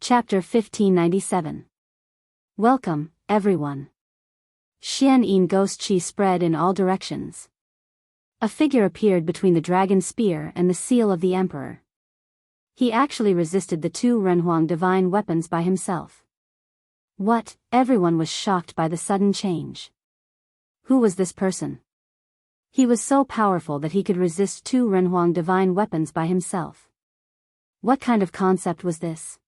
Chapter 1597. Welcome, everyone. Xian Yin ghost chi spread in all directions. A figure appeared between the dragon spear and the seal of the emperor. He actually resisted the two Renhuang divine weapons by himself. What? Everyone was shocked by the sudden change. Who was this person? He was so powerful that he could resist two Renhuang divine weapons by himself. What kind of concept was this?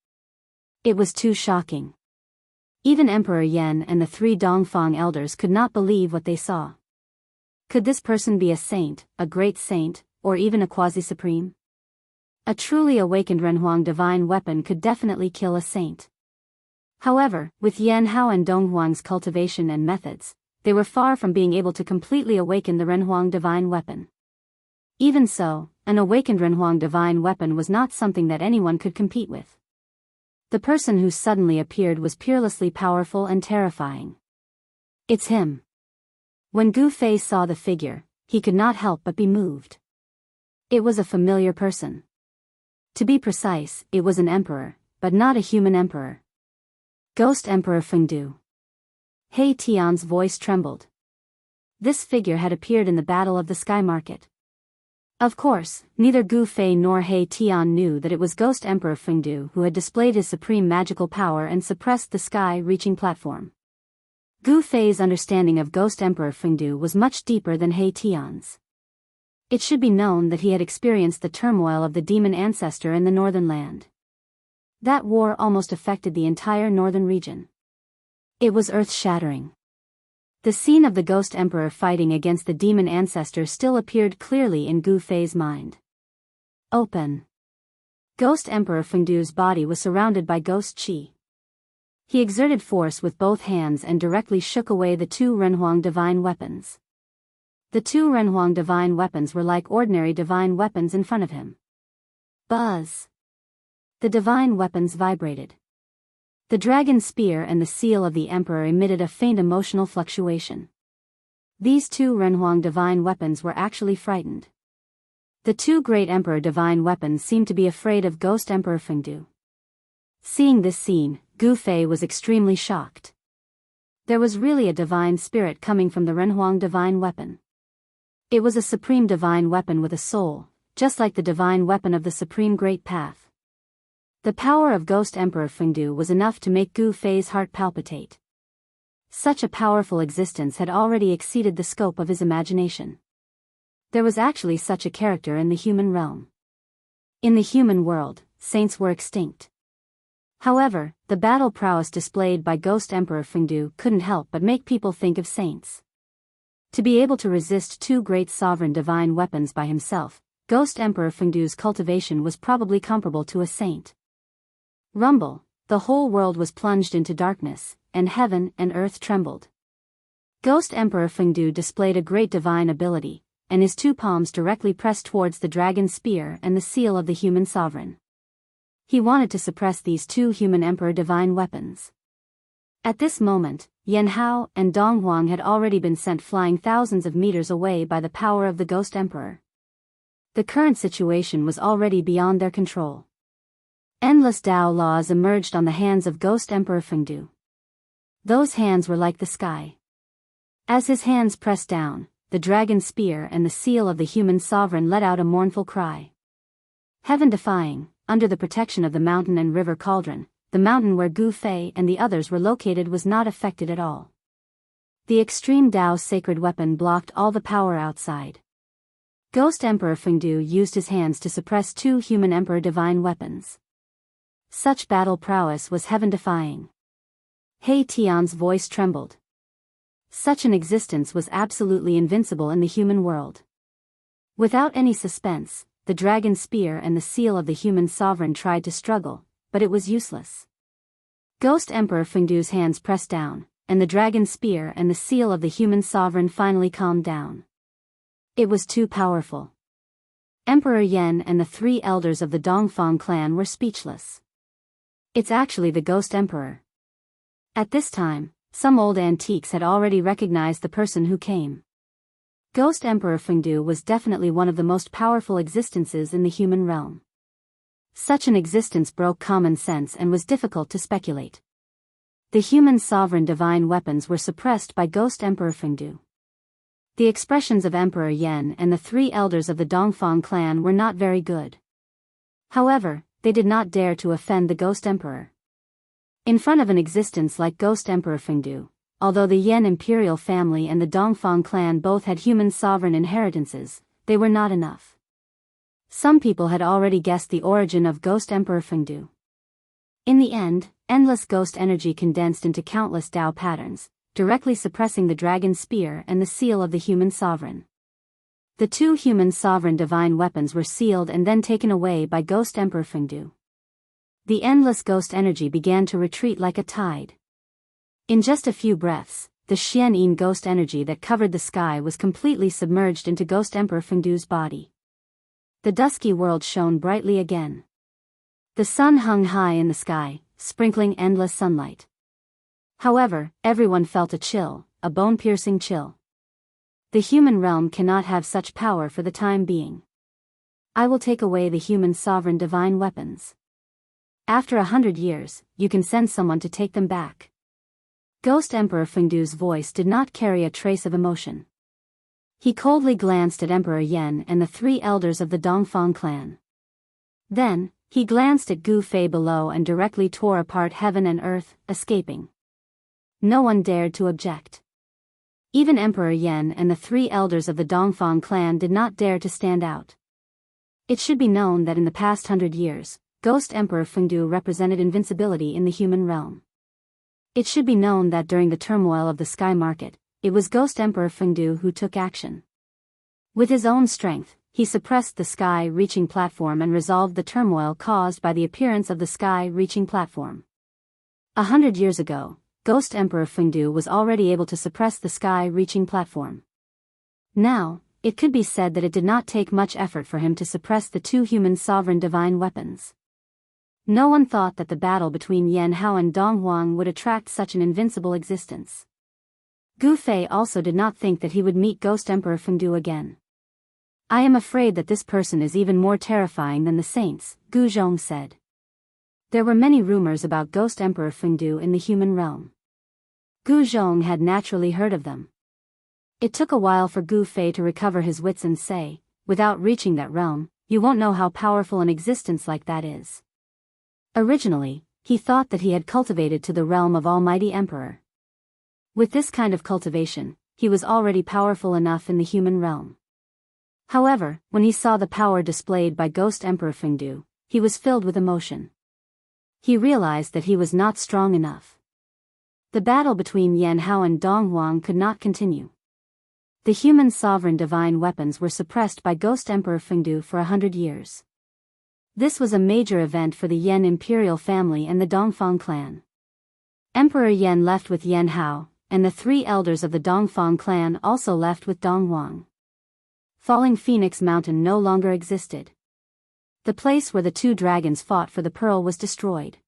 It was too shocking. Even Emperor Yan and the three Dongfang elders could not believe what they saw. Could this person be a saint, a great saint, or even a quasi-supreme? A truly awakened Renhuang divine weapon could definitely kill a saint. However, with Yan Hao and Donghuang's cultivation and methods, they were far from being able to completely awaken the Renhuang divine weapon. Even so, an awakened Renhuang divine weapon was not something that anyone could compete with. The person who suddenly appeared was peerlessly powerful and terrifying. It's him. When Gu Fei saw the figure, he could not help but be moved. It was a familiar person. To be precise, it was an emperor, but not a human emperor. Ghost Emperor Fengdu. He Tian's voice trembled. This figure had appeared in the Battle of the Sky Market. Of course, neither Gu Fei nor He Tian knew that it was Ghost Emperor Fengdu who had displayed his supreme magical power and suppressed the sky-reaching platform. Gu Fei's understanding of Ghost Emperor Fengdu was much deeper than He Tian's. It should be known that he had experienced the turmoil of the demon ancestor in the northern land. That war almost affected the entire northern region. It was earth-shattering. The scene of the Ghost Emperor fighting against the demon ancestor still appeared clearly in Gu Fei's mind. Open. Ghost Emperor Fengdu's body was surrounded by ghost qi. He exerted force with both hands and directly shook away the two Renhuang divine weapons. The two Renhuang divine weapons were like ordinary divine weapons in front of him. Buzz. The divine weapons vibrated. The dragon spear and the seal of the emperor emitted a faint emotional fluctuation. These two Renhuang divine weapons were actually frightened. The two great emperor divine weapons seemed to be afraid of Ghost Emperor Fengdu. Seeing this scene, Gu Fei was extremely shocked. There was really a divine spirit coming from the Renhuang divine weapon. It was a supreme divine weapon with a soul, just like the divine weapon of the supreme great path. The power of Ghost Emperor Fengdu was enough to make Gu Fei's heart palpitate. Such a powerful existence had already exceeded the scope of his imagination. There was actually such a character in the human realm. In the human world, saints were extinct. However, the battle prowess displayed by Ghost Emperor Fengdu couldn't help but make people think of saints. To be able to resist two great sovereign divine weapons by himself, Ghost Emperor Fengdu's cultivation was probably comparable to a saint. Rumble, the whole world was plunged into darkness, and heaven and earth trembled. Ghost Emperor Fengdu displayed a great divine ability, and his two palms directly pressed towards the dragon spear and the seal of the human sovereign. He wanted to suppress these two human emperor divine weapons. At this moment, Yan Hao and Donghuang had already been sent flying thousands of meters away by the power of the Ghost Emperor. The current situation was already beyond their control. Endless Tao laws emerged on the hands of Ghost Emperor Fengdu. Those hands were like the sky. As his hands pressed down, the dragon spear and the seal of the human sovereign let out a mournful cry. Heaven-defying, under the protection of the mountain and river cauldron, the mountain where Gu Fei and the others were located was not affected at all. The extreme Tao's sacred weapon blocked all the power outside. Ghost Emperor Fengdu used his hands to suppress two human emperor divine weapons. Such battle prowess was heaven-defying. He Tian's voice trembled. Such an existence was absolutely invincible in the human world. Without any suspense, the dragon spear and the seal of the human sovereign tried to struggle, but it was useless. Ghost Emperor Fengdu's hands pressed down, and the dragon spear and the seal of the human sovereign finally calmed down. It was too powerful. Emperor Yan and the three elders of the Dongfang clan were speechless. It's actually the Ghost Emperor. At this time, some old antiques had already recognized the person who came. Ghost Emperor Fengdu was definitely one of the most powerful existences in the human realm. Such an existence broke common sense and was difficult to speculate. The human sovereign divine weapons were suppressed by Ghost Emperor Fengdu. The expressions of Emperor Yan and the three elders of the Dongfang clan were not very good. However, they did not dare to offend the Ghost Emperor. In front of an existence like Ghost Emperor Fengdu, although the Yan imperial family and the Dongfang clan both had human sovereign inheritances, they were not enough. Some people had already guessed the origin of Ghost Emperor Fengdu. In the end, endless ghost energy condensed into countless Tao patterns, directly suppressing the dragon spear and the seal of the human sovereign. The two human sovereign divine weapons were sealed and then taken away by Ghost Emperor Fengdu. The endless ghost energy began to retreat like a tide. In just a few breaths, the Xianyin ghost energy that covered the sky was completely submerged into Ghost Emperor Fengdu's body. The dusky world shone brightly again. The sun hung high in the sky, sprinkling endless sunlight. However, everyone felt a chill, a bone-piercing chill. The human realm cannot have such power for the time being. I will take away the human sovereign divine weapons. After 100 years, you can send someone to take them back. Ghost Emperor Fengdu's voice did not carry a trace of emotion. He coldly glanced at Emperor Yan and the three elders of the Dongfang clan. Then, he glanced at Gu Fei below and directly tore apart heaven and earth, escaping. No one dared to object. Even Emperor Yan and the three elders of the Dongfang clan did not dare to stand out. It should be known that in the past 100 years, Ghost Emperor Fengdu represented invincibility in the human realm. It should be known that during the turmoil of the sky market, it was Ghost Emperor Fengdu who took action. With his own strength, he suppressed the sky-reaching platform and resolved the turmoil caused by the appearance of the sky-reaching platform. 100 years ago, Ghost Emperor Fengdu was already able to suppress the sky-reaching platform. Now, it could be said that it did not take much effort for him to suppress the two human sovereign divine weapons. No one thought that the battle between Yan Hao and Dong Huang would attract such an invincible existence. Gu Fei also did not think that he would meet Ghost Emperor Fengdu again. I am afraid that this person is even more terrifying than the saints, Gu Zhong said. There were many rumors about Ghost Emperor Fengdu in the human realm. Gu Zhong had naturally heard of them. It took a while for Gu Fei to recover his wits and say, without reaching that realm, you won't know how powerful an existence like that is. Originally, he thought that he had cultivated to the realm of Almighty Emperor. With this kind of cultivation, he was already powerful enough in the human realm. However, when he saw the power displayed by Ghost Emperor Fengdu, he was filled with emotion. He realized that he was not strong enough. The battle between Yan Hao and Dong Huang could not continue. The human sovereign divine weapons were suppressed by Ghost Emperor Fengdu for 100 years. This was a major event for the Yan imperial family and the Dongfang clan. Emperor Yan left with Yan Hao, and the three elders of the Dongfang clan also left with Dong Huang. Falling Phoenix Mountain no longer existed. The place where the two dragons fought for the pearl was destroyed.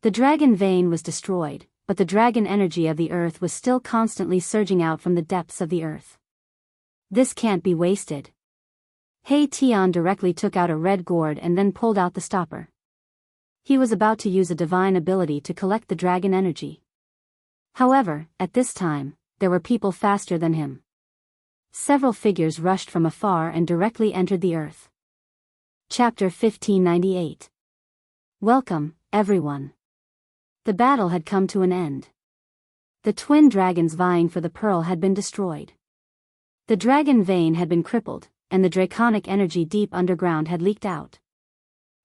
The dragon vein was destroyed, but the dragon energy of the earth was still constantly surging out from the depths of the earth. This can't be wasted. He Tian directly took out a red gourd and then pulled out the stopper. He was about to use a divine ability to collect the dragon energy. However, at this time, there were people faster than him. Several figures rushed from afar and directly entered the earth. Chapter 1598. Welcome, everyone. The battle had come to an end. The twin dragons vying for the pearl had been destroyed. The dragon vein had been crippled, and the draconic energy deep underground had leaked out.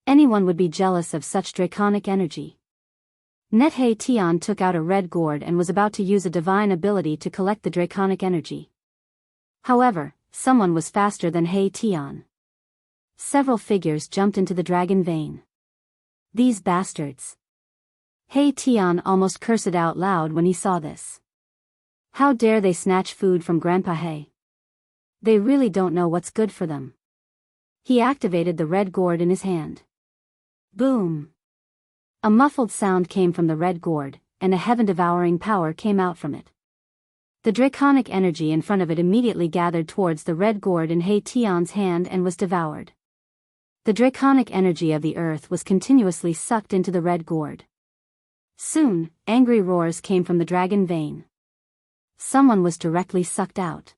Anyone would be jealous of such draconic energy. He Tian took out a red gourd and was about to use a divine ability to collect the draconic energy. However, someone was faster than He Tian. Several figures jumped into the dragon vein. These bastards. He Tian almost cursed out loud when he saw this. How dare they snatch food from Grandpa He? They really don't know what's good for them. He activated the red gourd in his hand. Boom! A muffled sound came from the red gourd, and a heaven-devouring power came out from it. The draconic energy in front of it immediately gathered towards the red gourd in He Tian's hand and was devoured. The draconic energy of the earth was continuously sucked into the red gourd. Soon, angry roars came from the dragon vein. Someone was directly sucked out.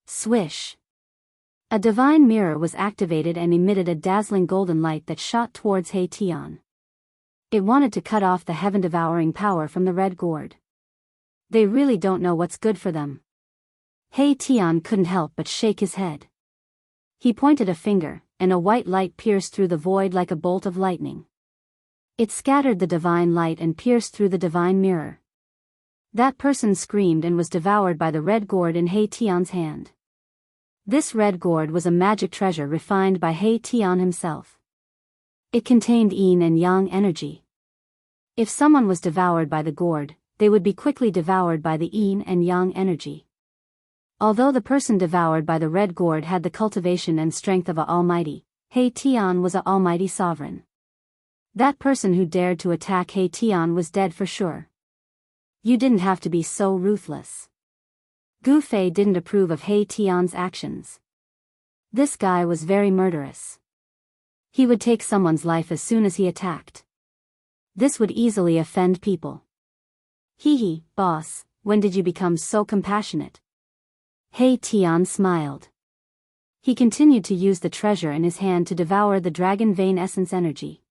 Swish! A divine mirror was activated and emitted a dazzling golden light that shot towards He Tian. It wanted to cut off the heaven-devouring power from the red gourd. They really don't know what's good for them. He Tian couldn't help but shake his head. He pointed a finger, and a white light pierced through the void like a bolt of lightning. It scattered the divine light and pierced through the divine mirror. That person screamed and was devoured by the red gourd in He Tian's hand. This red gourd was a magic treasure refined by He Tian himself. It contained yin and yang energy. If someone was devoured by the gourd, they would be quickly devoured by the yin and yang energy. Although the person devoured by the red gourd had the cultivation and strength of a almighty, He Tian was a almighty sovereign. That person who dared to attack He Tian was dead for sure. You didn't have to be so ruthless. Gu Fei didn't approve of He Tian's actions. This guy was very murderous. He would take someone's life as soon as he attacked. This would easily offend people. Hee, boss, when did you become so compassionate? He Tian smiled. He continued to use the treasure in his hand to devour the dragon vein essence energy.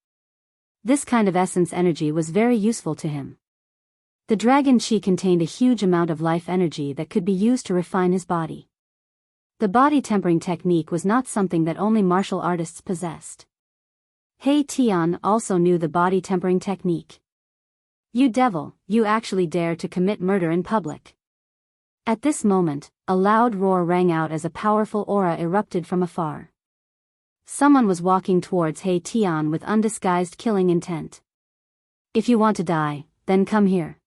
This kind of essence energy was very useful to him. The dragon chi contained a huge amount of life energy that could be used to refine his body. The body tempering technique was not something that only martial artists possessed. He Tian also knew the body tempering technique. You devil, you actually dare to commit murder in public. At this moment, a loud roar rang out as a powerful aura erupted from afar. Someone was walking towards He Tian with undisguised killing intent. If you want to die, then come here.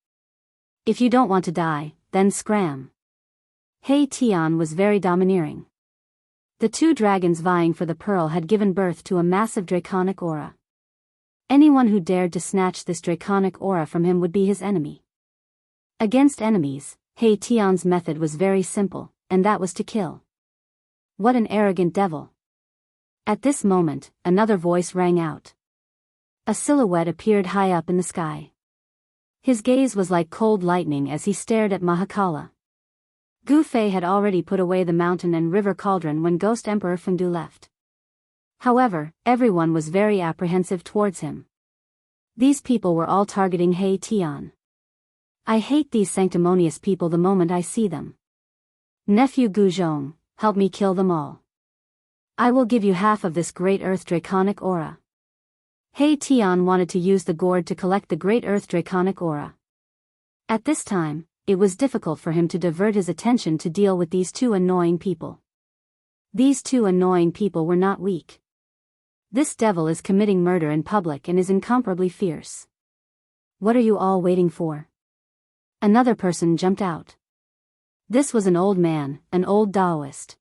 If you don't want to die, then scram. He Tian was very domineering. The two dragons vying for the pearl had given birth to a massive draconic aura. Anyone who dared to snatch this draconic aura from him would be his enemy. Against enemies, He Tian's method was very simple, and that was to kill. What an arrogant devil. At this moment, another voice rang out. A silhouette appeared high up in the sky. His gaze was like cold lightning as he stared at Mahakala. Gu Fei had already put away the mountain and river cauldron when Ghost Emperor Fengdu left. However, everyone was very apprehensive towards him. These people were all targeting He Tian. I hate these sanctimonious people the moment I see them. Nephew Guzhong, help me kill them all. I will give you half of this Great Earth Draconic Aura. He Tian wanted to use the gourd to collect the Great Earth Draconic Aura. At this time, it was difficult for him to divert his attention to deal with these two annoying people. These two annoying people were not weak. This devil is committing murder in public and is incomparably fierce. What are you all waiting for? Another person jumped out. This was an old man, an old Taoist.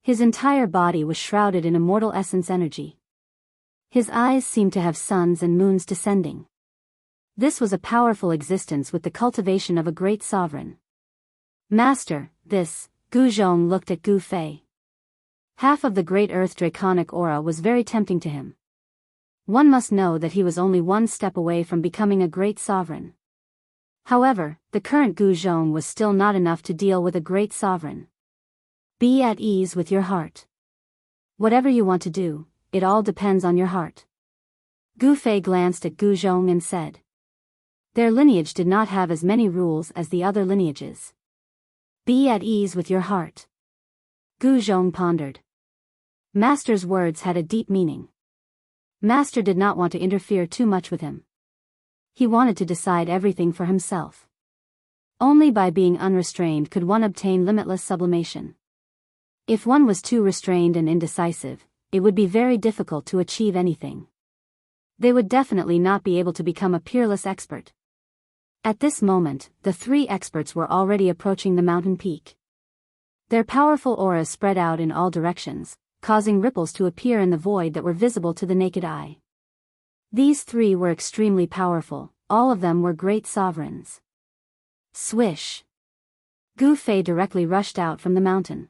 His entire body was shrouded in immortal essence energy. His eyes seemed to have suns and moons descending. This was a powerful existence with the cultivation of a great sovereign. Master, this, Gu Zhong looked at Gu Fei. Half of the Great Earth Draconic Aura was very tempting to him. One must know that he was only one step away from becoming a great sovereign. However, the current Gu Zhong was still not enough to deal with a great sovereign. Be at ease with your heart. Whatever you want to do, it all depends on your heart. Gu Fei glanced at Gu Zhong and said. Their lineage did not have as many rules as the other lineages. Be at ease with your heart. Gu Zhong pondered. Master's words had a deep meaning. Master did not want to interfere too much with him. He wanted to decide everything for himself. Only by being unrestrained could one obtain limitless sublimation. If one was too restrained and indecisive, it would be very difficult to achieve anything. They would definitely not be able to become a peerless expert. At this moment, the three experts were already approaching the mountain peak. Their powerful auras spread out in all directions, causing ripples to appear in the void that were visible to the naked eye. These three were extremely powerful, all of them were great sovereigns. Swish! Gu Fei directly rushed out from the mountain.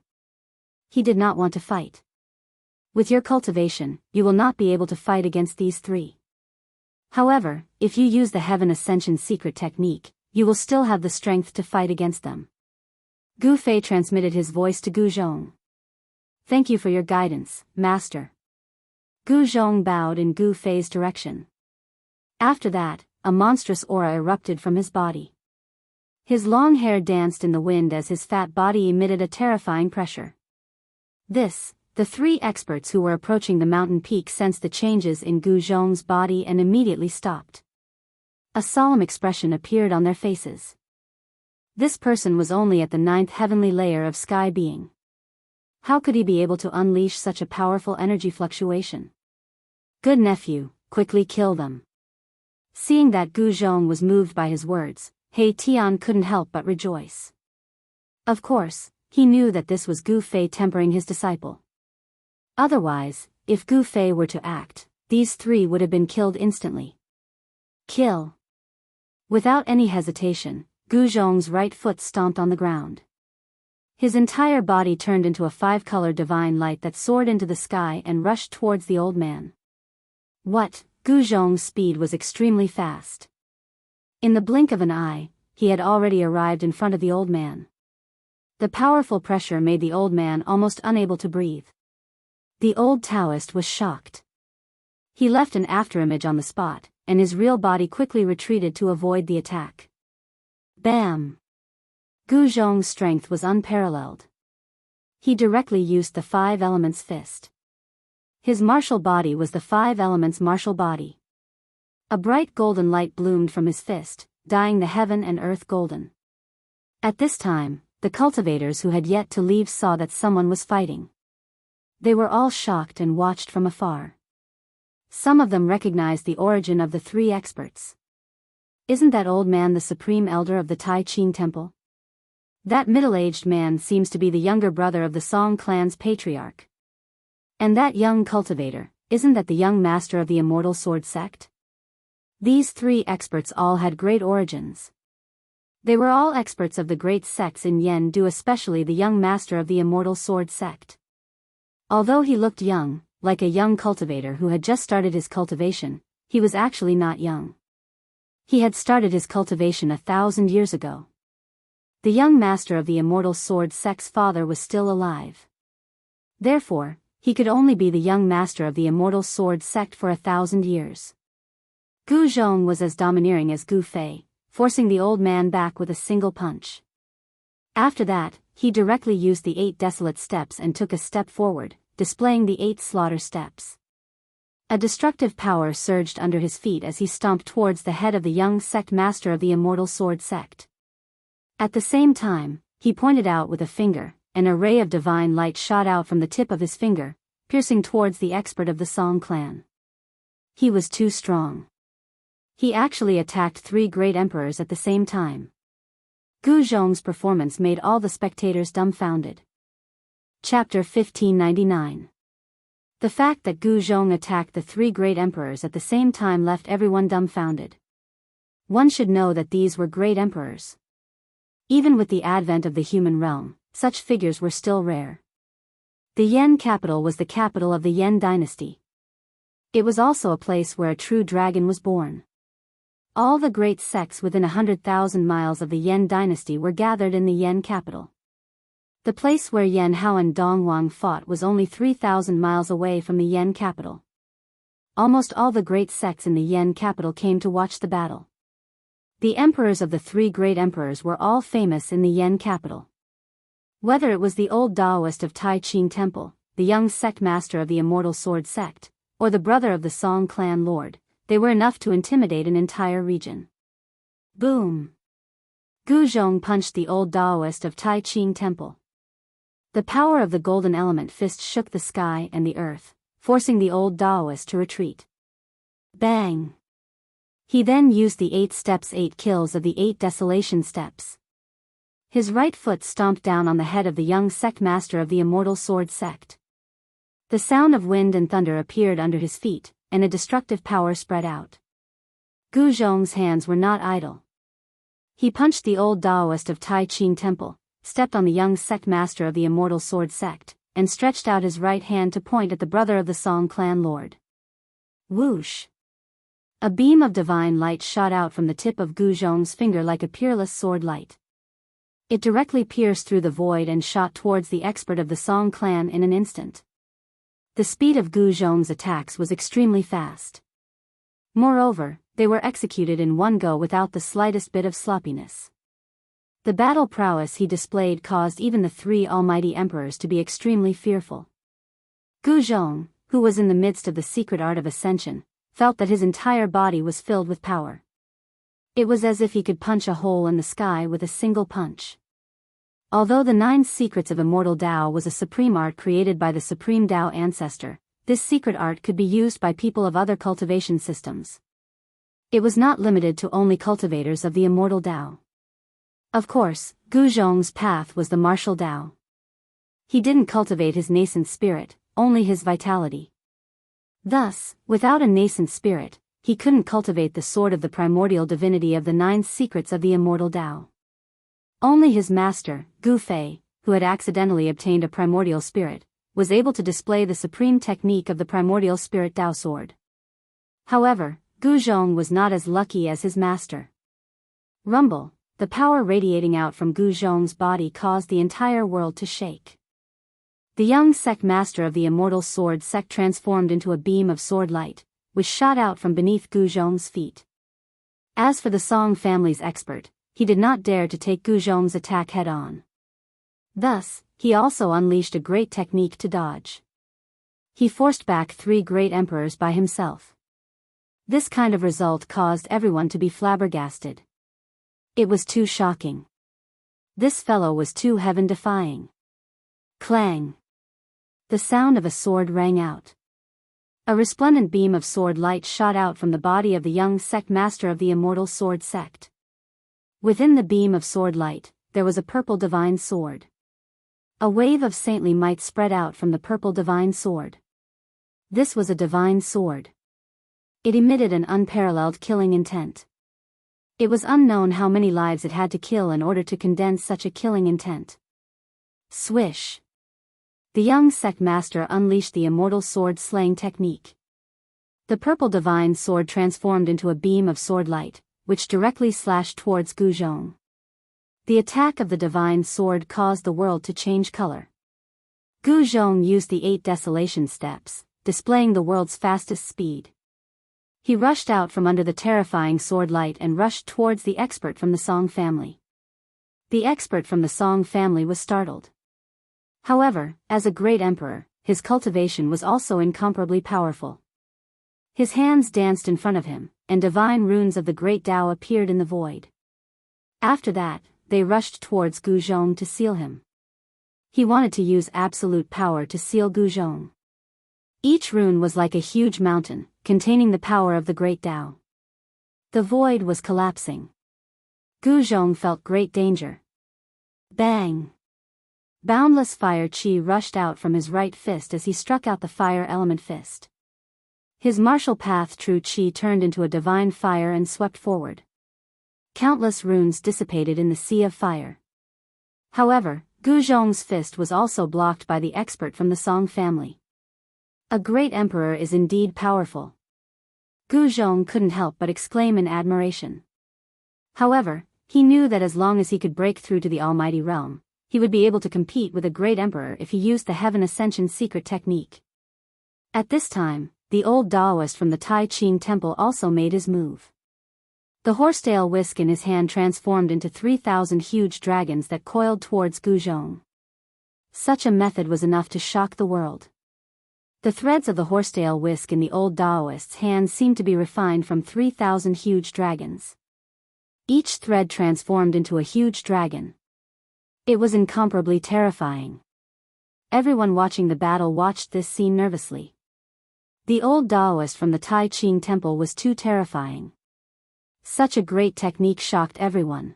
He did not want to fight. With your cultivation, you will not be able to fight against these three. However, if you use the Heaven Ascension secret technique, you will still have the strength to fight against them. Gu Fei transmitted his voice to Gu Zhong. Thank you for your guidance, Master. Gu Zhong bowed in Gu Fei's direction. After that, a monstrous aura erupted from his body. His long hair danced in the wind as his fat body emitted a terrifying pressure. The three experts who were approaching the mountain peak sensed the changes in Gu Zhong's body and immediately stopped. A solemn expression appeared on their faces. This person was only at the 9th heavenly layer of sky being. How could he be able to unleash such a powerful energy fluctuation? Good nephew, quickly kill them. Seeing that Gu Zhong was moved by his words, He Tian couldn't help but rejoice. Of course, he knew that this was Gu Fei tempering his disciple. Otherwise, if Gu Fei were to act, these three would have been killed instantly. Kill. Without any hesitation, Gu Zhong's right foot stomped on the ground. His entire body turned into a 5-colored divine light that soared into the sky and rushed towards the old man. What? Gu Zhong's speed was extremely fast. In the blink of an eye, he had already arrived in front of the old man. The powerful pressure made the old man almost unable to breathe. The old Taoist was shocked. He left an afterimage on the spot, and his real body quickly retreated to avoid the attack. Bam! Gu Zhong's strength was unparalleled. He directly used the 5 elements fist. His martial body was the 5 elements martial body. A bright golden light bloomed from his fist, dyeing the heaven and earth golden. At this time, the cultivators who had yet to leave saw that someone was fighting. They were all shocked and watched from afar. Some of them recognized the origin of the 3 experts. Isn't that old man the supreme elder of the Tai Ching temple? That middle-aged man seems to be the younger brother of the Song clan's patriarch. And that young cultivator, isn't that the young master of the Immortal Sword sect? These 3 experts all had great origins. They were all experts of the great sects in Yendu, especially the young master of the Immortal Sword sect. Although he looked young, like a young cultivator who had just started his cultivation, he was actually not young. He had started his cultivation 1,000 years ago. The young master of the Immortal Sword sect's father was still alive. Therefore, he could only be the young master of the Immortal Sword sect for 1,000 years. Gu Zhong was as domineering as Gu Fei, forcing the old man back with a single punch. After that, he directly used the 8 desolate steps and took a step forward, displaying the 8 slaughter steps. A destructive power surged under his feet as he stomped towards the head of the young sect master of the Immortal Sword sect. At the same time, he pointed out with a finger, an array of divine light shot out from the tip of his finger, piercing towards the expert of the Song clan. He was too strong. He actually attacked 3 great emperors at the same time. Gu Zhong's performance made all the spectators dumbfounded. Chapter 1599. The fact that Gu Zhong attacked the 3 great emperors at the same time left everyone dumbfounded. One should know that these were great emperors. Even with the advent of the human realm, such figures were still rare. The Yen capital was the capital of the Yen dynasty. It was also a place where a true dragon was born. All the great sects within 100,000 miles of the Yen dynasty were gathered in the Yen capital. The place where Yen Hao and Dong Wang fought was only 3,000 miles away from the Yen capital. Almost all the great sects in the Yen capital came to watch the battle. The emperors of the 3 great emperors were all famous in the Yen capital. Whether it was the old Taoist of Tai Ching Temple, the young sect master of the Immortal Sword sect, or the brother of the Song clan lord, they were enough to intimidate an entire region. Boom! Gu Zhong punched the old Taoist of Tai Ching Temple. The power of the golden element fist shook the sky and the earth, forcing the old Taoist to retreat. Bang! He then used the 8 steps 8 kills of the 8 desolation steps. His right foot stomped down on the head of the young sect master of the Immortal Sword sect. The sound of wind and thunder appeared under his feet, and a destructive power spread out. Gu Zhong's hands were not idle. He punched the old Taoist of Tai Ching Temple, stepped on the young sect master of the Immortal Sword sect, and stretched out his right hand to point at the brother of the Song clan lord. Whoosh! A beam of divine light shot out from the tip of Gu Zhong's finger like a peerless sword light. It directly pierced through the void and shot towards the expert of the Song clan in an instant. The speed of Gu Zhong's attacks was extremely fast. Moreover, they were executed in one go without the slightest bit of sloppiness. The battle prowess he displayed caused even the three almighty emperors to be extremely fearful. Gu Zhong, who was in the midst of the secret art of ascension, felt that his entire body was filled with power. It was as if he could punch a hole in the sky with a single punch. Although the 9 secrets of immortal Tao was a supreme art created by the supreme Tao ancestor, this secret art could be used by people of other cultivation systems. It was not limited to only cultivators of the immortal Tao. Of course, Gu Zhong's path was the martial Tao. He didn't cultivate his nascent spirit, only his vitality. Thus, without a nascent spirit, he couldn't cultivate the sword of the primordial divinity of the 9 secrets of the immortal Tao. Only his master, Gu Fei, who had accidentally obtained a primordial spirit, was able to display the supreme technique of the primordial spirit Tao sword. However, Gu Zhong was not as lucky as his master. Rumble, the power radiating out from Gu Zhong's body caused the entire world to shake. The young sect master of the immortal sword sect transformed into a beam of sword light, which shot out from beneath Gu Zhong's feet. As for the Song family's expert, he did not dare to take Gu Zhong's attack head-on. Thus, he also unleashed a great technique to dodge. He forced back 3 great emperors by himself. This kind of result caused everyone to be flabbergasted. It was too shocking. This fellow was too heaven-defying. Clang! The sound of a sword rang out. A resplendent beam of sword light shot out from the body of the young sect master of the immortal sword sect. Within the beam of sword light, there was a purple divine sword. A wave of saintly might spread out from the purple divine sword. This was a divine sword. It emitted an unparalleled killing intent. It was unknown how many lives it had to kill in order to condense such a killing intent. Swish! The young sect master unleashed the immortal sword slaying technique. The purple divine sword transformed into a beam of sword light, which directly slashed towards Gu Zhong. The attack of the divine sword caused the world to change color. Gu Zhong used the 8 desolation steps, displaying the world's fastest speed. He rushed out from under the terrifying sword light and rushed towards the expert from the Song family. The expert from the Song family was startled. However, as a great emperor, his cultivation was also incomparably powerful. His hands danced in front of him, and divine runes of the great Tao appeared in the void. After that, they rushed towards Gu Zhong to seal him. He wanted to use absolute power to seal Gu Zhong. Each rune was like a huge mountain, containing the power of the great Tao. The void was collapsing. Gu Zhong felt great danger. Bang! Boundless fire chi rushed out from his right fist as he struck out the fire element fist. His martial path true chi turned into a divine fire and swept forward. Countless runes dissipated in the sea of fire. However, Gu Zhong's fist was also blocked by the expert from the Song family. A great emperor is indeed powerful. Gu Zhong couldn't help but exclaim in admiration. However, he knew that as long as he could break through to the almighty realm, he would be able to compete with a great emperor if he used the Heaven Ascension secret technique. At this time, the old Taoist from the Tai Ching temple also made his move. The horsetail whisk in his hand transformed into 3,000 huge dragons that coiled towards Gu Zhong. Such a method was enough to shock the world. The threads of the horsetail whisk in the old Taoist's hand seemed to be refined from 3,000 huge dragons. Each thread transformed into a huge dragon. It was incomparably terrifying. Everyone watching the battle watched this scene nervously. The old Taoist from the Tai Ching temple was too terrifying. Such a great technique shocked everyone.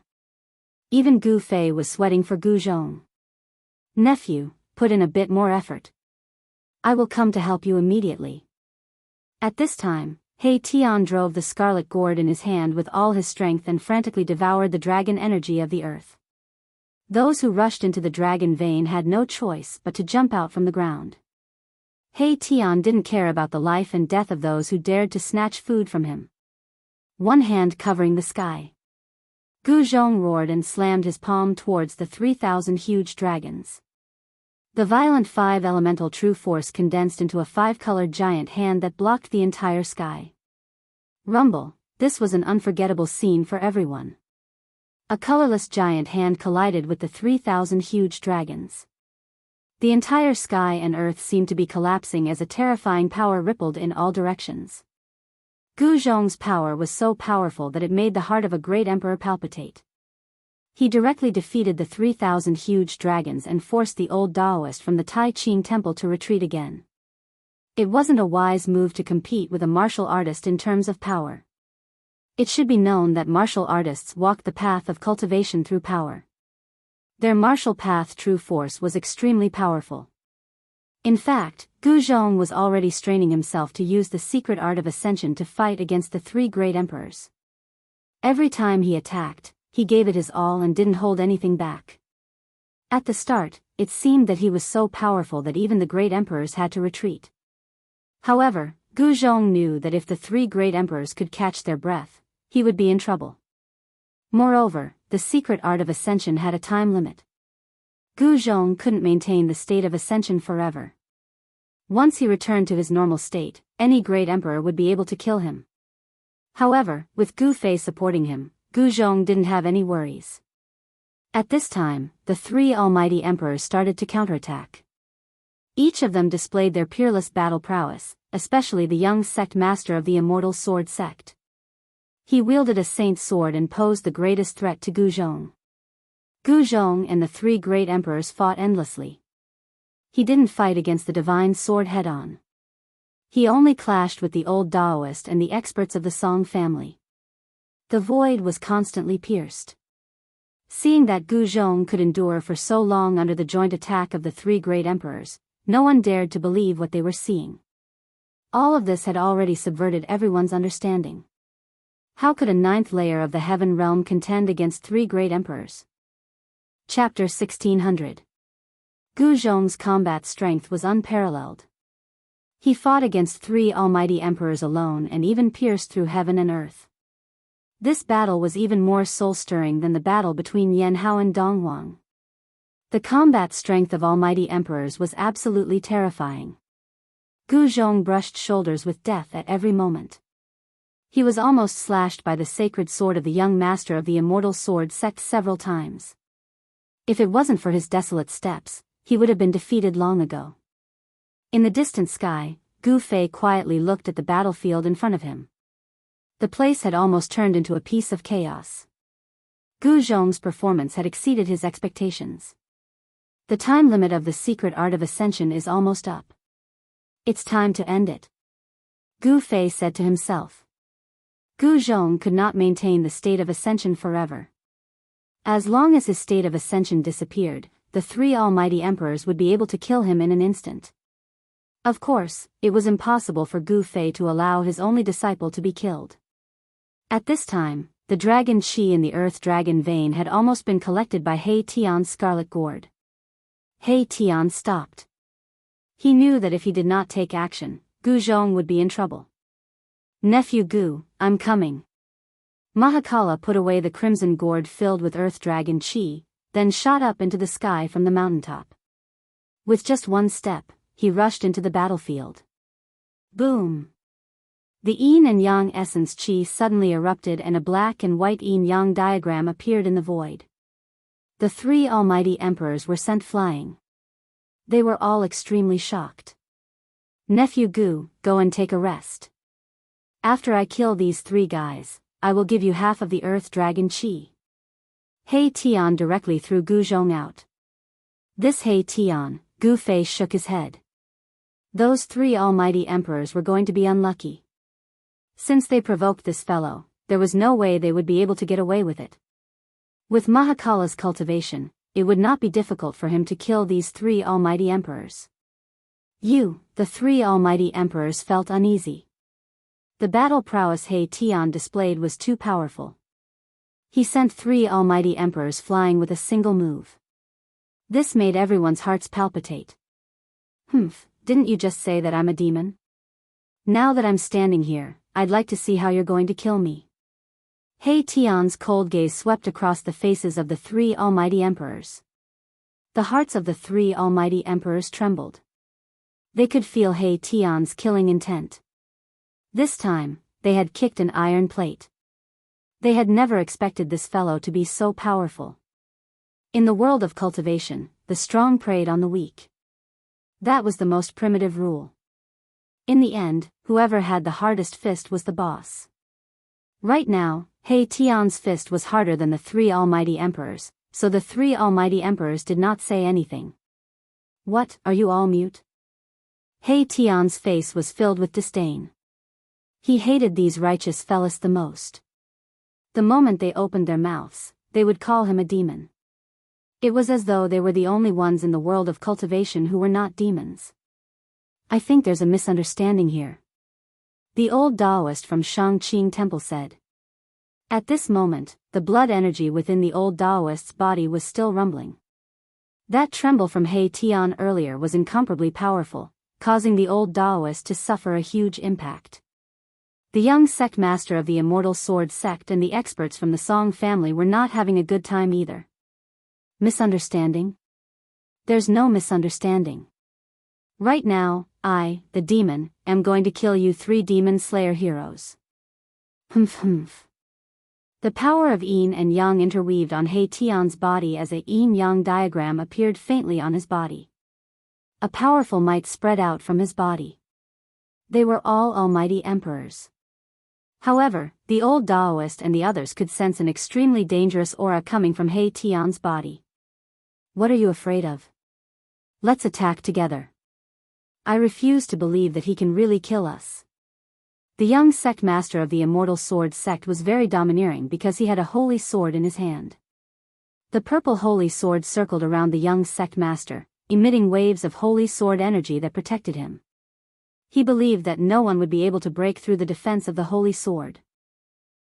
Even Gu Fei was sweating for Gu Zhong. Nephew, put in a bit more effort. I will come to help you immediately. At this time, He Tian drove the scarlet gourd in his hand with all his strength and frantically devoured the dragon energy of the earth. Those who rushed into the dragon vein had no choice but to jump out from the ground. He Tian didn't care about the life and death of those who dared to snatch food from him. One hand covering the sky, Gu Zhong roared and slammed his palm towards the 3,000 huge dragons. The violent 5 elemental true force condensed into a 5-colored giant hand that blocked the entire sky. Rumble, this was an unforgettable scene for everyone. A colorless giant hand collided with the 3,000 huge dragons. The entire sky and earth seemed to be collapsing as a terrifying power rippled in all directions. Gu Zhong's power was so powerful that it made the heart of a great emperor palpitate. He directly defeated the 3,000 huge dragons and forced the old Daoist from the Tai Ching temple to retreat again. It wasn't a wise move to compete with a martial artist in terms of power. It should be known that martial artists walk the path of cultivation through power. Their martial path true force was extremely powerful. In fact, Gu Zhong was already straining himself to use the secret art of ascension to fight against the 3 great emperors. Every time he attacked, he gave it his all and didn't hold anything back. At the start, it seemed that he was so powerful that even the great emperors had to retreat. However, Gu Zhong knew that if the 3 great emperors could catch their breath, he would be in trouble. Moreover, the secret art of ascension had a time limit. Gu Zhong couldn't maintain the state of ascension forever. Once he returned to his normal state, any great emperor would be able to kill him. However, with Gu Fei supporting him, Gu Zhong didn't have any worries. At this time, the 3 almighty emperors started to counterattack. Each of them displayed their peerless battle prowess, especially the young sect master of the Immortal Sword sect. He wielded a saint's sword and posed the greatest threat to Gu Zhong. Gu Zhong and the 3 great emperors fought endlessly. He didn't fight against the divine sword head-on. He only clashed with the old Daoist and the experts of the Song family. The void was constantly pierced. Seeing that Gu Zhong could endure for so long under the joint attack of the 3 great emperors, no one dared to believe what they were seeing. All of this had already subverted everyone's understanding. How could a 9th layer of the heaven realm contend against 3 great emperors? Chapter 1600. Gu Zhong's combat strength was unparalleled. He fought against 3 almighty emperors alone and even pierced through heaven and earth. This battle was even more soul-stirring than the battle between Yan Hao and Dong Huang. The combat strength of almighty emperors was absolutely terrifying. Gu Zhong brushed shoulders with death at every moment. He was almost slashed by the sacred sword of the young master of the Immortal Sword sect several times. If it wasn't for his desolate steps, he would have been defeated long ago. In the distant sky, Gu Fei quietly looked at the battlefield in front of him. The place had almost turned into a piece of chaos. Gu Zhong's performance had exceeded his expectations. The time limit of the secret art of ascension is almost up. It's time to end it, Gu Fei said to himself. Gu Zhong could not maintain the state of ascension forever. As long as his state of ascension disappeared, the 3 almighty emperors would be able to kill him in an instant. Of course, it was impossible for Gu Fei to allow his only disciple to be killed. At this time, the dragon Qi in the earth dragon vein had almost been collected by He Tian's scarlet gourd. He Tian stopped. He knew that if he did not take action, Gu Zhong would be in trouble. Nephew Gu, I'm coming. Mahakala put away the crimson gourd filled with earth dragon Qi, then shot up into the sky from the mountaintop. With just one step, he rushed into the battlefield. Boom! The yin and yang essence Qi suddenly erupted and a black and white yin-yang diagram appeared in the void. The 3 almighty emperors were sent flying. They were all extremely shocked. Nephew Gu, go and take a rest. After I kill these 3 guys, I will give you half of the earth dragon Qi. He Tian directly threw Gu Zhong out. This He Tian, Gu Fei shook his head. Those 3 almighty emperors were going to be unlucky. Since they provoked this fellow, there was no way they would be able to get away with it. With Mahakala's cultivation, it would not be difficult for him to kill these 3 almighty emperors. The 3 almighty emperors felt uneasy. The battle prowess He Tian displayed was too powerful. He sent 3 almighty emperors flying with a single move. This made everyone's hearts palpitate. Didn't you just say that I'm a demon? Now that I'm standing here, I'd like to see how you're going to kill me. He Tian's cold gaze swept across the faces of the three almighty emperors. The hearts of the three almighty emperors trembled. They could feel He Tian's killing intent. This time, they had kicked an iron plate. They had never expected this fellow to be so powerful. In the world of cultivation, the strong preyed on the weak. That was the most primitive rule. In the end, whoever had the hardest fist was the boss. Right now, He Tian's fist was harder than the three almighty emperors, so the three almighty emperors did not say anything. What, are you all mute? He Tian's face was filled with disdain. He hated these righteous fellows the most. The moment they opened their mouths, they would call him a demon. It was as though they were the only ones in the world of cultivation who were not demons. I think there's a misunderstanding here. The old Taoist from Shangqing Temple said. At this moment, the blood energy within the old Taoist's body was still rumbling. That tremble from He Tian earlier was incomparably powerful, causing the old Taoist to suffer a huge impact. The young sect master of the Immortal Sword sect and the experts from the Song family were not having a good time either. Misunderstanding? There's no misunderstanding. Right now, I, the demon, am going to kill you three demon slayer heroes. The power of yin and yang interweaved on He Tian's body as a yin-yang diagram appeared faintly on his body. A powerful might spread out from his body. They were all almighty emperors. However, the old Taoist and the others could sense an extremely dangerous aura coming from He Tian's body. What are you afraid of? Let's attack together. I refuse to believe that he can really kill us. The young sect master of the Immortal Sword sect was very domineering because he had a holy sword in his hand. The purple holy sword circled around the young sect master, emitting waves of holy sword energy that protected him. He believed that no one would be able to break through the defense of the holy sword.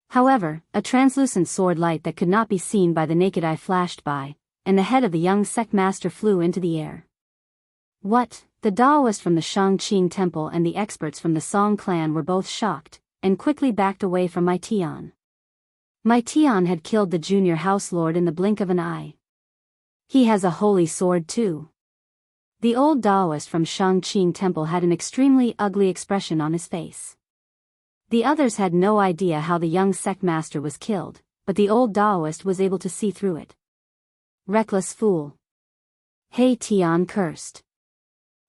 However, a translucent sword light that could not be seen by the naked eye flashed by, and the head of the young sect master flew into the air. What? The Taoist from the Shangqing Temple and the experts from the Song clan were both shocked, and quickly backed away from Mai Tian. Mai Tian had killed the junior house lord in the blink of an eye. He has a holy sword too. The old Taoist from Shangqing Temple had an extremely ugly expression on his face. The others had no idea how the young sect master was killed, but the old Taoist was able to see through it. Reckless fool. He Tian cursed.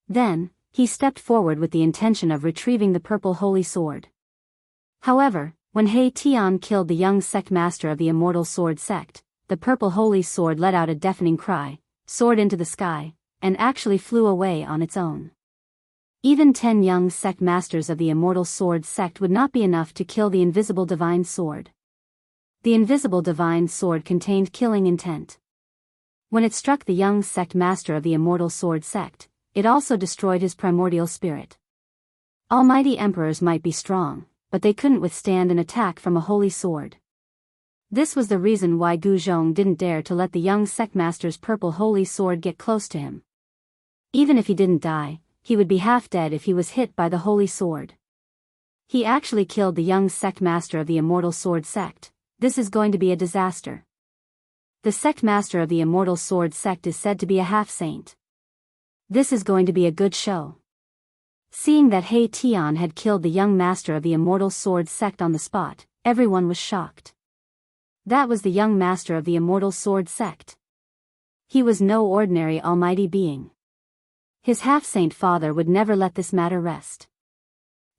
Then, he stepped forward with the intention of retrieving the purple holy sword. However, when He Tian killed the young sect master of the Immortal Sword sect, the purple holy sword let out a deafening cry, soared into the sky, and actually flew away on its own. Even 10 young sect masters of the Immortal Sword sect would not be enough to kill the invisible divine sword. The invisible divine sword contained killing intent. When it struck the young sect master of the Immortal Sword sect, it also destroyed his primordial spirit. Almighty emperors might be strong, but they couldn't withstand an attack from a holy sword. This was the reason why Gu Zhong didn't dare to let the young sect master's purple holy sword get close to him. Even if he didn't die, he would be half dead if he was hit by the holy sword. He actually killed the young sect master of the Immortal Sword sect. This is going to be a disaster. The sect master of the Immortal Sword sect is said to be a half-saint. This is going to be a good show. Seeing that He Tian had killed the young master of the Immortal Sword sect on the spot, everyone was shocked. That was the young master of the Immortal Sword sect. He was no ordinary almighty being. His half-saint father would never let this matter rest.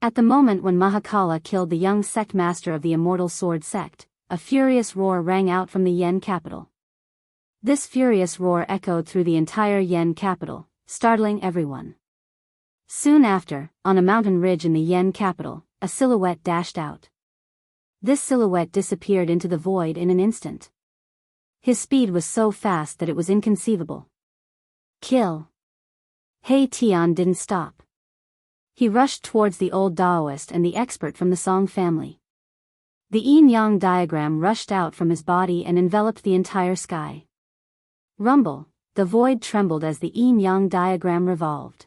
At the moment when Mahakala killed the young sect master of the Immortal Sword sect, a furious roar rang out from the Yen capital. This furious roar echoed through the entire Yen capital, startling everyone. Soon after, on a mountain ridge in the Yen capital, a silhouette dashed out. This silhouette disappeared into the void in an instant. His speed was so fast that it was inconceivable. Kill. He Tian didn't stop. He rushed towards the old Taoist and the expert from the Song family. The yin-yang diagram rushed out from his body and enveloped the entire sky. Rumble. The the void trembled as the yin-yang diagram revolved.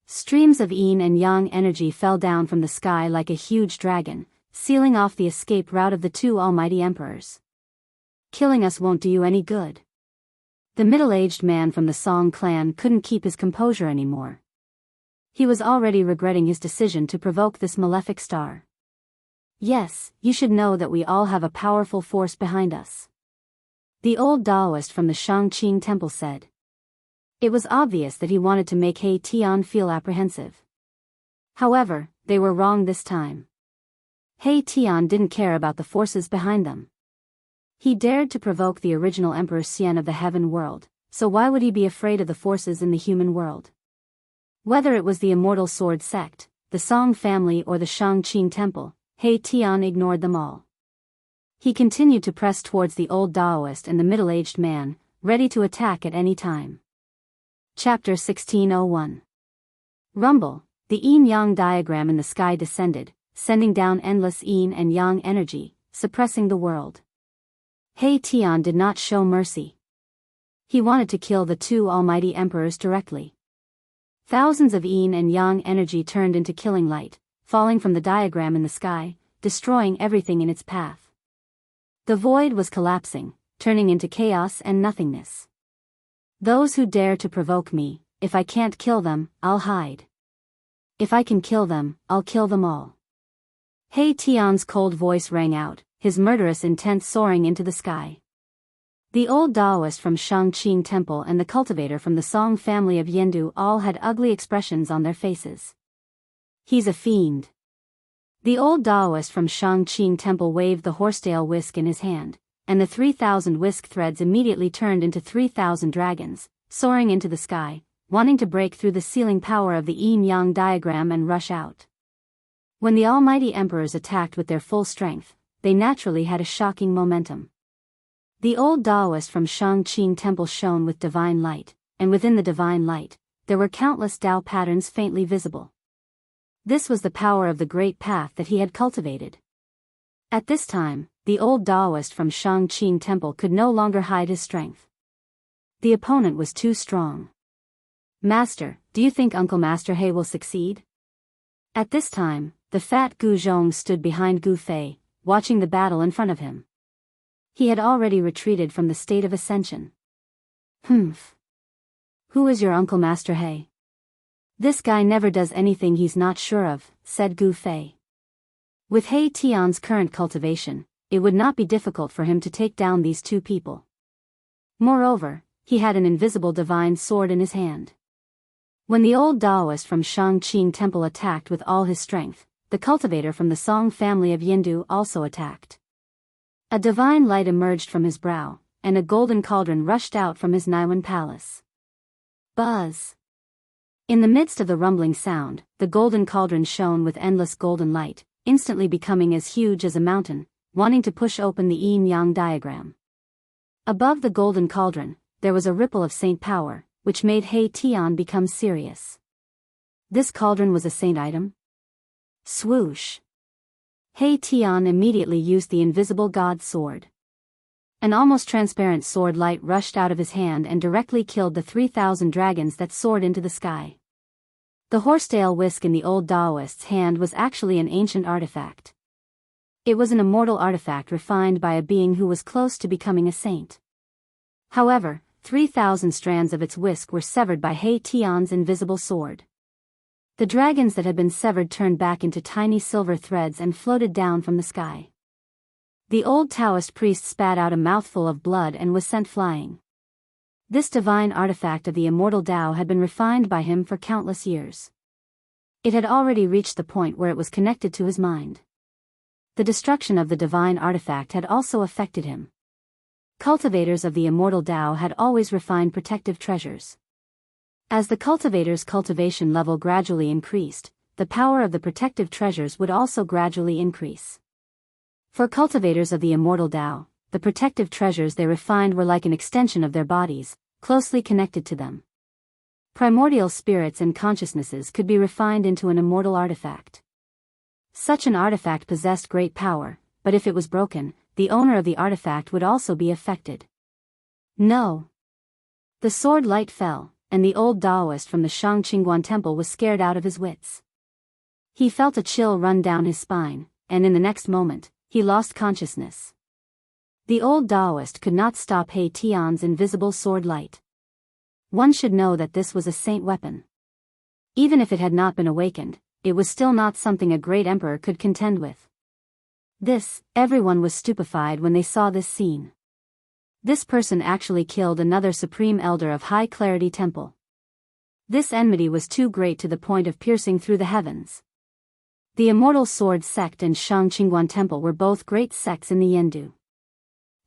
Streams of yin and yang energy fell down from the sky like a huge dragon, sealing off the escape route of the two almighty emperors. Killing us won't do you any good. The middle-aged man from the Song clan couldn't keep his composure anymore. He was already regretting his decision to provoke this malefic star. Yes, you should know that we all have a powerful force behind us, the old Taoist from the Shangqing temple said. It was obvious that he wanted to make He Tian feel apprehensive. However, they were wrong this time. He Tian didn't care about the forces behind them. He dared to provoke the original Emperor Xian of the heaven world, so why would he be afraid of the forces in the human world? Whether it was the Immortal Sword sect, the Song family or the Shangqing temple, He Tian ignored them all. He continued to press towards the old Taoist and the middle-aged man, ready to attack at any time. Chapter 1601. Rumble, the yin-yang diagram in the sky descended, sending down endless yin and yang energy, suppressing the world. He Tian did not show mercy. He wanted to kill the two almighty emperors directly. Thousands of yin and yang energy turned into killing light, falling from the diagram in the sky, destroying everything in its path. The void was collapsing, turning into chaos and nothingness. Those who dare to provoke me, if I can't kill them, I'll hide. If I can kill them, I'll kill them all. He Tian's cold voice rang out, his murderous intent soaring into the sky. The old Taoist from Shangqing temple and the cultivator from the Song family of Yendu all had ugly expressions on their faces. He's a fiend. The old Taoist from Shangqing temple waved the horsetail whisk in his hand, and the 3,000 whisk threads immediately turned into 3,000 dragons, soaring into the sky, wanting to break through the sealing power of the yin-yang diagram and rush out. When the almighty emperors attacked with their full strength, they naturally had a shocking momentum. The old Taoist from Shangqing temple shone with divine light, and within the divine light, there were countless Tao patterns faintly visible. This was the power of the great path that he had cultivated. At this time, the old Taoist from Shangqing temple could no longer hide his strength. The opponent was too strong. Master, do you think Uncle Master He will succeed? At this time, the fat Gu Zhong stood behind Gu Fei, watching the battle in front of him. He had already retreated from the state of ascension. Humph. Who is your Uncle Master He? This guy never does anything he's not sure of, said Gu Fei. With He Tian's current cultivation, it would not be difficult for him to take down these two people. Moreover, he had an invisible divine sword in his hand. When the old Taoist from Shangqing temple attacked with all his strength, the cultivator from the Song family of Yendu also attacked. A divine light emerged from his brow, and a golden cauldron rushed out from his Naiwan palace. Buzz! In the midst of the rumbling sound, the golden cauldron shone with endless golden light, instantly becoming as huge as a mountain, wanting to push open the yin-yang diagram. Above the golden cauldron, there was a ripple of saint power, which made He Tian become serious. This cauldron was a saint item? Swoosh! He Tian immediately used the invisible god sword. An almost transparent sword light rushed out of his hand and directly killed the 3,000 dragons that soared into the sky. The horsetail whisk in the old Taoist's hand was actually an ancient artifact. It was an immortal artifact refined by a being who was close to becoming a saint. However, 3,000 strands of its whisk were severed by He Tian's invisible sword. The dragons that had been severed turned back into tiny silver threads and floated down from the sky. The old Taoist priest spat out a mouthful of blood and was sent flying. This divine artifact of the immortal Tao had been refined by him for countless years. It had already reached the point where it was connected to his mind. The destruction of the divine artifact had also affected him. Cultivators of the immortal Tao had always refined protective treasures. As the cultivator's cultivation level gradually increased, the power of the protective treasures would also gradually increase. For cultivators of the immortal Tao, the protective treasures they refined were like an extension of their bodies, closely connected to them. Primordial spirits and consciousnesses could be refined into an immortal artifact. Such an artifact possessed great power, but if it was broken, the owner of the artifact would also be affected. No. The sword light fell, and the old Taoist from the Shangqingguan temple was scared out of his wits. He felt a chill run down his spine, and in the next moment, he lost consciousness. The old Taoist could not stop He Tian's invisible sword light. One should know that this was a saint weapon. Even if it had not been awakened, it was still not something a great emperor could contend with. Everyone was stupefied when they saw this scene. This person actually killed another supreme elder of High Clarity Temple. This enmity was too great to the point of piercing through the heavens. The Immortal Sword Sect and Shangqingguan Temple were both great sects in the Yendu.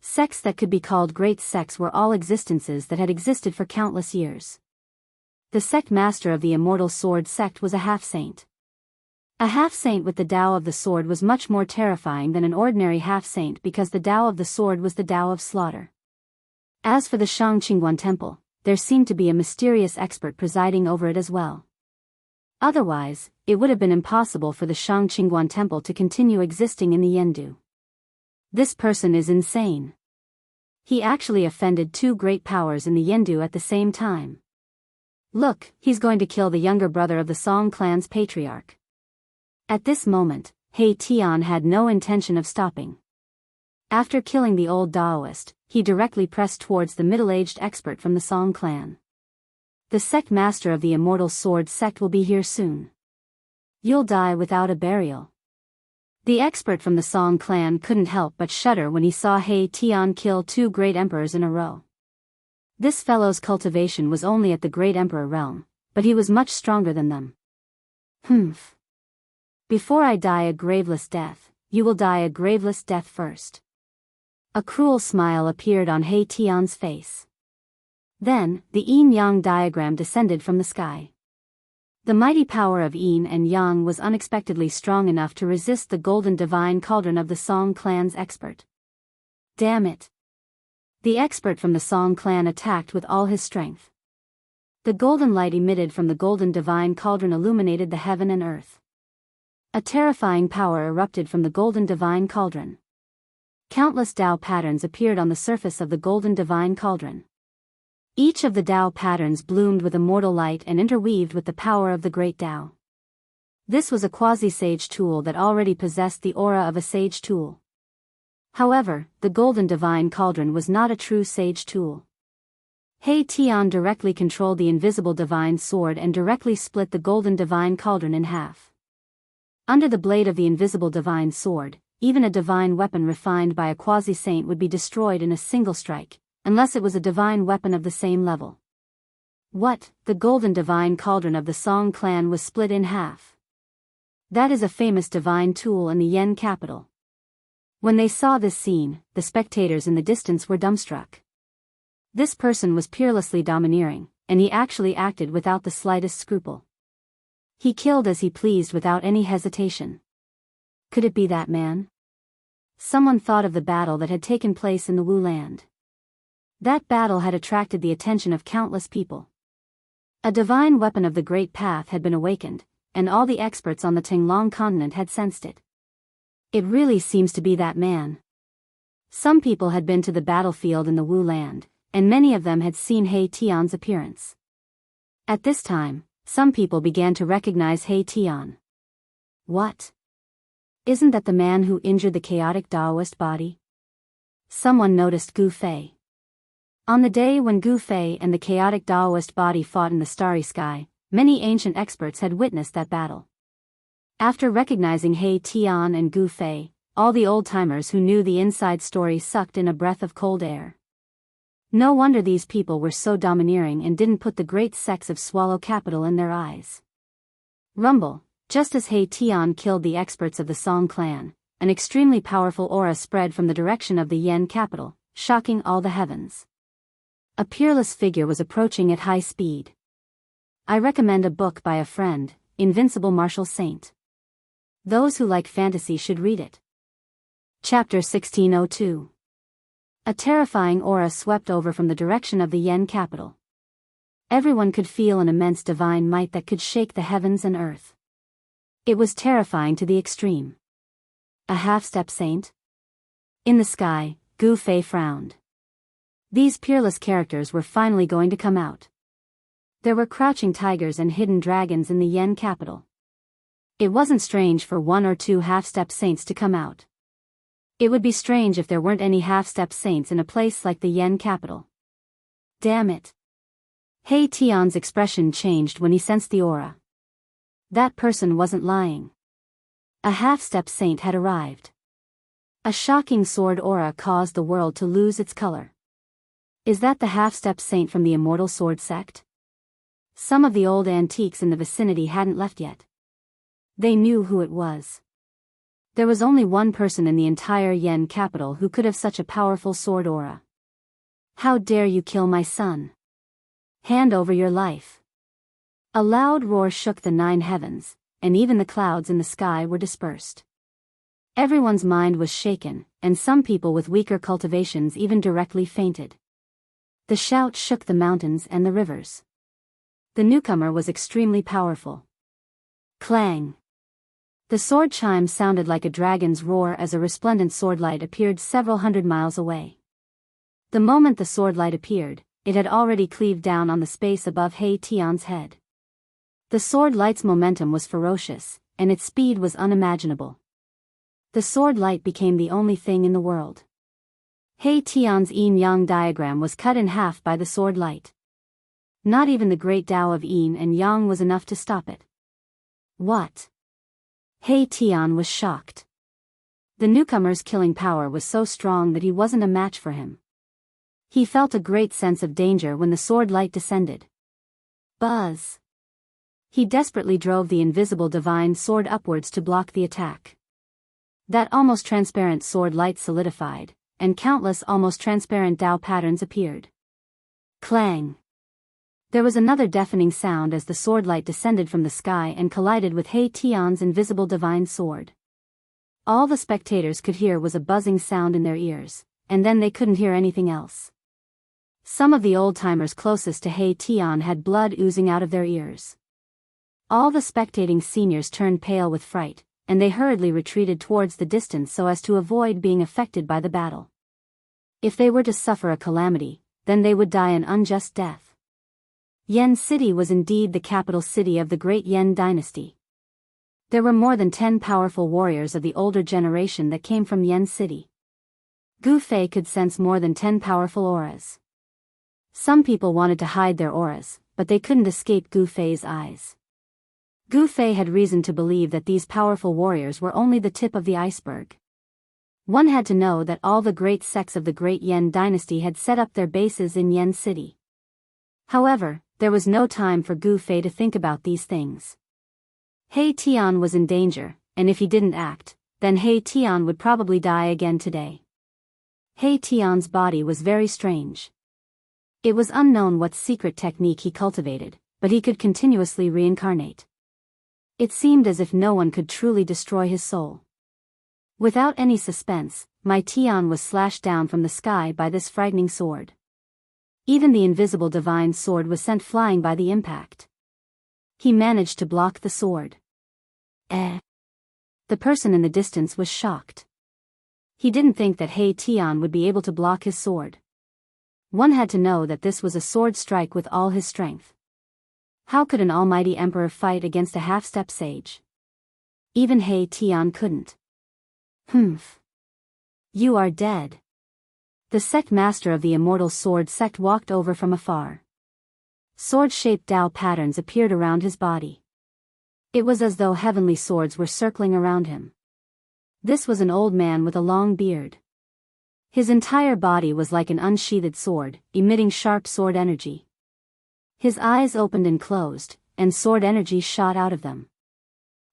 Sects that could be called great sects were all existences that had existed for countless years. The sect master of the Immortal Sword Sect was a half-saint. A half-saint with the Tao of the sword was much more terrifying than an ordinary half-saint because the Tao of the sword was the Tao of slaughter. As for the Shangqingguan Temple, there seemed to be a mysterious expert presiding over it as well. Otherwise, it would have been impossible for the Shangqingguan Temple to continue existing in the Yendu. This person is insane. He actually offended two great powers in the Yendu at the same time. Look, he's going to kill the younger brother of the Song clan's patriarch. At this moment, He Tian had no intention of stopping. After killing the old Taoist, he directly pressed towards the middle-aged expert from the Song clan. The sect master of the Immortal Sword Sect will be here soon. You'll die without a burial. The expert from the Song clan couldn't help but shudder when he saw He Tian kill two great emperors in a row. This fellow's cultivation was only at the great emperor realm, but he was much stronger than them. Humph. Before I die a graveless death, you will die a graveless death first. A cruel smile appeared on He Tian's face. Then, the yin-yang diagram descended from the sky. The mighty power of yin and yang was unexpectedly strong enough to resist the golden divine cauldron of the Song clan's expert. Damn it! The expert from the Song clan attacked with all his strength. The golden light emitted from the golden divine cauldron illuminated the heaven and earth. A terrifying power erupted from the golden divine cauldron. Countless Tao patterns appeared on the surface of the golden divine cauldron. Each of the Tao patterns bloomed with immortal light and interweaved with the power of the great Tao. This was a quasi-sage tool that already possessed the aura of a sage tool. However, the golden divine cauldron was not a true sage tool. He Tian directly controlled the invisible divine sword and directly split the golden divine cauldron in half. Under the blade of the invisible divine sword, even a divine weapon refined by a quasi-saint would be destroyed in a single strike, unless it was a divine weapon of the same level. What? The golden divine cauldron of the Song clan was split in half. That is a famous divine tool in the Yen capital. When they saw this scene, the spectators in the distance were dumbstruck. This person was peerlessly domineering, and he actually acted without the slightest scruple. He killed as he pleased without any hesitation. Could it be that man? Someone thought of the battle that had taken place in the Wu land. That battle had attracted the attention of countless people. A divine weapon of the Great Path had been awakened, and all the experts on the Tinglong continent had sensed it. It really seems to be that man. Some people had been to the battlefield in the Wu land, and many of them had seen He Tian's appearance. At this time, some people began to recognize He Tian. What? Isn't that the man who injured the chaotic Taoist body? Someone noticed Gu Fei. On the day when Gu Fei and the chaotic Taoist body fought in the starry sky, many ancient experts had witnessed that battle. After recognizing He Tian and Gu Fei, all the old-timers who knew the inside story sucked in a breath of cold air. No wonder these people were so domineering and didn't put the great sects of Swallow Capital in their eyes. Rumble, just as He Tian killed the experts of the Song clan, an extremely powerful aura spread from the direction of the Yen capital, shocking all the heavens. A peerless figure was approaching at high speed. I recommend a book by a friend, Invincible Martial Saint. Those who like fantasy should read it. Chapter 1602. A terrifying aura swept over from the direction of the Yen capital. Everyone could feel an immense divine might that could shake the heavens and earth. It was terrifying to the extreme. A half-step saint? In the sky, Gu Fei frowned. These peerless characters were finally going to come out. There were crouching tigers and hidden dragons in the Yen capital. It wasn't strange for one or two half-step saints to come out. It would be strange if there weren't any half-step saints in a place like the Yen capital. Damn it. He Tian's expression changed when he sensed the aura. That person wasn't lying. A half-step saint had arrived. A shocking sword aura caused the world to lose its color. Is that the half-step saint from the Immortal Sword sect? Some of the old antiques in the vicinity hadn't left yet. They knew who it was. There was only one person in the entire Yen capital who could have such a powerful sword aura. How dare you kill my son? Hand over your life. A loud roar shook the 9 heavens, and even the clouds in the sky were dispersed. Everyone's mind was shaken, and some people with weaker cultivations even directly fainted. The shout shook the mountains and the rivers. The newcomer was extremely powerful. Clang! The sword chime sounded like a dragon's roar as a resplendent sword light appeared several hundred miles away. The moment the sword light appeared, it had already cleaved down on the space above He Tian's head. The sword light's momentum was ferocious, and its speed was unimaginable. The sword light became the only thing in the world. He Tian's yin-yang diagram was cut in half by the sword light. Not even the great Tao of yin and yang was enough to stop it. What? He Tian was shocked. The newcomer's killing power was so strong that he wasn't a match for him. He felt a great sense of danger when the sword light descended. Buzz! He desperately drove the invisible divine sword upwards to block the attack. That almost transparent sword light solidified, and countless almost transparent Tao patterns appeared. Clang! There was another deafening sound as the sword light descended from the sky and collided with He Tian's invisible divine sword. All the spectators could hear was a buzzing sound in their ears, and then they couldn't hear anything else. Some of the old-timers closest to He Tian had blood oozing out of their ears. All the spectating seniors turned pale with fright, and they hurriedly retreated towards the distance so as to avoid being affected by the battle. If they were to suffer a calamity, then they would die an unjust death. Yen City was indeed the capital city of the great Yen dynasty. There were more than 10 powerful warriors of the older generation that came from Yen City. Gu Fei could sense more than 10 powerful auras. Some people wanted to hide their auras, but they couldn't escape Gu Fei's eyes. Gu Fei had reason to believe that these powerful warriors were only the tip of the iceberg. One had to know that all the great sects of the great Yen dynasty had set up their bases in Yen City. However, there was no time for Gu Fei to think about these things. He Tian was in danger, and if he didn't act, then He Tian would probably die again today. He Tian's body was very strange. It was unknown what secret technique he cultivated, but he could continuously reincarnate. It seemed as if no one could truly destroy his soul. Without any suspense, my Tian was slashed down from the sky by this frightening sword. Even the invisible divine sword was sent flying by the impact. He managed to block the sword. The person in the distance was shocked. He didn't think that He Tian would be able to block his sword. One had to know that this was a sword strike with all his strength. How could an almighty emperor fight against a half-step sage? Even He Tian couldn't. Humph. You are dead. The sect master of the Immortal Sword sect walked over from afar. Sword-shaped Tao patterns appeared around his body. It was as though heavenly swords were circling around him. This was an old man with a long beard. His entire body was like an unsheathed sword, emitting sharp sword energy. His eyes opened and closed, and sword energy shot out of them.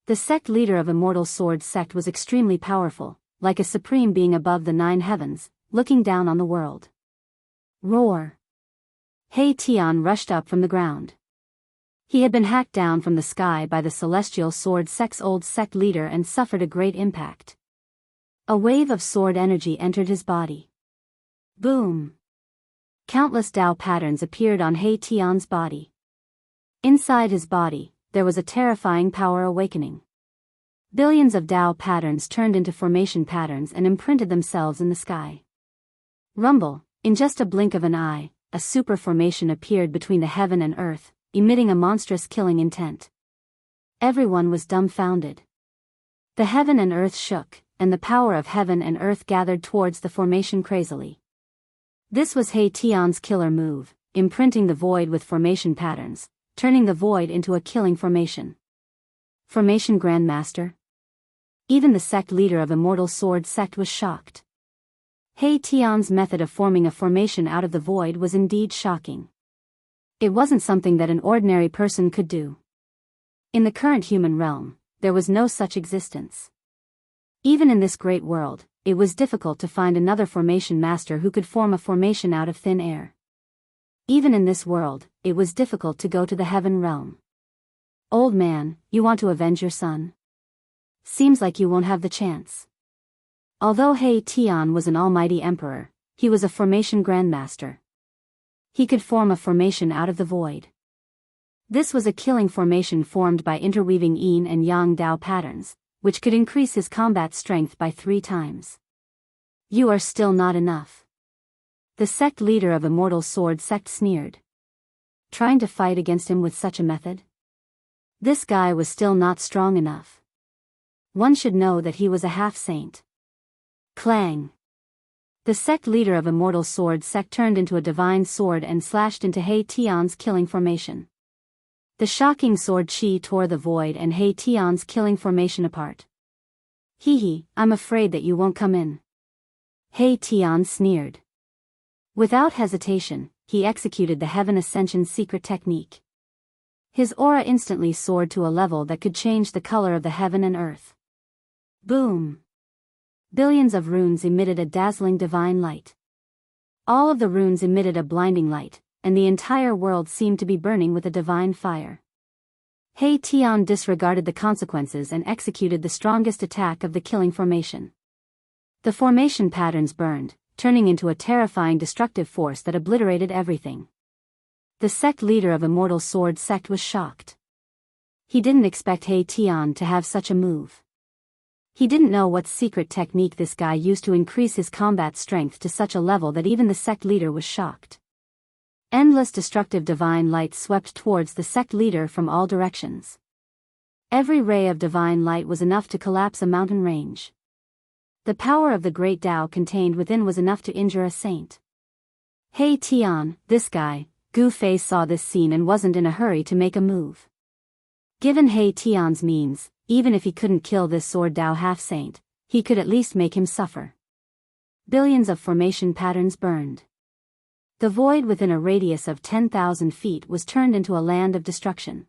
The sect leader of Immortal Sword sect was extremely powerful, like a supreme being above the 9 heavens, looking down on the world. Roar! He Tian rushed up from the ground. He had been hacked down from the sky by the Celestial Sword sect's old sect leader and suffered a great impact. A wave of sword energy entered his body. Boom! Countless Tao patterns appeared on He Tian's body. Inside his body, there was a terrifying power awakening. Billions of Tao patterns turned into formation patterns and imprinted themselves in the sky. Rumble, In just a blink of an eye, a super formation appeared between the heaven and earth, emitting a monstrous killing intent. Everyone was dumbfounded. The heaven and earth shook, and the power of heaven and earth gathered towards the formation crazily. This was He Tian's killer move, imprinting the void with formation patterns, turning the void into a killing formation. Formation Grandmaster? Even the sect leader of Immortal Sword sect was shocked. He Tian's method of forming a formation out of the void was indeed shocking. It wasn't something that an ordinary person could do. In the current human realm, there was no such existence. Even in this great world, it was difficult to find another formation master who could form a formation out of thin air. Even in this world, it was difficult to go to the heaven realm. Old man, you want to avenge your son? Seems like you won't have the chance. Although He Tian was an almighty emperor, he was a formation grandmaster. He could form a formation out of the void. This was a killing formation formed by interweaving yin and yang Dao patterns, which could increase his combat strength by 3 times. You are still not enough. The sect leader of Immortal Sword sect sneered. Trying to fight against him with such a method? This guy was still not strong enough. One should know that he was a half-saint. Clang! The sect leader of Immortal Sword sect turned into a divine sword and slashed into He Tian's killing formation. The shocking sword chi tore the void and He Tian's killing formation apart. Hee, I'm afraid that you won't come in. He Tian sneered. Without hesitation, he executed the Heaven Ascension secret technique. His aura instantly soared to a level that could change the color of the heaven and earth. Boom! Billions of runes emitted a dazzling divine light. All of the runes emitted a blinding light, and the entire world seemed to be burning with a divine fire. He Tian disregarded the consequences and executed the strongest attack of the killing formation. The formation patterns burned, turning into a terrifying destructive force that obliterated everything. The sect leader of Immortal Sword sect was shocked. He didn't expect He Tian to have such a move. He didn't know what secret technique this guy used to increase his combat strength to such a level that even the sect leader was shocked. Endless destructive divine light swept towards the sect leader from all directions. Every ray of divine light was enough to collapse a mountain range. The power of the great Tao contained within was enough to injure a saint. He Tian, this guy, Gu Fei saw this scene and wasn't in a hurry to make a move. Given He Tian's means, even if he couldn't kill this sword Tao half-saint, he could at least make him suffer. Billions of formation patterns burned. The void within a radius of 10,000 feet was turned into a land of destruction.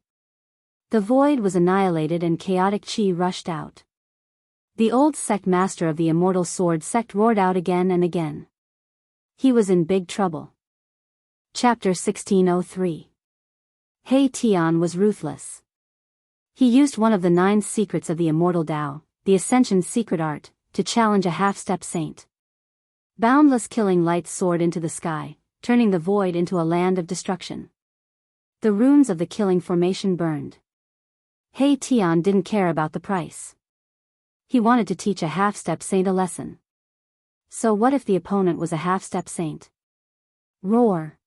The void was annihilated and chaotic chi rushed out. The old sect master of the Immortal Sword sect roared out again and again. He was in big trouble. Chapter 1603. He Tian was ruthless. He used one of the 9 secrets of the Immortal Tao, the Ascension secret art, to challenge a half-step saint. Boundless killing light soared into the sky, turning the void into a land of destruction. The runes of the killing formation burned. He Tian didn't care about the price. He wanted to teach a half-step saint a lesson. So what if the opponent was a half-step saint? Roar!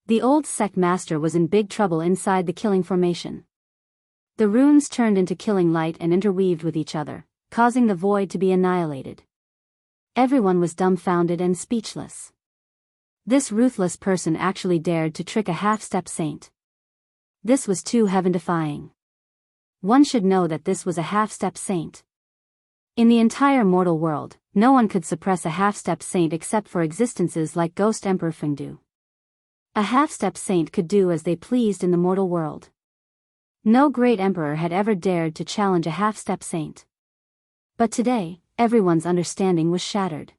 The old sect master was in big trouble inside the killing formation. The runes turned into killing light and interweaved with each other, causing the void to be annihilated. Everyone was dumbfounded and speechless. This ruthless person actually dared to trick a half-step saint. This was too heaven-defying. One should know that this was a half-step saint. In the entire mortal world, no one could suppress a half-step saint except for existences like Ghost Emperor Fengdu. A half-step saint could do as they pleased in the mortal world. No great emperor had ever dared to challenge a half-step saint. But today, everyone's understanding was shattered.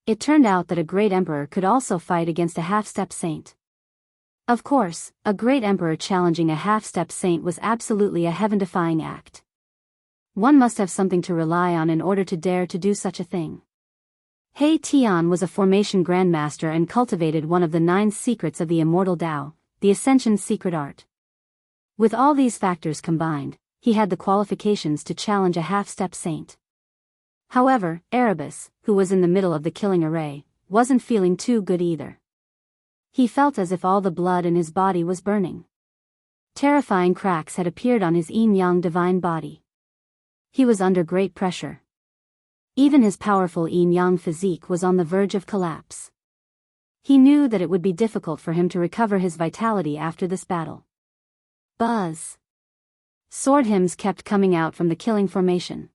It turned out that a great emperor could also fight against a half-step saint. Of course, a great emperor challenging a half-step saint was absolutely a heaven-defying act. One must have something to rely on in order to dare to do such a thing. He Tian was a formation grandmaster and cultivated one of the 9 secrets of the Immortal Tao, the Ascension secret art. With all these factors combined, he had the qualifications to challenge a half-step saint. However, Erebus, who was in the middle of the killing array, wasn't feeling too good either. He felt as if all the blood in his body was burning. Terrifying cracks had appeared on his yin-yang divine body. He was under great pressure. Even his powerful yin-yang physique was on the verge of collapse. He knew that it would be difficult for him to recover his vitality after this battle. Buzz! Sword hymns kept coming out from the killing formation.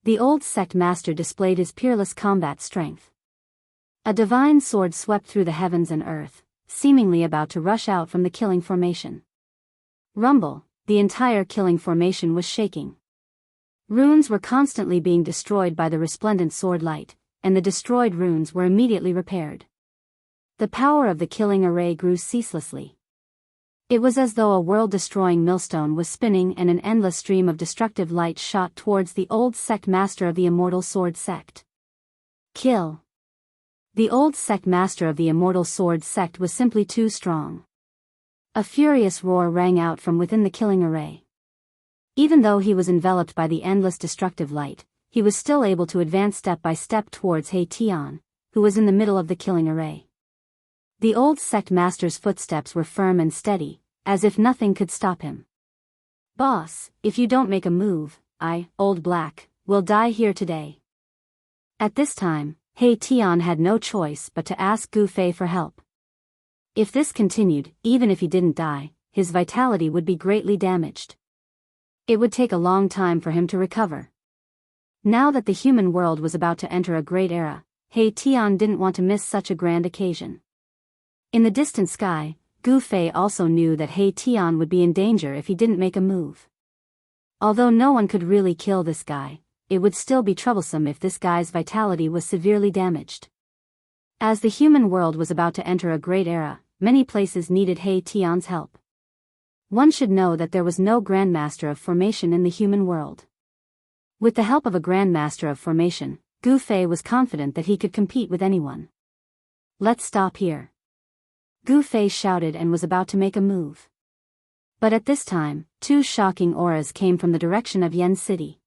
The old sect master displayed his peerless combat strength. A divine sword swept through the heavens and earth, seemingly about to rush out from the killing formation. Rumble, the entire killing formation was shaking. Runes were constantly being destroyed by the resplendent sword light, and the destroyed runes were immediately repaired. The power of the killing array grew ceaselessly. It was as though a world-destroying millstone was spinning and an endless stream of destructive light shot towards the old sect master of the Immortal Sword Sect. Kill! The old sect master of the Immortal Sword Sect was simply too strong. A furious roar rang out from within the killing array. Even though he was enveloped by the endless destructive light, he was still able to advance step by step towards He Tian, who was in the middle of the killing array. The old sect master's footsteps were firm and steady, as if nothing could stop him. Boss, if you don't make a move, I, Old Black, will die here today. At this time, He Tian had no choice but to ask Gu Fei for help. If this continued, even if he didn't die, his vitality would be greatly damaged. It would take a long time for him to recover. Now that the human world was about to enter a great era, He Tian didn't want to miss such a grand occasion. In the distant sky, Gu Fei also knew that He Tian would be in danger if he didn't make a move. Although no one could really kill this guy, it would still be troublesome if this guy's vitality was severely damaged. As the human world was about to enter a great era, many places needed He Tian's help. One should know that there was no Grandmaster of Formation in the human world. With the help of a Grandmaster of Formation, Gu Fei was confident that he could compete with anyone. Let's stop here. Gu Fei shouted and was about to make a move. But at this time, two shocking auras came from the direction of Yen City.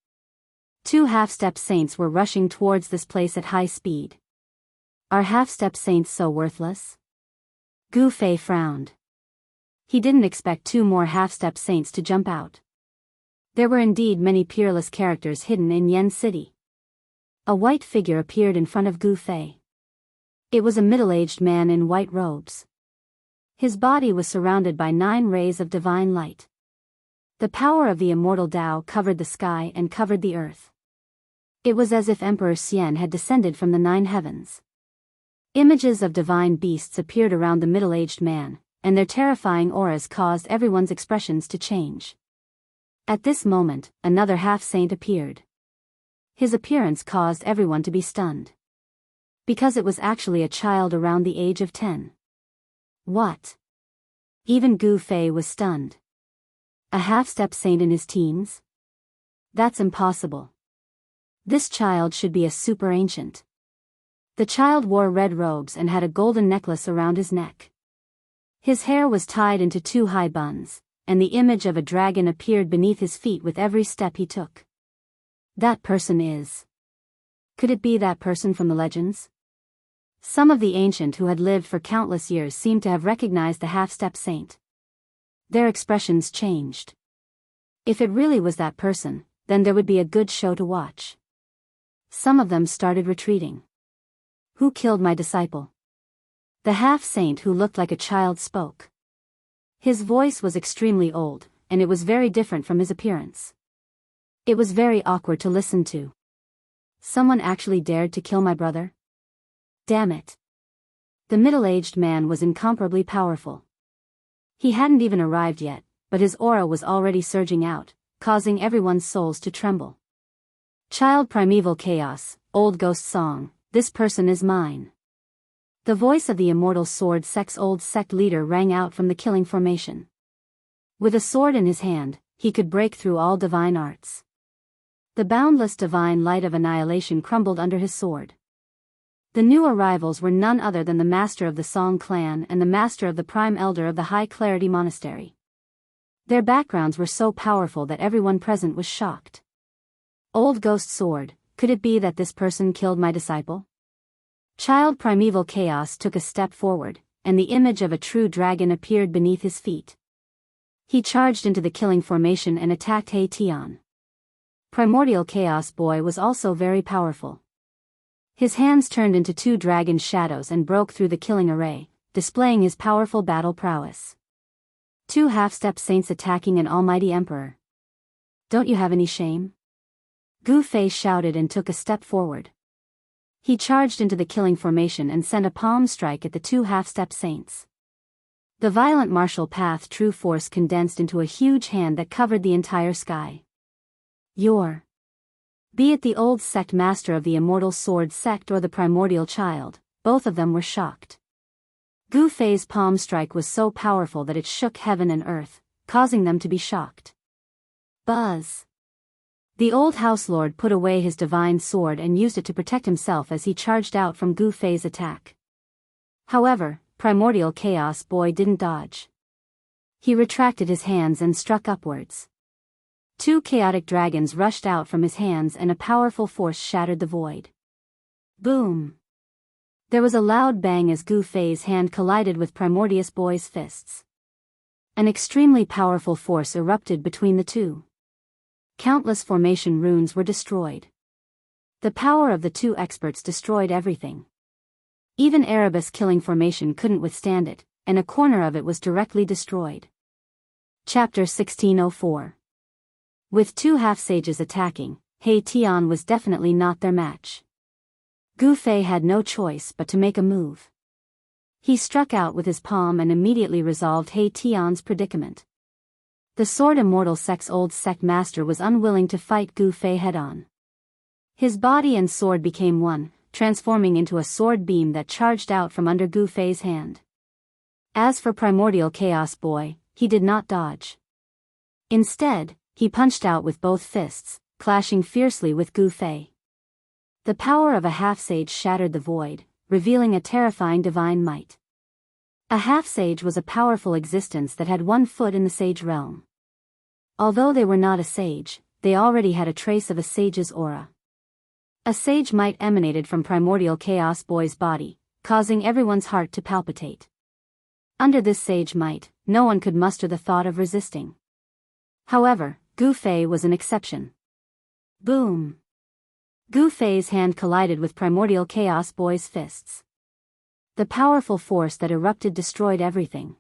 Two half-step saints were rushing towards this place at high speed. Are half-step saints so worthless? Gu Fei frowned. He didn't expect two more half-step saints to jump out. There were indeed many peerless characters hidden in Yen City. A white figure appeared in front of Gu Fei. It was a middle-aged man in white robes. His body was surrounded by 9 rays of divine light. The power of the immortal Tao covered the sky and covered the earth. It was as if Emperor Xian had descended from the 9 heavens. Images of divine beasts appeared around the middle-aged man, and their terrifying auras caused everyone's expressions to change. At this moment, another half-saint appeared. His appearance caused everyone to be stunned. Because it was actually a child around the age of 10. What? Even Gu Fei was stunned. A half-step saint in his teens? That's impossible. This child should be a super ancient. The child wore red robes and had a golden necklace around his neck. His hair was tied into 2 high buns, and the image of a dragon appeared beneath his feet with every step he took. That person is... Could it be that person from the legends? Some of the ancient who had lived for countless years seemed to have recognized the half-step saint. Their expressions changed. If it really was that person, then there would be a good show to watch. Some of them started retreating. Who killed my disciple? The half-saint who looked like a child spoke. His voice was extremely old, and it was very different from his appearance. It was very awkward to listen to. Someone actually dared to kill my brother? Damn it. The middle-aged man was incomparably powerful. He hadn't even arrived yet, but his aura was already surging out, causing everyone's souls to tremble. Child primeval chaos, old ghost song, this person is mine. The voice of the Immortal Sword Sect's old sect leader rang out from the killing formation. With a sword in his hand, he could break through all divine arts. The boundless divine light of annihilation crumbled under his sword. The new arrivals were none other than the master of the Song clan and the master of the prime elder of the High Clarity Monastery. Their backgrounds were so powerful that everyone present was shocked. Old Ghost Sword, could it be that this person killed my disciple? Child Primeval Chaos took a step forward, and the image of a true dragon appeared beneath his feet. He charged into the killing formation and attacked He Tian. Primordial Chaos Boy was also very powerful. His hands turned into two dragon shadows and broke through the killing array, displaying his powerful battle prowess. Two half-step saints attacking an almighty emperor. Don't you have any shame? Gu Fei shouted and took a step forward. He charged into the killing formation and sent a palm strike at the two half-step saints. The violent martial path true force condensed into a huge hand that covered the entire sky. Be it the old sect master of the Immortal Sword sect or the primordial child, both of them were shocked. Gu Fei's palm strike was so powerful that it shook heaven and earth, causing them to be shocked. Buzz! The old house lord put away his divine sword and used it to protect himself as he charged out from Gu Fei's attack. However, Primordial Chaos Boy didn't dodge. He retracted his hands and struck upwards. Two chaotic dragons rushed out from his hands and a powerful force shattered the void. Boom! There was a loud bang as Gu Fei's hand collided with Primordius Boy's fists. An extremely powerful force erupted between the two. Countless formation runes were destroyed. The power of the two experts destroyed everything. Even Erebus killing formation couldn't withstand it, and a corner of it was directly destroyed. Chapter 1604. With two half-sages attacking, He Tian was definitely not their match. Gu Fei had no choice but to make a move. He struck out with his palm and immediately resolved He Tian's predicament. The Sword Immortal Sect's old sect master was unwilling to fight Gu Fei head-on. His body and sword became one, transforming into a sword beam that charged out from under Gu Fei's hand. As for Primordial Chaos Boy, he did not dodge. Instead, he punched out with both fists, clashing fiercely with Gu Fei. The power of a half-sage shattered the void, revealing a terrifying divine might. A half-sage was a powerful existence that had one foot in the sage realm. Although they were not a sage, they already had a trace of a sage's aura. A sage might emanated from Primordial Chaos Boy's body, causing everyone's heart to palpitate. Under this sage might, no one could muster the thought of resisting. However, Gu Fei was an exception. Boom! Gu Fei's hand collided with Primordial Chaos Boy's fists. The powerful force that erupted destroyed everything.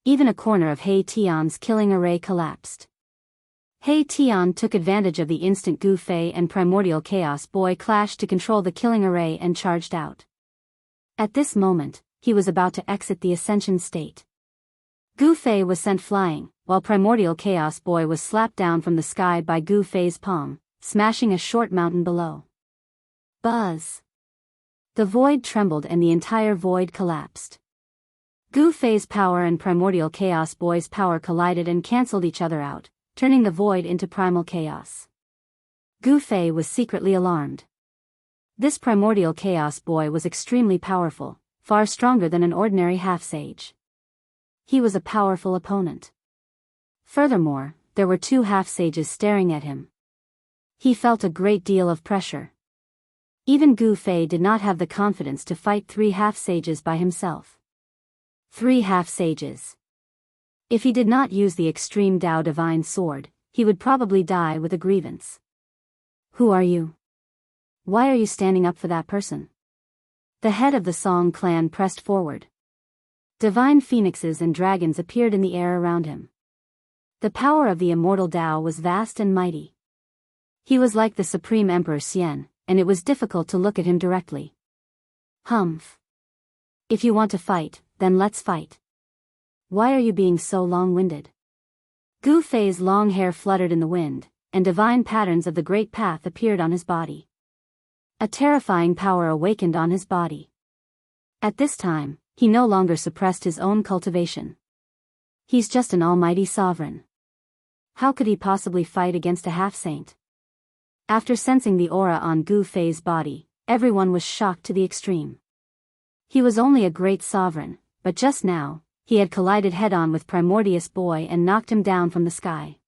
Even a corner of He Tian's killing array collapsed. He Tian took advantage of the instant Gu Fei and Primordial Chaos Boy clashed to control the killing array and charged out. At this moment, he was about to exit the Ascension state. Gu Fei was sent flying, while Primordial Chaos Boy was slapped down from the sky by Gu Fei's palm, smashing a short mountain below. Buzz! The void trembled and the entire void collapsed. Gu Fei's power and Primordial Chaos Boy's power collided and cancelled each other out, turning the void into primal chaos. Gu Fei was secretly alarmed. This Primordial Chaos Boy was extremely powerful, far stronger than an ordinary half-sage. He was a powerful opponent. Furthermore, there were two half-sages staring at him. He felt a great deal of pressure. Even Gu Fei did not have the confidence to fight three half-sages by himself. Three half-sages. If he did not use the Extreme Dao Divine Sword, he would probably die with a grievance. Who are you? Why are you standing up for that person? The head of the Song clan pressed forward. Divine phoenixes and dragons appeared in the air around him. The power of the immortal Dao was vast and mighty. He was like the Supreme Emperor Xian, and it was difficult to look at him directly. Humph. If you want to fight, then let's fight. Why are you being so long-winded? Gu Fei's long hair fluttered in the wind, and divine patterns of the Great Path appeared on his body. A terrifying power awakened on his body. At this time, he no longer suppressed his own cultivation. He's just an almighty sovereign. How could he possibly fight against a half-saint? After sensing the aura on Gu Fei's body, everyone was shocked to the extreme. He was only a great sovereign, but just now, he had collided head-on with Primordius Boy and knocked him down from the sky.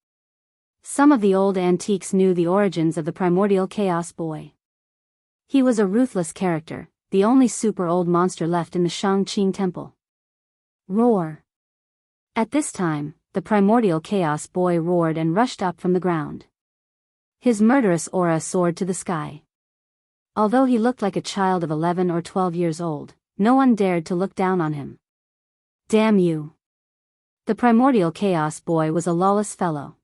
Some of the old antiques knew the origins of the Primordial Chaos Boy. He was a ruthless character, the only super-old monster left in the Shangqing Temple. Roar! At this time, the primordial chaos boy roared and rushed up from the ground. His murderous aura soared to the sky. Although he looked like a child of 11 or 12 years old, no one dared to look down on him. Damn you! The primordial chaos boy was a lawless fellow.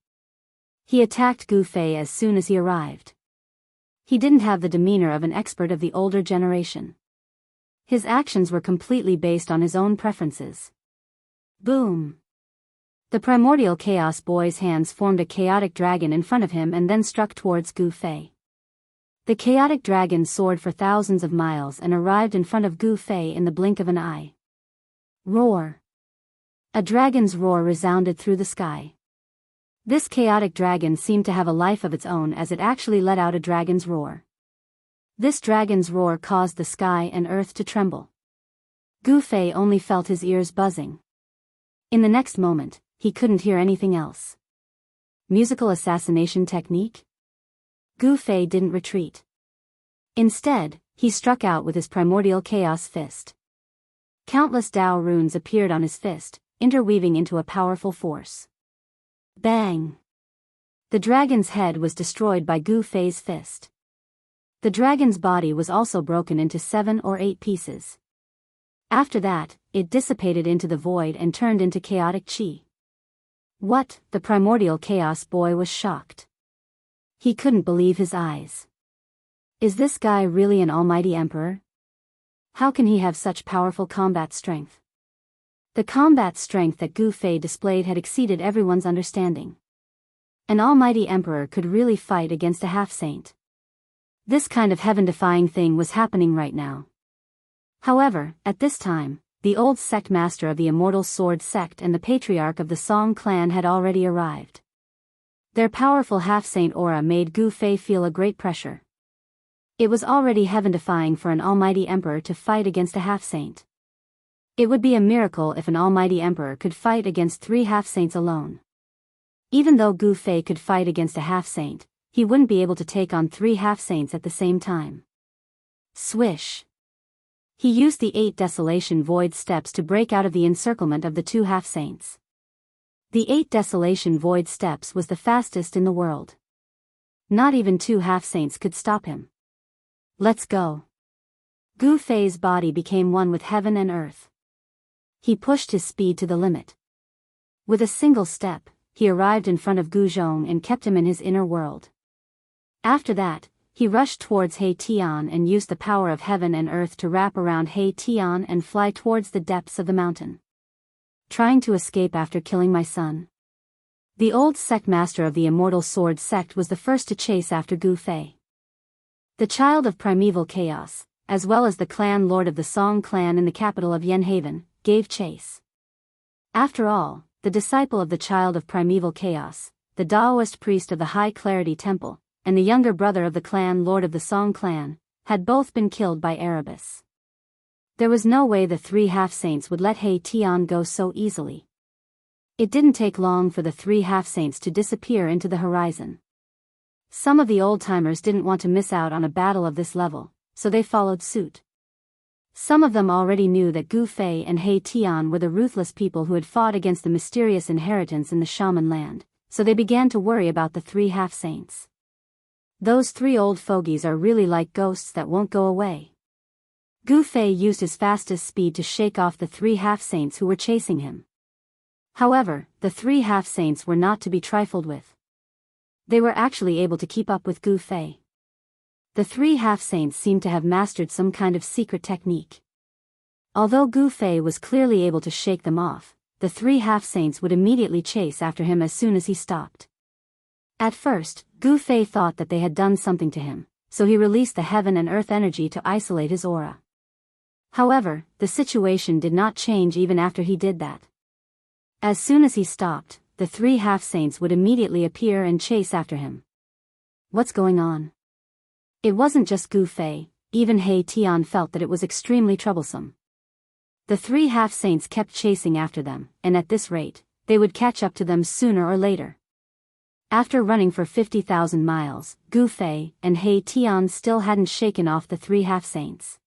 He attacked Gu Fei as soon as he arrived. He didn't have the demeanor of an expert of the older generation. His actions were completely based on his own preferences. Boom! The primordial chaos boy's hands formed a chaotic dragon in front of him and then struck towards Gu Fei. The chaotic dragon soared for thousands of miles and arrived in front of Gu Fei in the blink of an eye. Roar! A dragon's roar resounded through the sky. This chaotic dragon seemed to have a life of its own as it actually let out a dragon's roar. This dragon's roar caused the sky and earth to tremble. Gu Fei only felt his ears buzzing. In the next moment, he couldn't hear anything else. Musical assassination technique? Gu Fei didn't retreat. Instead, he struck out with his primordial chaos fist. Countless Dao runes appeared on his fist, interweaving into a powerful force. Bang! The dragon's head was destroyed by Gu Fei's fist. The dragon's body was also broken into 7 or 8 pieces. After that, it dissipated into the void and turned into chaotic chi. What? The primordial chaos boy was shocked. He couldn't believe his eyes. Is this guy really an almighty emperor? How can he have such powerful combat strength? The combat strength that Gu Fei displayed had exceeded everyone's understanding. An almighty emperor could really fight against a half-saint. This kind of heaven-defying thing was happening right now. However, at this time, the old sect master of the Immortal Sword sect and the patriarch of the Song clan had already arrived. Their powerful half-saint aura made Gu Fei feel a great pressure. It was already heaven-defying for an almighty emperor to fight against a half-saint. It would be a miracle if an almighty emperor could fight against 3 half-saints alone. Even though Gu Fei could fight against a half-saint, he wouldn't be able to take on 3 half-saints at the same time. Swish! He used the 8 Desolation Void steps to break out of the encirclement of the 2 half-saints. The 8 Desolation Void steps was the fastest in the world. Not even 2 half-saints could stop him. Let's go! Gu Fei's body became one with heaven and earth. He pushed his speed to the limit. With a single step, he arrived in front of Gu Zhong and kept him in his inner world. After that, he rushed towards He Tian and used the power of heaven and earth to wrap around He Tian and fly towards the depths of the mountain. Trying to escape after killing my son? The old sect master of the Immortal Sword sect was the first to chase after Gu Fei. The child of primeval chaos, as well as the clan lord of the Song clan in the capital of Yenhaven, gave chase. After all, the disciple of the child of primeval chaos, the Taoist priest of the High Clarity Temple, and the younger brother of the clan lord of the Song clan, had both been killed by Erebus. There was no way the 3 half-saints would let He Tian go so easily. It didn't take long for the 3 half-saints to disappear into the horizon. Some of the old-timers didn't want to miss out on a battle of this level, so they followed suit. Some of them already knew that Gu Fei and He Tian were the ruthless people who had fought against the mysterious inheritance in the shaman land, so they began to worry about the 3 half-saints. Those 3 old fogies are really like ghosts that won't go away. Gu Fei used his fastest speed to shake off the 3 half-saints who were chasing him. However, the 3 half-saints were not to be trifled with. They were actually able to keep up with Gu Fei. The 3 half-saints seemed to have mastered some kind of secret technique. Although Gu Fei was clearly able to shake them off, the 3 half-saints would immediately chase after him as soon as he stopped. At first, Gu Fei thought that they had done something to him, so he released the heaven and earth energy to isolate his aura. However, the situation did not change even after he did that. As soon as he stopped, the 3 half-saints would immediately appear and chase after him. What's going on? It wasn't just Gu Fei, even He Tian felt that it was extremely troublesome. The 3 half-saints kept chasing after them, and at this rate, they would catch up to them sooner or later. After running for 50,000 miles, Gu Fei and He Tian still hadn't shaken off the 3 half-saints.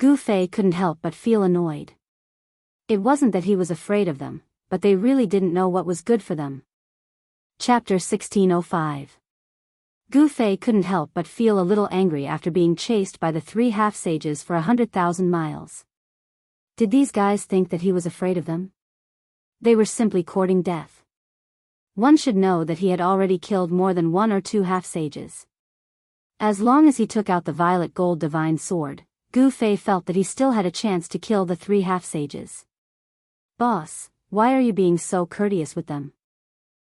Gu Fei couldn't help but feel annoyed. It wasn't that he was afraid of them, but they really didn't know what was good for them. Chapter 1605. Gu Fei couldn't help but feel a little angry after being chased by the 3 half-sages for 100,000 miles. Did these guys think that he was afraid of them? They were simply courting death. One should know that he had already killed more than 1 or 2 half-sages. As long as he took out the violet gold divine sword, Gu Fei felt that he still had a chance to kill the 3 half-sages. Boss, why are you being so courteous with them?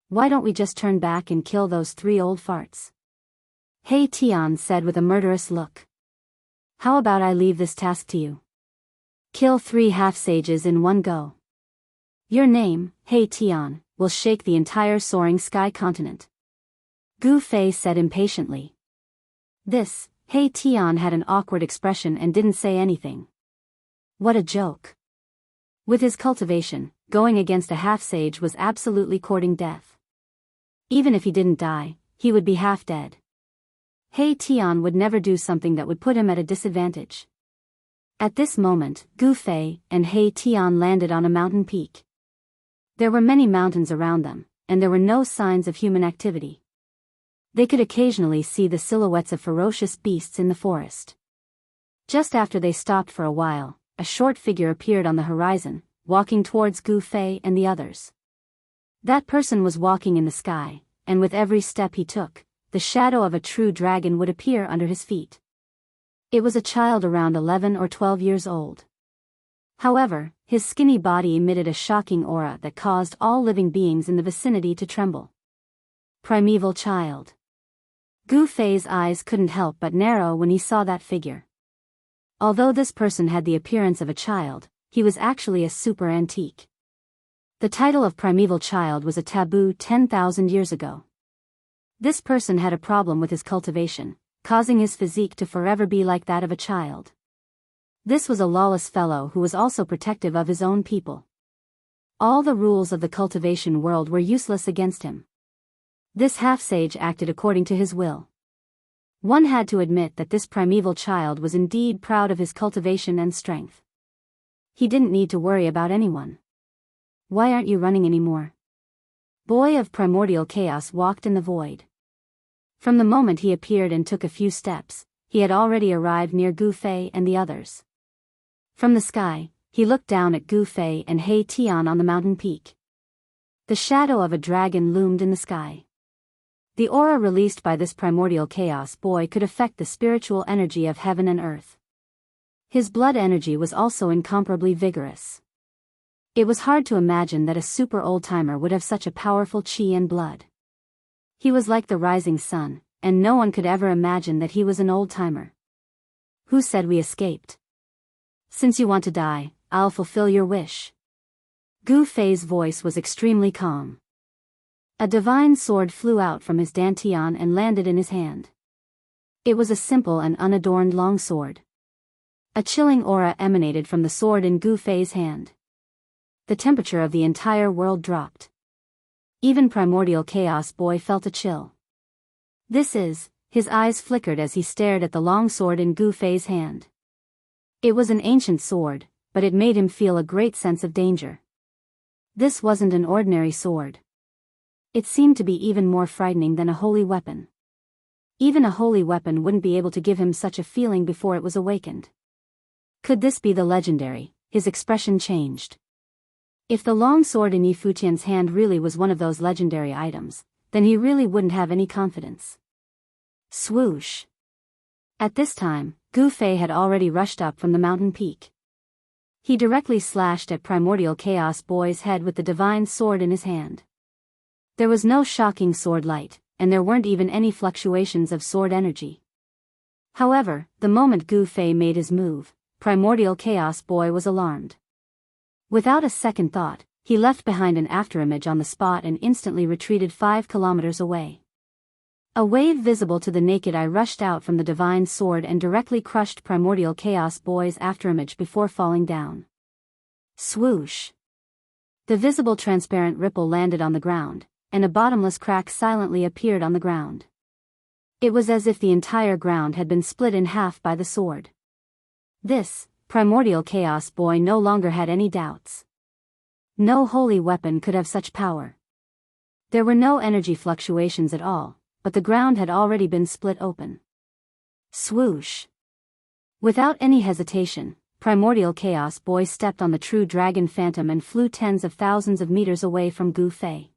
Why don't we just turn back and kill those 3 old farts? He Tian said with a murderous look. How about I leave this task to you? Kill 3 half-sages in one go. Your name, He Tian, will shake the entire soaring sky continent. Gu Fei said impatiently. This, He Tian had an awkward expression and didn't say anything. What a joke. With his cultivation, going against a half-sage was absolutely courting death. Even if he didn't die, he would be half dead. He Tian would never do something that would put him at a disadvantage. At this moment, Gu Fei and He Tian landed on a mountain peak. There were many mountains around them, and there were no signs of human activity. They could occasionally see the silhouettes of ferocious beasts in the forest. Just after they stopped for a while, a short figure appeared on the horizon, walking towards Gu Fei and the others. That person was walking in the sky, and with every step he took, the shadow of a true dragon would appear under his feet. It was a child around 11 or 12 years old. However, his skinny body emitted a shocking aura that caused all living beings in the vicinity to tremble. Primeval child. Gu Fei's eyes couldn't help but narrow when he saw that figure. Although this person had the appearance of a child, he was actually a super antique. The title of primeval child was a taboo 10,000 years ago. This person had a problem with his cultivation, causing his physique to forever be like that of a child. This was a lawless fellow who was also protective of his own people. All the rules of the cultivation world were useless against him. This half-sage acted according to his will. One had to admit that this primeval child was indeed proud of his cultivation and strength. He didn't need to worry about anyone. Why aren't you running anymore? Boy of primordial chaos walked in the void. From the moment he appeared and took a few steps, he had already arrived near Gu Fei and the others. From the sky, he looked down at Gu Fei and He Tian on the mountain peak. The shadow of a dragon loomed in the sky. The aura released by this primordial chaos boy could affect the spiritual energy of heaven and earth. His blood energy was also incomparably vigorous. It was hard to imagine that a super old-timer would have such a powerful chi and blood. He was like the rising sun, and no one could ever imagine that he was an old-timer. Who said we escaped? Since you want to die, I'll fulfill your wish. Gu Fei's voice was extremely calm. A divine sword flew out from his dantian and landed in his hand. It was a simple and unadorned long sword. A chilling aura emanated from the sword in Gu Fei's hand. The temperature of the entire world dropped. Even primordial chaos boy felt a chill. His eyes flickered as he stared at the long sword in Gu Fei's hand. It was an ancient sword, but it made him feel a great sense of danger. This wasn't an ordinary sword. It seemed to be even more frightening than a holy weapon. Even a holy weapon wouldn't be able to give him such a feeling before it was awakened. Could this be the legendary? His expression changed. If the long sword in Yi Futian's hand really was one of those legendary items, then he really wouldn't have any confidence. Swoosh! At this time, Gu Fei had already rushed up from the mountain peak. He directly slashed at primordial chaos boy's head with the divine sword in his hand. There was no shocking sword light, and there weren't even any fluctuations of sword energy. However, the moment Gu Fei made his move, primordial chaos boy was alarmed. Without a second thought, he left behind an afterimage on the spot and instantly retreated 5 kilometers away. A wave visible to the naked eye rushed out from the divine sword and directly crushed primordial chaos boy's afterimage before falling down. Swoosh! The visible transparent ripple landed on the ground, and a bottomless crack silently appeared on the ground. It was as if the entire ground had been split in half by the sword. This Primordial Chaos Boy no longer had any doubts. No holy weapon could have such power. There were no energy fluctuations at all, but the ground had already been split open. Swoosh! Without any hesitation, Primordial Chaos Boy stepped on the true dragon phantom and flew tens of thousands of meters away from Gu Fei.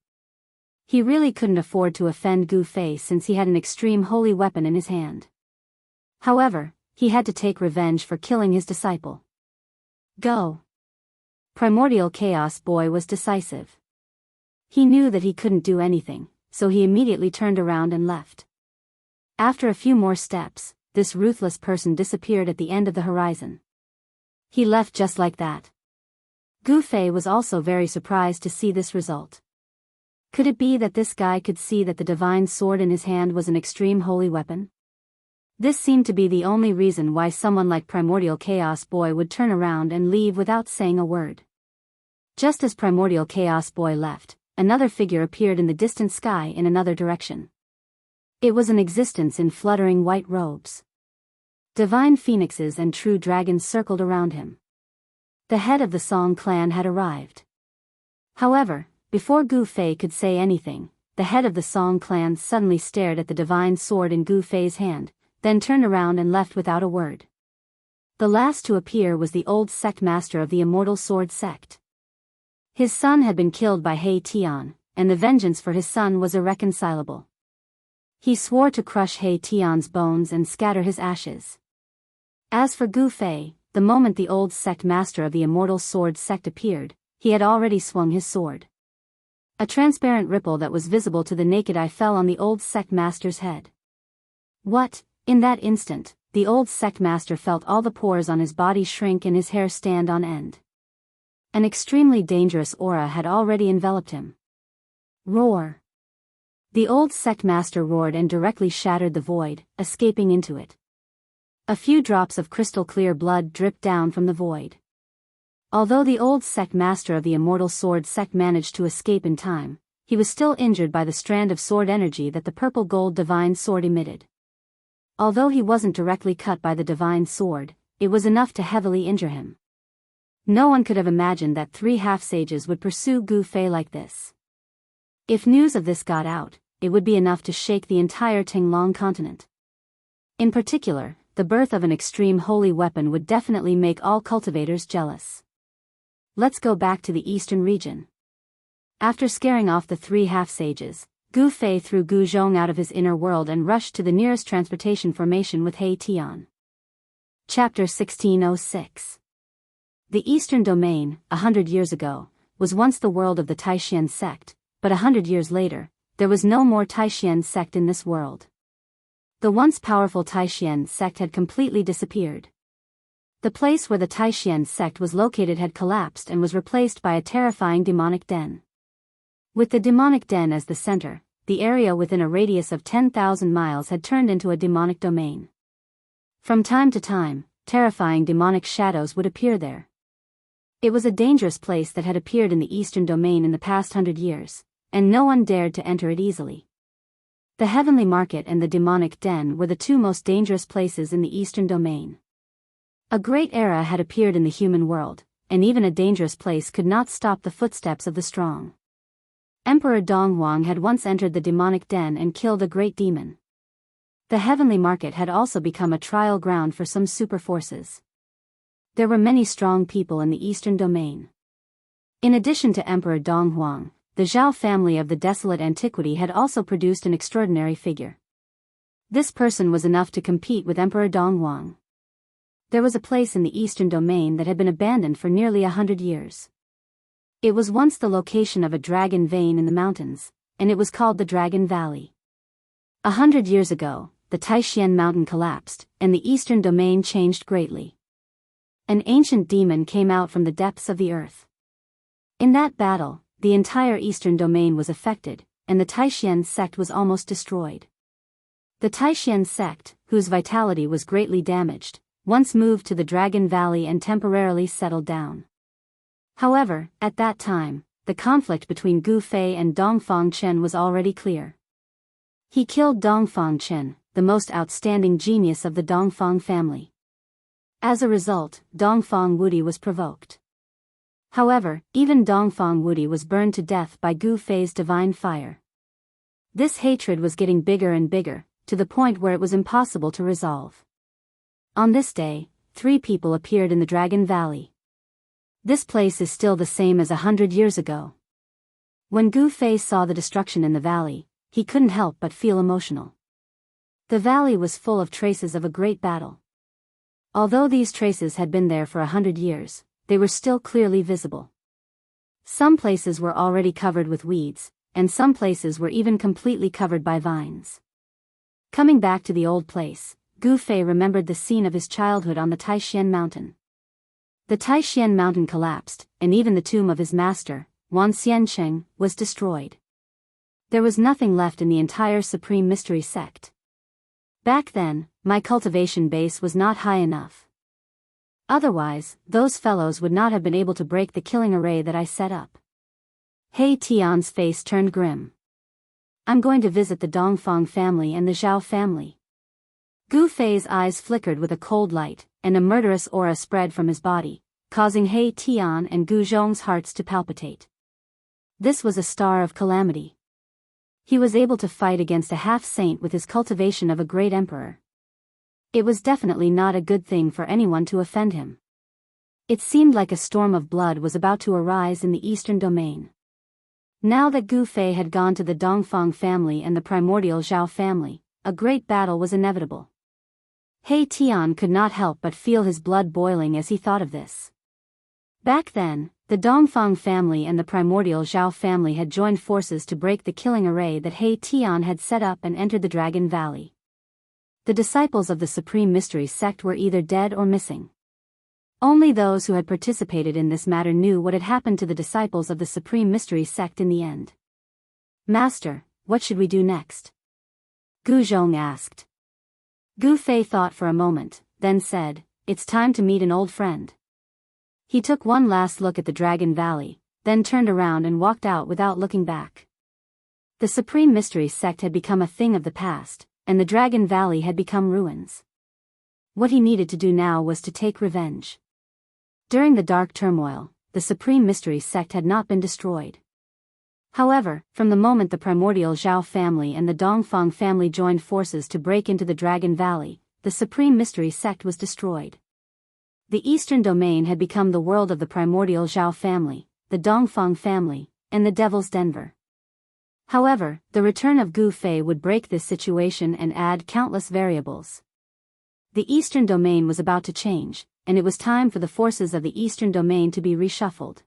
He really couldn't afford to offend Gu Fei since he had an extreme holy weapon in his hand. However, he had to take revenge for killing his disciple. Go! Primordial Chaos Boy was decisive. He knew that he couldn't do anything, so he immediately turned around and left. After a few more steps, this ruthless person disappeared at the end of the horizon. He left just like that. Gu Fei was also very surprised to see this result. Could it be that this guy could see that the divine sword in his hand was an extreme holy weapon? This seemed to be the only reason why someone like Primordial Chaos Boy would turn around and leave without saying a word. Just as Primordial Chaos Boy left, another figure appeared in the distant sky in another direction. It was an existence in fluttering white robes. Divine phoenixes and true dragons circled around him. The head of the Song clan had arrived. However, before Gu Fei could say anything, the head of the Song clan suddenly stared at the divine sword in Gu Fei's hand, then turned around and left without a word. The last to appear was the old sect master of the Immortal Sword sect. His son had been killed by He Tian, and the vengeance for his son was irreconcilable. He swore to crush He Tian's bones and scatter his ashes. As for Gu Fei, the moment the old sect master of the Immortal Sword sect appeared, he had already swung his sword. A transparent ripple that was visible to the naked eye fell on the old sect master's head. What? In that instant, the old sect master felt all the pores on his body shrink and his hair stand on end. An extremely dangerous aura had already enveloped him. Roar! The old sect master roared and directly shattered the void, escaping into it. A few drops of crystal clear blood dripped down from the void. Although the old sect master of the Immortal Sword sect managed to escape in time, he was still injured by the strand of sword energy that the purple gold divine sword emitted. Although he wasn't directly cut by the divine sword, it was enough to heavily injure him. No one could have imagined that 3 half-sages would pursue Gu Fei like this. If news of this got out, it would be enough to shake the entire Tinglong continent. In particular, the birth of an extreme holy weapon would definitely make all cultivators jealous. Let's go back to the eastern region. After scaring off the 3 half-sages, Gu Fei threw Gu Zhong out of his inner world and rushed to the nearest transportation formation with He Tian. Chapter 1606. The Eastern Domain, 100 years ago, was once the world of the Taishan sect, but 100 years later, there was no more Taishan sect in this world. The once powerful Taishan sect had completely disappeared. The place where the Taishan sect was located had collapsed and was replaced by a terrifying demonic den. With the demonic den as the center, the area within a radius of 10,000 miles had turned into a demonic domain. From time to time, terrifying demonic shadows would appear there. It was a dangerous place that had appeared in the Eastern Domain in the past 100 years, and no one dared to enter it easily. The Heavenly Market and the Demonic Den were the 2 most dangerous places in the Eastern Domain. A great era had appeared in the human world, and even a dangerous place could not stop the footsteps of the strong. Emperor Donghuang had once entered the demonic den and killed a great demon. The Heavenly Market had also become a trial ground for some super forces. There were many strong people in the Eastern Domain. In addition to Emperor Donghuang, the Zhao family of the desolate antiquity had also produced an extraordinary figure. This person was enough to compete with Emperor Donghuang. There was a place in the Eastern Domain that had been abandoned for nearly 100 years. It was once the location of a dragon vein in the mountains, and it was called the Dragon Valley. 100 years ago, the Taishan mountain collapsed, and the Eastern Domain changed greatly. An ancient demon came out from the depths of the earth. In that battle, the entire Eastern Domain was affected, and the Taishan sect was almost destroyed. The Taishan sect, whose vitality was greatly damaged, once moved to the Dragon Valley and temporarily settled down. However, at that time, the conflict between Gu Fei and Dongfang Chen was already clear. He killed Dongfang Chen, the most outstanding genius of the Dongfang family. As a result, Dongfang Wudi was provoked. However, even Dongfang Wudi was burned to death by Gu Fei's divine fire. This hatred was getting bigger and bigger, to the point where it was impossible to resolve. On this day, 3 people appeared in the Dragon Valley. This place is still the same as 100 years ago. When Gu Fei saw the destruction in the valley, he couldn't help but feel emotional. The valley was full of traces of a great battle. Although these traces had been there for 100 years, they were still clearly visible. Some places were already covered with weeds, and some places were even completely covered by vines. Coming back to the old place, Gu Fei remembered the scene of his childhood on the Taishan Mountain. The Taishan Mountain collapsed, and even the tomb of his master, Wan Xiancheng, was destroyed. There was nothing left in the entire Supreme Mystery Sect. Back then, my cultivation base was not high enough. Otherwise, those fellows would not have been able to break the killing array that I set up. He Tian's face turned grim. I'm going to visit the Dongfang family and the Zhao family. Gu Fei's eyes flickered with a cold light, and a murderous aura spread from his body, causing He Tian and Gu Zhong's hearts to palpitate. This was a star of calamity. He was able to fight against a half-saint with his cultivation of a great emperor. It was definitely not a good thing for anyone to offend him. It seemed like a storm of blood was about to arise in the eastern domain. Now that Gu Fei had gone to the Dongfang family and the primordial Zhao family, a great battle was inevitable. He Tian could not help but feel his blood boiling as he thought of this. Back then, the Dongfang family and the primordial Zhao family had joined forces to break the killing array that He Tian had set up and entered the Dragon Valley. The disciples of the Supreme Mystery Sect were either dead or missing. Only those who had participated in this matter knew what had happened to the disciples of the Supreme Mystery Sect in the end. Master, what should we do next? Gu Zhong asked. Gu Fei thought for a moment, then said, it's time to meet an old friend. He took one last look at the Dragon Valley, then turned around and walked out without looking back. The Supreme Mystery Sect had become a thing of the past, and the Dragon Valley had become ruins. What he needed to do now was to take revenge. During the dark turmoil, the Supreme Mystery Sect had not been destroyed. However, from the moment the primordial Zhao family and the Dongfang family joined forces to break into the Dragon Valley, the Supreme Mystery Sect was destroyed. The eastern domain had become the world of the primordial Zhao family, the Dongfang family, and the Devil's Denver. However, the return of Gu Fei would break this situation and add countless variables. The eastern domain was about to change, and it was time for the forces of the eastern domain to be reshuffled.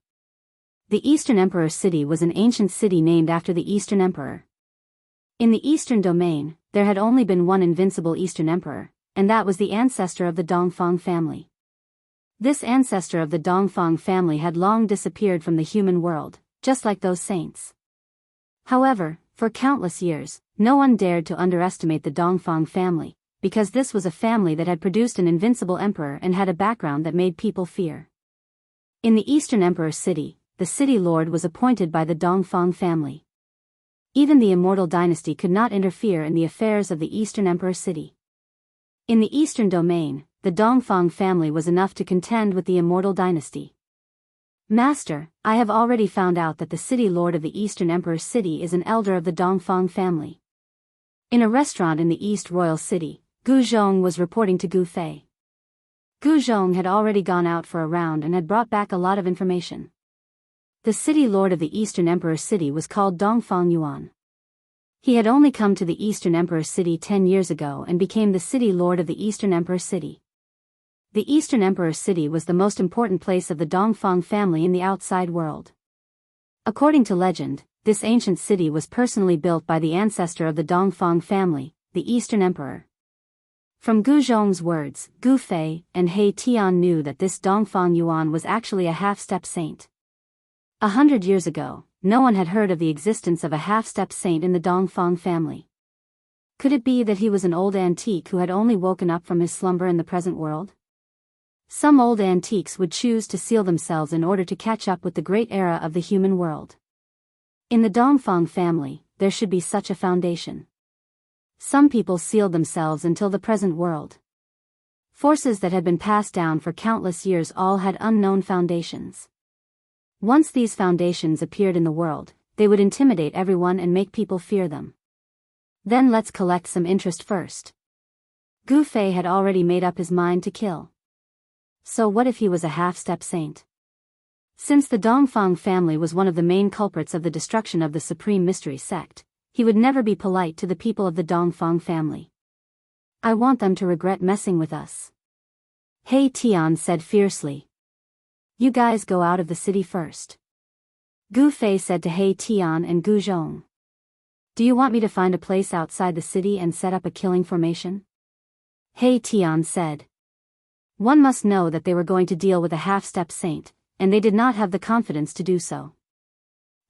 The Eastern Emperor City was an ancient city named after the Eastern Emperor. In the Eastern Domain, there had only been one invincible Eastern Emperor, and that was the ancestor of the Dongfang family. This ancestor of the Dongfang family had long disappeared from the human world, just like those saints. However, for countless years, no one dared to underestimate the Dongfang family, because this was a family that had produced an invincible emperor and had a background that made people fear. In the Eastern Emperor City, the city lord was appointed by the Dongfang family. Even the Immortal dynasty could not interfere in the affairs of the Eastern Emperor City. In the Eastern Domain, the Dongfang family was enough to contend with the Immortal dynasty. Master, I have already found out that the city lord of the Eastern Emperor City is an elder of the Dongfang family. In a restaurant in the East Royal City, Gu Zhong was reporting to Gu Fei. Gu Zhong had already gone out for a round and had brought back a lot of information. The city lord of the Eastern Emperor City was called Dongfang Yuan. He had only come to the Eastern Emperor City 10 years ago and became the city lord of the Eastern Emperor City. The Eastern Emperor City was the most important place of the Dongfang family in the outside world. According to legend, this ancient city was personally built by the ancestor of the Dongfang family, the Eastern Emperor. From Gu Zhong's words, Gu Fei and He Tian knew that this Dongfang Yuan was actually a half-step saint. 100 years ago, no one had heard of the existence of a half-step saint in the Dongfang family. Could it be that he was an old antique who had only woken up from his slumber in the present world? Some old antiques would choose to seal themselves in order to catch up with the great era of the human world. In the Dongfang family, there should be such a foundation. Some people sealed themselves until the present world. Forces that had been passed down for countless years all had unknown foundations. Once these foundations appeared in the world, they would intimidate everyone and make people fear them. Then let's collect some interest first. Gu Fei had already made up his mind to kill. So what if he was a half-step saint? Since the Dongfang family was one of the main culprits of the destruction of the Supreme Mystery Sect, he would never be polite to the people of the Dongfang family. I want them to regret messing with us. He Tian said fiercely. You guys go out of the city first. Gu Fei said to He Tian and Gu Zhong. Do you want me to find a place outside the city and set up a killing formation? He Tian said. One must know that they were going to deal with a half-step saint, and they did not have the confidence to do so.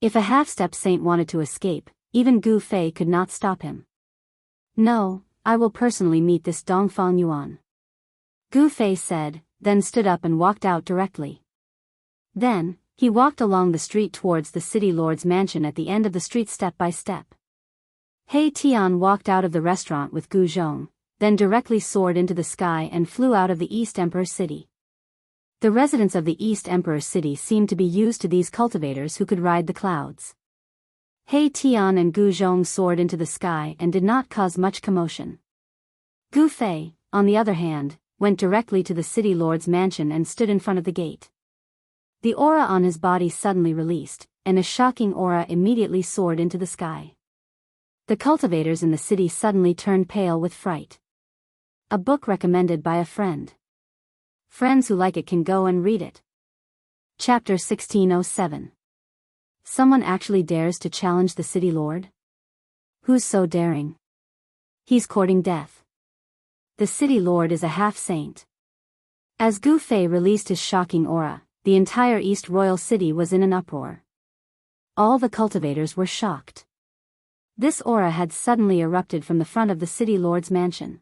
If a half-step saint wanted to escape, even Gu Fei could not stop him. No, I will personally meet this Dongfang Yuan. Gu Fei said, then stood up and walked out directly. Then, he walked along the street towards the city lord's mansion at the end of the street step by step. He Tian walked out of the restaurant with Gu Zhong, then directly soared into the sky and flew out of the East Emperor City. The residents of the East Emperor City seemed to be used to these cultivators who could ride the clouds. He Tian and Gu Zhong soared into the sky and did not cause much commotion. Gu Fei, on the other hand, went directly to the city lord's mansion and stood in front of the gate. The aura on his body suddenly released, and a shocking aura immediately soared into the sky. The cultivators in the city suddenly turned pale with fright. A book recommended by a friend. Friends who like it can go and read it. Chapter 1607. Someone actually dares to challenge the city lord? Who's so daring? He's courting death. The city lord is a half-saint. As Gu Fei released his shocking aura, the entire East Royal City was in an uproar. All the cultivators were shocked. This aura had suddenly erupted from the front of the city lord's mansion.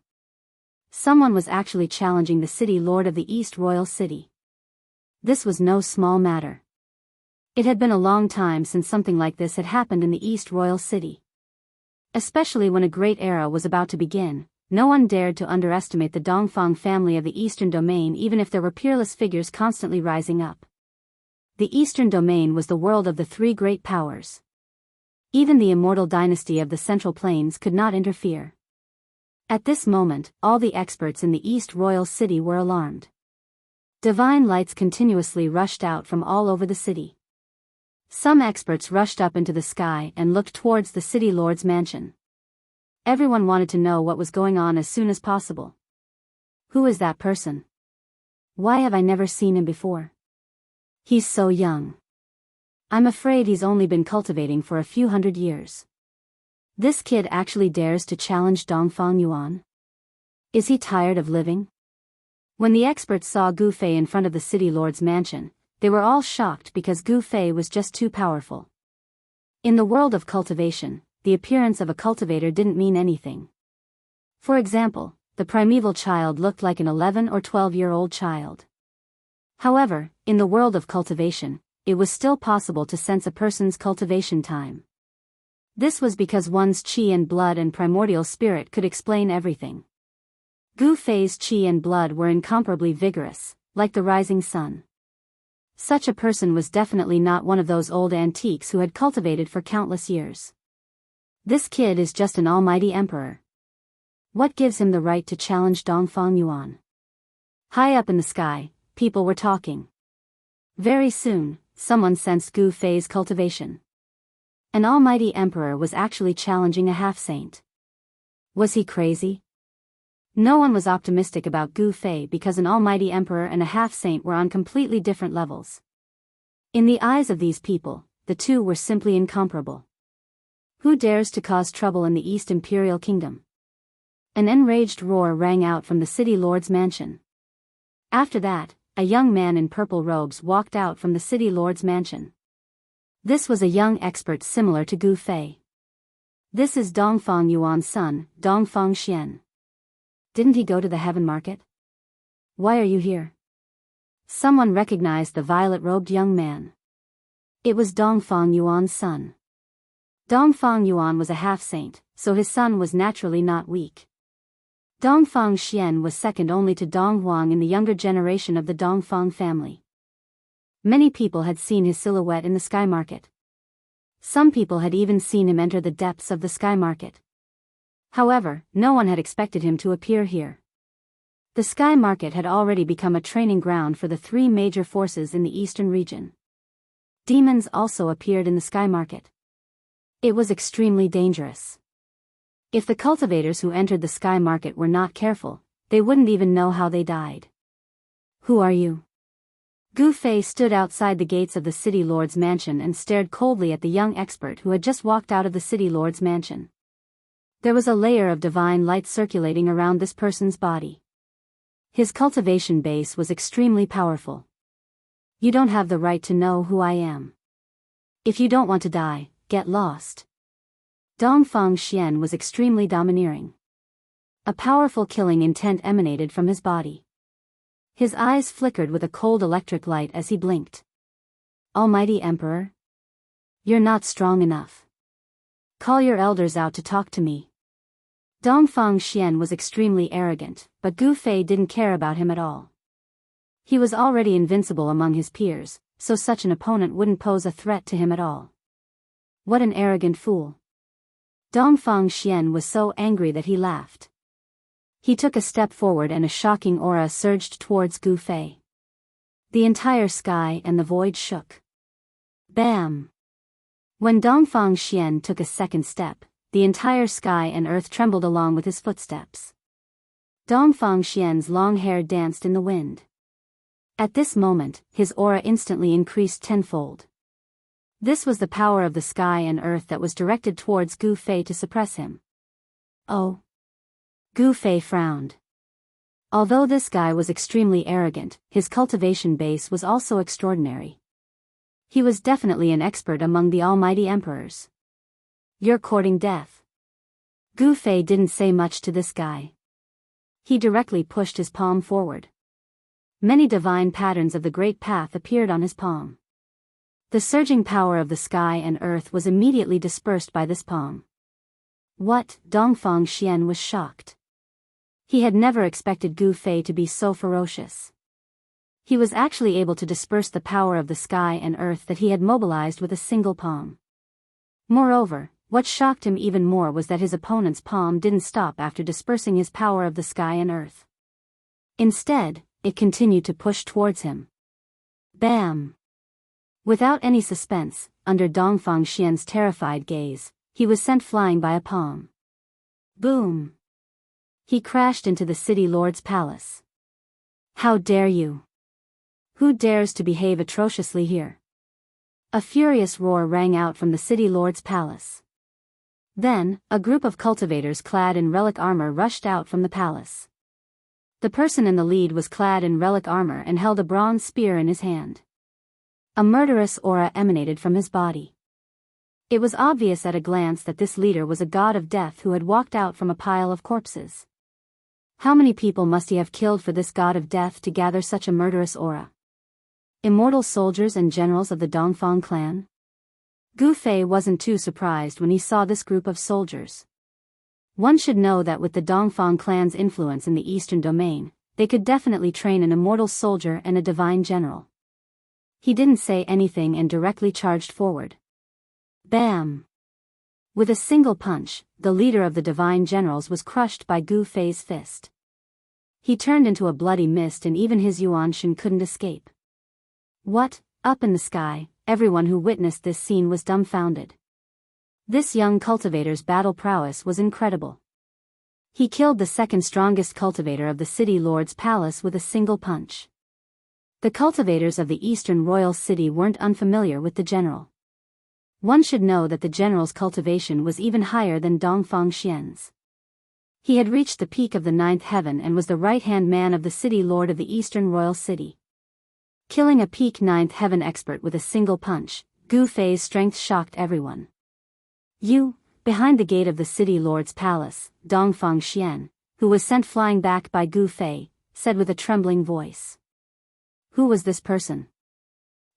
Someone was actually challenging the city lord of the East Royal City. This was no small matter. It had been a long time since something like this had happened in the East Royal City. Especially when a great era was about to begin, no one dared to underestimate the Dongfang family of the Eastern Domain even if there were peerless figures constantly rising up. The Eastern Domain was the world of the three great powers. Even the Immortal dynasty of the Central Plains could not interfere. At this moment, all the experts in the East Royal City were alarmed. Divine lights continuously rushed out from all over the city. Some experts rushed up into the sky and looked towards the city lord's mansion. Everyone wanted to know what was going on as soon as possible. Who is that person? Why have I never seen him before? He's so young. I'm afraid he's only been cultivating for a few hundred years. This kid actually dares to challenge Dongfang Yuan? Is he tired of living? When the experts saw Gu Fei in front of the city lord's mansion, they were all shocked because Gu Fei was just too powerful. In the world of cultivation, the appearance of a cultivator didn't mean anything. For example, the primeval child looked like an 11 or 12-year-old child. However, in the world of cultivation, it was still possible to sense a person's cultivation time. This was because one's qi and blood and primordial spirit could explain everything. Gu Fei's qi and blood were incomparably vigorous, like the rising sun. Such a person was definitely not one of those old antiques who had cultivated for countless years. This kid is just an almighty emperor. What gives him the right to challenge Dongfang Yuan? High up in the sky, people were talking. Very soon, someone sensed Gu Fei's cultivation. An almighty emperor was actually challenging a half-saint. Was he crazy? No one was optimistic about Gu Fei because an almighty emperor and a half-saint were on completely different levels. In the eyes of these people, the two were simply incomparable. Who dares to cause trouble in the East Imperial Kingdom? An enraged roar rang out from the city lord's mansion. After that, a young man in purple robes walked out from the city lord's mansion. This was a young expert similar to Gu Fei. This is Dongfang Yuan's son, Dongfang Xian. Didn't he go to the heaven market? Why are you here? Someone recognized the violet-robed young man. It was Dongfang Yuan's son. Dongfang Yuan was a half-saint, so his son was naturally not weak. Dongfang Xian was second only to Dong Huang in the younger generation of the Dongfang family. Many people had seen his silhouette in the sky market. Some people had even seen him enter the depths of the sky market. However, no one had expected him to appear here. The sky market had already become a training ground for the three major forces in the eastern region. Demons also appeared in the sky market. It was extremely dangerous. If the cultivators who entered the sky market were not careful, they wouldn't even know how they died. Who are you? Gu Fei stood outside the gates of the city lord's mansion and stared coldly at the young expert who had just walked out of the city lord's mansion. There was a layer of divine light circulating around this person's body. His cultivation base was extremely powerful. You don't have the right to know who I am. If you don't want to die, get lost. Dongfang Xian was extremely domineering. A powerful killing intent emanated from his body. His eyes flickered with a cold electric light as he blinked. Almighty Emperor? You're not strong enough. Call your elders out to talk to me. Dongfang Xian was extremely arrogant, but Gu Fei didn't care about him at all. He was already invincible among his peers, so such an opponent wouldn't pose a threat to him at all. What an arrogant fool. Dongfang Xian was so angry that he laughed. He took a step forward and a shocking aura surged towards Gu Fei. The entire sky and the void shook. Bam! When Dongfang Xian took a second step, the entire sky and earth trembled along with his footsteps. Dongfang Xian's long hair danced in the wind. At this moment, his aura instantly increased tenfold. This was the power of the sky and earth that was directed towards Gu Fei to suppress him. Oh. Gu Fei frowned. Although this guy was extremely arrogant, his cultivation base was also extraordinary. He was definitely an expert among the almighty emperors. You're courting death. Gu Fei didn't say much to this guy. He directly pushed his palm forward. Many divine patterns of the great path appeared on his palm. The surging power of the sky and earth was immediately dispersed by this palm. What? Dongfang Xian was shocked. He had never expected Gu Fei to be so ferocious. He was actually able to disperse the power of the sky and earth that he had mobilized with a single palm. Moreover, what shocked him even more was that his opponent's palm didn't stop after dispersing his power of the sky and earth. Instead, it continued to push towards him. Bam! Without any suspense, under Dongfang Xian's terrified gaze, he was sent flying by a palm. Boom! He crashed into the city lord's palace. How dare you? Who dares to behave atrociously here? A furious roar rang out from the city lord's palace. Then, a group of cultivators clad in relic armor rushed out from the palace. The person in the lead was clad in relic armor and held a bronze spear in his hand. A murderous aura emanated from his body. It was obvious at a glance that this leader was a god of death who had walked out from a pile of corpses. How many people must he have killed for this god of death to gather such a murderous aura? Immortal soldiers and generals of the Dongfang clan? Gu Fei wasn't too surprised when he saw this group of soldiers. One should know that with the Dongfang clan's influence in the eastern domain, they could definitely train an immortal soldier and a divine general. He didn't say anything and directly charged forward. Bam! With a single punch, the leader of the divine generals was crushed by Gu Fei's fist. He turned into a bloody mist and even his Yuanshan couldn't escape. What? Up in the sky, everyone who witnessed this scene was dumbfounded. This young cultivator's battle prowess was incredible. He killed the second strongest cultivator of the city lord's palace with a single punch. The cultivators of the eastern royal city weren't unfamiliar with the general. One should know that the general's cultivation was even higher than Dongfang Xian's. He had reached the peak of the ninth heaven and was the right-hand man of the city lord of the eastern royal city. Killing a peak ninth heaven expert with a single punch, Gu Fei's strength shocked everyone. You, behind the gate of the city lord's palace, Dongfang Xian, who was sent flying back by Gu Fei, said with a trembling voice. Who was this person?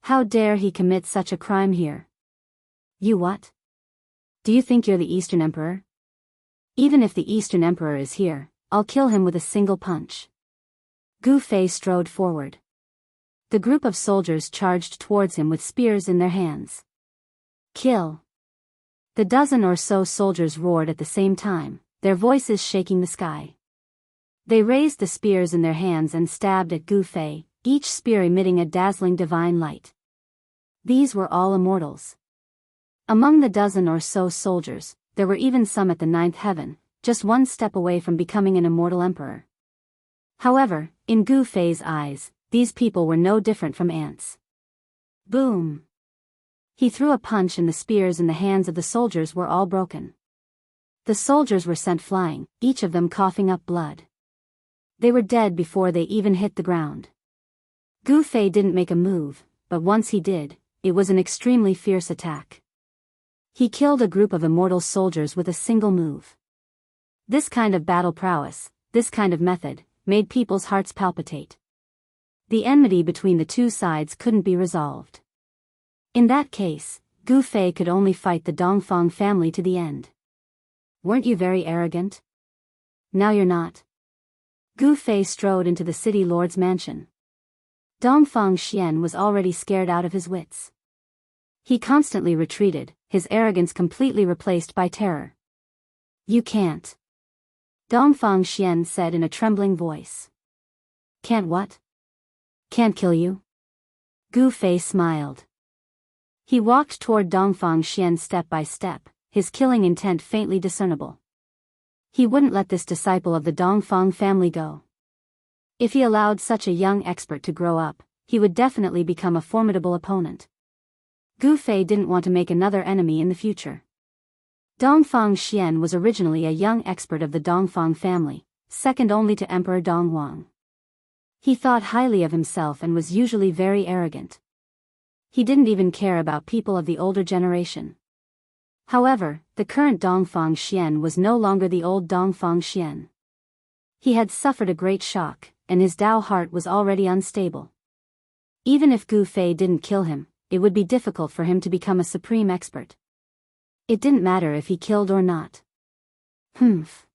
How dare he commit such a crime here? You what? Do you think you're the Eastern Emperor? Even if the Eastern Emperor is here, I'll kill him with a single punch. Gu Fei strode forward. The group of soldiers charged towards him with spears in their hands. Kill! The dozen or so soldiers roared at the same time, their voices shaking the sky. They raised the spears in their hands and stabbed at Gu Fei, each spear emitting a dazzling divine light. These were all immortals. Among the dozen or so soldiers, there were even some at the ninth heaven, just one step away from becoming an immortal emperor. However, in Gu Fei's eyes, these people were no different from ants. Boom! He threw a punch and the spears in the hands of the soldiers were all broken. The soldiers were sent flying, each of them coughing up blood. They were dead before they even hit the ground. Gu Fei didn't make a move, but once he did, it was an extremely fierce attack. He killed a group of immortal soldiers with a single move. This kind of battle prowess, this kind of method, made people's hearts palpitate. The enmity between the two sides couldn't be resolved. In that case, Gu Fei could only fight the Dongfang family to the end. Weren't you very arrogant? Now you're not. Gu Fei strode into the city lord's mansion. Dongfang Xian was already scared out of his wits. He constantly retreated, his arrogance completely replaced by terror. You can't. Dongfang Xian said in a trembling voice. Can't what? Can't kill you? Gu Fei smiled. He walked toward Dongfang Xian step by step, his killing intent faintly discernible. He wouldn't let this disciple of the Dongfang family go. If he allowed such a young expert to grow up, he would definitely become a formidable opponent. Gu Fei didn't want to make another enemy in the future. Dongfang Xian was originally a young expert of the Dongfang family, second only to Emperor Dongwang. He thought highly of himself and was usually very arrogant. He didn't even care about people of the older generation. However, the current Dongfang Xian was no longer the old Dongfang Xian. He had suffered a great shock, and his Dao heart was already unstable. Even if Gu Fei didn't kill him, it would be difficult for him to become a supreme expert. It didn't matter if he killed or not. Humph.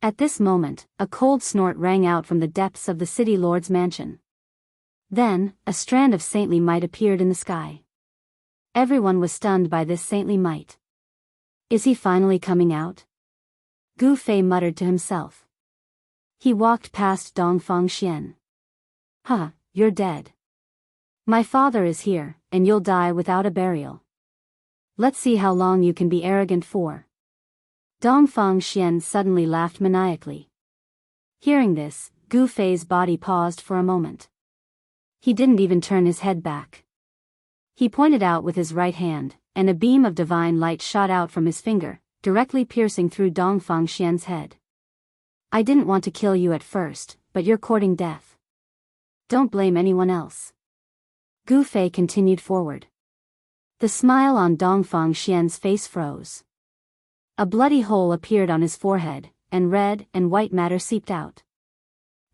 At this moment, a cold snort rang out from the depths of the city lord's mansion. Then, a strand of saintly might appeared in the sky. Everyone was stunned by this saintly might. Is he finally coming out? Gu Fei muttered to himself. He walked past Dongfang Xian. Huh, you're dead. My father is here, and you'll die without a burial. Let's see how long you can be arrogant for. Dongfang Xian suddenly laughed maniacally. Hearing this, Gu Fei's body paused for a moment. He didn't even turn his head back. He pointed out with his right hand, and a beam of divine light shot out from his finger, directly piercing through Dongfang Xian's head. I didn't want to kill you at first, but you're courting death. Don't blame anyone else. Gu Fei continued forward. The smile on Dongfang Xian's face froze. A bloody hole appeared on his forehead, and red and white matter seeped out.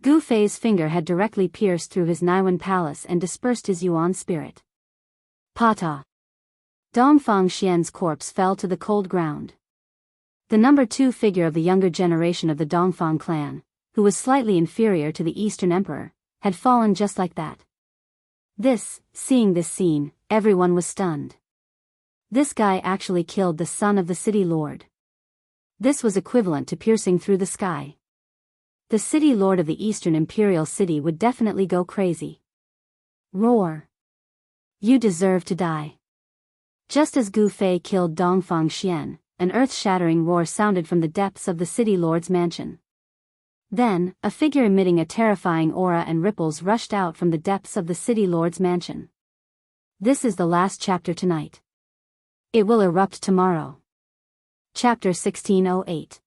Gu Fei's finger had directly pierced through his Naiwan palace and dispersed his Yuan spirit. Pata! Dongfang Xian's corpse fell to the cold ground. The number 2 figure of the younger generation of the Dongfang clan, who was slightly inferior to the Eastern Emperor, had fallen just like that. Seeing this scene, everyone was stunned. This guy actually killed the son of the city lord. This was equivalent to piercing through the sky. The city lord of the Eastern Imperial City would definitely go crazy. Roar! You deserve to die. Just as Gu Fei killed Dongfang Xian, an earth-shattering roar sounded from the depths of the city lord's mansion. Then, a figure emitting a terrifying aura and ripples rushed out from the depths of the city lord's mansion. This is the last chapter tonight. It will erupt tomorrow. Chapter 1608.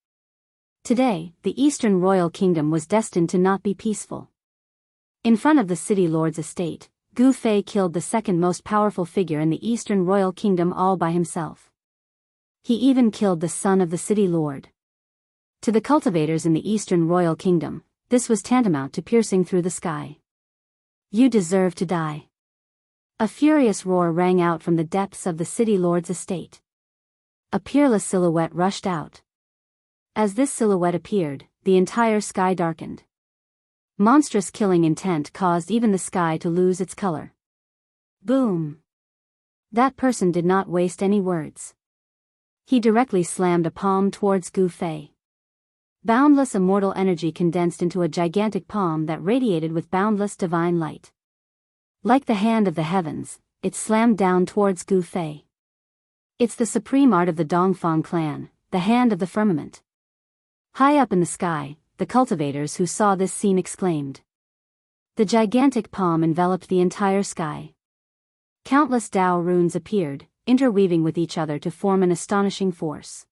Today, the Eastern Royal Kingdom was destined to not be peaceful. In front of the city lord's estate, Gu Fei killed the second most powerful figure in the Eastern Royal Kingdom all by himself. He even killed the son of the city lord. To the cultivators in the Eastern Royal Kingdom, this was tantamount to piercing through the sky. You deserve to die. A furious roar rang out from the depths of the city lord's estate. A peerless silhouette rushed out. As this silhouette appeared, the entire sky darkened. Monstrous killing intent caused even the sky to lose its color. Boom! That person did not waste any words. He directly slammed a palm towards Gu Fei. Boundless immortal energy condensed into a gigantic palm that radiated with boundless divine light. Like the hand of the heavens, it slammed down towards Gu Fei. It's the supreme art of the Dongfang clan, the hand of the firmament. High up in the sky, the cultivators who saw this scene exclaimed. The gigantic palm enveloped the entire sky. Countless Dao runes appeared, interweaving with each other to form an astonishing force.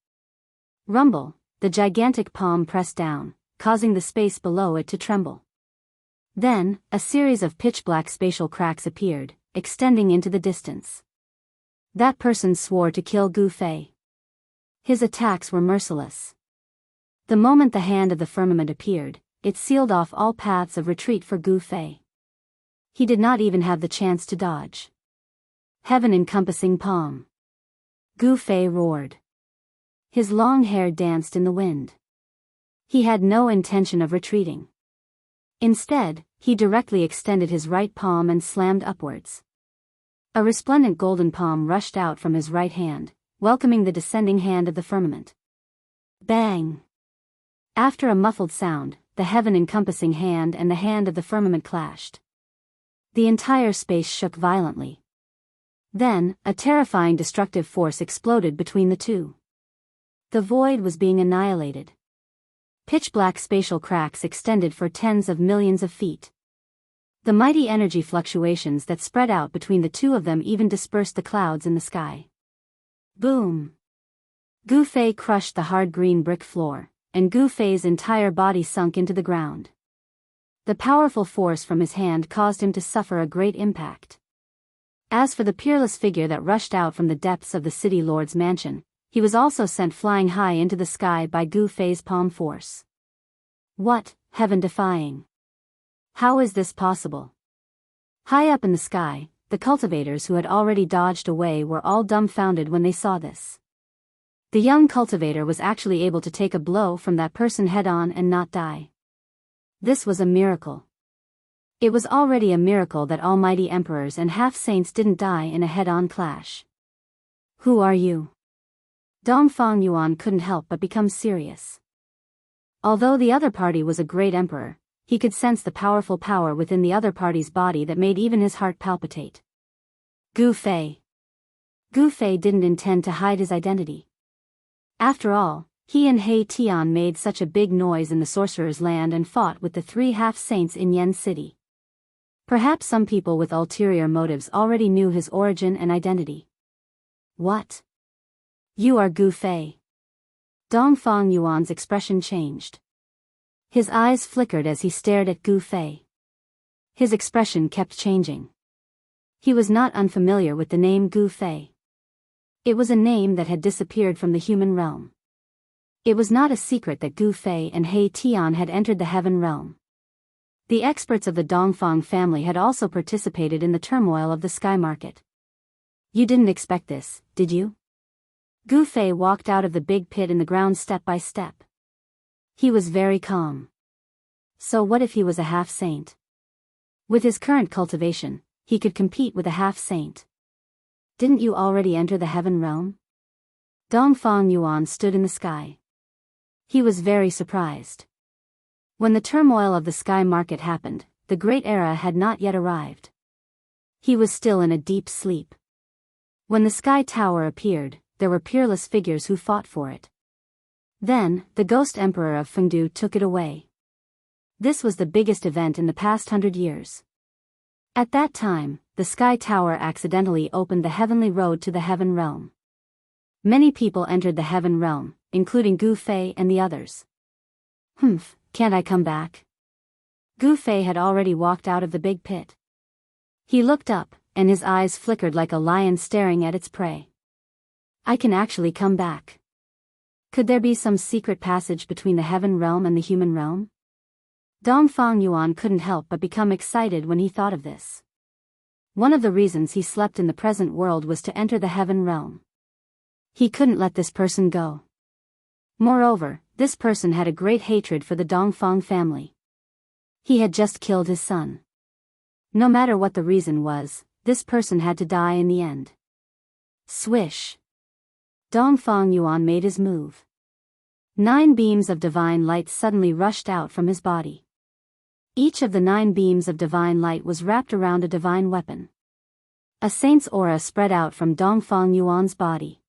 Rumble, the gigantic palm pressed down, causing the space below it to tremble. Then, a series of pitch-black spatial cracks appeared, extending into the distance. That person swore to kill Gu Fei. His attacks were merciless. The moment the hand of the firmament appeared, it sealed off all paths of retreat for Gu Fei. He did not even have the chance to dodge. Heaven-encompassing palm. Gu Fei roared. His long hair danced in the wind. He had no intention of retreating. Instead, he directly extended his right palm and slammed upwards. A resplendent golden palm rushed out from his right hand, welcoming the descending hand of the firmament. Bang! After a muffled sound, the heaven-encompassing hand and the hand of the firmament clashed. The entire space shook violently. Then, a terrifying destructive force exploded between the two. The void was being annihilated. Pitch-black spatial cracks extended for tens of millions of feet. The mighty energy fluctuations that spread out between the two of them even dispersed the clouds in the sky. Boom! Gu Fei crushed the hard green brick floor, and Gu Fei's entire body sunk into the ground. The powerful force from his hand caused him to suffer a great impact. As for the peerless figure that rushed out from the depths of the city lord's mansion, he was also sent flying high into the sky by Gu Fei's palm force. What, heaven-defying! How is this possible? High up in the sky, the cultivators who had already dodged away were all dumbfounded when they saw this. The young cultivator was actually able to take a blow from that person head-on and not die. This was a miracle. It was already a miracle that almighty emperors and half-saints didn't die in a head-on clash. Who are you? Dongfang Yuan couldn't help but become serious. Although the other party was a great emperor, he could sense the powerful power within the other party's body that made even his heart palpitate. Gu Fei. Gu Fei didn't intend to hide his identity. After all, he and He Tian made such a big noise in the sorcerer's land and fought with the 3 half-saints in Yen City. Perhaps some people with ulterior motives already knew his origin and identity. What? You are Gu Fei. Dongfang Yuan's expression changed. His eyes flickered as he stared at Gu Fei. His expression kept changing. He was not unfamiliar with the name Gu Fei. It was a name that had disappeared from the human realm. It was not a secret that Gu Fei and He Tian had entered the heaven realm. The experts of the Dongfang family had also participated in the turmoil of the sky market. You didn't expect this, did you? Gu Fei walked out of the big pit in the ground step by step. He was very calm. So what if he was a half-saint? With his current cultivation, he could compete with a half-saint. Didn't you already enter the heaven realm? Dongfang Yuan stood in the sky. He was very surprised. When the turmoil of the sky market happened, the great era had not yet arrived. He was still in a deep sleep. When the sky tower appeared, there were peerless figures who fought for it. Then, the ghost emperor of Fengdu took it away. This was the biggest event in the past 100 years. At that time, the sky tower accidentally opened the heavenly road to the heaven realm. Many people entered the heaven realm, including Gu Fei and the others. Can't I come back? Gu Fei had already walked out of the big pit. He looked up, and his eyes flickered like a lion staring at its prey. I can actually come back. Could there be some secret passage between the heaven realm and the human realm? Dongfang Yuan couldn't help but become excited when he thought of this. One of the reasons he slept in the present world was to enter the heaven realm. He couldn't let this person go. Moreover, This person had a great hatred for the Dongfang family. He had just killed his son. No matter what the reason was, this person had to die in the end. Swish. Dongfang Yuan made his move. 9 beams of divine light suddenly rushed out from his body. Each of the 9 beams of divine light was wrapped around a divine weapon. A saint's aura spread out from Dongfang Yuan's body.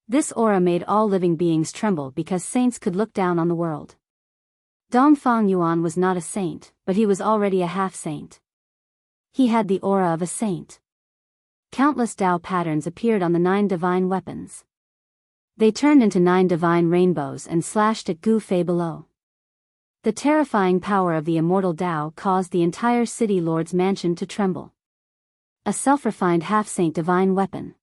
This aura made all living beings tremble because saints could look down on the world. Dongfang Yuan was not a saint, but he was already a half-saint. He had the aura of a saint. Countless Tao patterns appeared on the 9 divine weapons. They turned into 9 divine rainbows and slashed at Gu Fei below. The terrifying power of the immortal Tao caused the entire city lord's mansion to tremble. A self-refined half-saint divine weapon.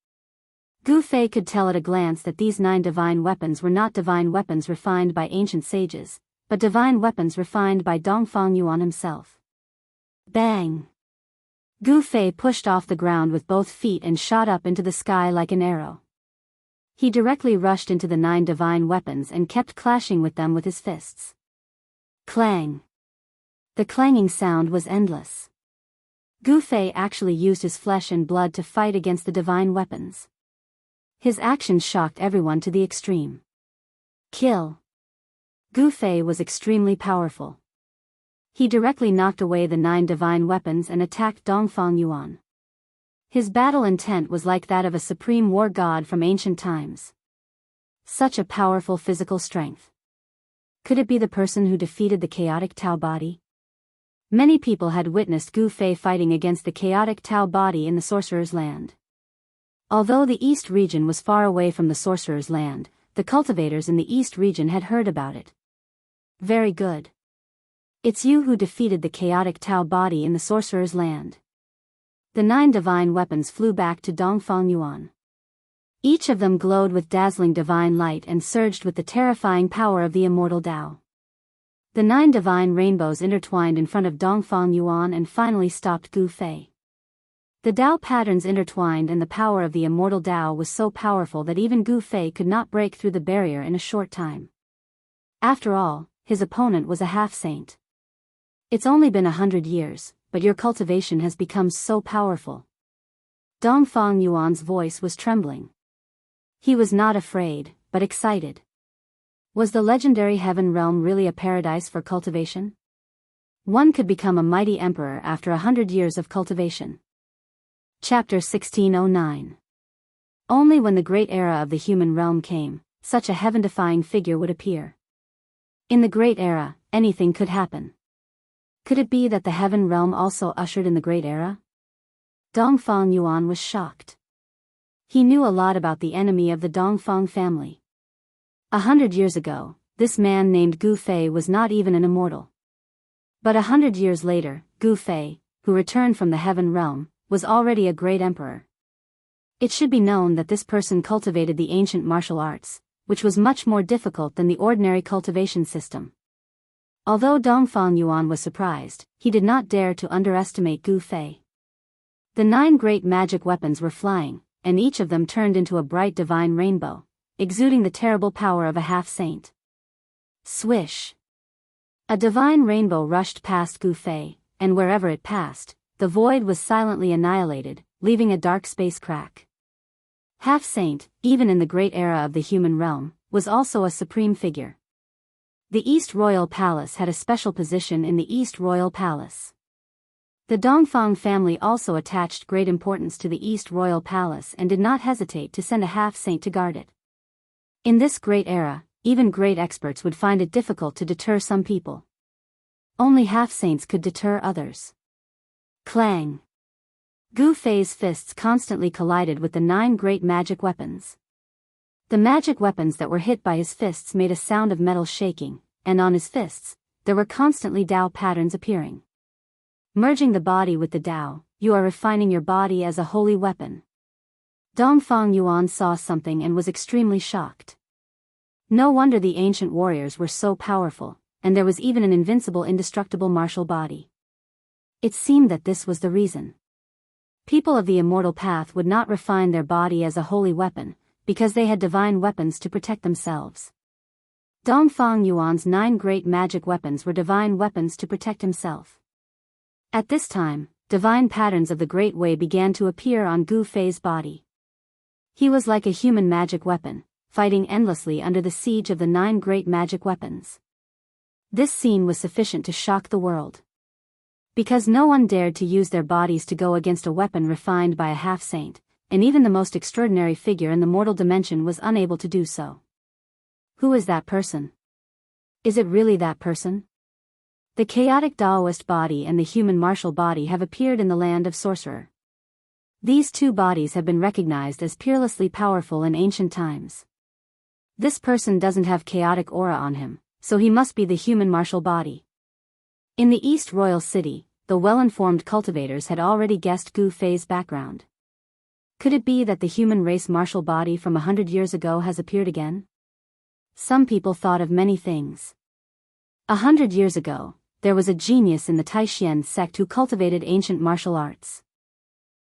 Gu Fei could tell at a glance that these 9 divine weapons were not divine weapons refined by ancient sages, but divine weapons refined by Dongfang Yuan himself. Bang! Gu Fei pushed off the ground with both feet and shot up into the sky like an arrow. He directly rushed into the 9 divine weapons and kept clashing with them with his fists. Clang! The clanging sound was endless. Gu Fei actually used his flesh and blood to fight against the divine weapons. His actions shocked everyone to the extreme. Kill! Gu Fei was extremely powerful. He directly knocked away the 9 divine weapons and attacked Dongfang Yuan. His battle intent was like that of a supreme war god from ancient times. Such a powerful physical strength. Could it be the person who defeated the chaotic Tao body? Many people had witnessed Gu Fei fighting against the chaotic Tao body in the Sorcerer's Land. Although the East region was far away from the Sorcerer's Land, the cultivators in the East region had heard about it. Very good. It's you who defeated the chaotic Tao body in the Sorcerer's Land. The 9 divine weapons flew back to Dongfang Yuan. Each of them glowed with dazzling divine light and surged with the terrifying power of the immortal Tao. The 9 divine rainbows intertwined in front of Dongfang Yuan and finally stopped Gu Fei. The Tao patterns intertwined and the power of the immortal Tao was so powerful that even Gu Fei could not break through the barrier in a short time. After all, his opponent was a half-saint. It's only been 100 years, but your cultivation has become so powerful. Dongfang Yuan's voice was trembling. He was not afraid, but excited. Was the legendary heaven realm really a paradise for cultivation? One could become a mighty emperor after 100 years of cultivation. Chapter 1609. Only when the great era of the human realm came, such a heaven-defying figure would appear. In the great era, anything could happen. Could it be that the heaven realm also ushered in the great era? Dongfang Yuan was shocked. He knew a lot about the enemy of the Dongfang family. 100 years ago, this man named Gu Fei was not even an immortal. But 100 years later, Gu Fei, who returned from the heaven realm, was already a great emperor. It should be known that this person cultivated the ancient martial arts, which was much more difficult than the ordinary cultivation system. Although Dongfang Yuan was surprised, he did not dare to underestimate Gu Fei. The 9 great magic weapons were flying, and each of them turned into a bright divine rainbow, exuding the terrible power of a half-saint. Swish! A divine rainbow rushed past Gu Fei, and wherever it passed, the void was silently annihilated, leaving a dark space crack. Half-saint, even in the great era of the human realm, was also a supreme figure. The East Royal Palace had a special position in the East Royal Palace. The Dongfang family also attached great importance to the East Royal Palace and did not hesitate to send a half-saint to guard it. In this great era, even great experts would find it difficult to deter some people. Only half-saints could deter others. Clang! Gu Fei's fists constantly collided with the 9 great magic weapons. The magic weapons that were hit by his fists made a sound of metal shaking, and on his fists, there were constantly Tao patterns appearing. Merging the body with the Tao, you are refining your body as a holy weapon. Dongfang Yuan saw something and was extremely shocked. No wonder the ancient warriors were so powerful, and there was even an invincible indestructible martial body. It seemed that this was the reason. People of the immortal path would not refine their body as a holy weapon, because they had divine weapons to protect themselves. Dongfang Yuan's 9 great magic weapons were divine weapons to protect himself. At this time, divine patterns of the Great Way began to appear on Gu Fei's body. He was like a human magic weapon, fighting endlessly under the siege of the 9 great magic weapons. This scene was sufficient to shock the world. Because no one dared to use their bodies to go against a weapon refined by a half-saint, and even the most extraordinary figure in the mortal dimension was unable to do so. Who is that person? Is it really that person? The chaotic Taoist body and the human martial body have appeared in the land of sorcerer. These 2 bodies have been recognized as peerlessly powerful in ancient times. This person doesn't have chaotic aura on him, so he must be the human martial body. In the East Royal City, the well-informed cultivators had already guessed Gu Fei's background. Could it be that the human race martial body from 100 years ago has appeared again? Some people thought of many things. 100 years ago, there was a genius in the Taishan sect who cultivated ancient martial arts.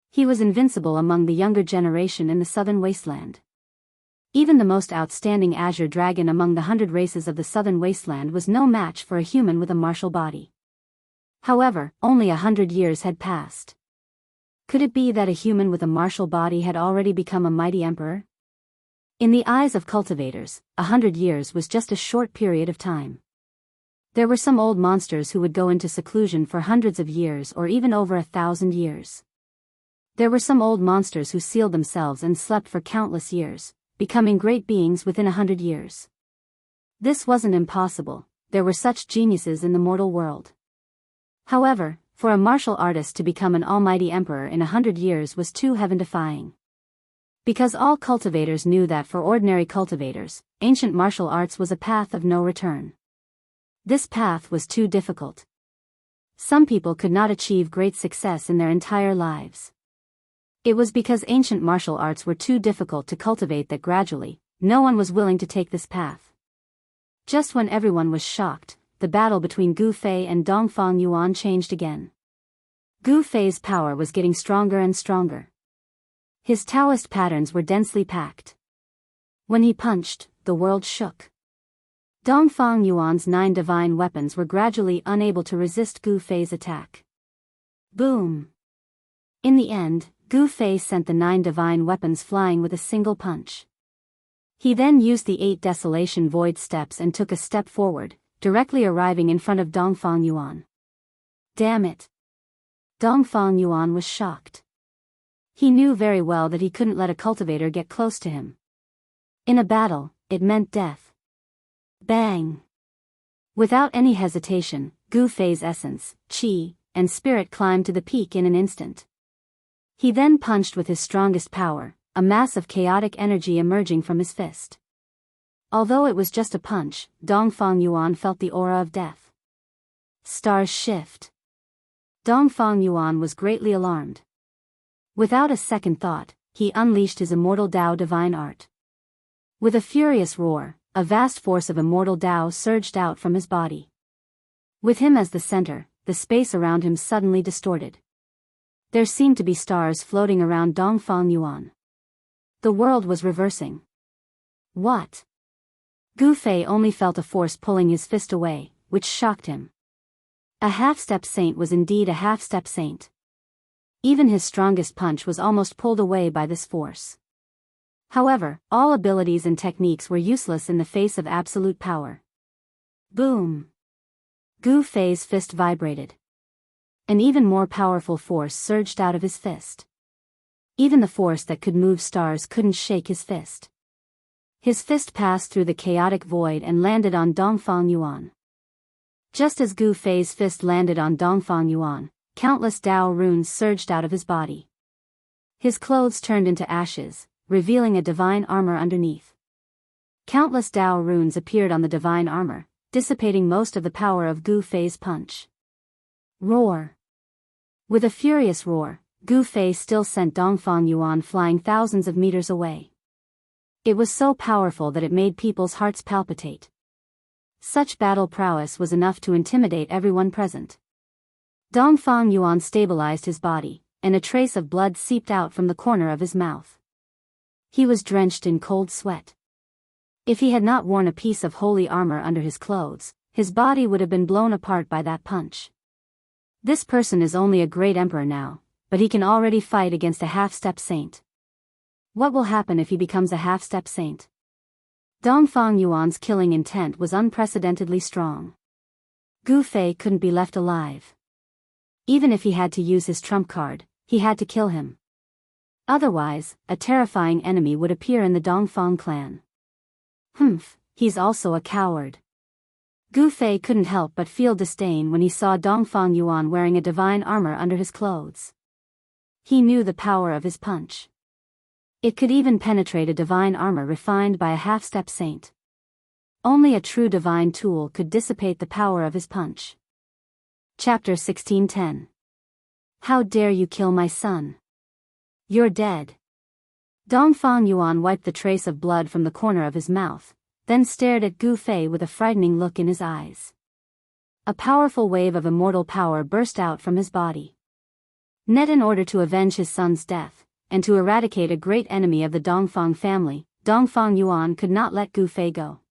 He was invincible among the younger generation in the southern wasteland. Even the most outstanding azure dragon among the 100 races of the southern wasteland was no match for a human with a martial body. However, only 100 years had passed. Could it be that a human with a martial body had already become a mighty emperor? In the eyes of cultivators, 100 years was just a short period of time. There were some old monsters who would go into seclusion for hundreds of years or even over 1,000 years. There were some old monsters who sealed themselves and slept for countless years, becoming great beings within 100 years. This wasn't impossible, there were such geniuses in the mortal world. However, for a martial artist to become an almighty emperor in 100 years was too heaven-defying. Because all cultivators knew that for ordinary cultivators, ancient martial arts was a path of no return. This path was too difficult. Some people could not achieve great success in their entire lives. It was because ancient martial arts were too difficult to cultivate that gradually, no one was willing to take this path. Just when everyone was shocked, the battle between Gu Fei and Dongfang Yuan changed again. Gu Fei's power was getting stronger and stronger. His Taoist patterns were densely packed. When he punched, the world shook. Dongfang Yuan's 9 divine weapons were gradually unable to resist Gu Fei's attack. Boom! In the end, Gu Fei sent the 9 divine weapons flying with a single punch. He then used the 8 Desolation Void steps and took a step forward, directly arriving in front of Dongfang Yuan. Damn it! Dongfang Yuan was shocked. He knew very well that he couldn't let a cultivator get close to him. In a battle, it meant death. Bang! Without any hesitation, Gu Fei's essence, qi, and spirit climbed to the peak in an instant. He then punched with his strongest power, a mass of chaotic energy emerging from his fist. Although it was just a punch, Dongfang Yuan felt the aura of death. Stars shift. Dongfang Yuan was greatly alarmed. Without a second thought, he unleashed his Immortal Tao divine art. With a furious roar, a vast force of Immortal Tao surged out from his body. With him as the center, the space around him suddenly distorted. There seemed to be stars floating around Dongfang Yuan. The world was reversing. What? Gu Fei only felt a force pulling his fist away, which shocked him. A half-step saint was indeed a half-step saint. Even his strongest punch was almost pulled away by this force. However, all abilities and techniques were useless in the face of absolute power. Boom! Gu Fei's fist vibrated. An even more powerful force surged out of his fist. Even the force that could move stars couldn't shake his fist. His fist passed through the chaotic void and landed on Dongfang Yuan. Just as Gu Fei's fist landed on Dongfang Yuan, countless Tao runes surged out of his body. His clothes turned into ashes, revealing a divine armor underneath. Countless Tao runes appeared on the divine armor, dissipating most of the power of Gu Fei's punch. Roar! With a furious roar, Gu Fei still sent Dongfang Yuan flying thousands of meters away. It was so powerful that it made people's hearts palpitate. Such battle prowess was enough to intimidate everyone present. Dongfang Yuan stabilized his body, and a trace of blood seeped out from the corner of his mouth. He was drenched in cold sweat. If he had not worn a piece of holy armor under his clothes, his body would have been blown apart by that punch. This person is only a great emperor now, but he can already fight against a half-step saint. What will happen if he becomes a half-step saint? Dongfang Yuan's killing intent was unprecedentedly strong. Gu Fei couldn't be left alive. Even if he had to use his trump card, he had to kill him. Otherwise, a terrifying enemy would appear in the Dongfang clan. He's also a coward. Gu Fei couldn't help but feel disdain when he saw Dongfang Yuan wearing a divine armor under his clothes. He knew the power of his punch. It could even penetrate a divine armor refined by a half-step saint. Only a true divine tool could dissipate the power of his punch. Chapter 16:10. How dare you kill my son? You're dead. Dongfang Yuan wiped the trace of blood from the corner of his mouth, then stared at Gu Fei with a frightening look in his eyes. A powerful wave of immortal power burst out from his body. Net in order to avenge his son's death, and to eradicate a great enemy of the Dongfang family, Dongfang Yuan could not let Gu Fei go.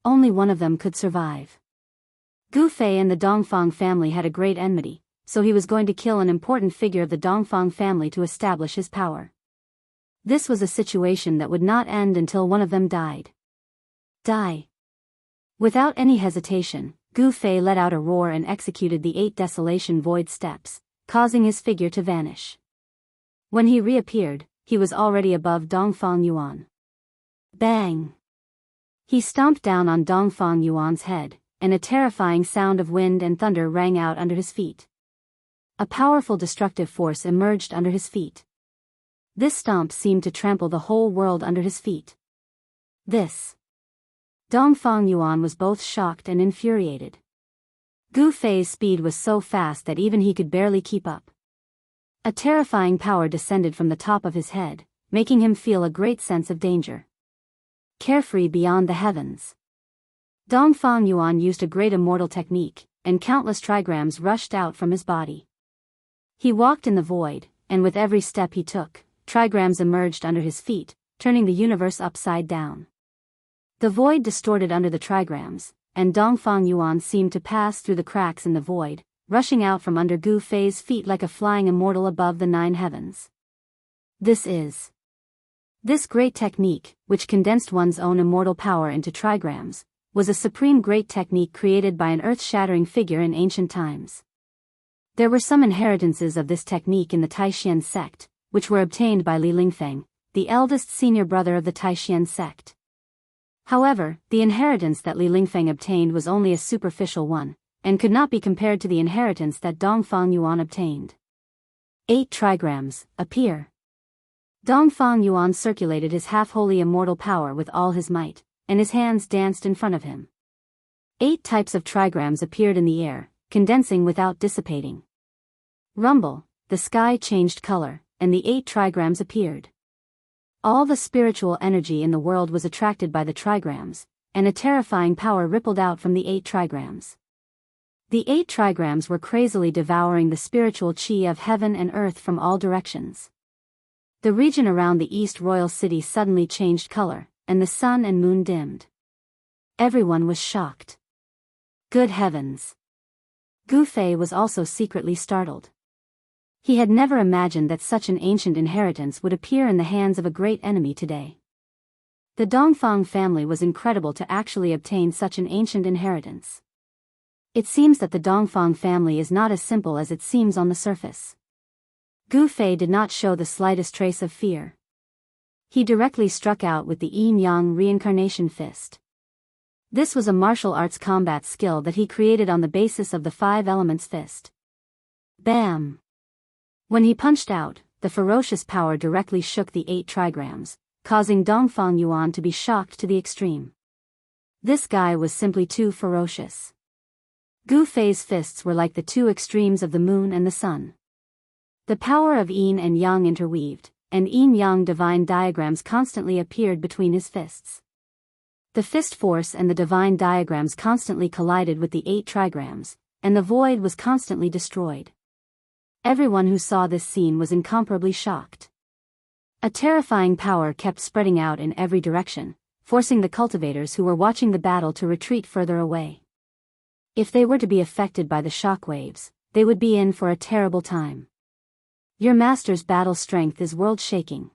Only one of them could survive. Gu Fei and the Dongfang family had a great enmity, so he was going to kill an important figure of the Dongfang family to establish his power. This was a situation that would not end until one of them died. Die. Without any hesitation, Gu Fei let out a roar and executed the 8 desolation void steps, causing his figure to vanish. When he reappeared, he was already above Dongfang Yuan. Bang! He stomped down on Dongfang Yuan's head, and a terrifying sound of wind and thunder rang out under his feet. A powerful destructive force emerged under his feet. This stomp seemed to trample the whole world under his feet. Dongfang Yuan was both shocked and infuriated. Gu Fei's speed was so fast that even he could barely keep up. A terrifying power descended from the top of his head, making him feel a great sense of danger. Carefree beyond the heavens. Dongfang Yuan used a great immortal technique, and countless trigrams rushed out from his body. He walked in the void, and with every step he took, trigrams emerged under his feet, turning the universe upside down. The void distorted under the trigrams, and Dongfang Yuan seemed to pass through the cracks in the void, rushing out from under Gu Fei's feet like a flying immortal above the 9 heavens. This great technique, which condensed one's own immortal power into trigrams, was a supreme great technique created by an earth-shattering figure in ancient times. There were some inheritances of this technique in the Taishan sect, which were obtained by Li Lingfeng, the eldest senior brother of the Taishan sect. However, the inheritance that Li Lingfeng obtained was only a superficial one, and could not be compared to the inheritance that Dongfang Yuan obtained. 8 trigrams, appear. Dongfang Yuan circulated his half-holy immortal power with all his might, and his hands danced in front of him. 8 types of trigrams appeared in the air, condensing without dissipating. Rumble, the sky changed color, and the 8 trigrams appeared. All the spiritual energy in the world was attracted by the trigrams, and a terrifying power rippled out from the 8 trigrams. The 8 trigrams were crazily devouring the spiritual chi of heaven and earth from all directions. The region around the East Royal City suddenly changed color, and the sun and moon dimmed. Everyone was shocked. Good heavens! Gu Fei was also secretly startled. He had never imagined that such an ancient inheritance would appear in the hands of a great enemy today. The Dongfang family was incredible to actually obtain such an ancient inheritance. It seems that the Dongfang family is not as simple as it seems on the surface. Gu Fei did not show the slightest trace of fear. He directly struck out with the Yin-Yang reincarnation fist. This was a martial arts combat skill that he created on the basis of the 5 elements fist. Bam! When he punched out, the ferocious power directly shook the 8 trigrams, causing Dongfang Yuan to be shocked to the extreme. This guy was simply too ferocious. Gu Fei's fists were like the 2 extremes of the moon and the sun. The power of Yin and Yang interweaved, and Yin-Yang divine diagrams constantly appeared between his fists. The fist force and the divine diagrams constantly collided with the 8 trigrams, and the void was constantly destroyed. Everyone who saw this scene was incomparably shocked. A terrifying power kept spreading out in every direction, forcing the cultivators who were watching the battle to retreat further away. If they were to be affected by the shockwaves, they would be in for a terrible time. Your master's battle strength is world-shaking.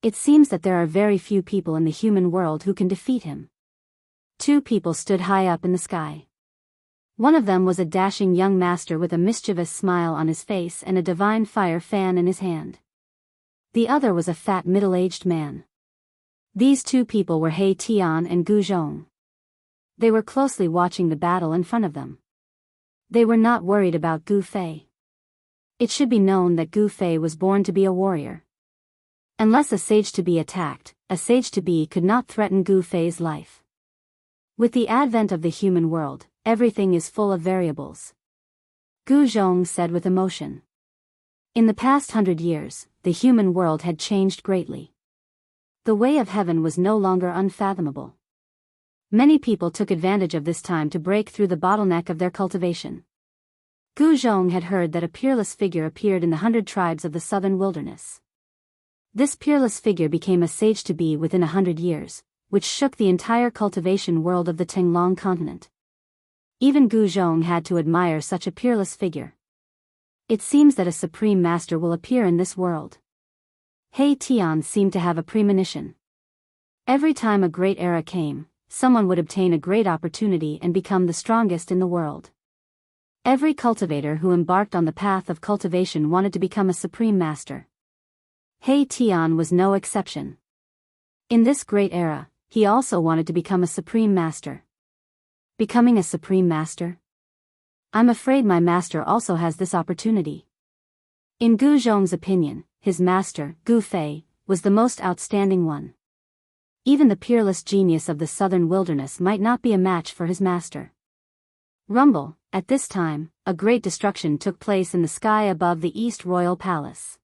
It seems that there are very few people in the human world who can defeat him. Two people stood high up in the sky. One of them was a dashing young master with a mischievous smile on his face and a divine fire fan in his hand. The other was a fat middle-aged man. These two people were He Tian and Gu Zhong. They were closely watching the battle in front of them. They were not worried about Gu Fei. It should be known that Gu Fei was born to be a warrior. Unless a sage-to-be attacked, a sage-to-be could not threaten Gu Fei's life. With the advent of the human world, everything is full of variables. Gu Zhong said with emotion. In the past 100 years, the human world had changed greatly. The way of heaven was no longer unfathomable. Many people took advantage of this time to break through the bottleneck of their cultivation. Gu Zhong had heard that a peerless figure appeared in the 100 tribes of the southern wilderness. This peerless figure became a sage-to-be within 100 years, which shook the entire cultivation world of the Tenglong continent. Even Gu Zhong had to admire such a peerless figure. It seems that a supreme master will appear in this world. He Tian seemed to have a premonition. Every time a great era came, someone would obtain a great opportunity and become the strongest in the world. Every cultivator who embarked on the path of cultivation wanted to become a supreme master. He Tian was no exception. In this great era, he also wanted to become a supreme master. Becoming a supreme master? I'm afraid my master also has this opportunity. In Gu Zhong's opinion, his master, Gu Fei, was the most outstanding one. Even the peerless genius of the southern wilderness might not be a match for his master. Rumble, at this time, a great destruction took place in the sky above the East Royal Palace.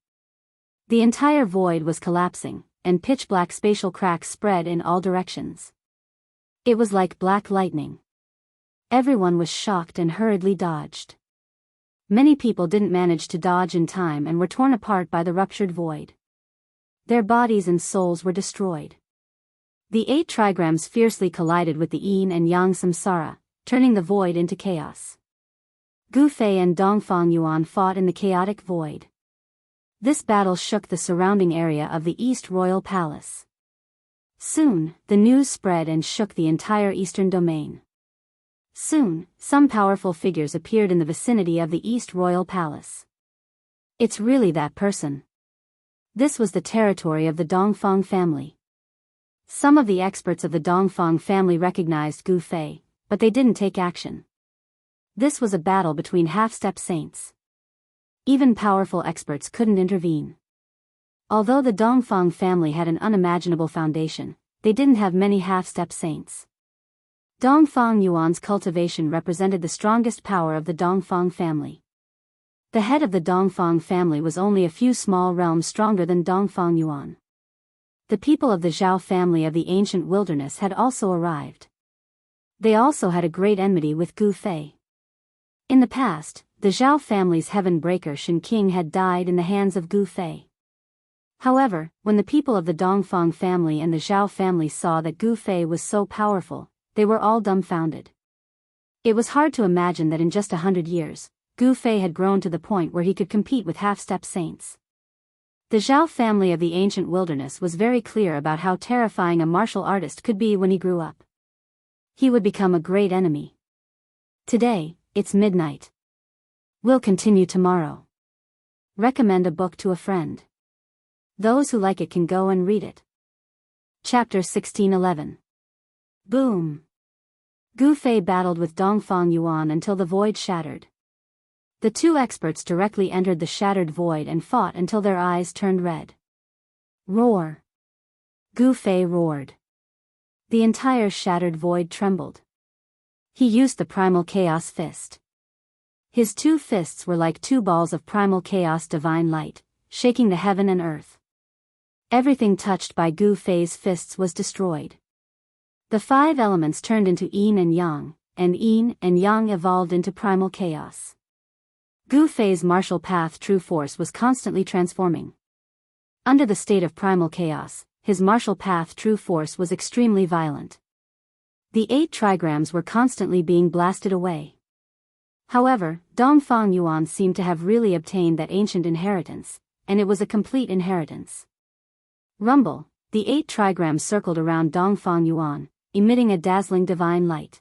The entire void was collapsing, and pitch-black spatial cracks spread in all directions. It was like black lightning. Everyone was shocked and hurriedly dodged. Many people didn't manage to dodge in time and were torn apart by the ruptured void. Their bodies and souls were destroyed. The 8 trigrams fiercely collided with the yin and yang samsara, turning the void into chaos. Gu Fei and Dongfang Yuan fought in the chaotic void. This battle shook the surrounding area of the East Royal Palace. Soon, the news spread and shook the entire eastern domain. Soon, some powerful figures appeared in the vicinity of the East Royal Palace. It's really that person. This was the territory of the Dongfang family. Some of the experts of the Dongfang family recognized Gu Fei, but they didn't take action. This was a battle between half-step saints. Even powerful experts couldn't intervene. Although the Dongfang family had an unimaginable foundation, they didn't have many half-step saints. Dongfang Yuan's cultivation represented the strongest power of the Dongfang family. The head of the Dongfang family was only a few small realms stronger than Dongfang Yuan. The people of the Zhao family of the ancient wilderness had also arrived. They also had a great enmity with Gu Fei. In the past, the Zhao family's heaven breaker Shen King had died in the hands of Gu Fei. However, when the people of the Dongfang family and the Zhao family saw that Gu Fei was so powerful, they were all dumbfounded. It was hard to imagine that in just 100 years, Gu Fei had grown to the point where he could compete with half-step saints. The Zhao family of the ancient wilderness was very clear about how terrifying a martial artist could be when he grew up. He would become a great enemy. Today, it's midnight. We'll continue tomorrow. Recommend a book to a friend. Those who like it can go and read it. Chapter 1611. Boom! Gu Fei battled with Dongfang Yuan until the void shattered. The two experts directly entered the shattered void and fought until their eyes turned red. Roar! Gu Fei roared. The entire shattered void trembled. He used the primal chaos fist. His two fists were like two balls of primal chaos divine light, shaking the heaven and earth. Everything touched by Gu Fei's fists was destroyed. The 5 elements turned into yin and yang evolved into primal chaos. Gu Fei's martial path true force was constantly transforming. Under the state of primal chaos, his martial path true force was extremely violent. The 8 trigrams were constantly being blasted away. However, Dongfang Yuan seemed to have really obtained that ancient inheritance, and it was a complete inheritance. Rumble, the 8 trigrams circled around Dongfang Yuan, emitting a dazzling divine light.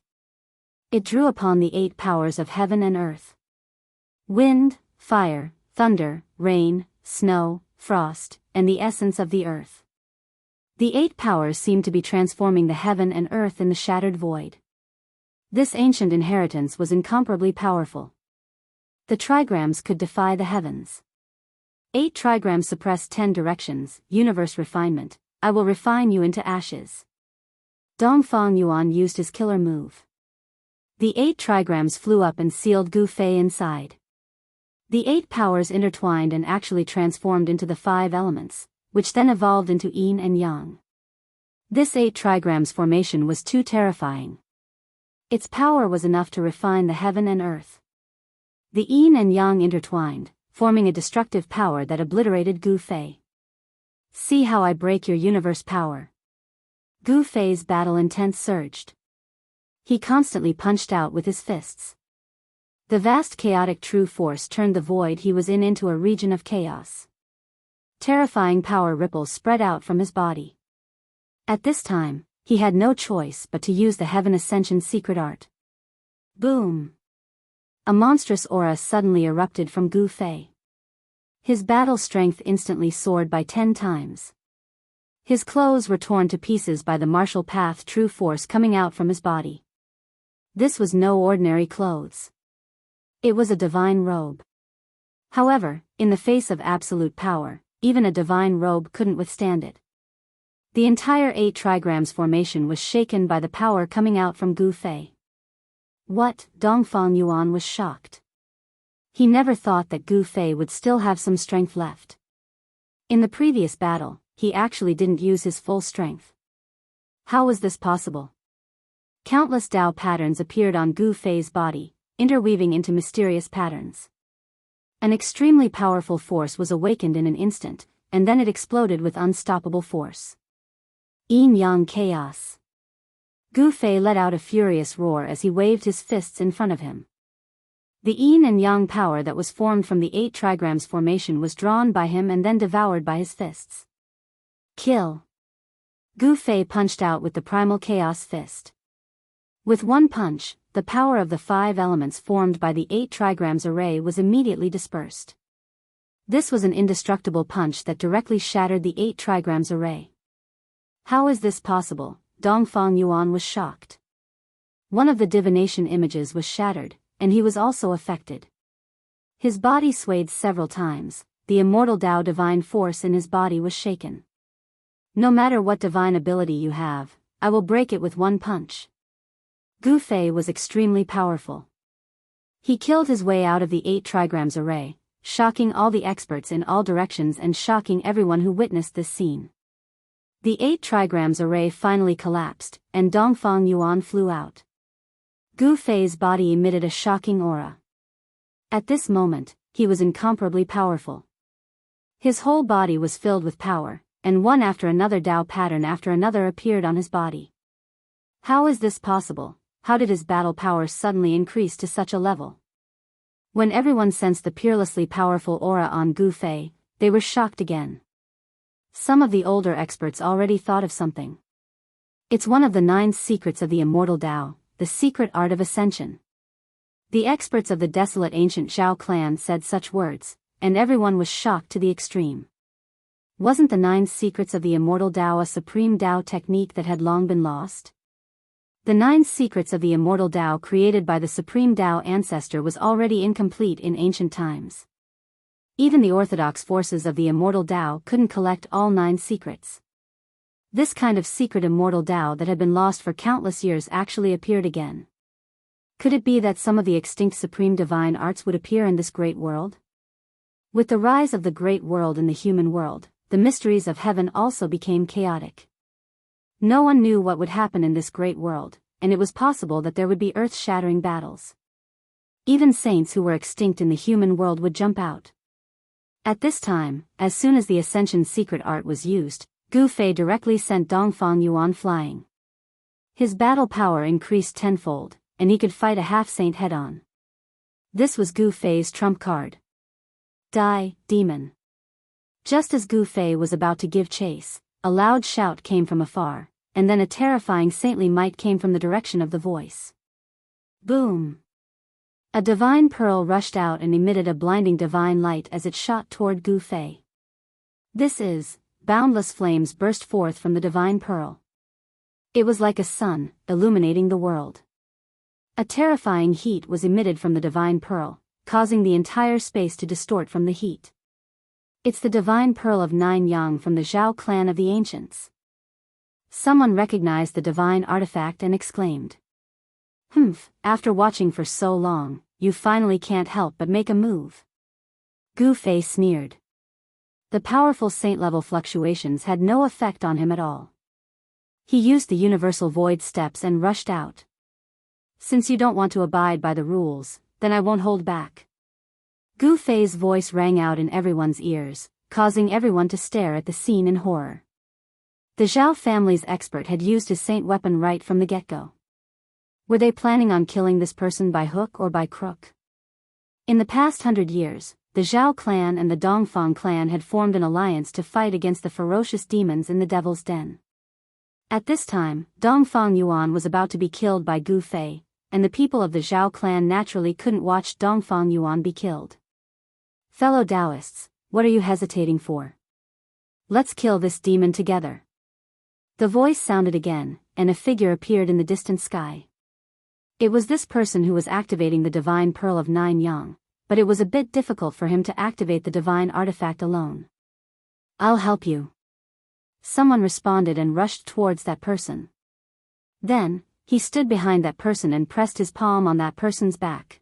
It drew upon the 8 powers of heaven and earth. Wind, fire, thunder, rain, snow, frost, and the essence of the earth. The 8 powers seemed to be transforming the heaven and earth in the shattered void. This ancient inheritance was incomparably powerful. The trigrams could defy the heavens. 8 trigrams suppress 10 directions, universe refinement. I will refine you into ashes. Dongfang Yuan used his killer move. The 8 trigrams flew up and sealed Gu Fei inside. The 8 powers intertwined and actually transformed into the 5 elements, which then evolved into yin and yang. This 8 trigrams formation was too terrifying. Its power was enough to refine the heaven and earth. The yin and yang intertwined, forming a destructive power that obliterated Gu Fei. See how I break your universe power. Gu Fei's battle intent surged. He constantly punched out with his fists. The vast chaotic true force turned the void he was in into a region of chaos. Terrifying power ripples spread out from his body. At this time, he had no choice but to use the Heaven Ascension secret art. Boom! A monstrous aura suddenly erupted from Gu Fei. His battle strength instantly soared by 10 times. His clothes were torn to pieces by the martial path true force coming out from his body. This was no ordinary clothes. It was a divine robe. However, in the face of absolute power, even a divine robe couldn't withstand it. The entire 8 trigrams formation was shaken by the power coming out from Gu Fei. What? Dongfang Yuan was shocked. He never thought that Gu Fei would still have some strength left. In the previous battle, he actually didn't use his full strength. How was this possible? Countless Dao patterns appeared on Gu Fei's body, interweaving into mysterious patterns. An extremely powerful force was awakened in an instant, and then it exploded with unstoppable force. Yin-yang chaos. Gu Fei let out a furious roar as he waved his fists in front of him. The yin and yang power that was formed from the 8 trigrams formation was drawn by him and then devoured by his fists. Kill. Gu Fei punched out with the primal chaos fist. With one punch, the power of the 5 elements formed by the 8 trigrams array was immediately dispersed. This was an indestructible punch that directly shattered the 8 trigrams array. How is this possible? Dongfang Yuan was shocked. One of the divination images was shattered, and he was also affected. His body swayed several times, the immortal Tao divine force in his body was shaken. No matter what divine ability you have, I will break it with one punch. Gu Fei was extremely powerful. He killed his way out of the 8 trigrams array, shocking all the experts in all directions and shocking everyone who witnessed this scene. The 8 trigrams array finally collapsed, and Dongfang Yuan flew out. Gu Fei's body emitted a shocking aura. At this moment, he was incomparably powerful. His whole body was filled with power, and one after another Tao pattern after another appeared on his body. How is this possible? How did his battle power suddenly increase to such a level? When everyone sensed the peerlessly powerful aura on Gu Fei, they were shocked again. Some of the older experts already thought of something. It's one of the 9 secrets of the Immortal Tao, the secret art of ascension. The experts of the desolate ancient Zhao clan said such words, and everyone was shocked to the extreme. Wasn't the 9 secrets of the Immortal Tao a supreme Tao technique that had long been lost? The 9 secrets of the Immortal Tao created by the Supreme Tao ancestor was already incomplete in ancient times. Even the orthodox forces of the Immortal Tao couldn't collect all 9 secrets. This kind of secret Immortal Tao that had been lost for countless years actually appeared again. Could it be that some of the extinct supreme divine arts would appear in this great world? With the rise of the great world in the human world, the mysteries of heaven also became chaotic. No one knew what would happen in this great world, and it was possible that there would be earth-shattering battles. Even saints who were extinct in the human world would jump out. At this time, as soon as the Ascension secret art was used, Gu Fei directly sent Dongfang Yuan flying. His battle power increased tenfold, and he could fight a half-saint head-on. This was Gu Fei's trump card. Die, demon. Just as Gu Fei was about to give chase, a loud shout came from afar, and then a terrifying saintly might came from the direction of the voice. Boom! A divine pearl rushed out and emitted a blinding divine light as it shot toward Gu Fei. This is, boundless flames burst forth from the divine pearl. It was like a sun, illuminating the world. A terrifying heat was emitted from the divine pearl, causing the entire space to distort from the heat. It's the divine pearl of 9 yang from the Zhao clan of the ancients. Someone recognized the divine artifact and exclaimed. Humph, after watching for so long, you finally can't help but make a move. Gu Fei sneered. The powerful saint-level fluctuations had no effect on him at all. He used the universal void steps and rushed out. Since you don't want to abide by the rules, then I won't hold back. Gu Fei's voice rang out in everyone's ears, causing everyone to stare at the scene in horror. The Zhao family's expert had used his saint weapon right from the get-go. Were they planning on killing this person by hook or by crook? In the past 100 years, the Zhao clan and the Dongfang clan had formed an alliance to fight against the ferocious demons in the Devil's Den. At this time, Dongfang Yuan was about to be killed by Gu Fei, and the people of the Zhao clan naturally couldn't watch Dongfang Yuan be killed. Fellow Taoists, what are you hesitating for? Let's kill this demon together. The voice sounded again, and a figure appeared in the distant sky. It was this person who was activating the divine pearl of 9 yang, but it was a bit difficult for him to activate the divine artifact alone. I'll help you. Someone responded and rushed towards that person. Then, he stood behind that person and pressed his palm on that person's back.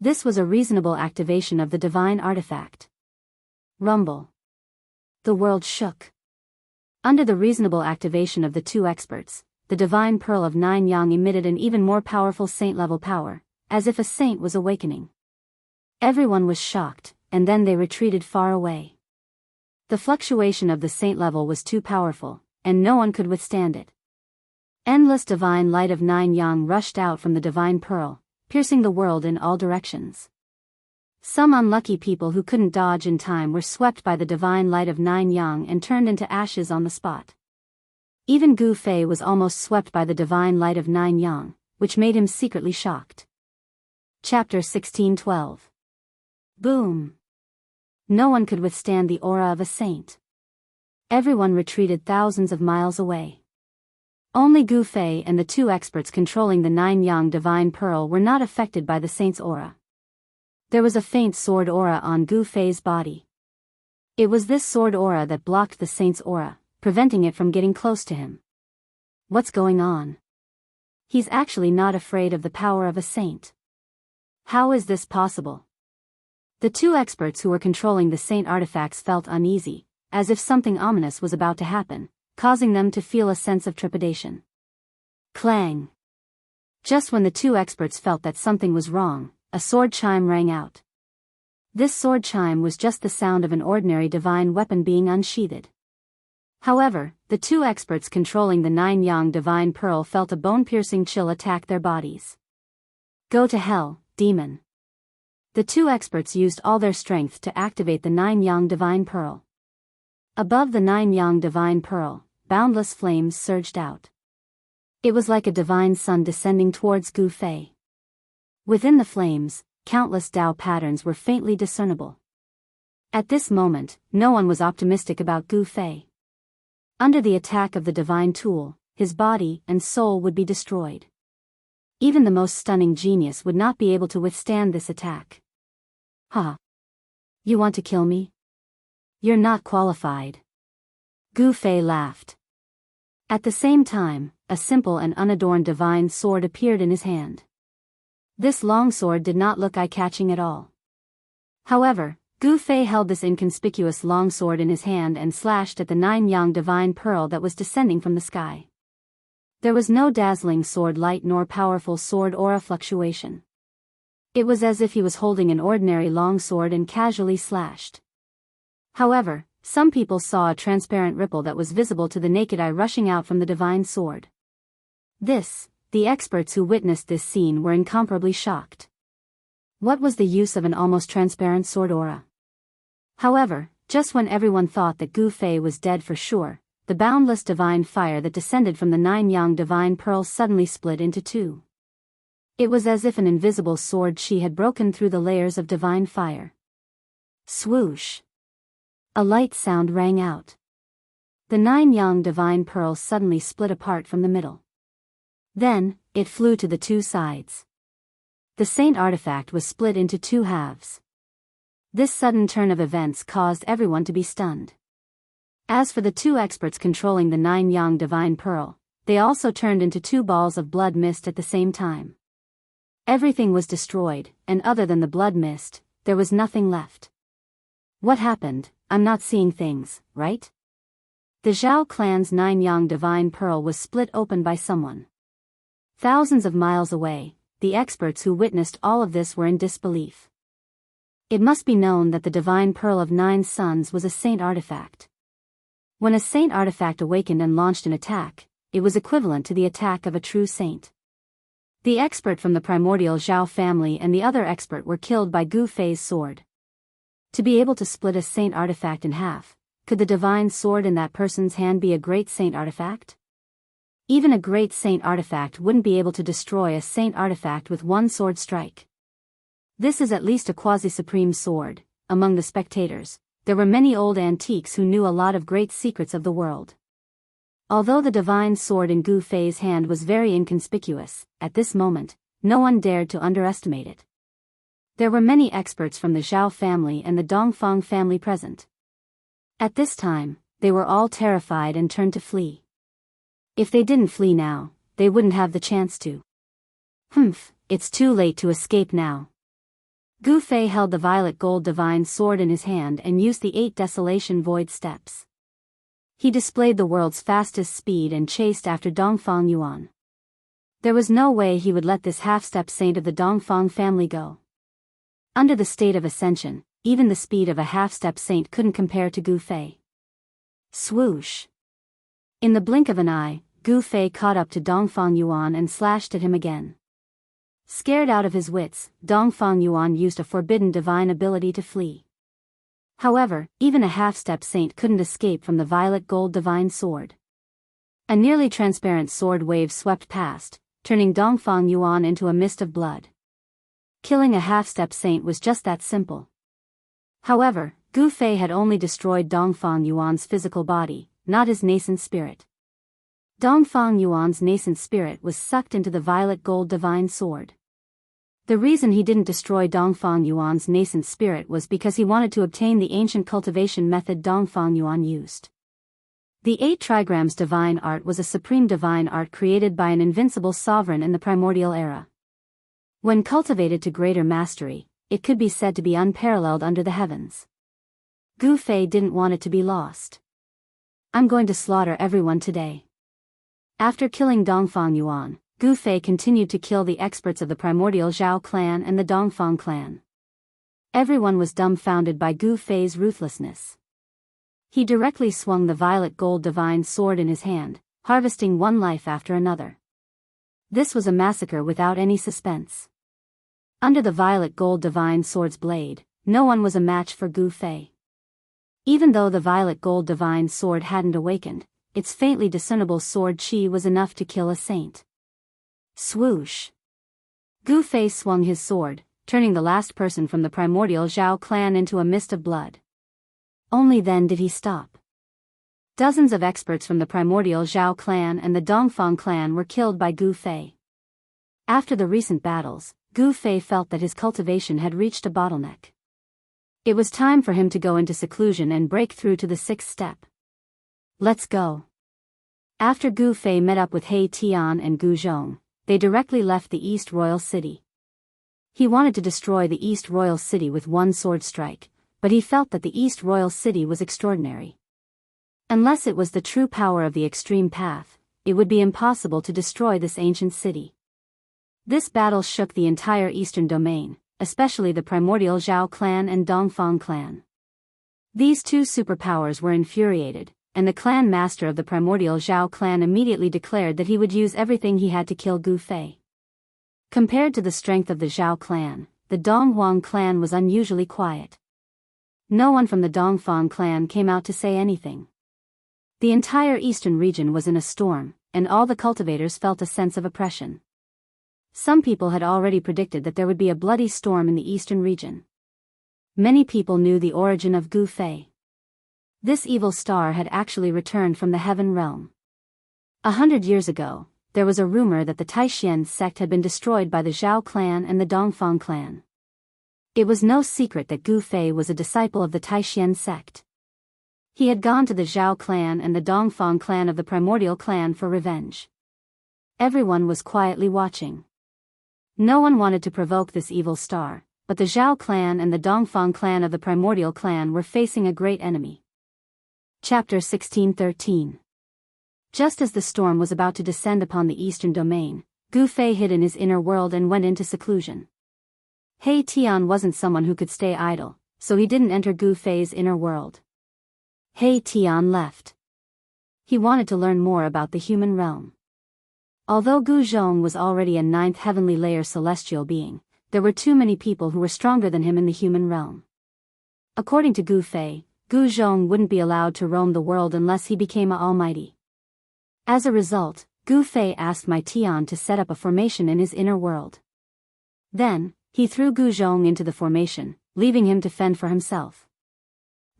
This was a reasonable activation of the divine artifact. Rumble. The world shook. Under the reasonable activation of the two experts, the divine pearl of 9 yang emitted an even more powerful saint-level power, as if a saint was awakening. Everyone was shocked, and then they retreated far away. The fluctuation of the saint level was too powerful, and no one could withstand it. Endless divine light of 9 yang rushed out from the divine pearl, piercing the world in all directions. Some unlucky people who couldn't dodge in time were swept by the divine light of 9 yang and turned into ashes on the spot. Even Gu Fei was almost swept by the divine light of 9 yang, which made him secretly shocked. Chapter 16:12. Boom! No one could withstand the aura of a saint. Everyone retreated thousands of miles away. Only Gu Fei and the two experts controlling the 9 yang divine pearl were not affected by the saint's aura. There was a faint sword aura on Gu Fei's body. It was this sword aura that blocked the saint's aura, preventing it from getting close to him. What's going on? He's actually not afraid of the power of a saint. How is this possible? The two experts who were controlling the saint artifacts felt uneasy, as if something ominous was about to happen, causing them to feel a sense of trepidation. Clang! Just when the two experts felt that something was wrong, a sword chime rang out. This sword chime was just the sound of an ordinary divine weapon being unsheathed. However, the two experts controlling the 9 yang divine pearl felt a bone-piercing chill attack their bodies. Go to hell, demon. The two experts used all their strength to activate the 9 yang divine pearl. Above the 9 yang divine pearl, boundless flames surged out. It was like a divine sun descending towards Gu Fei. Within the flames, countless Dao patterns were faintly discernible. At this moment, no one was optimistic about Gu Fei. Under the attack of the divine tool, his body and soul would be destroyed. Even the most stunning genius would not be able to withstand this attack. Ha! You want to kill me? You're not qualified. Gu Fei laughed. At the same time, a simple and unadorned divine sword appeared in his hand. This long sword did not look eye-catching at all. However, Gu Fei held this inconspicuous long sword in his hand and slashed at the 9 yang divine pearl that was descending from the sky. There was no dazzling sword light nor powerful sword aura fluctuation. It was as if he was holding an ordinary long sword and casually slashed. However, Some people saw a transparent ripple that was visible to the naked eye rushing out from the divine sword. The experts who witnessed this scene were incomparably shocked. What was the use of an almost transparent sword aura? However, just when everyone thought that Gu Fei was dead for sure, the boundless divine fire that descended from the 9 yang divine pearls suddenly split into two. It was as if an invisible sword chi had broken through the layers of divine fire. Swoosh! A light sound rang out. The 9 yang divine pearls suddenly split apart from the middle. Then, it flew to the two sides. The saint artifact was split into two halves. This sudden turn of events caused everyone to be stunned. As for the two experts controlling the 9 yang divine pearl, they also turned into two balls of blood mist at the same time. Everything was destroyed, and other than the blood mist, there was nothing left. What happened? I'm not seeing things, right? The Zhao clan's 9 yang divine pearl was split open by someone. Thousands of miles away, the experts who witnessed all of this were in disbelief. It must be known that the divine pearl of 9 suns was a saint artifact. When a saint artifact awakened and launched an attack, it was equivalent to the attack of a true saint. The expert from the primordial Zhao family and the other expert were killed by Gu Fei's sword. To be able to split a saint artifact in half, could the divine sword in that person's hand be a great saint artifact? Even a great saint artifact wouldn't be able to destroy a saint artifact with one sword strike. This is at least a quasi-supreme sword. Among the spectators, there were many old antiques who knew a lot of great secrets of the world. Although the divine sword in Gu Fei's hand was very inconspicuous, at this moment, no one dared to underestimate it. There were many experts from the Zhao family and the Dongfang family present. At this time, they were all terrified and turned to flee. If they didn't flee now, they wouldn't have the chance to. It's too late to escape now. Gu Fei held the violet gold divine sword in his hand and used the 8 desolation void steps. He displayed the world's fastest speed and chased after Dongfang Yuan. There was no way he would let this half-step saint of the Dongfang family go. Under the state of ascension, even the speed of a half-step saint couldn't compare to Gu Fei. Swoosh! In the blink of an eye, Gu Fei caught up to Dongfang Yuan and slashed at him again. Scared out of his wits, Dongfang Yuan used a forbidden divine ability to flee. However, even a half-step saint couldn't escape from the violet gold divine sword. A nearly transparent sword wave swept past, turning Dongfang Yuan into a mist of blood. Killing a half-step saint was just that simple. However, Gu Fei had only destroyed Dongfang Yuan's physical body, not his nascent spirit. Dongfang Yuan's nascent spirit was sucked into the violet gold divine sword. The reason he didn't destroy Dongfang Yuan's nascent spirit was because he wanted to obtain the ancient cultivation method Dongfang Yuan used. The 8 trigrams divine art was a supreme divine art created by an invincible sovereign in the primordial era. When cultivated to greater mastery, it could be said to be unparalleled under the heavens. Gu Fei didn't want it to be lost. I'm going to slaughter everyone today. After killing Dongfang Yuan, Gu Fei continued to kill the experts of the primordial Zhao clan and the Dongfang clan. Everyone was dumbfounded by Gu Fei's ruthlessness. He directly swung the violet gold divine sword in his hand, harvesting one life after another. This was a massacre without any suspense. Under the violet gold divine sword's blade, no one was a match for Gu Fei. Even though the violet gold divine sword hadn't awakened, its faintly discernible sword chi was enough to kill a saint. Swoosh! Gu Fei swung his sword, turning the last person from the primordial Zhao clan into a mist of blood. Only then did he stop. Dozens of experts from the primordial Zhao clan and the Dongfang clan were killed by Gu Fei. After the recent battles, Gu Fei felt that his cultivation had reached a bottleneck. It was time for him to go into seclusion and break through to the 6th step. Let's go. After Gu Fei met up with He Tian and Gu Zhong, they directly left the East Royal City. He wanted to destroy the East Royal City with one sword strike, but he felt that the East Royal City was extraordinary. Unless it was the true power of the extreme path, it would be impossible to destroy this ancient city. This battle shook the entire eastern domain, especially the primordial Zhao clan and Dongfang clan. These two superpowers were infuriated, and the clan master of the primordial Zhao clan immediately declared that he would use everything he had to kill Gu Fei. Compared to the strength of the Zhao clan, the Donghuang clan was unusually quiet. No one from the Dongfang clan came out to say anything. The entire eastern region was in a storm, and all the cultivators felt a sense of oppression. Some people had already predicted that there would be a bloody storm in the eastern region. Many people knew the origin of Gu Fei. This evil star had actually returned from the heaven realm. 100 years ago, there was a rumor that the Taishan sect had been destroyed by the Zhao clan and the Dongfang clan. It was no secret that Gu Fei was a disciple of the Taishan sect. He had gone to the Zhao clan and the Dongfang clan of the primordial clan for revenge. Everyone was quietly watching. No one wanted to provoke this evil star, but the Zhao clan and the Dongfang clan of the primordial clan were facing a great enemy. Chapter 1613. Just as the storm was about to descend upon the eastern domain, Gu Fei hid in his inner world and went into seclusion. He Tian wasn't someone who could stay idle, so he didn't enter Gu Fei's inner world. He Tian left. He wanted to learn more about the human realm. Although Gu Zhong was already a 9th heavenly layer celestial being, there were too many people who were stronger than him in the human realm. According to Gu Fei, Gu Zhong wouldn't be allowed to roam the world unless he became an almighty. As a result, Gu Fei asked Mai Tian to set up a formation in his inner world. Then, he threw Gu Zhong into the formation, leaving him to fend for himself.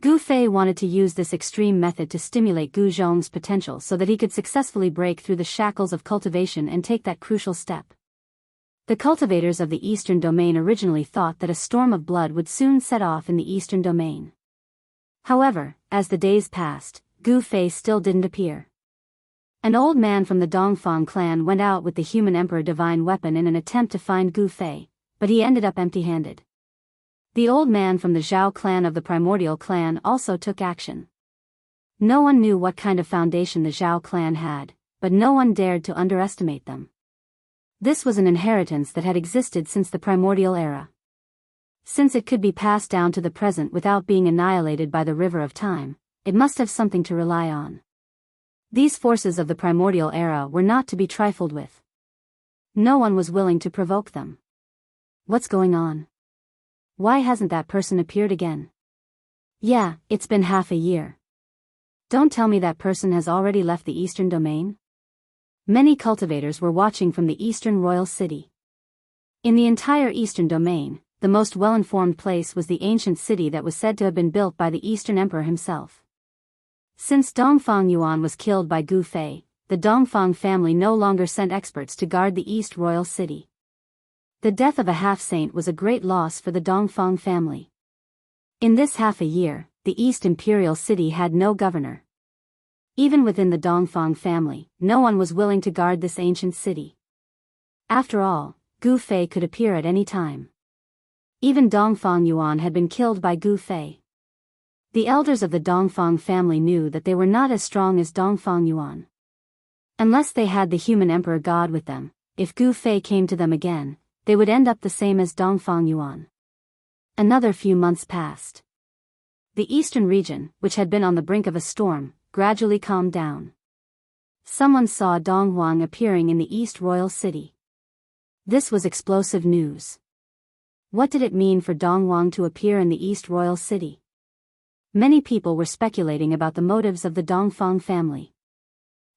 Gu Fei wanted to use this extreme method to stimulate Gu Zhong's potential so that he could successfully break through the shackles of cultivation and take that crucial step. The cultivators of the Eastern Domain originally thought that a storm of blood would soon set off in the Eastern Domain. However, as the days passed, Gu Fei still didn't appear. An old man from the Dongfang clan went out with the human emperor divine weapon in an attempt to find Gu Fei, but he ended up empty-handed. The old man from the Zhao clan of the primordial clan also took action. No one knew what kind of foundation the Zhao clan had, but no one dared to underestimate them. This was an inheritance that had existed since the primordial era. Since it could be passed down to the present without being annihilated by the river of time, it must have something to rely on. These forces of the primordial era were not to be trifled with. No one was willing to provoke them. What's going on? Why hasn't that person appeared again? Yeah, it's been half a year. Don't tell me that person has already left the Eastern Domain? Many cultivators were watching from the Eastern Royal City. In the entire Eastern Domain, the most well-informed place was the ancient city that was said to have been built by the Eastern Emperor himself. Since Dongfang Yuan was killed by Gu Fei, the Dongfang family no longer sent experts to guard the East Royal City. The death of a half-saint was a great loss for the Dongfang family. In this half a year, the East Imperial City had no governor. Even within the Dongfang family, no one was willing to guard this ancient city. After all, Gu Fei could appear at any time. Even Dongfang Yuan had been killed by Gu Fei. The elders of the Dongfang family knew that they were not as strong as Dongfang Yuan. Unless they had the human emperor god with them, if Gu Fei came to them again, they would end up the same as Dongfang Yuan. Another few months passed. The eastern region, which had been on the brink of a storm, gradually calmed down. Someone saw Donghuang appearing in the East Royal City. This was explosive news. What did it mean for Donghuang to appear in the East Royal City? Many people were speculating about the motives of the Dongfang family.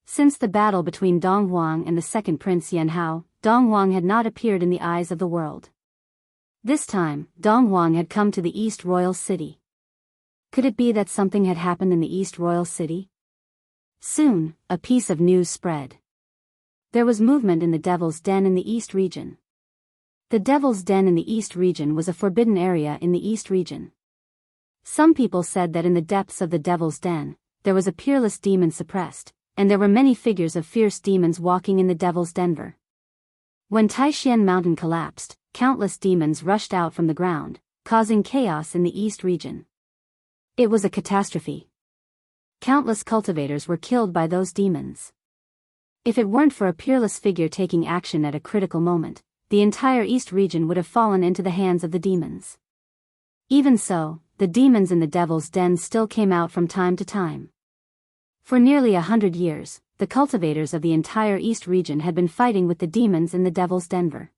Since the battle between Donghuang and the second prince Yanhao, Donghuang had not appeared in the eyes of the world. This time, Donghuang had come to the East Royal City. Could it be that something had happened in the East Royal City? Soon, a piece of news spread. There was movement in the Devil's Den in the East region. The Devil's Den in the East region was a forbidden area in the East region. Some people said that in the depths of the Devil's Den, there was a peerless demon suppressed, and there were many figures of fierce demons walking in the Devil's Den. When Taishan Mountain collapsed, countless demons rushed out from the ground, causing chaos in the East region. It was a catastrophe. Countless cultivators were killed by those demons. If it weren't for a peerless figure taking action at a critical moment, the entire East region would have fallen into the hands of the demons. Even so, the demons in the devil's den still came out from time to time. For nearly 100 years, the cultivators of the entire East region had been fighting with the demons in the devil's den.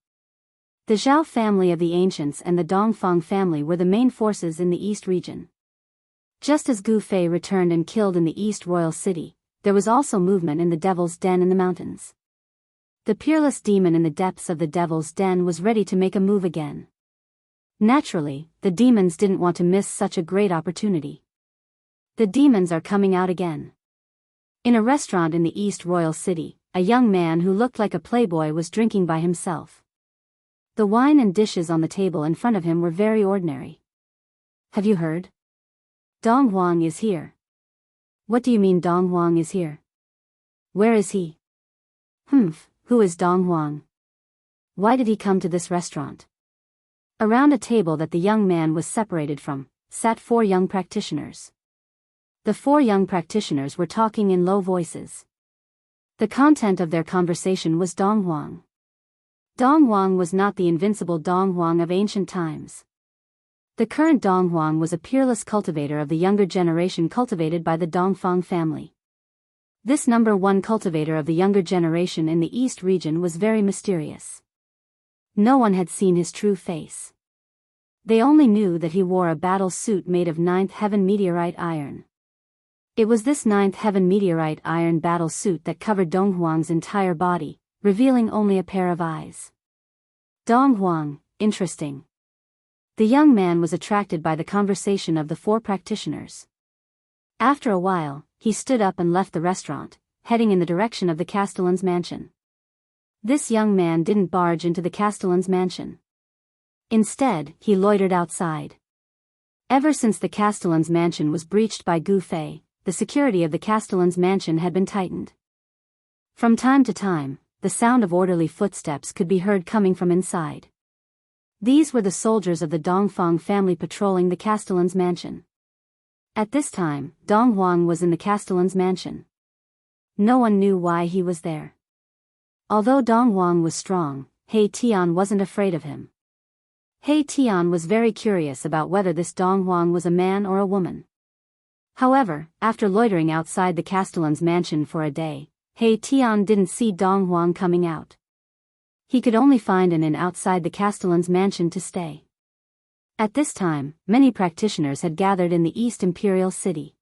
The Zhao family of the ancients and the Dongfang family were the main forces in the East region. Just as Gu Fei returned and killed in the East Royal City, there was also movement in the devil's den in the mountains. The peerless demon in the depths of the devil's den was ready to make a move again. Naturally, the demons didn't want to miss such a great opportunity. The demons are coming out again. In a restaurant in the East Royal City, a young man who looked like a playboy was drinking by himself. The wine and dishes on the table in front of him were very ordinary. Have you heard? Dong Huang is here. What do you mean Dong Huang is here? Where is he? Who is Dong Huang? Why did he come to this restaurant? Around a table that the young man was separated from, sat 4 young practitioners. The 4 young practitioners were talking in low voices. The content of their conversation was Dong Huang. Dong Huang was not the invincible Dong Huang of ancient times. The current Dong Huang was a peerless cultivator of the younger generation cultivated by the Dongfang family. This number 1 cultivator of the younger generation in the East region was very mysterious. No one had seen his true face. They only knew that he wore a battle suit made of 9th heaven meteorite iron. It was this 9th heaven meteorite iron battle suit that covered Dong Huang's entire body, revealing only a pair of eyes. Dong Huang, interesting. The young man was attracted by the conversation of the 4 practitioners. After a while, he stood up and left the restaurant, heading in the direction of the Castellan's mansion. This young man didn't barge into the Castellan's mansion. Instead, he loitered outside. Ever since the Castellan's mansion was breached by Gu Fei, the security of the Castellan's mansion had been tightened. From time to time, the sound of orderly footsteps could be heard coming from inside. These were the soldiers of the Dongfang family patrolling the Castellan's mansion. At this time, Dong Huang was in the Castellan's mansion. No one knew why he was there. Although Dong Huang was strong, He Tian wasn't afraid of him. He Tian was very curious about whether this Dong Huang was a man or a woman. However, after loitering outside the Castellan's mansion for a day, He Tian didn't see Dong Huang coming out. He could only find an inn outside the Castellan's mansion to stay. At this time, many practitioners had gathered in the East Imperial City.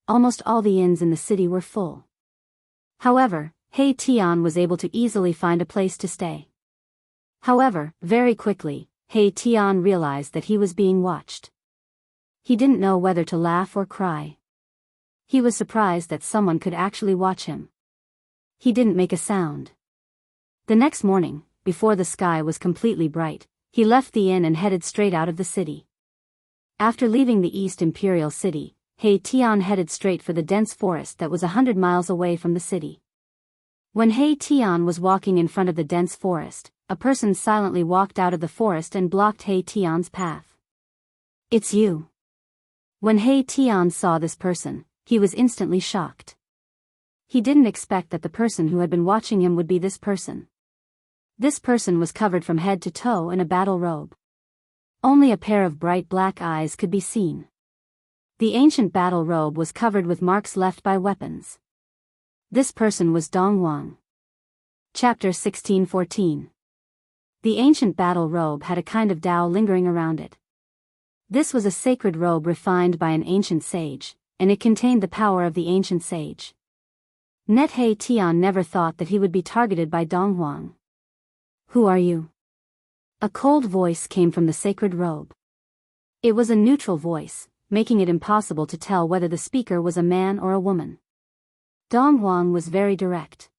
Almost all the inns in the city were full. However, He Tian was able to easily find a place to stay. However, very quickly, He Tian realized that he was being watched. He didn't know whether to laugh or cry. He was surprised that someone could actually watch him. He didn't make a sound. The next morning, before the sky was completely bright, he left the inn and headed straight out of the city. After leaving the East Imperial City, He Tian headed straight for the dense forest that was 100 miles away from the city. When He Tian was walking in front of the dense forest, a person silently walked out of the forest and blocked He Tian's path. "It's you." When He Tian saw this person, he was instantly shocked. He didn't expect that the person who had been watching him would be this person. This person was covered from head to toe in a battle robe. Only a pair of bright black eyes could be seen. The ancient battle robe was covered with marks left by weapons. This person was Dong Huang. Chapter 1614. The ancient battle robe had a kind of Tao lingering around it. This was a sacred robe refined by an ancient sage, and it contained the power of the ancient sage. Net He Tian never thought that he would be targeted by Dong Huang. "Who are you?" A cold voice came from the sacred robe. It was a neutral voice, making it impossible to tell whether the speaker was a man or a woman. Dong Huang was very direct.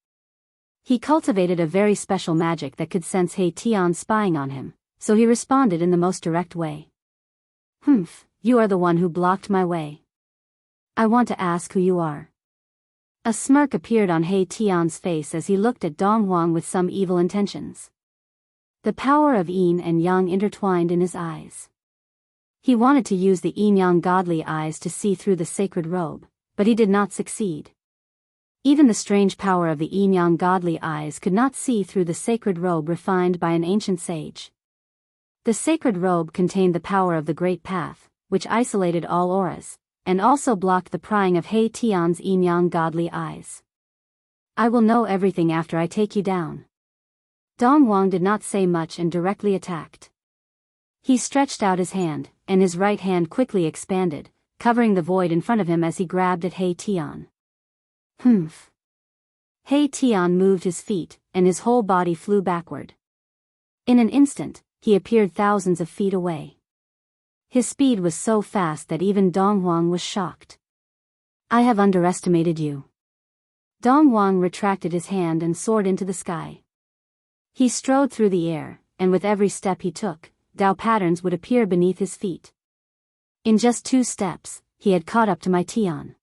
He cultivated a very special magic that could sense He Tian spying on him, so he responded in the most direct way. You are the one who blocked my way. I want to ask who you are." A smirk appeared on He Tian's face as he looked at Dong Huang with some evil intentions. The power of yin and yang intertwined in his eyes. He wanted to use the yin-yang godly eyes to see through the sacred robe, but he did not succeed. Even the strange power of the yin-yang godly eyes could not see through the sacred robe refined by an ancient sage. The sacred robe contained the power of the Great Path, which isolated all auras, and also blocked the prying of He Tian's yin-yang godly eyes. I will know everything after I take you down. Dong Huang did not say much and directly attacked. He stretched out his hand, and his right hand quickly expanded, covering the void in front of him as he grabbed at He Tian. Humph. He Tian moved his feet, and his whole body flew backward. In an instant, he appeared thousands of feet away. His speed was so fast that even Dong Huang was shocked. I have underestimated you. Dong Huang retracted his hand and soared into the sky. He strode through the air, and with every step he took, Dao patterns would appear beneath his feet. In just 2 steps, he had caught up to my Tian.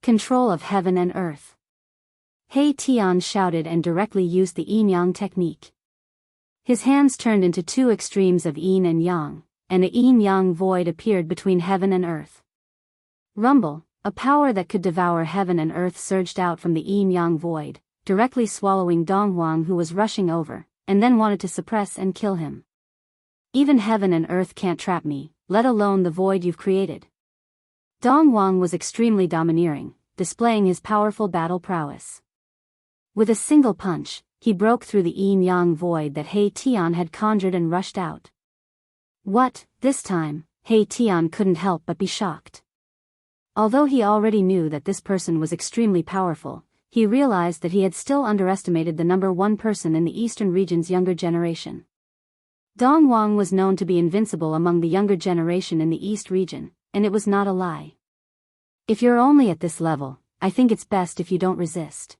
Control of heaven and earth. He Tian shouted and directly used the yin-yang technique. His hands turned into 2 extremes of yin and yang, and a yin-yang void appeared between heaven and earth. Rumble, a power that could devour heaven and earth, surged out from the yin-yang void, directly swallowing Dong Huang, who was rushing over, and then wanted to suppress and kill him. Even heaven and earth can't trap me, let alone the void you've created. Dong Huang was extremely domineering, displaying his powerful battle prowess. With a single punch, he broke through the yin-yang void that He Tian had conjured and rushed out. What, this time? He Tian couldn't help but be shocked. Although he already knew that this person was extremely powerful, he realized that he had still underestimated the number 1 person in the eastern region's younger generation. Dong Huang was known to be invincible among the younger generation in the East region, and it was not a lie. If you're only at this level, I think it's best if you don't resist.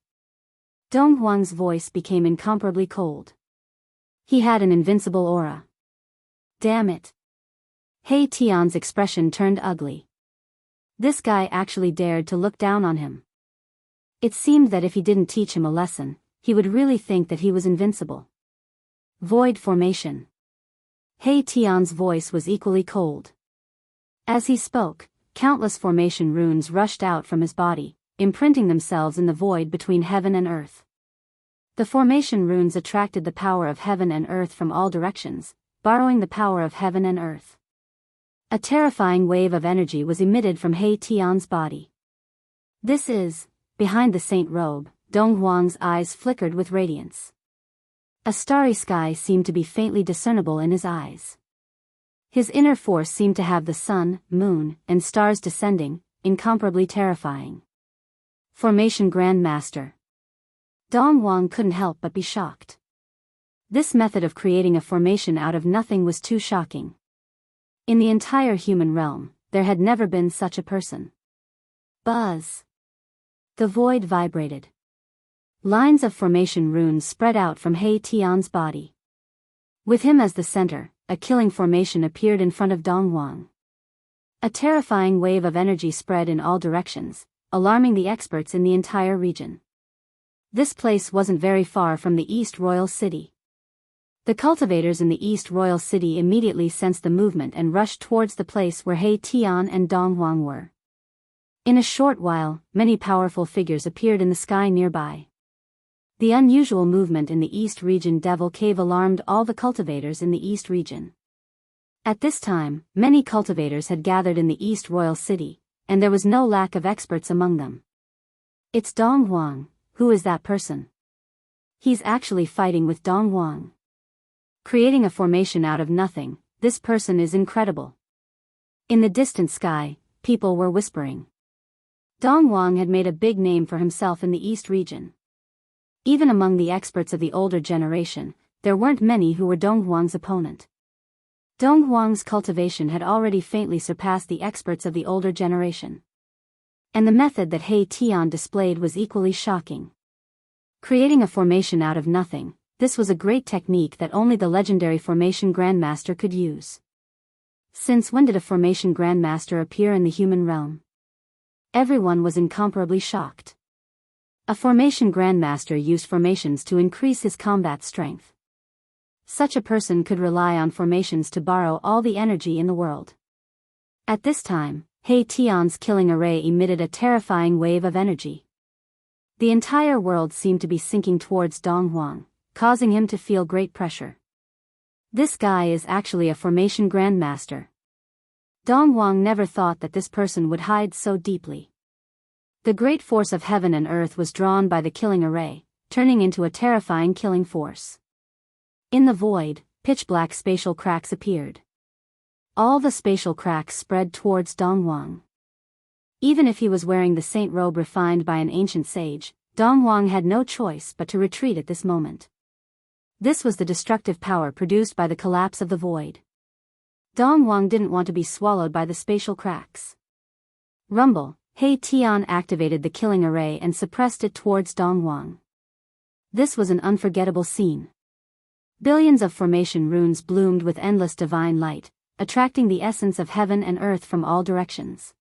Dong Huang's voice became incomparably cold. He had an invincible aura. Damn it. He Tian's expression turned ugly. This guy actually dared to look down on him. It seemed that if he didn't teach him a lesson, he would really think that he was invincible. Void formation. He Tian's voice was equally cold. As he spoke, countless formation runes rushed out from his body, imprinting themselves in the void between heaven and earth. The formation runes attracted the power of heaven and earth from all directions, borrowing the power of heaven and earth. A terrifying wave of energy was emitted from He Tian's body. This is, behind the saint robe, Dong Huang's eyes flickered with radiance. A starry sky seemed to be faintly discernible in his eyes. His inner force seemed to have the sun, moon, and stars descending, incomparably terrifying. Formation Grand Master. Dong Huang couldn't help but be shocked. This method of creating a formation out of nothing was too shocking. In the entire human realm, there had never been such a person. Buzz. The void vibrated. Lines of formation runes spread out from He Tian's body. With him as the center, a killing formation appeared in front of Dong Huang. A terrifying wave of energy spread in all directions, alarming the experts in the entire region. This place wasn't very far from the East Royal City. The cultivators in the East Royal City immediately sensed the movement and rushed towards the place where He Tian and Dong Huang were. In a short while, many powerful figures appeared in the sky nearby. The unusual movement in the East region Devil Cave alarmed all the cultivators in the East region. At this time, many cultivators had gathered in the East Royal City, and there was no lack of experts among them. It's Dong Huang. Who is that person? He's actually fighting with Dong Huang. Creating a formation out of nothing, this person is incredible. In the distant sky, people were whispering. Dong Huang had made a big name for himself in the East region. Even among the experts of the older generation, there weren't many who were Dong Huang's opponent. Dong Huang's cultivation had already faintly surpassed the experts of the older generation. And the method that He Tian displayed was equally shocking. Creating a formation out of nothing, this was a great technique that only the legendary Formation Grandmaster could use. Since when did a Formation Grandmaster appear in the human realm? Everyone was incomparably shocked. A Formation Grandmaster used formations to increase his combat strength. Such a person could rely on formations to borrow all the energy in the world. At this time, He Tian's killing array emitted a terrifying wave of energy. The entire world seemed to be sinking towards Dong Huang, causing him to feel great pressure. This guy is actually a Formation Grandmaster. Dong Huang never thought that this person would hide so deeply. The great force of heaven and earth was drawn by the killing array, turning into a terrifying killing force. In the void, pitch-black spatial cracks appeared. All the spatial cracks spread towards Dong Huang. Even if he was wearing the saint robe refined by an ancient sage, Dong Huang had no choice but to retreat at this moment. This was the destructive power produced by the collapse of the void. Dong Huang didn't want to be swallowed by the spatial cracks. Rumble, He Tian activated the killing array and suppressed it towards Dong Huang. This was an unforgettable scene. Billions of formation runes bloomed with endless divine light, attracting the essence of heaven and earth from all directions.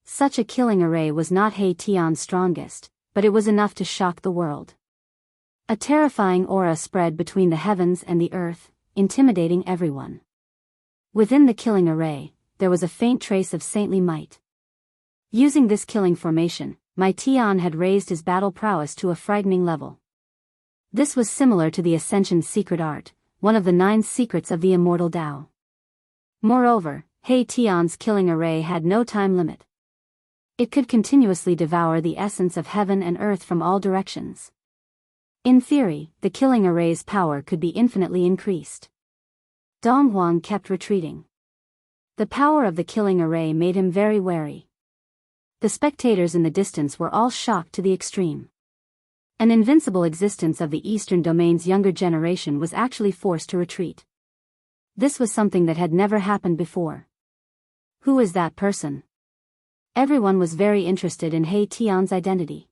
Such a killing array was not He Tian's strongest, but it was enough to shock the world. A terrifying aura spread between the heavens and the earth, intimidating everyone. Within the killing array, there was a faint trace of saintly might. Using this killing formation, Mai Tian had raised his battle prowess to a frightening level. This was similar to the Ascension's secret art, one of the 9 secrets of the Immortal Tao. Moreover, He Tian's killing array had no time limit. It could continuously devour the essence of heaven and earth from all directions. In theory, the killing array's power could be infinitely increased. Dong Huang kept retreating. The power of the killing array made him very wary. The spectators in the distance were all shocked to the extreme. An invincible existence of the Eastern Domain's younger generation was actually forced to retreat. This was something that had never happened before. Who is that person? Everyone was very interested in He Tian's identity.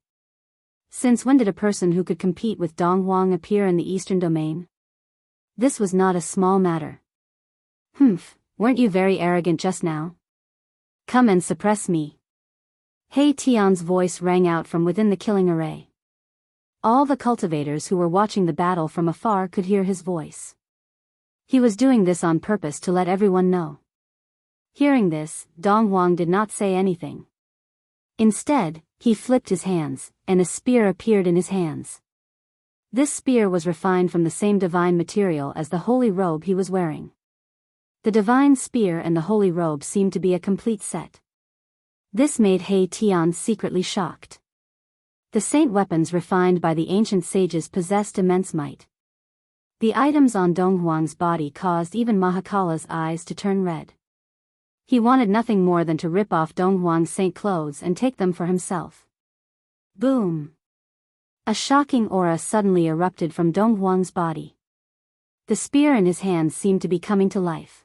Since when did a person who could compete with Dong Huang appear in the Eastern Domain? This was not a small matter. Weren't you very arrogant just now? Come and suppress me. He Tian's voice rang out from within the killing array. All the cultivators who were watching the battle from afar could hear his voice. He was doing this on purpose to let everyone know. Hearing this, Dong Huang did not say anything. Instead, he flipped his hands, and a spear appeared in his hands. This spear was refined from the same divine material as the holy robe he was wearing. The divine spear and the holy robe seemed to be a complete set. This made He Tian secretly shocked. The saint weapons refined by the ancient sages possessed immense might. The items on Dong Huang's body caused even Mahakala's eyes to turn red. He wanted nothing more than to rip off Dong Huang's saint clothes and take them for himself. Boom! A shocking aura suddenly erupted from Dong Huang's body. The spear in his hands seemed to be coming to life.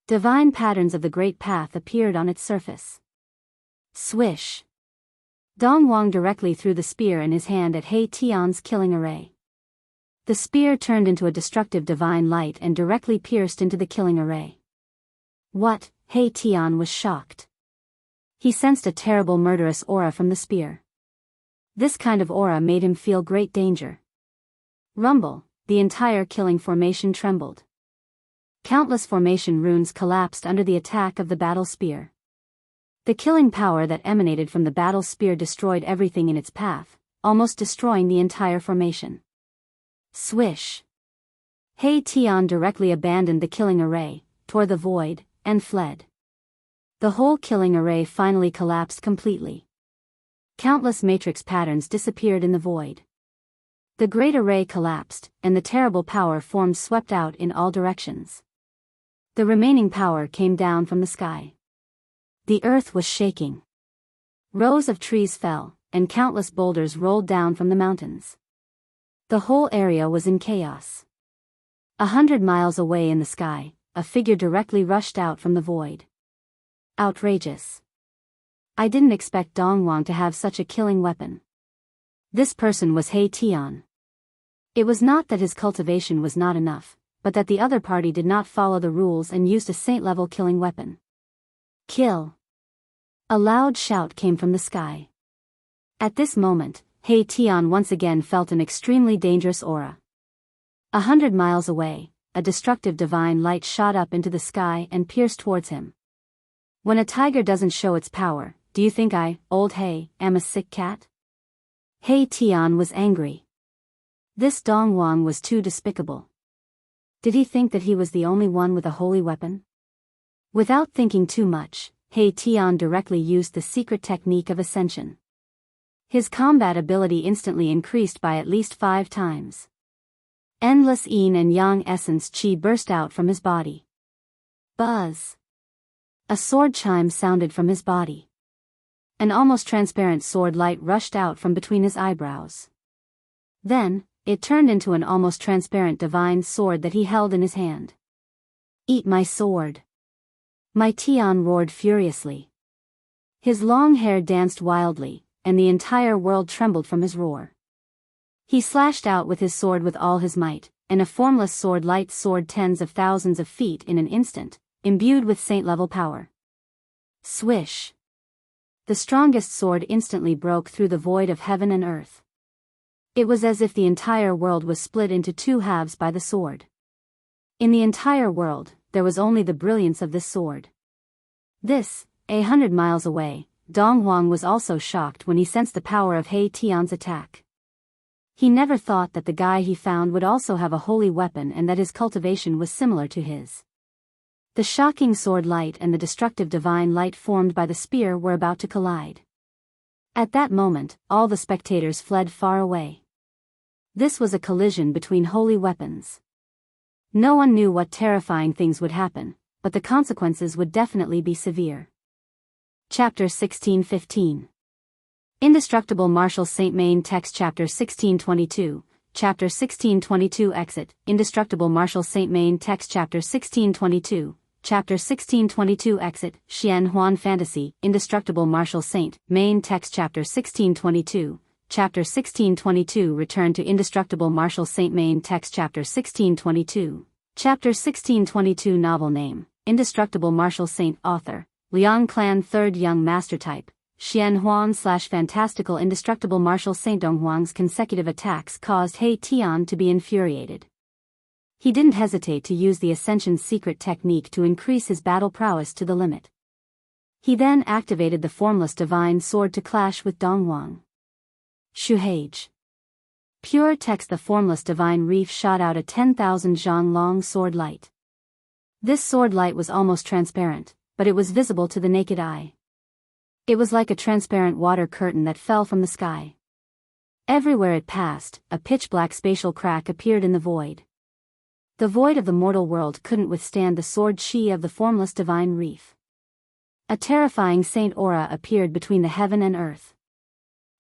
Divine patterns of the Great Path appeared on its surface. Swish! Dong Huang directly threw the spear in his hand at He Tian's killing array. The spear turned into a destructive divine light and directly pierced into the killing array. What? He Tian was shocked. He sensed a terrible murderous aura from the spear. This kind of aura made him feel great danger. Rumble, the entire killing formation trembled. Countless formation runes collapsed under the attack of the battle spear. The killing power that emanated from the battle spear destroyed everything in its path, almost destroying the entire formation. Swish! He Tian directly abandoned the killing array, tore the void, and fled. The whole killing array finally collapsed completely. Countless matrix patterns disappeared in the void. The great array collapsed, and the terrible power forms swept out in all directions. The remaining power came down from the sky. The earth was shaking. Rows of trees fell, and countless boulders rolled down from the mountains. The whole area was in chaos. 100 miles away in the sky, a figure directly rushed out from the void. Outrageous. I didn't expect Dong Huang to have such a killing weapon. This person was He Tian. It was not that his cultivation was not enough, but that the other party did not follow the rules and used a saint-level killing weapon. Kill! A loud shout came from the sky. At this moment, He Tian once again felt an extremely dangerous aura. 100 miles away, a destructive divine light shot up into the sky and pierced towards him. When a tiger doesn't show its power, do you think I, old He, am a sick cat? He Tian was angry. This Dong Huang was too despicable. Did he think that he was the only one with a holy weapon? Without thinking too much, He Tian directly used the secret technique of ascension. His combat ability instantly increased by at least 5 times. Endless yin and yang essence qi burst out from his body. Buzz! A sword chime sounded from his body. An almost transparent sword light rushed out from between his eyebrows. Then, it turned into an almost transparent divine sword that he held in his hand. Eat my sword! My Tian roared furiously. His long hair danced wildly, and the entire world trembled from his roar. He slashed out with his sword with all his might, and a formless sword light soared tens of thousands of feet in an instant, imbued with saint-level power. Swish! The strongest sword instantly broke through the void of heaven and earth. It was as if the entire world was split into 2 halves by the sword. In the entire world, there was only the brilliance of this sword. 100 miles away, Dong Huang was also shocked when he sensed the power of He Tian's attack. He never thought that the guy he found would also have a holy weapon and that his cultivation was similar to his. The shocking sword light and the destructive divine light formed by the spear were about to collide. At that moment, all the spectators fled far away. This was a collision between holy weapons. No one knew what terrifying things would happen, but the consequences would definitely be severe. Chapter 1615. Indestructible Martial Saint Main Text Chapter 1622, Chapter 1622 Exit, Indestructible Martial Saint Main Text Chapter 1622, Chapter 1622 Exit, Xian Huan Fantasy, Indestructible Martial Saint, Main Text Chapter 1622, Chapter 1622 Return to Indestructible Martial Saint Main Text Chapter 1622, Chapter 1622 Novel Name, Indestructible Martial Saint Author, Liang Clan 3rd Young Master Type, Xian Huan / Fantastical Indestructible Martial Saint. Dong Huang's consecutive attacks caused He Tian to be infuriated. He didn't hesitate to use the Ascension's secret technique to increase his battle prowess to the limit. He then activated the formless divine sword to clash with Dong Huang. Shuhage. Pure text. The formless divine reef shot out a 10,000 zhang long sword light. This sword light was almost transparent, but it was visible to the naked eye. It was like a transparent water curtain that fell from the sky. Everywhere it passed, a pitch-black spatial crack appeared in the void. The void of the mortal world couldn't withstand the sword chi of the formless divine reef. A terrifying saint aura appeared between the heaven and earth.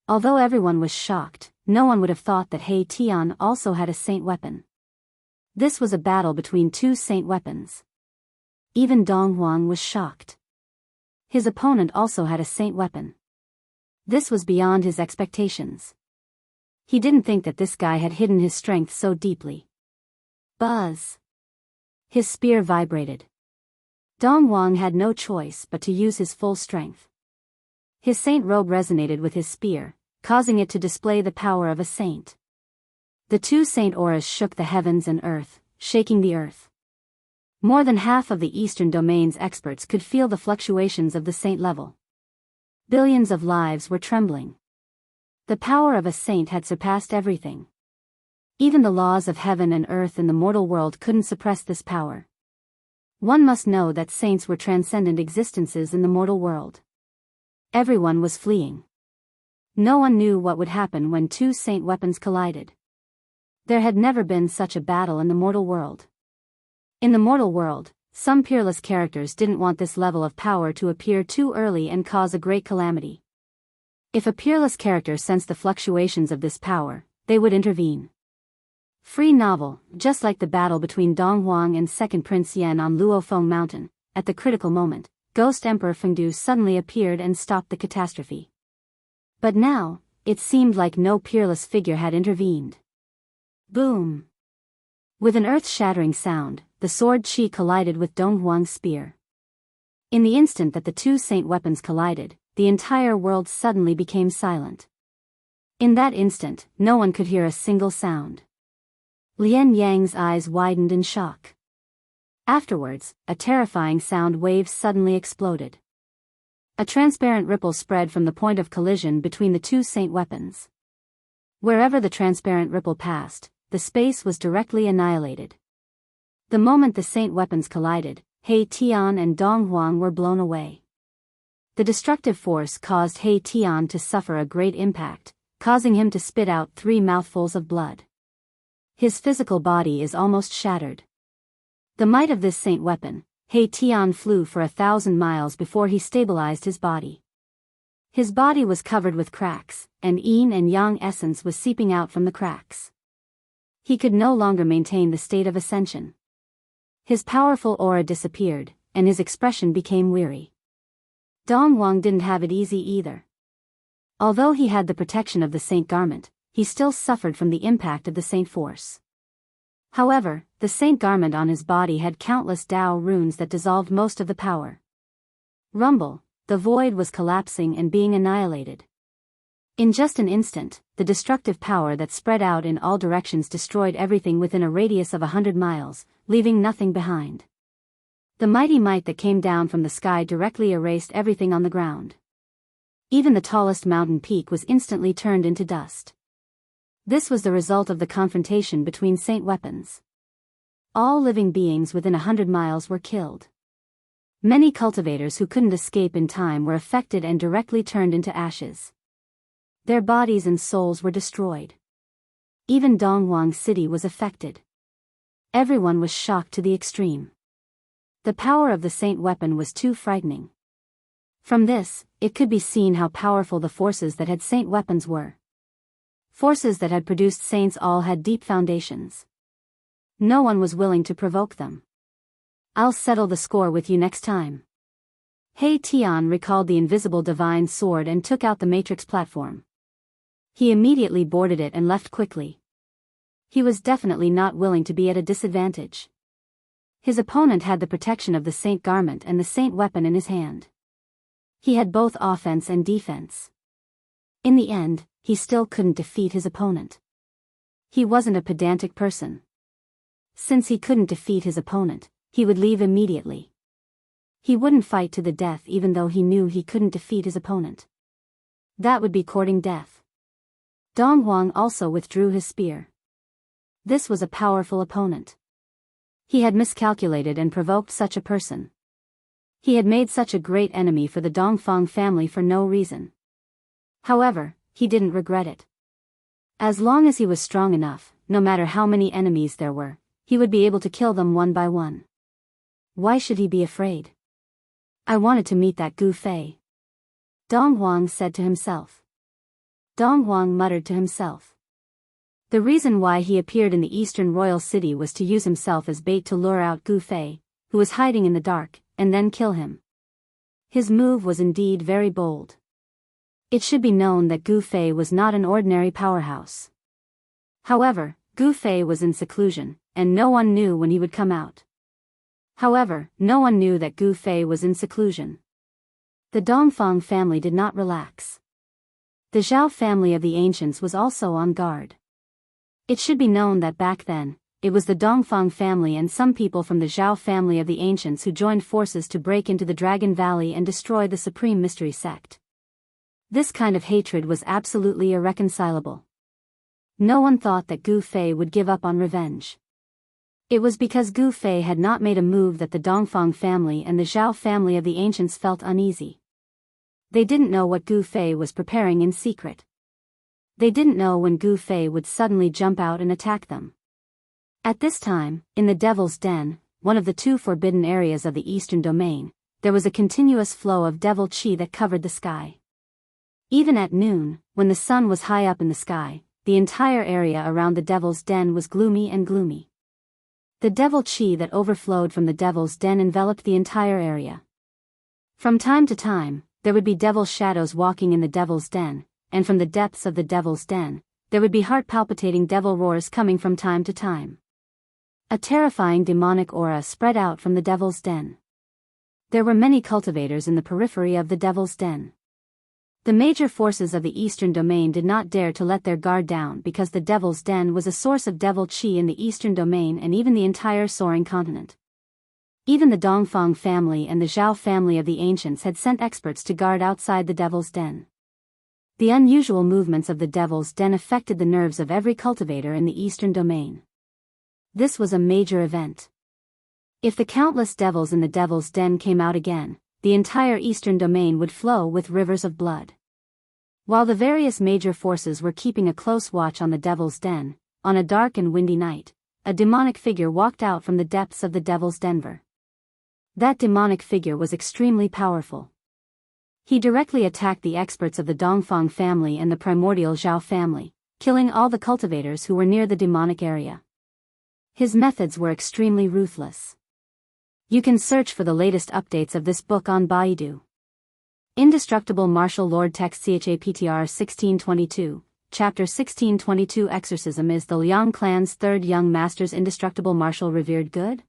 Although everyone was shocked, no one would have thought that He Tian also had a saint weapon. This was a battle between 2 saint weapons. Even Dong Huang was shocked. His opponent also had a saint weapon. This was beyond his expectations. He didn't think that this guy had hidden his strength so deeply. Buzz! His spear vibrated. Dong Huang had no choice but to use his full strength. His saint robe resonated with his spear, causing it to display the power of a saint. The 2 saint auras shook the heavens and earth, shaking the earth. More than half of the Eastern Domain's experts could feel the fluctuations of the saint level. Billions of lives were trembling. The power of a saint had surpassed everything. Even the laws of heaven and earth in the mortal world couldn't suppress this power. One must know that saints were transcendent existences in the mortal world. Everyone was fleeing. No one knew what would happen when 2 saint weapons collided. There had never been such a battle in the mortal world. In the mortal world, some peerless characters didn't want this level of power to appear too early and cause a great calamity. If a peerless character sensed the fluctuations of this power, they would intervene. Free novel. Just like the battle between Dong Huang and Second Prince Yan on Luofeng Mountain, at the critical moment, Ghost Emperor Fengdu suddenly appeared and stopped the catastrophe. But now, it seemed like no peerless figure had intervened. Boom! With an earth-shattering sound, the sword chi collided with Dong Huang's spear. In the instant that the 2 saint weapons collided, the entire world suddenly became silent. In that instant, no one could hear a single sound. Lian Yang's eyes widened in shock. Afterwards, a terrifying sound wave suddenly exploded. A transparent ripple spread from the point of collision between the 2 saint weapons. Wherever the transparent ripple passed, the space was directly annihilated. The moment the saint weapons collided, He Tian and Dong Huang were blown away. The destructive force caused He Tian to suffer a great impact, causing him to spit out 3 mouthfuls of blood. His physical body is almost shattered. The might of this saint weapon, He Tian flew for 1,000 miles before he stabilized his body. His body was covered with cracks, and yin and yang essence was seeping out from the cracks. He could no longer maintain the state of ascension. His powerful aura disappeared, and his expression became weary. Dong Huang didn't have it easy either. Although he had the protection of the saint garment, he still suffered from the impact of the saint force. However, the saint garment on his body had countless Dao runes that dissolved most of the power. Rumble, the void was collapsing and being annihilated. In just an instant, the destructive power that spread out in all directions destroyed everything within a radius of 100 miles, leaving nothing behind. The mighty might that came down from the sky directly erased everything on the ground. Even the tallest mountain peak was instantly turned into dust. This was the result of the confrontation between saint weapons. All living beings within 100 miles were killed. Many cultivators who couldn't escape in time were affected and directly turned into ashes. Their bodies and souls were destroyed. Even Donghuang City was affected. Everyone was shocked to the extreme. The power of the saint weapon was too frightening. From this, it could be seen how powerful the forces that had saint weapons were. Forces that had produced saints all had deep foundations. No one was willing to provoke them. I'll settle the score with you next time. He Tian recalled the invisible divine sword and took out the matrix platform. He immediately boarded it and left quickly. He was definitely not willing to be at a disadvantage. His opponent had the protection of the saint garment and the saint weapon in his hand. He had both offense and defense. In the end, he still couldn't defeat his opponent. He wasn't a pedantic person. Since he couldn't defeat his opponent, he would leave immediately. He wouldn't fight to the death even though he knew he couldn't defeat his opponent. That would be courting death. Dong Huang also withdrew his spear. This was a powerful opponent. He had miscalculated and provoked such a person. He had made such a great enemy for the Dongfang family for no reason. However, he didn't regret it. As long as he was strong enough, no matter how many enemies there were, he would be able to kill them one by one. Why should he be afraid? I wanted to meet that Gu Fei. Dong Huang said to himself. Dong Huang muttered to himself. The reason why he appeared in the eastern royal city was to use himself as bait to lure out Gu Fei, who was hiding in the dark, and then kill him. His move was indeed very bold. It should be known that Gu Fei was not an ordinary powerhouse. However, Gu Fei was in seclusion, and no one knew when he would come out. However, no one knew that Gu Fei was in seclusion. The Dongfang family did not relax. The Zhao family of the ancients was also on guard. It should be known that back then, it was the Dongfang family and some people from the Zhao family of the ancients who joined forces to break into the Dragon Valley and destroy the Supreme Mystery Sect. This kind of hatred was absolutely irreconcilable. No one thought that Gu Fei would give up on revenge. It was because Gu Fei had not made a move that the Dongfang family and the Zhao family of the ancients felt uneasy. They didn't know what Gu Fei was preparing in secret. They didn't know when Gu Fei would suddenly jump out and attack them. At this time, in the Devil's Den, one of the 2 forbidden areas of the Eastern Domain, there was a continuous flow of devil qi that covered the sky. Even at noon, when the sun was high up in the sky, the entire area around the Devil's Den was gloomy and gloomy. The devil qi that overflowed from the Devil's Den enveloped the entire area. From time to time, there would be devil shadows walking in the Devil's Den, and from the depths of the Devil's Den, there would be heart-palpitating devil roars coming from time to time. A terrifying demonic aura spread out from the Devil's Den. There were many cultivators in the periphery of the Devil's Den. The major forces of the Eastern Domain did not dare to let their guard down because the Devil's Den was a source of devil qi in the Eastern Domain and even the entire soaring continent. Even the Dongfang family and the Zhao family of the ancients had sent experts to guard outside the Devil's Den. The unusual movements of the Devil's Den affected the nerves of every cultivator in the Eastern Domain. This was a major event. If the countless devils in the devil's den came out again, the entire eastern domain would flow with rivers of blood. While the various major forces were keeping a close watch on the devil's den, on a dark and windy night, a demonic figure walked out from the depths of the devil's den. That demonic figure was extremely powerful. He directly attacked the experts of the Dongfang family and the primordial Zhao family, killing all the cultivators who were near the demonic area. His methods were extremely ruthless. You can search for the latest updates of this book on Baidu. Indestructible Martial Lord Text CHAPTR 1622, Chapter 1622 Exorcism. Is the Liang clan's third young master's indestructible martial revered good?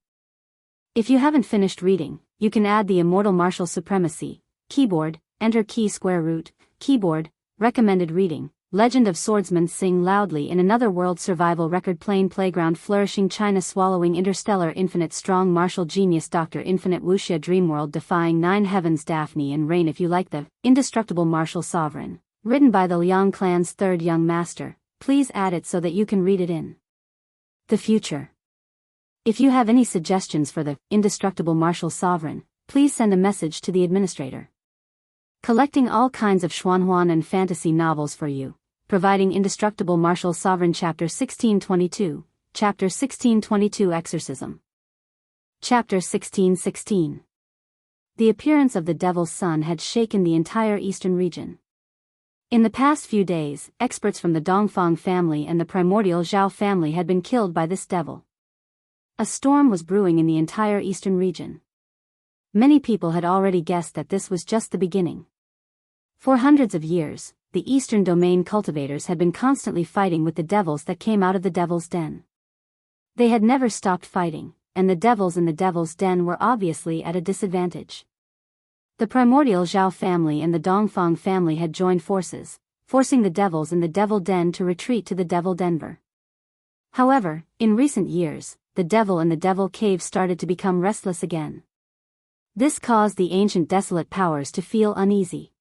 If you haven't finished reading, you can add the Immortal Martial Supremacy, Keyboard, Enter Key Square Root, Keyboard, Recommended Reading, Legend of Swordsman Sing Loudly in Another World Survival Record Plain Playground Flourishing China Swallowing Interstellar Infinite Strong Martial Genius Dr. Infinite Wuxia Dreamworld Defying Nine Heavens Daphne and Rain. If you like the Indestructible Martial Sovereign, written by the Liang clan's third young master, please add it so that you can read it in the future. If you have any suggestions for the Indestructible Martial Sovereign, please send a message to the administrator. Collecting all kinds of Xuanhuan and fantasy novels for you, providing Indestructible Martial Sovereign. Chapter 1622, Chapter 1622 Exorcism. Chapter 1616. The appearance of the Devil's Son had shaken the entire eastern region. In the past few days, experts from the Dongfang family and the primordial Zhao family had been killed by this devil. A storm was brewing in the entire eastern region. Many people had already guessed that this was just the beginning. For hundreds of years, the eastern domain cultivators had been constantly fighting with the devils that came out of the devil's den. They had never stopped fighting, and the devils in the devil's den were obviously at a disadvantage. The primordial Zhao family and the Dongfang family had joined forces, forcing the devils in the devil den to retreat to the devil den. However, in recent years, the devil in the devil cave started to become restless again. This caused the ancient desolate powers to feel uneasy.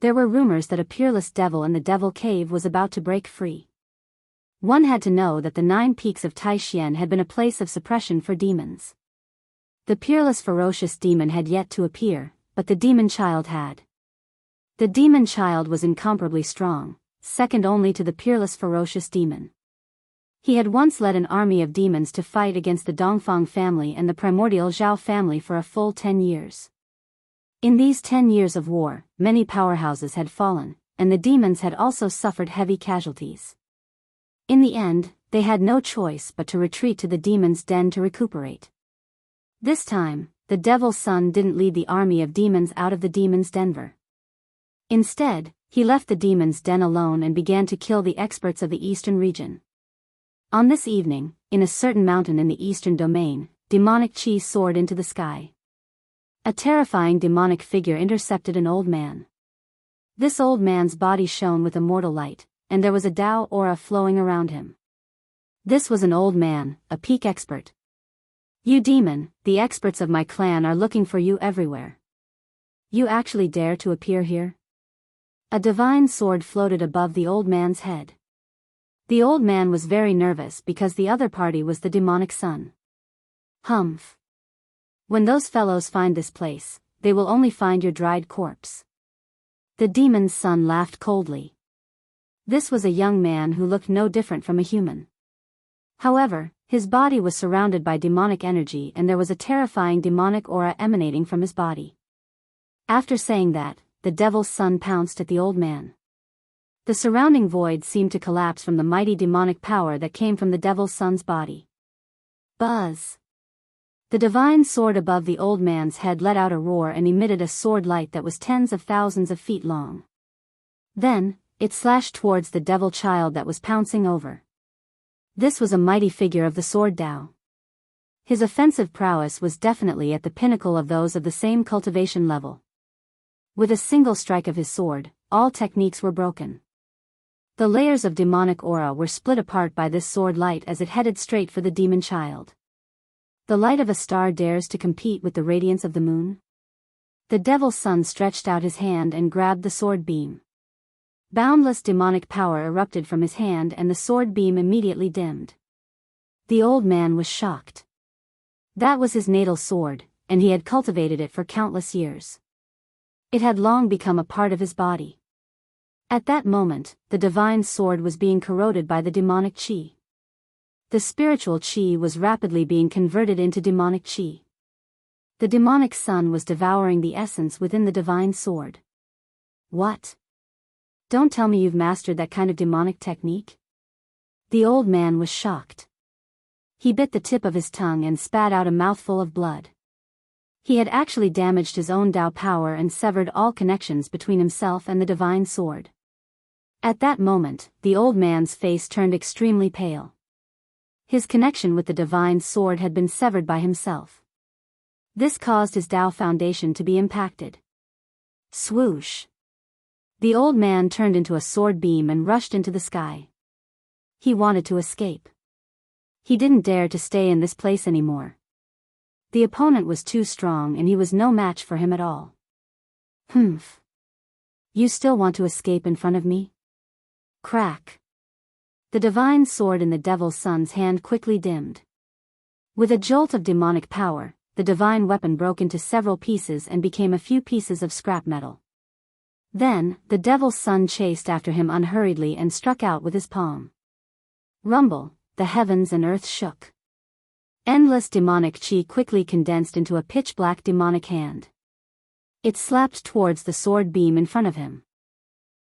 There were rumors that a peerless devil in the devil cave was about to break free. One had to know that the 9 peaks of Taixien had been a place of suppression for demons. The peerless ferocious demon had yet to appear, but the demon child had. The demon child was incomparably strong, second only to the peerless ferocious demon. He had once led an army of demons to fight against the Dongfang family and the primordial Zhao family for a full 10 years. In these 10 years of war, many powerhouses had fallen, and the demons had also suffered heavy casualties. In the end, they had no choice but to retreat to the demon's den to recuperate. This time, the Devil's Son didn't lead the army of demons out of the demon's den. Instead, he left the demon's den alone and began to kill the experts of the eastern region. On this evening, in a certain mountain in the eastern domain, demonic chi soared into the sky. A terrifying demonic figure intercepted an old man. This old man's body shone with immortal light, and there was a Tao aura flowing around him. This was an old man, a peak expert. You demon, the experts of my clan are looking for you everywhere. You actually dare to appear here? A divine sword floated above the old man's head. The old man was very nervous because the other party was the demonic son. Humph. When those fellows find this place, they will only find your dried corpse. The demon's son laughed coldly. This was a young man who looked no different from a human. However, his body was surrounded by demonic energy and there was a terrifying demonic aura emanating from his body. After saying that, the devil's son pounced at the old man. The surrounding void seemed to collapse from the mighty demonic power that came from the devil's son's body. Buzz! The divine sword above the old man's head let out a roar and emitted a sword light that was tens of thousands of feet long. Then, it slashed towards the devil child that was pouncing over. This was a mighty figure of the sword Tao. His offensive prowess was definitely at the pinnacle of those of the same cultivation level. With a single strike of his sword, all techniques were broken. The layers of demonic aura were split apart by this sword light as it headed straight for the demon child. The light of a star dares to compete with the radiance of the moon? The devil's son stretched out his hand and grabbed the sword beam. Boundless demonic power erupted from his hand and the sword beam immediately dimmed. The old man was shocked. That was his natal sword, and he had cultivated it for countless years. It had long become a part of his body. At that moment, the divine sword was being corroded by the demonic chi. The spiritual chi was rapidly being converted into demonic chi. The demonic sun was devouring the essence within the divine sword. What? Don't tell me you've mastered that kind of demonic technique? The old man was shocked. He bit the tip of his tongue and spat out a mouthful of blood. He had actually damaged his own Tao power and severed all connections between himself and the divine sword. At that moment, the old man's face turned extremely pale. His connection with the divine sword had been severed by himself. This caused his Tao foundation to be impacted. Swoosh! The old man turned into a sword beam and rushed into the sky. He wanted to escape. He didn't dare to stay in this place anymore. The opponent was too strong and he was no match for him at all. Humph. You still want to escape in front of me? Crack. The divine sword in the devil's son's hand quickly dimmed. With a jolt of demonic power, the divine weapon broke into several pieces and became a few pieces of scrap metal. Then, the devil's son chased after him unhurriedly and struck out with his palm. Rumble, the heavens and earth shook. Endless demonic chi quickly condensed into a pitch-black demonic hand. It slapped towards the sword beam in front of him.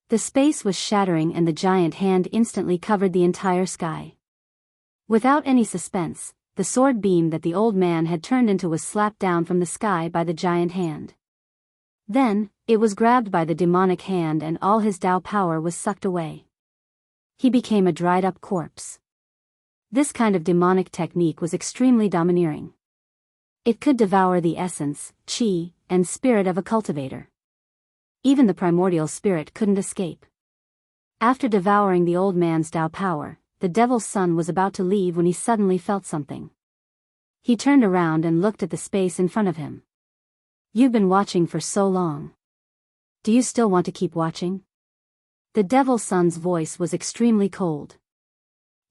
The space was shattering and the giant hand instantly covered the entire sky. Without any suspense, the sword beam that the old man had turned into was slapped down from the sky by the giant hand. Then, it was grabbed by the demonic hand and all his Tao power was sucked away. He became a dried-up corpse. This kind of demonic technique was extremely domineering. It could devour the essence, chi, and spirit of a cultivator. Even the primordial spirit couldn't escape. After devouring the old man's Tao power, the devil's son was about to leave when he suddenly felt something. He turned around and looked at the space in front of him. You've been watching for so long. Do you still want to keep watching? The devil's son's voice was extremely cold.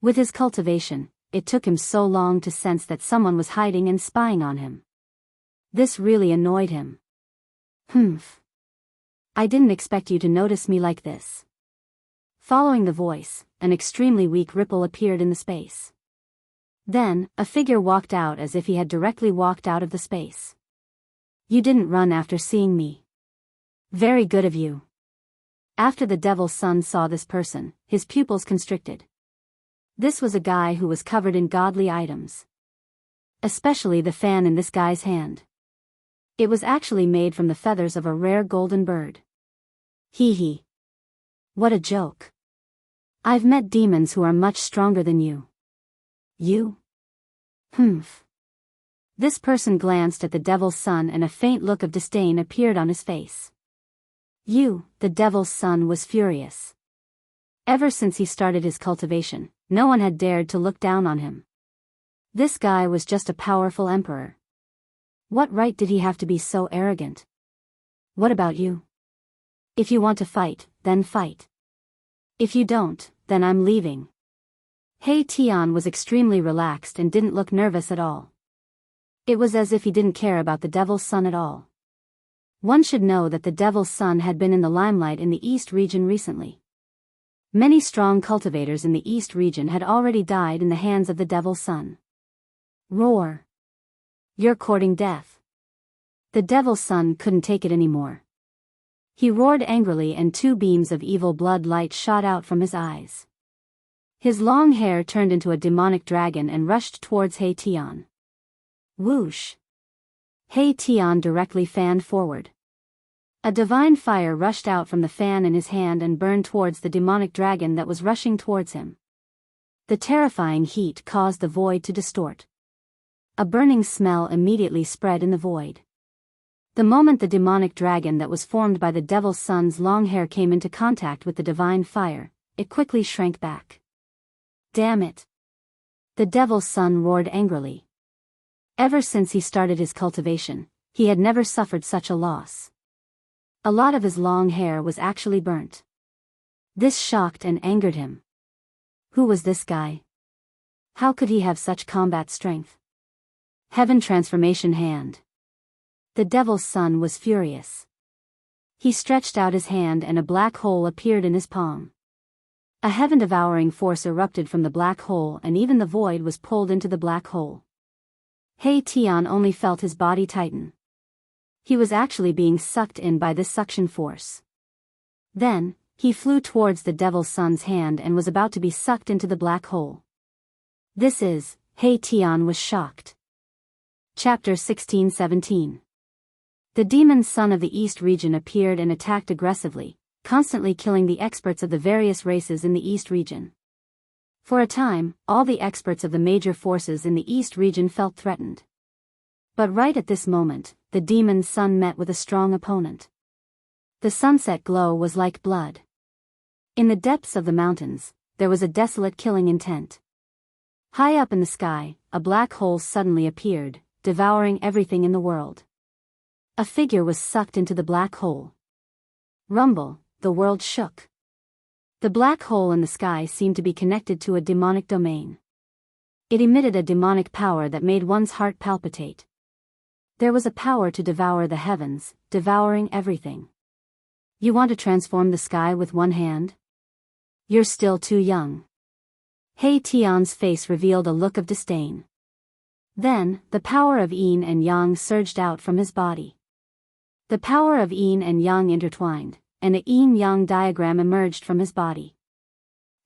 With his cultivation, it took him so long to sense that someone was hiding and spying on him. This really annoyed him. Humph. I didn't expect you to notice me like this. Following the voice, an extremely weak ripple appeared in the space. Then, a figure walked out as if he had directly walked out of the space. You didn't run after seeing me. Very good of you. After the devil's son saw this person, his pupils constricted. This was a guy who was covered in godly items. Especially the fan in this guy's hand. It was actually made from the feathers of a rare golden bird. Hee hee. What a joke. I've met demons who are much stronger than you. You? Humph. This person glanced at the devil's son and a faint look of disdain appeared on his face. You, the devil's son, was furious. Ever since he started his cultivation, no one had dared to look down on him. This guy was just a powerful emperor. What right did he have to be so arrogant? What about you? If you want to fight, then fight. If you don't, then I'm leaving. He Tian was extremely relaxed and didn't look nervous at all. It was as if he didn't care about the devil's son at all. One should know that the devil's son had been in the limelight in the East region recently. Many strong cultivators in the East region had already died in the hands of the devil's son. Roar. You're courting death. The devil's son couldn't take it anymore. He roared angrily and 2 beams of evil blood light shot out from his eyes. His long hair turned into a demonic dragon and rushed towards He Tian. Whoosh. He Tian directly fanned forward. A divine fire rushed out from the fan in his hand and burned towards the demonic dragon that was rushing towards him. The terrifying heat caused the void to distort. A burning smell immediately spread in the void. The moment the demonic dragon that was formed by the devil's son's long hair came into contact with the divine fire, it quickly shrank back. Damn it! The devil's son roared angrily. Ever since he started his cultivation, he had never suffered such a loss. A lot of his long hair was actually burnt. This shocked and angered him. Who was this guy? How could he have such combat strength? Heaven transformation hand. The devil's son was furious. He stretched out his hand and a black hole appeared in his palm. A heaven-devouring force erupted from the black hole and even the void was pulled into the black hole. He Tian only felt his body tighten. He was actually being sucked in by this suction force. Then, he flew towards the devil's son's hand and was about to be sucked into the black hole. He Tian was shocked. Chapter 16-17. The demon son of the East region appeared and attacked aggressively, constantly killing the experts of the various races in the East region. For a time, all the experts of the major forces in the East region felt threatened. But right at this moment, the demon sun met with a strong opponent. The sunset glow was like blood. In the depths of the mountains, there was a desolate killing intent. High up in the sky, a black hole suddenly appeared, devouring everything in the world. A figure was sucked into the black hole. Rumble, the world shook. The black hole in the sky seemed to be connected to a demonic domain. It emitted a demonic power that made one's heart palpitate. There was a power to devour the heavens, devouring everything. You want to transform the sky with one hand? You're still too young. He Tian's face revealed a look of disdain. Then, the power of yin and yang surged out from his body. The power of yin and yang intertwined, and a yin-yang diagram emerged from his body.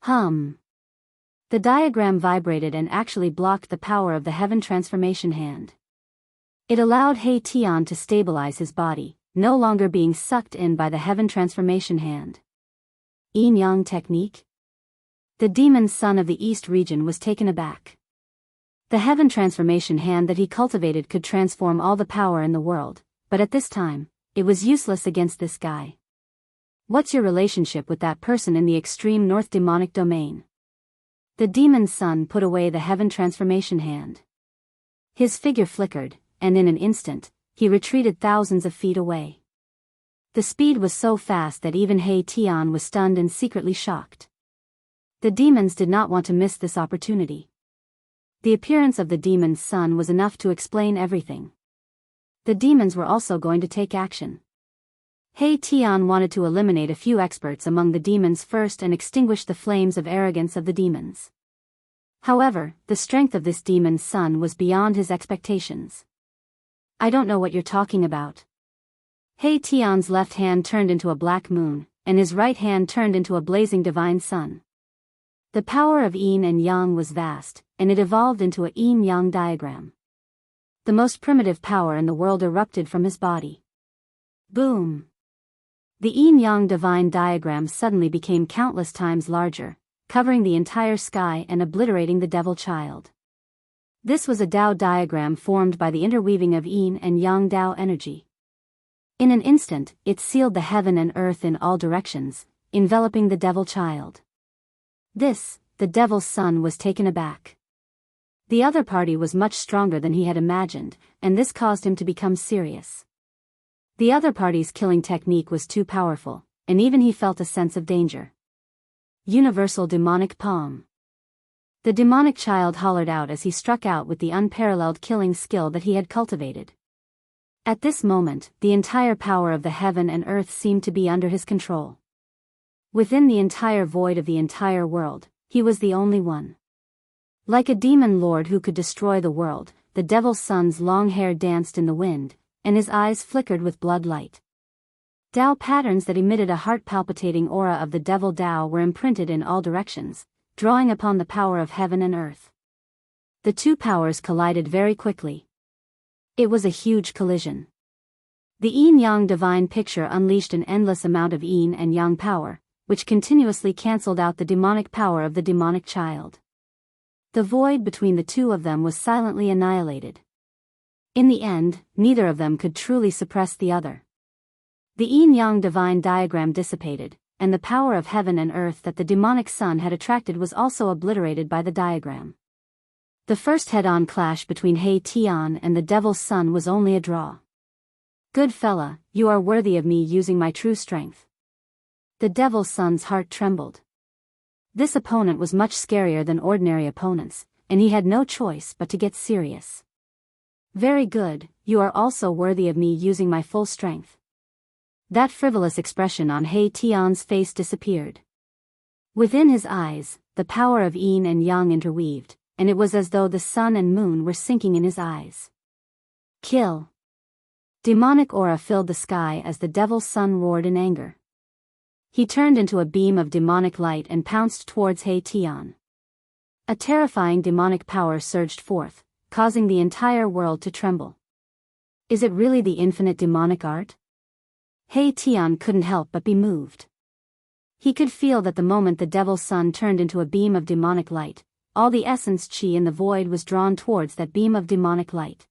The diagram vibrated and actually blocked the power of the heaven transformation hand. It allowed He Tian to stabilize his body, no longer being sucked in by the heaven transformation hand. Yin-yang technique? The demon son of the East region was taken aback. The heaven transformation hand that he cultivated could transform all the power in the world, but at this time, it was useless against this guy. What's your relationship with that person in the extreme north demonic domain? The demon son put away the heaven transformation hand. His figure flickered, and in an instant, he retreated thousands of feet away. The speed was so fast that even He Tian was stunned and secretly shocked. The demons did not want to miss this opportunity. The appearance of the demon's son was enough to explain everything. The demons were also going to take action. He Tian wanted to eliminate a few experts among the demons first and extinguish the flames of arrogance of the demons. However, the strength of this demon's son was beyond his expectations. I don't know what you're talking about. He Tian's left hand turned into a black moon, and his right hand turned into a blazing divine sun. The power of yin and yang was vast, and it evolved into a yin-yang diagram. The most primitive power in the world erupted from his body. Boom! The yin-yang divine diagram suddenly became countless times larger, covering the entire sky and obliterating the devil child. This was a Tao diagram formed by the interweaving of yin and yang Tao energy. In an instant, it sealed the heaven and earth in all directions, enveloping the devil child. The devil's son was taken aback. The other party was much stronger than he had imagined, and this caused him to become serious. The other party's killing technique was too powerful, and even he felt a sense of danger. Universal demonic palm. The demonic child hollered out as he struck out with the unparalleled killing skill that he had cultivated. At this moment, the entire power of the heaven and earth seemed to be under his control. Within the entire void of the entire world, he was the only one. Like a demon lord who could destroy the world, the devil's son's long hair danced in the wind, and his eyes flickered with blood light. Tao patterns that emitted a heart-palpitating aura of the devil Tao were imprinted in all directions, drawing upon the power of heaven and earth. The two powers collided very quickly. It was a huge collision. The yin-yang divine picture unleashed an endless amount of yin and yang power, which continuously cancelled out the demonic power of the demonic child. The void between the two of them was silently annihilated. In the end, neither of them could truly suppress the other. The yin-yang divine diagram dissipated, and the power of heaven and earth that the demonic son had attracted was also obliterated by the diagram. The first head-on clash between He Tian and the devil's son was only a draw. Good fella, you are worthy of me using my true strength. The devil's son's heart trembled. This opponent was much scarier than ordinary opponents, and he had no choice but to get serious. Very good, you are also worthy of me using my full strength. That frivolous expression on He Tian's face disappeared. Within his eyes, the power of yin and yang interweaved, and it was as though the sun and moon were sinking in his eyes. Kill! Demonic aura filled the sky as the devil's son roared in anger. He turned into a beam of demonic light and pounced towards He Tian. A terrifying demonic power surged forth, causing the entire world to tremble. Is it really the infinite demonic art? He Tian couldn't help but be moved. He could feel that the moment the devil's son turned into a beam of demonic light, all the essence qi in the void was drawn towards that beam of demonic light.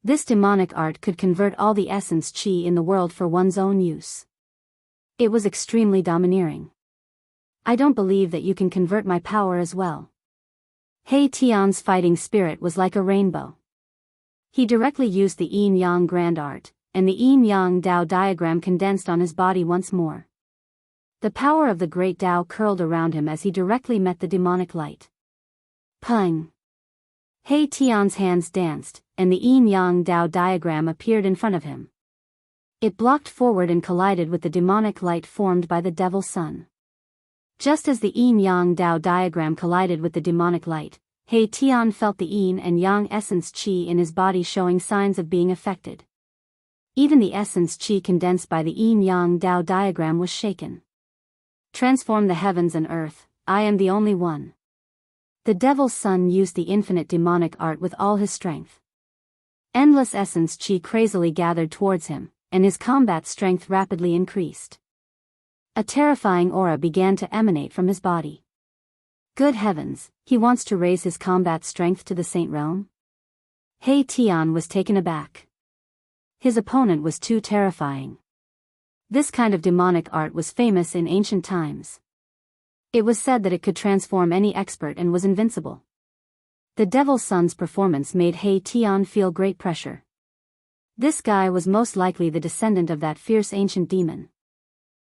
This demonic art could convert all the essence qi in the world for one's own use. It was extremely domineering. I don't believe that you can convert my power as well. He Tian's fighting spirit was like a rainbow. He directly used the yin-yang grand art, and the yin-yang Dao diagram condensed on his body once more. The power of the great Dao curled around him as he directly met the demonic light. Pung! He Tian's hands danced, and the yin-yang Dao diagram appeared in front of him. It blocked forward and collided with the demonic light formed by the devil's son. Just as the yin-yang Dao diagram collided with the demonic light, He Tian felt the yin and yang essence qi in his body showing signs of being affected. Even the essence qi condensed by the yin-yang Dao diagram was shaken. Transform the heavens and earth, I am the only one. The devil's son used the infinite demonic art with all his strength. Endless essence qi crazily gathered towards him, and his combat strength rapidly increased. A terrifying aura began to emanate from his body. Good heavens, he wants to raise his combat strength to the saint realm? He Tian was taken aback. His opponent was too terrifying. This kind of demonic art was famous in ancient times. It was said that it could transform any expert and was invincible. The devil's son's performance made He Tian feel great pressure. This guy was most likely the descendant of that fierce ancient demon.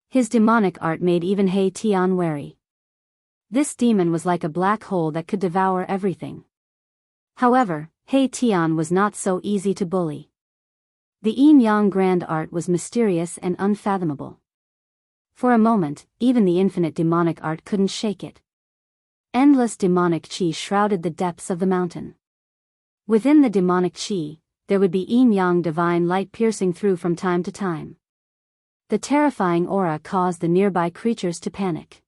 His demonic art made even He Tian wary. This demon was like a black hole that could devour everything. However, He Tian was not so easy to bully. The yin-yang grand art was mysterious and unfathomable. For a moment, even the infinite demonic art couldn't shake it. Endless demonic qi shrouded the depths of the mountain. Within the demonic qi, there would be yin-yang divine light piercing through from time to time. The terrifying aura caused the nearby creatures to panic.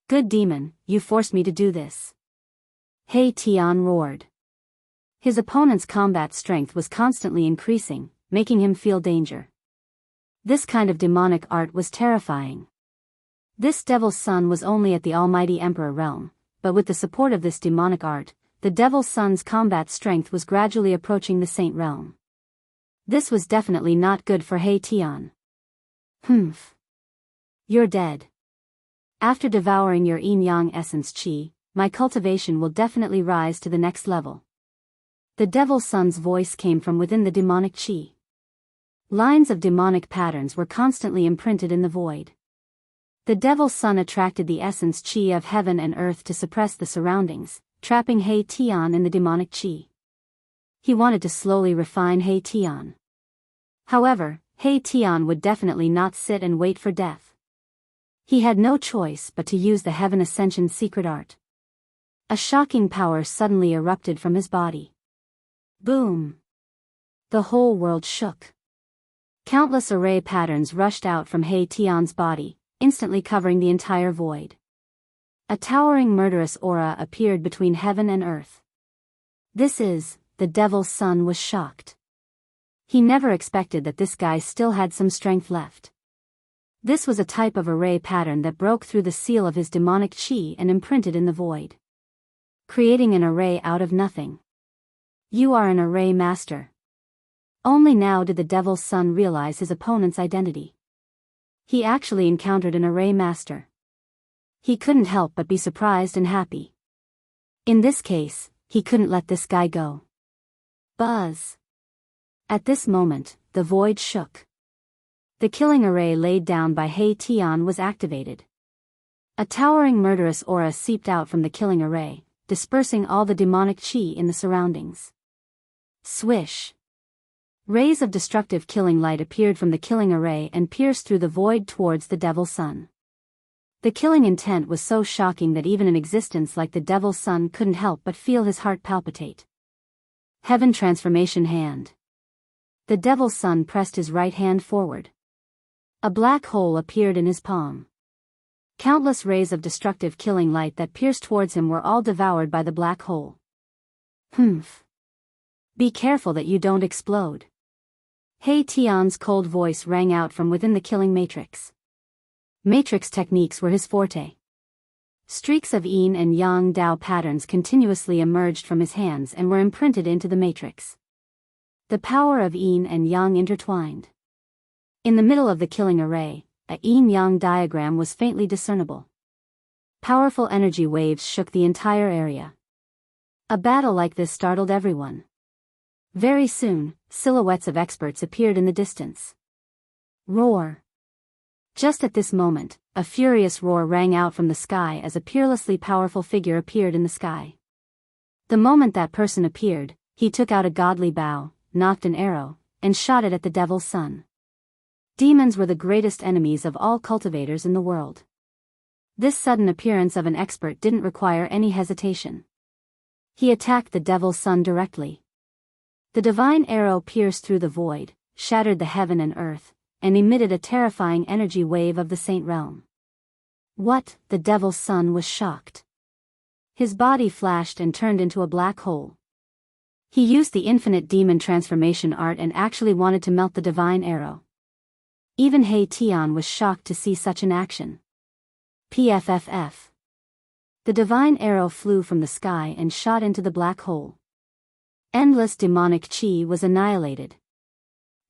Good demon, you forced me to do this. He Tian roared. His opponent's combat strength was constantly increasing, making him feel danger. This kind of demonic art was terrifying. This devil's son was only at the almighty emperor realm, but with the support of this demonic art, the devil's son's combat strength was gradually approaching the saint realm. This was definitely not good for He Tian. Humph. You're dead. After devouring your yin-yang essence qi, my cultivation will definitely rise to the next level. The devil's son's voice came from within the demonic qi. Lines of demonic patterns were constantly imprinted in the void. The devil's son attracted the essence qi of heaven and earth to suppress the surroundings, trapping He Tian in the demonic qi. He wanted to slowly refine He Tian. However, He Tian would definitely not sit and wait for death. He had no choice but to use the Heaven Ascension's secret art. A shocking power suddenly erupted from his body. Boom! The whole world shook. Countless array patterns rushed out from He Tian's body, instantly covering the entire void. A towering murderous aura appeared between heaven and earth. The devil's son was shocked. He never expected that this guy still had some strength left. This was a type of array pattern that broke through the seal of his demonic qi and imprinted in the void, creating an array out of nothing. You are an array master. Only now did the devil's son realize his opponent's identity. He actually encountered an array master. He couldn't help but be surprised and happy. In this case, he couldn't let this guy go. Buzz! At this moment, the void shook. The killing array laid down by He Tian was activated. A towering murderous aura seeped out from the killing array, dispersing all the demonic qi in the surroundings. Swish! Rays of destructive killing light appeared from the killing array and pierced through the void towards the Devil's Son. The killing intent was so shocking that even an existence like the Devil's Son couldn't help but feel his heart palpitate. Heaven transformation hand. The Devil's Son pressed his right hand forward. A black hole appeared in his palm. Countless rays of destructive killing light that pierced towards him were all devoured by the black hole. Humph. Be careful that you don't explode. He Tian's cold voice rang out from within the killing matrix. Matrix techniques were his forte. Streaks of yin and yang Dao patterns continuously emerged from his hands and were imprinted into the matrix. The power of yin and yang intertwined. In the middle of the killing array, a yin-yang diagram was faintly discernible. Powerful energy waves shook the entire area. A battle like this startled everyone. Very soon, silhouettes of experts appeared in the distance. Roar! Just at this moment, a furious roar rang out from the sky as a peerlessly powerful figure appeared in the sky. The moment that person appeared, he took out a godly bow, knocked an arrow, and shot it at the Devil's Son. Demons were the greatest enemies of all cultivators in the world. This sudden appearance of an expert didn't require any hesitation. He attacked the Devil's Son directly. The divine arrow pierced through the void, shattered the heaven and earth, and emitted a terrifying energy wave of the Saint Realm. What? The Devil's Son was shocked. His body flashed and turned into a black hole. He used the infinite demon transformation art and actually wanted to melt the divine arrow. Even He Tian was shocked to see such an action. PFFF. The divine arrow flew from the sky and shot into the black hole. Endless demonic chi was annihilated.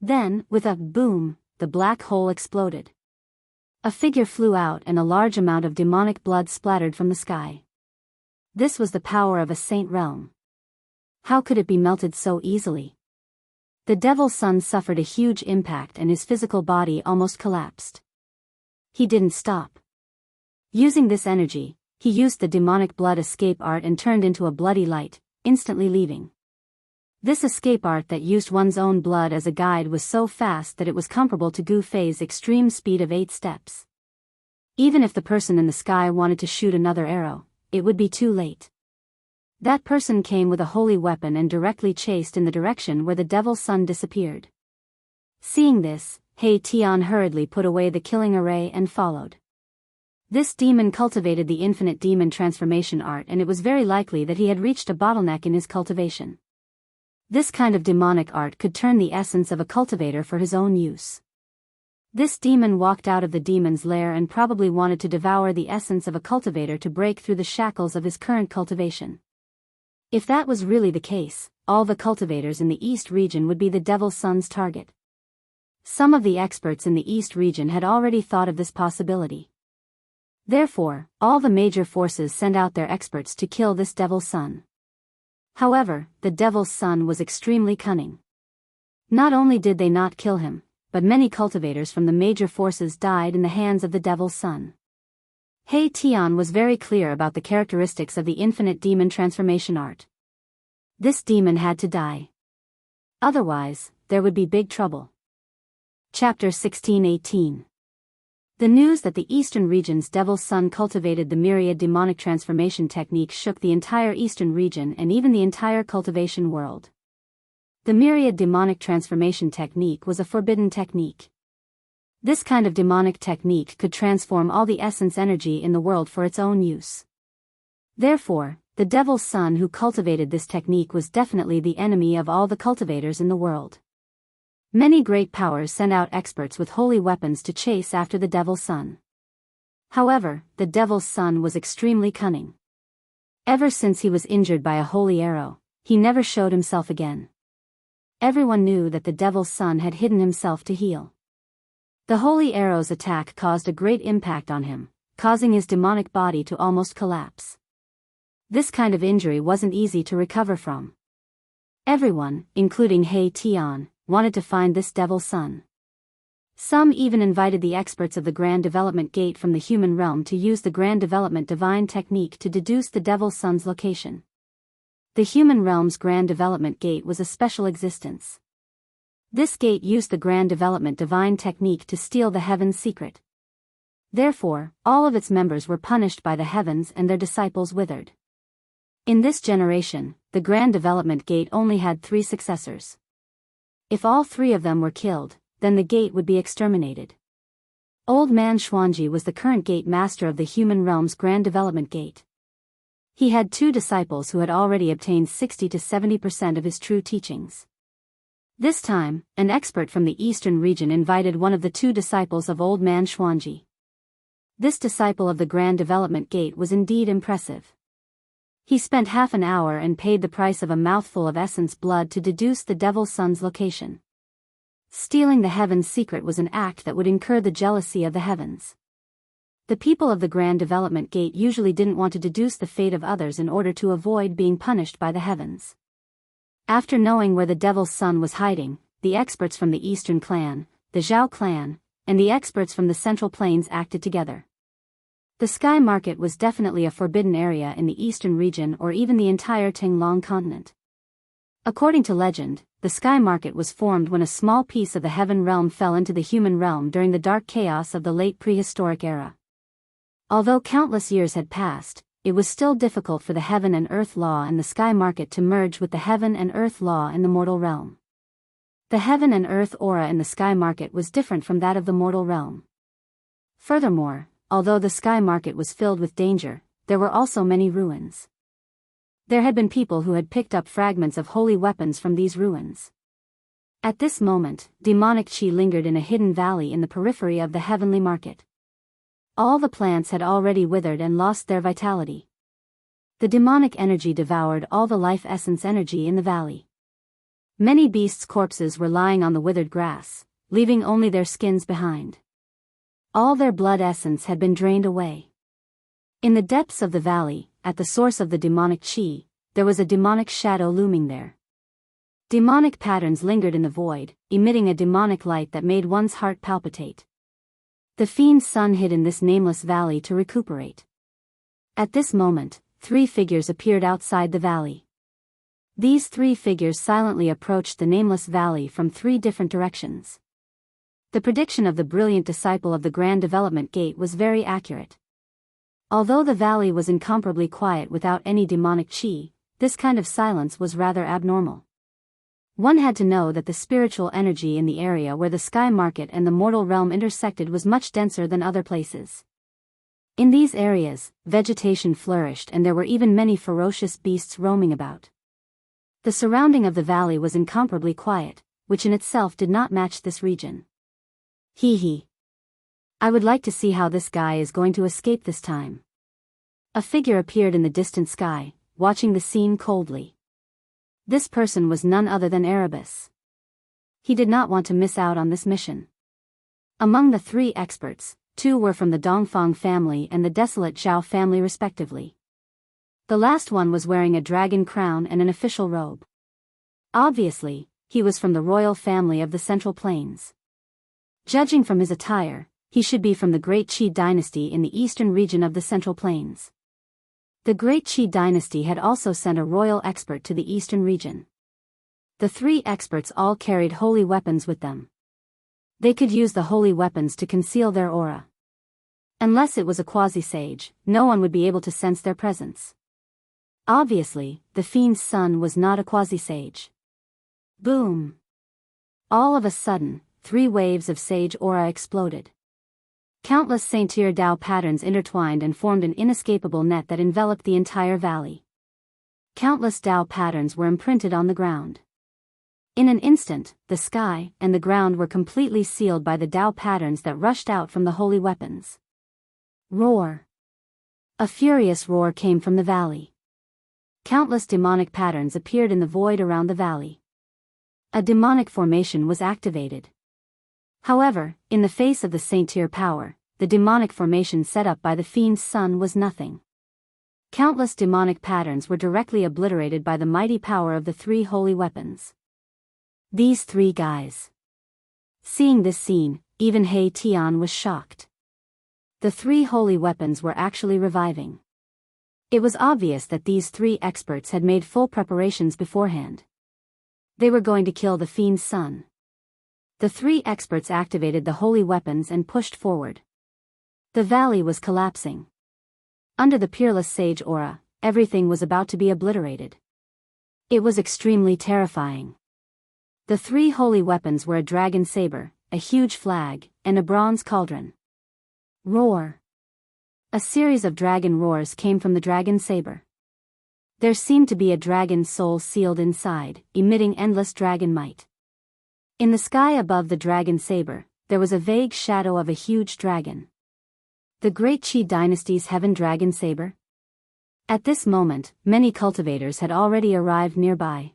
Then, with a boom, the black hole exploded. A figure flew out and a large amount of demonic blood splattered from the sky. This was the power of a saint realm. How could it be melted so easily? The Devil's Son suffered a huge impact and his physical body almost collapsed. He didn't stop. Using this energy, he used the demonic blood escape art and turned into a bloody light, instantly leaving. This escape art that used one's own blood as a guide was so fast that it was comparable to Gu Fei's extreme speed of 8 steps. Even if the person in the sky wanted to shoot another arrow, it would be too late. That person came with a holy weapon and directly chased in the direction where the Devil's Son disappeared. Seeing this, He Tian hurriedly put away the killing array and followed. This demon cultivated the infinite demon transformation art, and it was very likely that he had reached a bottleneck in his cultivation. This kind of demonic art could turn the essence of a cultivator for his own use. This demon walked out of the demon's lair and probably wanted to devour the essence of a cultivator to break through the shackles of his current cultivation. If that was really the case, all the cultivators in the East region would be the Devil's Son's target. Some of the experts in the East region had already thought of this possibility. Therefore, all the major forces sent out their experts to kill this Devil's Son. However, the Devil's Son was extremely cunning. Not only did they not kill him, but many cultivators from the major forces died in the hands of the Devil's Son. He Tian was very clear about the characteristics of the infinite demon transformation art. This demon had to die. Otherwise, there would be big trouble. Chapter 16-18. The news that the Eastern region's Devil's Son cultivated the myriad demonic transformation technique shook the entire Eastern region and even the entire cultivation world. The myriad demonic transformation technique was a forbidden technique. This kind of demonic technique could transform all the essence energy in the world for its own use. Therefore, the Devil's Son who cultivated this technique was definitely the enemy of all the cultivators in the world. Many great powers sent out experts with holy weapons to chase after the Devil's Son. However, the Devil's Son was extremely cunning. Ever since he was injured by a holy arrow, he never showed himself again. Everyone knew that the Devil's Son had hidden himself to heal. The holy arrow's attack caused a great impact on him, causing his demonic body to almost collapse. This kind of injury wasn't easy to recover from. Everyone, including He Tian, wanted to find this Devil's Son. Some even invited the experts of the Grand Development Gate from the human realm to use the Grand Development Divine Technique to deduce the Devil's Son's location. The human realm's Grand Development Gate was a special existence. This gate used the Grand Development divine technique to steal the heaven's secret. Therefore, all of its members were punished by the heavens and their disciples withered. In this generation, the Grand Development Gate only had 3 successors. If all 3 of them were killed, then the gate would be exterminated. Old Man Xuanji was the current gate master of the human realm's Grand Development Gate. He had 2 disciples who had already obtained 60 to 70% of his true teachings. This time, an expert from the eastern region invited one of the 2 disciples of Old Man Xuanji. This disciple of the Grand Development Gate was indeed impressive. He spent half an hour and paid the price of a mouthful of essence blood to deduce the Devil's Son's location. Stealing the heaven's secret was an act that would incur the jealousy of the heavens. The people of the Grand Development Gate usually didn't want to deduce the fate of others in order to avoid being punished by the heavens. After knowing where the Devil's Son was hiding, the experts from the Eastern Clan, the Zhao Clan, and the experts from the Central Plains acted together. The Sky Market was definitely a forbidden area in the Eastern region or even the entire Tinglong continent. According to legend, the Sky Market was formed when a small piece of the heaven realm fell into the human realm during the dark chaos of the late prehistoric era. Although countless years had passed, it was still difficult for the heaven and earth law and the Sky Market to merge with the heaven and earth law in the mortal realm. The heaven and earth aura in the Sky Market was different from that of the mortal realm. Furthermore, although the Sky Market was filled with danger, there were also many ruins. There had been people who had picked up fragments of holy weapons from these ruins. At this moment, demonic chi lingered in a hidden valley in the periphery of the heavenly market. All the plants had already withered and lost their vitality. The demonic energy devoured all the life essence energy in the valley. Many beasts' corpses were lying on the withered grass, leaving only their skins behind. All their blood essence had been drained away. In the depths of the valley, at the source of the demonic chi, there was a demonic shadow looming there. Demonic patterns lingered in the void, emitting a demonic light that made one's heart palpitate. The fiend's son hid in this nameless valley to recuperate. At this moment, 3 figures appeared outside the valley. These 3 figures silently approached the nameless valley from 3 different directions. The prediction of the brilliant disciple of the Grand Development Gate was very accurate. Although the valley was incomparably quiet without any demonic chi, this kind of silence was rather abnormal. One had to know that the spiritual energy in the area where the Sky Market and the mortal realm intersected was much denser than other places. In these areas, vegetation flourished and there were even many ferocious beasts roaming about. The surrounding of the valley was incomparably quiet, which in itself did not match this region. Hee hee. I would like to see how this guy is going to escape this time. A figure appeared in the distant sky, watching the scene coldly. This person was none other than Erebus. He did not want to miss out on this mission. Among the 3 experts, 2 were from the Dongfang family and the desolate Zhao family respectively. The last one was wearing a dragon crown and an official robe. Obviously, he was from the royal family of the Central Plains. Judging from his attire, he should be from the Great Qi dynasty in the eastern region of the Central Plains. The Great Qi dynasty had also sent a royal expert to the eastern region. The 3 experts all carried holy weapons with them. They could use the holy weapons to conceal their aura. Unless it was a quasi-sage, no one would be able to sense their presence. Obviously, the fiend's son was not a quasi-sage. Boom! All of a sudden, 3 waves of sage aura exploded. Countless Saint-Tier Dao patterns intertwined and formed an inescapable net that enveloped the entire valley. Countless Dao patterns were imprinted on the ground. In an instant, the sky and the ground were completely sealed by the Dao patterns that rushed out from the holy weapons. Roar! A furious roar came from the valley. Countless demonic patterns appeared in the void around the valley. A demonic formation was activated. However, in the face of the Saint-Tier power, the demonic formation set up by the fiend's son was nothing. Countless demonic patterns were directly obliterated by the mighty power of the 3 holy weapons. These 3 guys. Seeing this scene, even He Tian was shocked. The 3 holy weapons were actually reviving. It was obvious that these three experts had made full preparations beforehand. They were going to kill the fiend's son. The three experts activated the holy weapons and pushed forward. The valley was collapsing. Under the peerless sage aura, everything was about to be obliterated. It was extremely terrifying. The three holy weapons were a dragon saber, a huge flag, and a bronze cauldron. Roar! A series of dragon roars came from the dragon saber. There seemed to be a dragon soul sealed inside, emitting endless dragon might. In the sky above the dragon saber, there was a vague shadow of a huge dragon. The Great Qi Dynasty's heaven dragon saber? At this moment, many cultivators had already arrived nearby.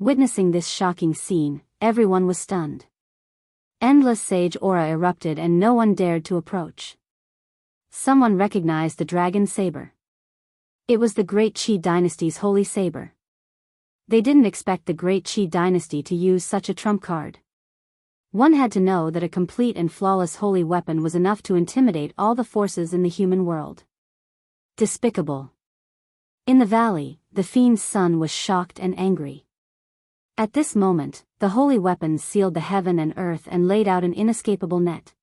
Witnessing this shocking scene, everyone was stunned. Endless sage aura erupted and no one dared to approach. Someone recognized the dragon saber. It was the Great Qi Dynasty's holy saber. They didn't expect the Great Qi Dynasty to use such a trump card. One had to know that a complete and flawless holy weapon was enough to intimidate all the forces in the human world. Despicable. In the valley, the fiend's son was shocked and angry. At this moment, the holy weapons sealed the heaven and earth and laid out an inescapable net.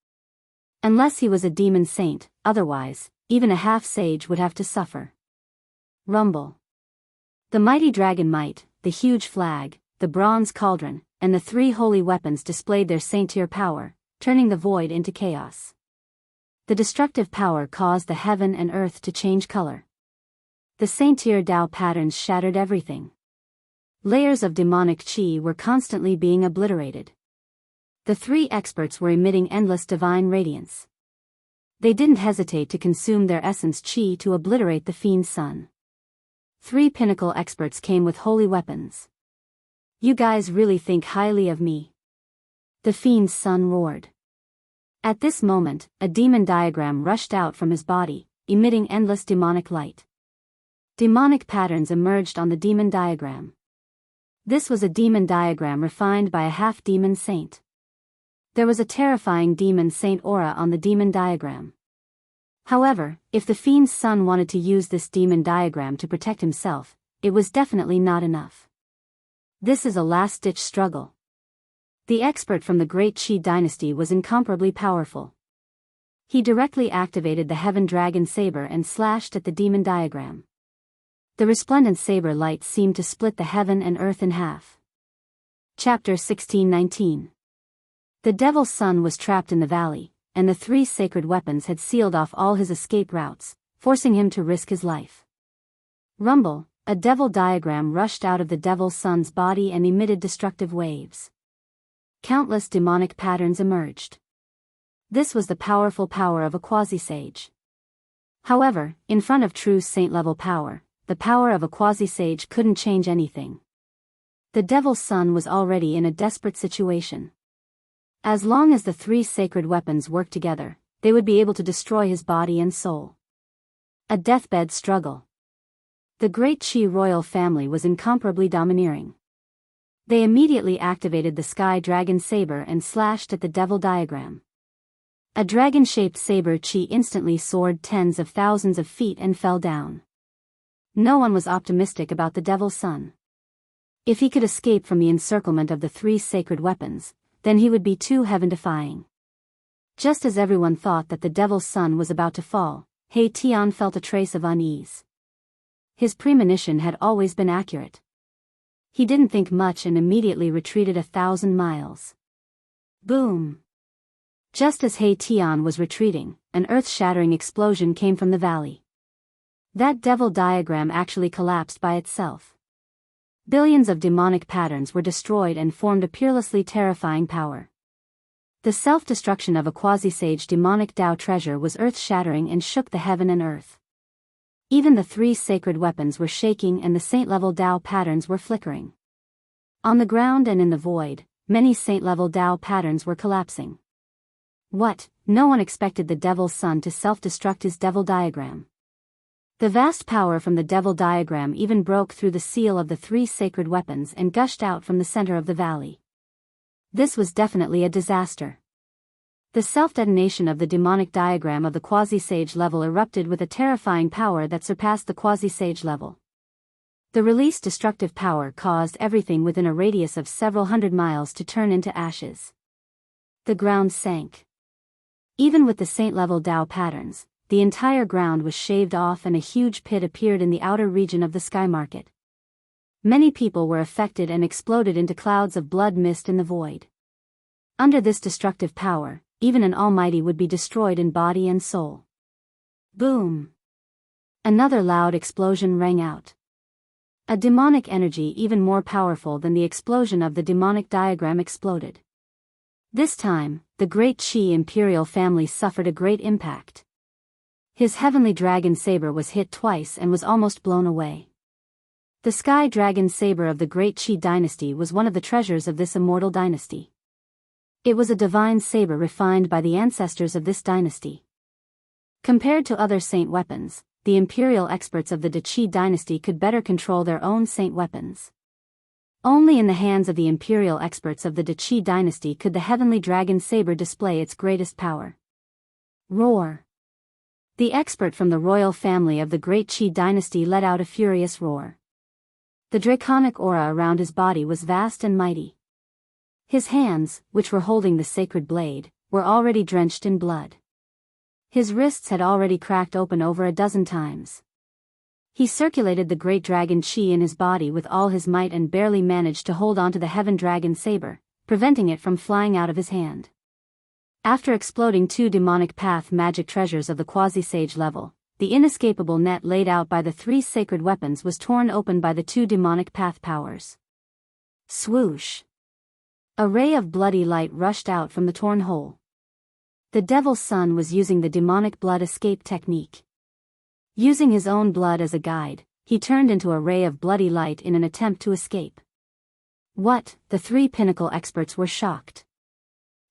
Unless he was a demon saint, otherwise, even a half-sage would have to suffer. Rumble. The mighty dragon might, the huge flag, the bronze cauldron, and the three holy weapons displayed their saint-tier power, turning the void into chaos. The destructive power caused the heaven and earth to change color. The saint-tier Tao patterns shattered everything. Layers of demonic qi were constantly being obliterated. The three experts were emitting endless divine radiance. They didn't hesitate to consume their essence qi to obliterate the fiend's son. Three pinnacle experts came with holy weapons. You guys really think highly of me? The fiend's son roared. At this moment, a demon diagram rushed out from his body, emitting endless demonic light. Demonic patterns emerged on the demon diagram. This was a demon diagram refined by a half-demon saint. There was a terrifying demon saint aura on the demon diagram. However, if the fiend's son wanted to use this demon diagram to protect himself, it was definitely not enough. This is a last-ditch struggle. The expert from the Great Qi Dynasty was incomparably powerful. He directly activated the Heaven Dragon Saber and slashed at the demon diagram. The resplendent saber light seemed to split the heaven and earth in half. Chapter 1619. The Devil's Son was trapped in the valley, and the three sacred weapons had sealed off all his escape routes, forcing him to risk his life. Rumble, a devil diagram rushed out of the Devil's Son's body and emitted destructive waves. Countless demonic patterns emerged. This was the powerful power of a quasi-sage. However, in front of true saint-level power, the power of a quasi-sage couldn't change anything. The Devil's Son was already in a desperate situation. As long as the three sacred weapons worked together, they would be able to destroy his body and soul. A deathbed struggle. The Great Qi royal family was incomparably domineering. They immediately activated the Sky Dragon Saber and slashed at the devil diagram. A dragon-shaped saber qi instantly soared tens of thousands of feet and fell down. No one was optimistic about the Devil's Son. If he could escape from the encirclement of the three sacred weapons, then he would be too heaven-defying. Just as everyone thought that the Devil's Son was about to fall, He Tian felt a trace of unease. His premonition had always been accurate. He didn't think much and immediately retreated 1,000 miles. Boom! Just as He Tian was retreating, an earth-shattering explosion came from the valley. That devil diagram actually collapsed by itself. Billions of demonic patterns were destroyed and formed a peerlessly terrifying power. The self-destruction of a quasi-sage demonic Tao treasure was earth-shattering and shook the heaven and earth. Even the three sacred weapons were shaking and the saint-level Tao patterns were flickering. On the ground and in the void, many saint-level Tao patterns were collapsing. What? No one expected the Devil's Son to self-destruct his devil diagram. The vast power from the devil diagram even broke through the seal of the three sacred weapons and gushed out from the center of the valley. This was definitely a disaster. The self-detonation of the demonic diagram of the quasi-sage level erupted with a terrifying power that surpassed the quasi-sage level. The released destructive power caused everything within a radius of several hundred miles to turn into ashes. The ground sank. Even with the saint-level Tao patterns, the entire ground was shaved off and a huge pit appeared in the outer region of the sky market. Many people were affected and exploded into clouds of blood mist in the void. Under this destructive power, even an almighty would be destroyed in body and soul. Boom! Another loud explosion rang out. A demonic energy even more powerful than the explosion of the demonic diagram exploded. This time, the great Qi imperial family suffered a great impact. His heavenly dragon saber was hit twice and was almost blown away. The sky dragon saber of the great Qi dynasty was one of the treasures of this immortal dynasty. It was a divine saber refined by the ancestors of this dynasty. Compared to other saint weapons, the imperial experts of the Qi dynasty could better control their own saint weapons. Only in the hands of the imperial experts of the Qi dynasty could the heavenly dragon saber display its greatest power. Roar! The expert from the royal family of the great Qi dynasty let out a furious roar. The draconic aura around his body was vast and mighty. His hands, which were holding the sacred blade, were already drenched in blood. His wrists had already cracked open over a dozen times. He circulated the great dragon Qi in his body with all his might and barely managed to hold onto the heaven dragon saber, preventing it from flying out of his hand. After exploding 2 demonic path magic treasures of the quasi-sage level, the inescapable net laid out by the 3 sacred weapons was torn open by the 2 demonic path powers. Swoosh! A ray of bloody light rushed out from the torn hole. The devil's son was using the demonic blood escape technique. Using his own blood as a guide, he turned into a ray of bloody light in an attempt to escape. What? The 3 pinnacle experts were shocked.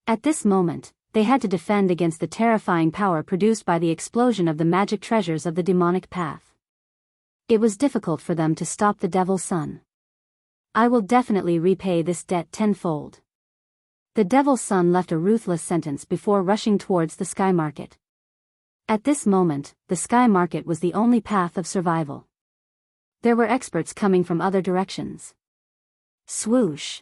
At this moment, they had to defend against the terrifying power produced by the explosion of the magic treasures of the demonic path. It was difficult for them to stop the devil's son. I will definitely repay this debt tenfold. The devil's son left a ruthless sentence before rushing towards the sky market. At this moment, the sky market was the only path of survival. There were experts coming from other directions. Swoosh!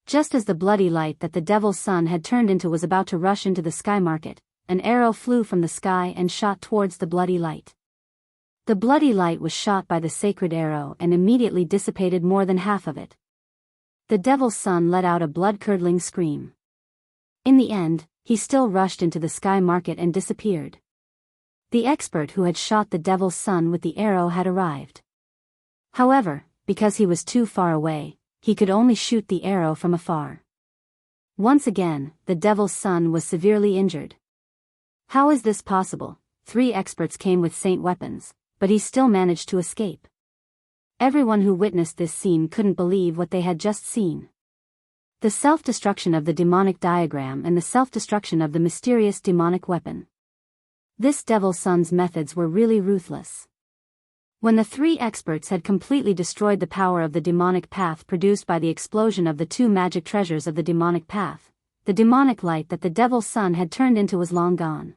Just as the bloody light that the devil's son had turned into was about to rush into the sky market, an arrow flew from the sky and shot towards the bloody light. The bloody light was shot by the sacred arrow and immediately dissipated more than half of it. The devil's son let out a blood-curdling scream. In the end, he still rushed into the sky market and disappeared. The expert who had shot the devil's son with the arrow had arrived. However, because he was too far away, he could only shoot the arrow from afar. Once again, the devil's son was severely injured. How is this possible? 3 experts came with saint weapons, but he still managed to escape. Everyone who witnessed this scene couldn't believe what they had just seen. The self-destruction of the demonic diagram and the self-destruction of the mysterious demonic weapon. This devil's son's methods were really ruthless. When the 3 experts had completely destroyed the power of the demonic path produced by the explosion of the 2 magic treasures of the demonic path, the demonic light that the devil's son had turned into was long gone.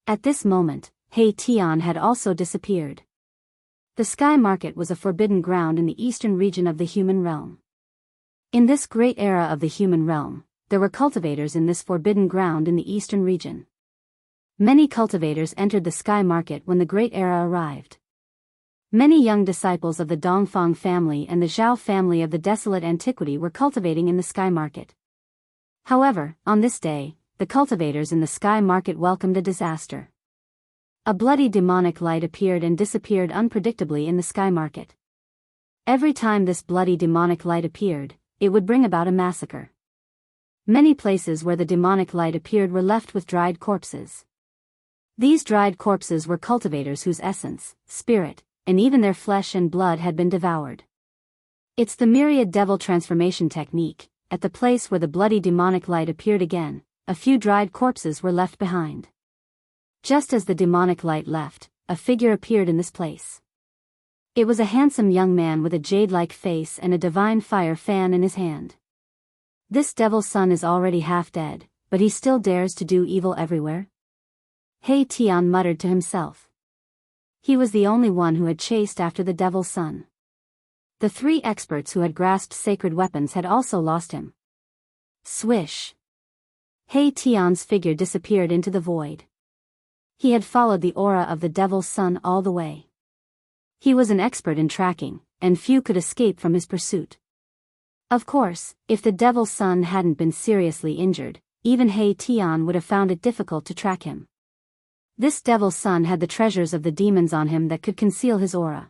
At this moment, Hei Tian had also disappeared. The sky market was a forbidden ground in the eastern region of the human realm. In this great era of the human realm, there were cultivators in this forbidden ground in the eastern region. Many cultivators entered the sky market when the great era arrived. Many young disciples of the Dongfang family and the Zhao family of the desolate antiquity were cultivating in the sky market. However, on this day, the cultivators in the sky market welcomed a disaster. A bloody demonic light appeared and disappeared unpredictably in the sky market. Every time this bloody demonic light appeared, it would bring about a massacre. Many places where the demonic light appeared were left with dried corpses. These dried corpses were cultivators whose essence, spirit, and even their flesh and blood had been devoured. It's the myriad devil transformation technique. At the place where the bloody demonic light appeared again, a few dried corpses were left behind. Just as the demonic light left, a figure appeared in this place. It was a handsome young man with a jade-like face and a divine fire fan in his hand. This devil's son is already half dead, but he still dares to do evil everywhere? He Tian muttered to himself. He was the only one who had chased after the devil's son. The 3 experts who had grasped sacred weapons had also lost him. Swish! He Tian's figure disappeared into the void. He had followed the aura of the devil's son all the way. He was an expert in tracking, and few could escape from his pursuit. Of course, if the devil's son hadn't been seriously injured, even He Tian would have found it difficult to track him. This devil's son had the treasures of the demons on him that could conceal his aura.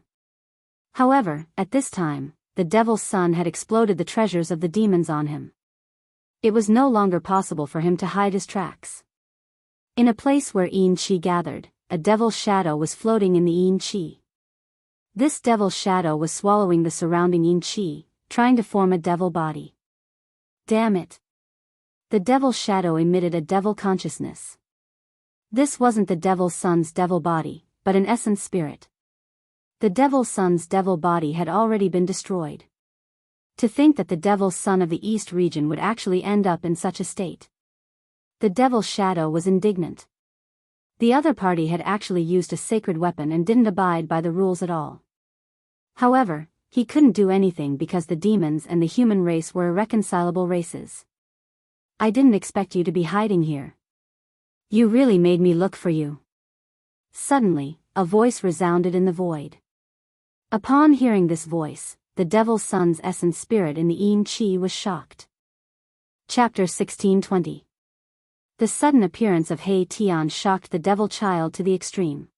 However, at this time, the devil's son had exploded the treasures of the demons on him. It was no longer possible for him to hide his tracks. In a place where Yin Qi gathered, a devil's shadow was floating in the Yin Qi. This devil's shadow was swallowing the surrounding Yin Qi, trying to form a devil body. Damn it! The devil's shadow emitted a devil consciousness. This wasn't the devil's son's devil body, but an essence spirit. The devil's son's devil body had already been destroyed. To think that the devil's son of the East region would actually end up in such a state. The devil's shadow was indignant. The other party had actually used a sacred weapon and didn't abide by the rules at all. However, he couldn't do anything because the demons and the human race were irreconcilable races. I didn't expect you to be hiding here. You really made me look for you. Suddenly, a voice resounded in the void. Upon hearing this voice, the devil's son's essence spirit in the Yin Qi was shocked. Chapter 1620. The sudden appearance of He Tian shocked the devil child to the extreme.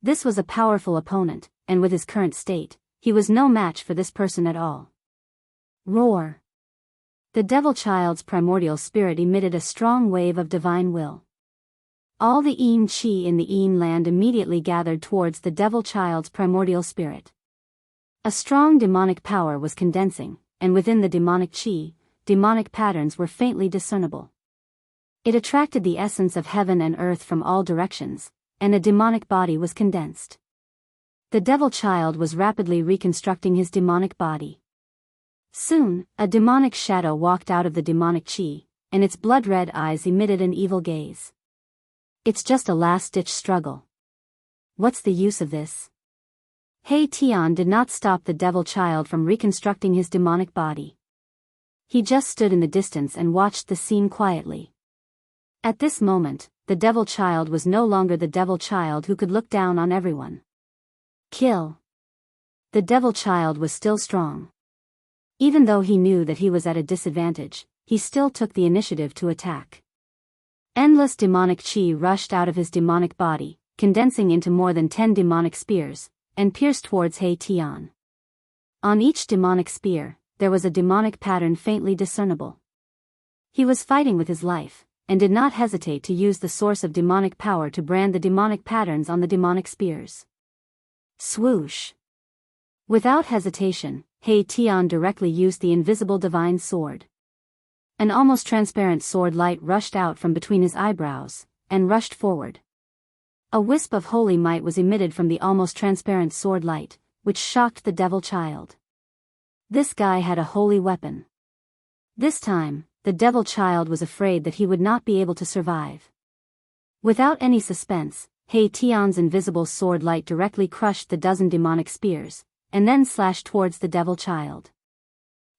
This was a powerful opponent, and with his current state, he was no match for this person at all. Roar! The devil child's primordial spirit emitted a strong wave of divine will. All the Yin Qi in the Yin land immediately gathered towards the devil child's primordial spirit. A strong demonic power was condensing, and within the demonic Qi, demonic patterns were faintly discernible. It attracted the essence of heaven and earth from all directions, and a demonic body was condensed. The devil child was rapidly reconstructing his demonic body. Soon, a demonic shadow walked out of the demonic Qi, and its blood-red eyes emitted an evil gaze. It's just a last-ditch struggle. What's the use of this? He Tian did not stop the devil child from reconstructing his demonic body. He just stood in the distance and watched the scene quietly. At this moment, the devil child was no longer the devil child who could look down on everyone. Kill. The devil child was still strong. Even though he knew that he was at a disadvantage, he still took the initiative to attack. Endless demonic Qi rushed out of his demonic body, condensing into more than 10 demonic spears, and pierced towards He Tian. On each demonic spear, there was a demonic pattern faintly discernible. He was fighting with his life, and did not hesitate to use the source of demonic power to brand the demonic patterns on the demonic spears. Swoosh! Without hesitation, He Tian directly used the invisible divine sword. An almost transparent sword light rushed out from between his eyebrows, and rushed forward. A wisp of holy might was emitted from the almost transparent sword light, which shocked the devil child. This guy had a holy weapon. This time, the devil child was afraid that he would not be able to survive. Without any suspense, He Tian's invisible sword light directly crushed the dozen demonic spears, and then slashed towards the devil child.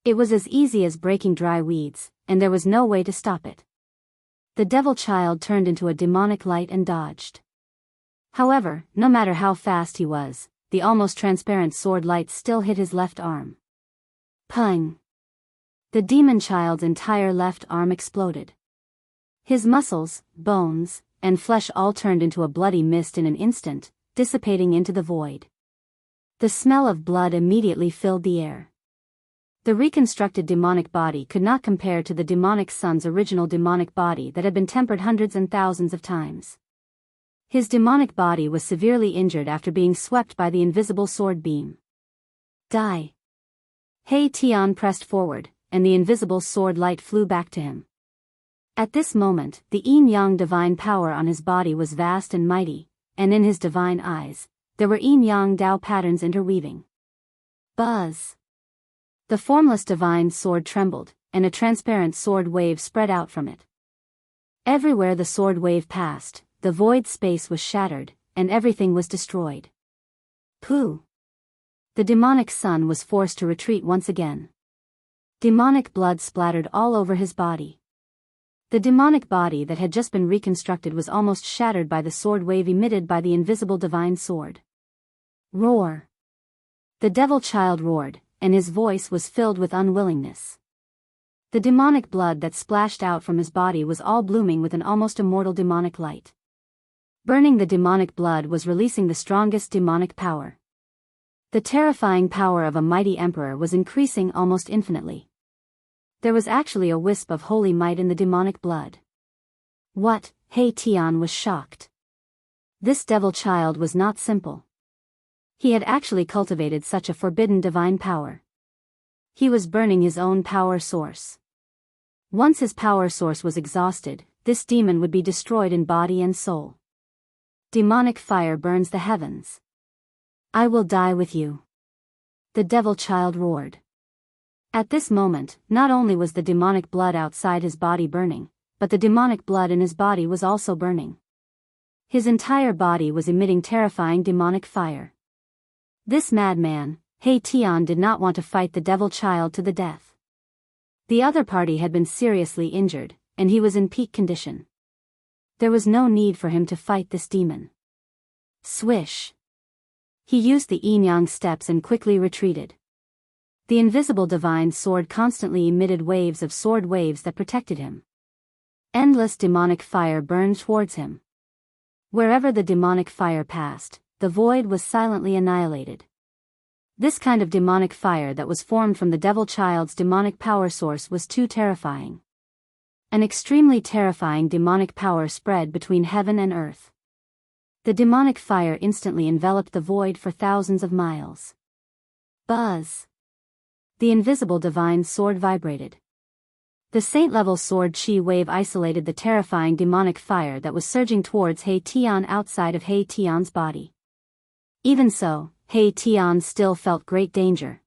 It was as easy as breaking dry weeds, and there was no way to stop it. The devil child turned into a demonic light and dodged. However, no matter how fast he was, the almost transparent sword light still hit his left arm. Pung! The demon child's entire left arm exploded. His muscles, bones, and flesh all turned into a bloody mist in an instant, dissipating into the void. The smell of blood immediately filled the air. The reconstructed demonic body could not compare to the demonic son's original demonic body that had been tempered hundreds and thousands of times. His demonic body was severely injured after being swept by the invisible sword beam. Die! He Tian pressed forward, and the invisible sword light flew back to him. At this moment, the yin-yang divine power on his body was vast and mighty, and in his divine eyes, there were yin-yang Tao patterns interweaving. Buzz! The formless divine sword trembled, and a transparent sword wave spread out from it. Everywhere the sword wave passed, the void space was shattered, and everything was destroyed. Pooh! The demonic son was forced to retreat once again. Demonic blood splattered all over his body. The demonic body that had just been reconstructed was almost shattered by the sword wave emitted by the invisible divine sword. Roar! The devil child roared, and his voice was filled with unwillingness. The demonic blood that splashed out from his body was all blooming with an almost immortal demonic light. Burning the demonic blood was releasing the strongest demonic power. The terrifying power of a mighty emperor was increasing almost infinitely. There was actually a wisp of holy might in the demonic blood. What? He Tian was shocked. This devil child was not simple. He had actually cultivated such a forbidden divine power. He was burning his own power source. Once his power source was exhausted, this demon would be destroyed in body and soul. Demonic fire burns the heavens. I will die with you. The devil child roared. At this moment, not only was the demonic blood outside his body burning, but the demonic blood in his body was also burning. His entire body was emitting terrifying demonic fire. This madman, He Tian, did not want to fight the devil child to the death. The other party had been seriously injured, and he was in peak condition. There was no need for him to fight this demon. Swish! He used the yin-yang steps and quickly retreated. The invisible divine sword constantly emitted waves of sword waves that protected him. Endless demonic fire burned towards him. Wherever the demonic fire passed, the void was silently annihilated. This kind of demonic fire that was formed from the devil child's demonic power source was too terrifying. An extremely terrifying demonic power spread between heaven and earth. The demonic fire instantly enveloped the void for thousands of miles. Buzz! The invisible divine sword vibrated. The saint-level sword chi wave isolated the terrifying demonic fire that was surging towards He Tian outside of He Tian's body. Even so, He Tian still felt great danger.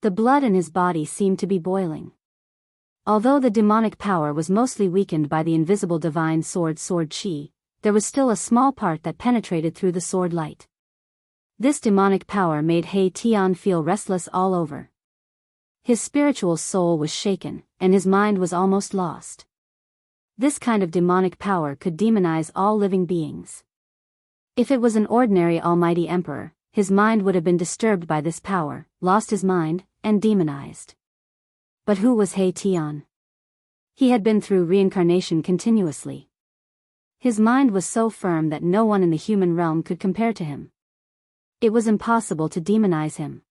The blood in his body seemed to be boiling. Although the demonic power was mostly weakened by the invisible divine sword chi, there was still a small part that penetrated through the sword light. This demonic power made He Tian feel restless all over. His spiritual soul was shaken, and his mind was almost lost. This kind of demonic power could demonize all living beings. If it was an ordinary almighty emperor, his mind would have been disturbed by this power, lost his mind, and demonized. But who was He Tian? He had been through reincarnation continuously. His mind was so firm that no one in the human realm could compare to him. It was impossible to demonize him.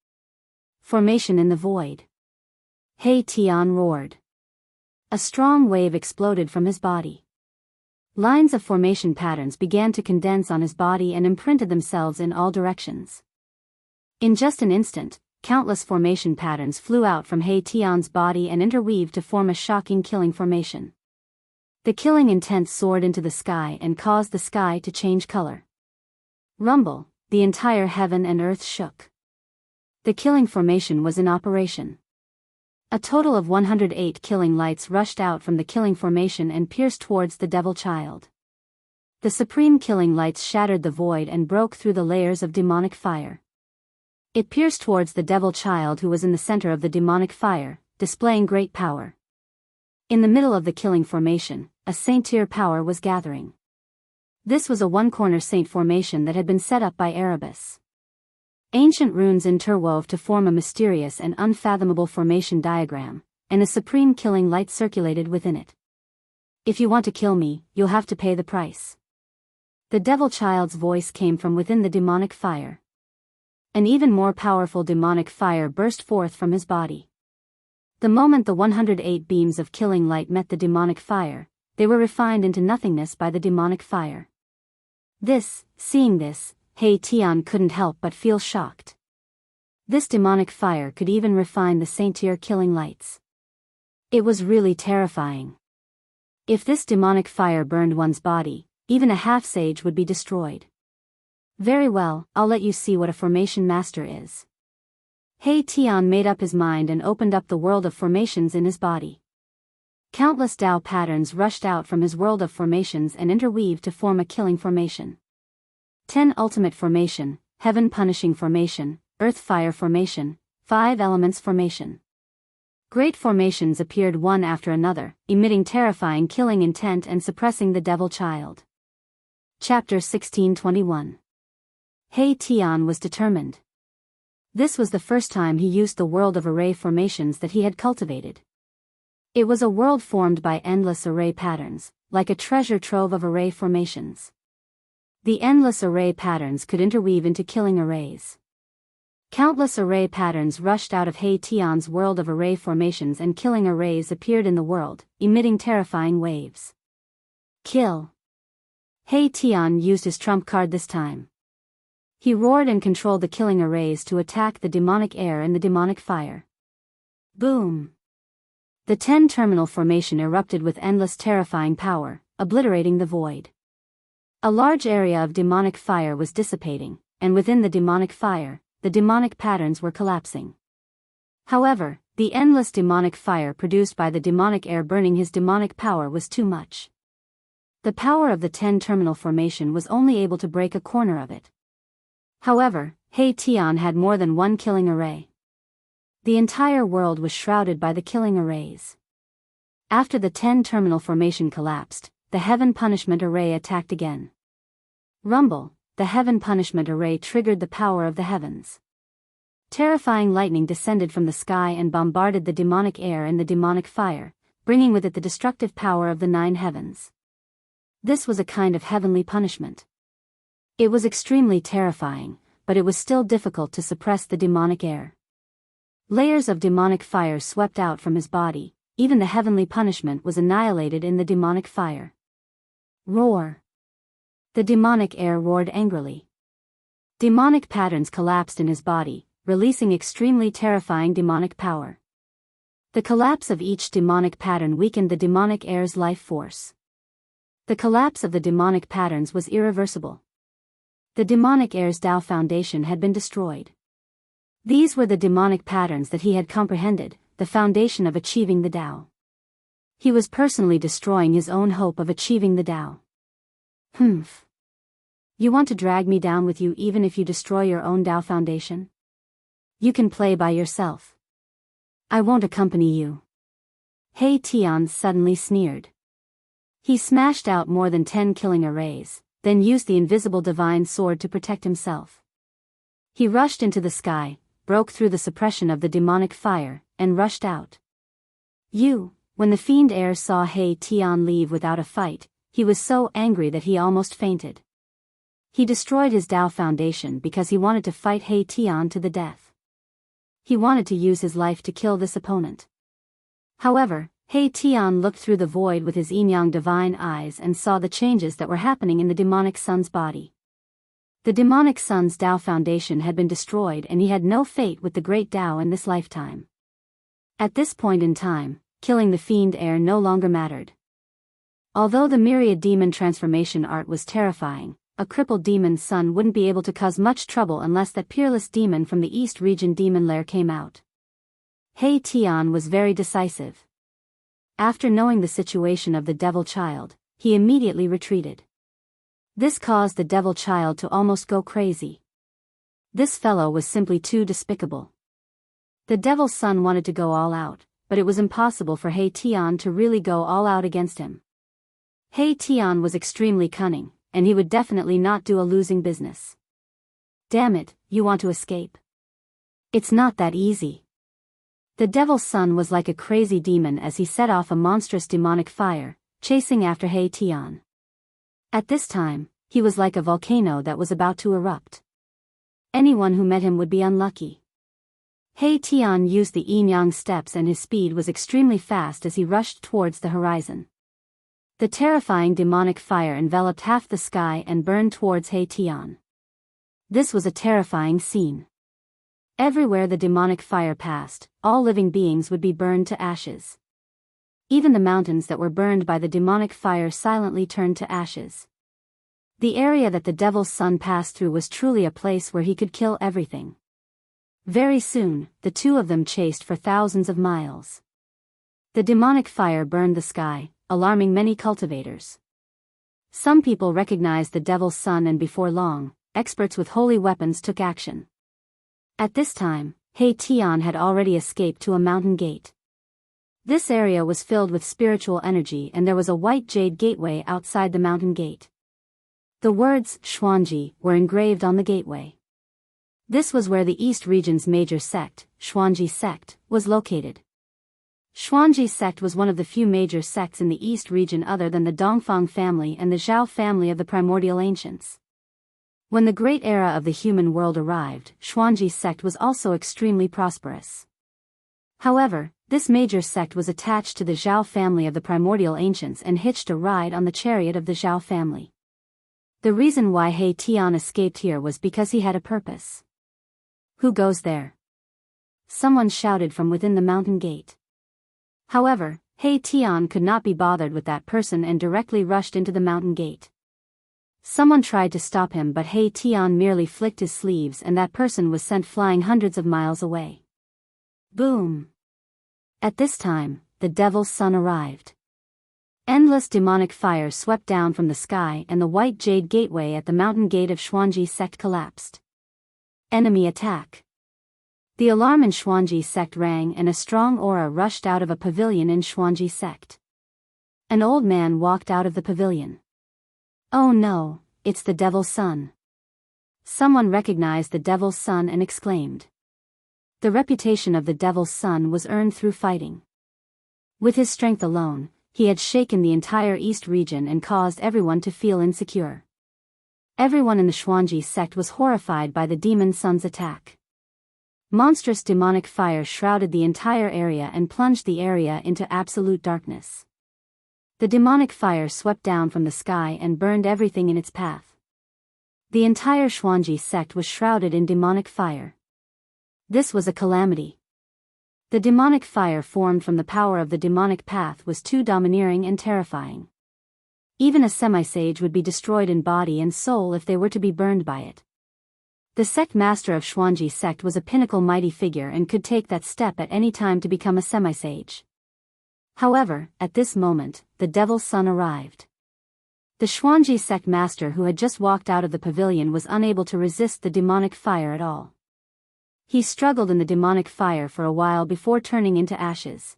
Formation in the void. He Tian roared. A strong wave exploded from his body. Lines of formation patterns began to condense on his body and imprinted themselves in all directions. In just an instant, countless formation patterns flew out from He Tian's body and interweaved to form a shocking killing formation. The killing intent soared into the sky and caused the sky to change color. Rumble, the entire heaven and earth shook. The killing formation was in operation. A total of 108 killing lights rushed out from the killing formation and pierced towards the devil child. The supreme killing lights shattered the void and broke through the layers of demonic fire. It pierced towards the devil child who was in the center of the demonic fire, displaying great power. In the middle of the killing formation, a saint-tier power was gathering. This was a one-corner saint formation that had been set up by Erebus. Ancient runes interwove to form a mysterious and unfathomable formation diagram, and a supreme killing light circulated within it. If you want to kill me, you'll have to pay the price. The devil child's voice came from within the demonic fire. An even more powerful demonic fire burst forth from his body. The moment the 108 beams of killing light met the demonic fire, they were refined into nothingness by the demonic fire. Seeing this, He Tian couldn't help but feel shocked. This demonic fire could even refine the saint-tier killing lights. It was really terrifying. If this demonic fire burned one's body, even a half-sage would be destroyed. Very well, I'll let you see what a formation master is. He Tian made up his mind and opened up the world of formations in his body. Countless Tao patterns rushed out from his world of formations and interweaved to form a killing formation. 10 Ultimate Formation, Heaven Punishing Formation, Earth Fire Formation, 5 Elements Formation. Great formations appeared one after another, emitting terrifying killing intent and suppressing the devil child. Chapter 1621. He Tian was determined. This was the first time he used the world of array formations that he had cultivated. It was a world formed by endless array patterns, like a treasure trove of array formations. The endless array patterns could interweave into killing arrays. Countless array patterns rushed out of He Tian's world of array formations and killing arrays appeared in the world, emitting terrifying waves. Kill. He Tian used his trump card this time. He roared and controlled the killing arrays to attack the demonic air and the demonic fire. Boom! The 10 terminal formation erupted with endless terrifying power, obliterating the void. A large area of demonic fire was dissipating, and within the demonic fire, the demonic patterns were collapsing. However, the endless demonic fire produced by the demonic air burning his demonic power was too much. The power of the 10 terminal formation was only able to break a corner of it. However, He Tian had more than one killing array. The entire world was shrouded by the killing arrays. After the 10 terminal formation collapsed, the Heaven Punishment Array attacked again. Rumble, the Heaven Punishment Array triggered the power of the heavens. Terrifying lightning descended from the sky and bombarded the demonic air and the demonic fire, bringing with it the destructive power of the 9 heavens. This was a kind of heavenly punishment. It was extremely terrifying, but it was still difficult to suppress the demonic air. Layers of demonic fire swept out from his body, even the heavenly punishment was annihilated in the demonic fire. Roar! The demonic air roared angrily. Demonic patterns collapsed in his body, releasing extremely terrifying demonic power. The collapse of each demonic pattern weakened the demonic air's life force. The collapse of the demonic patterns was irreversible. The demonic air's Tao foundation had been destroyed. These were the demonic patterns that he had comprehended, the foundation of achieving the Tao. He was personally destroying his own hope of achieving the Tao. Humph. You want to drag me down with you even if you destroy your own Tao foundation? You can play by yourself. I won't accompany you. He Tian suddenly sneered. He smashed out more than 10 killing arrays, then used the invisible divine sword to protect himself. He rushed into the sky, broke through the suppression of the demonic fire, and rushed out. When the fiend heir saw He Tian leave without a fight, he was so angry that he almost fainted. He destroyed his Tao foundation because he wanted to fight He Tian to the death. He wanted to use his life to kill this opponent. However, He Tian looked through the void with his yin-yang divine eyes and saw the changes that were happening in the demonic son's body. The demonic son's Tao foundation had been destroyed and he had no fate with the great Tao in this lifetime. At this point in time, killing the fiend heir no longer mattered. Although the myriad demon transformation art was terrifying, a crippled demon's son wouldn't be able to cause much trouble unless that peerless demon from the East region demon lair came out. He Tian was very decisive. After knowing the situation of the devil child, he immediately retreated. This caused the devil child to almost go crazy. This fellow was simply too despicable. The devil's son wanted to go all out, but it was impossible for He Tian to really go all out against him. He Tian was extremely cunning, and he would definitely not do a losing business. Damn it, you want to escape? It's not that easy. The devil's son was like a crazy demon as he set off a monstrous demonic fire, chasing after He Tian. At this time, he was like a volcano that was about to erupt. Anyone who met him would be unlucky. He Tian used the yin-yang steps and his speed was extremely fast as he rushed towards the horizon. The terrifying demonic fire enveloped half the sky and burned towards He Tian. This was a terrifying scene. Everywhere the demonic fire passed, all living beings would be burned to ashes. Even the mountains that were burned by the demonic fire silently turned to ashes. The area that the devil's son passed through was truly a place where he could kill everything. Very soon, the two of them chased for thousands of miles. The demonic fire burned the sky, alarming many cultivators. Some people recognized the devil's son, and before long, experts with holy weapons took action. At this time, He Tian had already escaped to a mountain gate. This area was filled with spiritual energy, and there was a white jade gateway outside the mountain gate. The words Xuanji were engraved on the gateway. This was where the East region's major sect, Xuanji sect, was located. Xuanji sect was one of the few major sects in the East region other than the Dongfang family and the Zhao family of the primordial ancients. When the great era of the human world arrived, Xuanji sect was also extremely prosperous. However, this major sect was attached to the Zhao family of the primordial ancients and hitched a ride on the chariot of the Zhao family. The reason why He Tian escaped here was because he had a purpose. Who goes there? Someone shouted from within the mountain gate. However, He Tian could not be bothered with that person and directly rushed into the mountain gate. Someone tried to stop him, but He Tian merely flicked his sleeves and that person was sent flying hundreds of miles away. Boom! At this time, the devil's son arrived. Endless demonic fire swept down from the sky and the white jade gateway at the mountain gate of Xuanji sect collapsed. Enemy attack. The alarm in Xuanji sect rang and a strong aura rushed out of a pavilion in Xuanji sect. An old man walked out of the pavilion. Oh no, it's the devil's son. Someone recognized the devil's son and exclaimed. The reputation of the devil's son was earned through fighting. With his strength alone, he had shaken the entire East region and caused everyone to feel insecure. Everyone in the Xuanji sect was horrified by the demon son's attack. Monstrous demonic fire shrouded the entire area and plunged the area into absolute darkness. The demonic fire swept down from the sky and burned everything in its path. The entire Xuanji sect was shrouded in demonic fire. This was a calamity. The demonic fire formed from the power of the demonic path was too domineering and terrifying. Even a semi-sage would be destroyed in body and soul if they were to be burned by it. The sect master of Xuanji sect was a pinnacle mighty figure and could take that step at any time to become a semi-sage. However, at this moment, the devil's son arrived. The Xuanji sect master who had just walked out of the pavilion was unable to resist the demonic fire at all. He struggled in the demonic fire for a while before turning into ashes.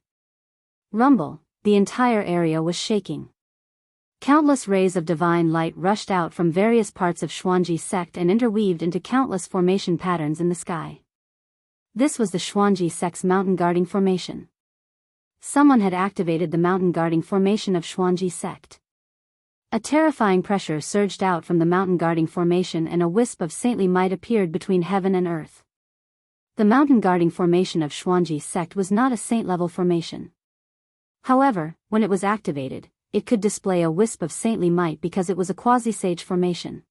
Rumble, the entire area was shaking. Countless rays of divine light rushed out from various parts of Xuanji sect and interweaved into countless formation patterns in the sky. This was the Xuanji sect's mountain guarding formation. Someone had activated the mountain guarding formation of Xuanji sect. A terrifying pressure surged out from the mountain guarding formation and a wisp of saintly might appeared between heaven and earth. The mountain guarding formation of Xuanji sect was not a saint-level formation. However, when it was activated, it could display a wisp of saintly might because it was a quasi-sage formation.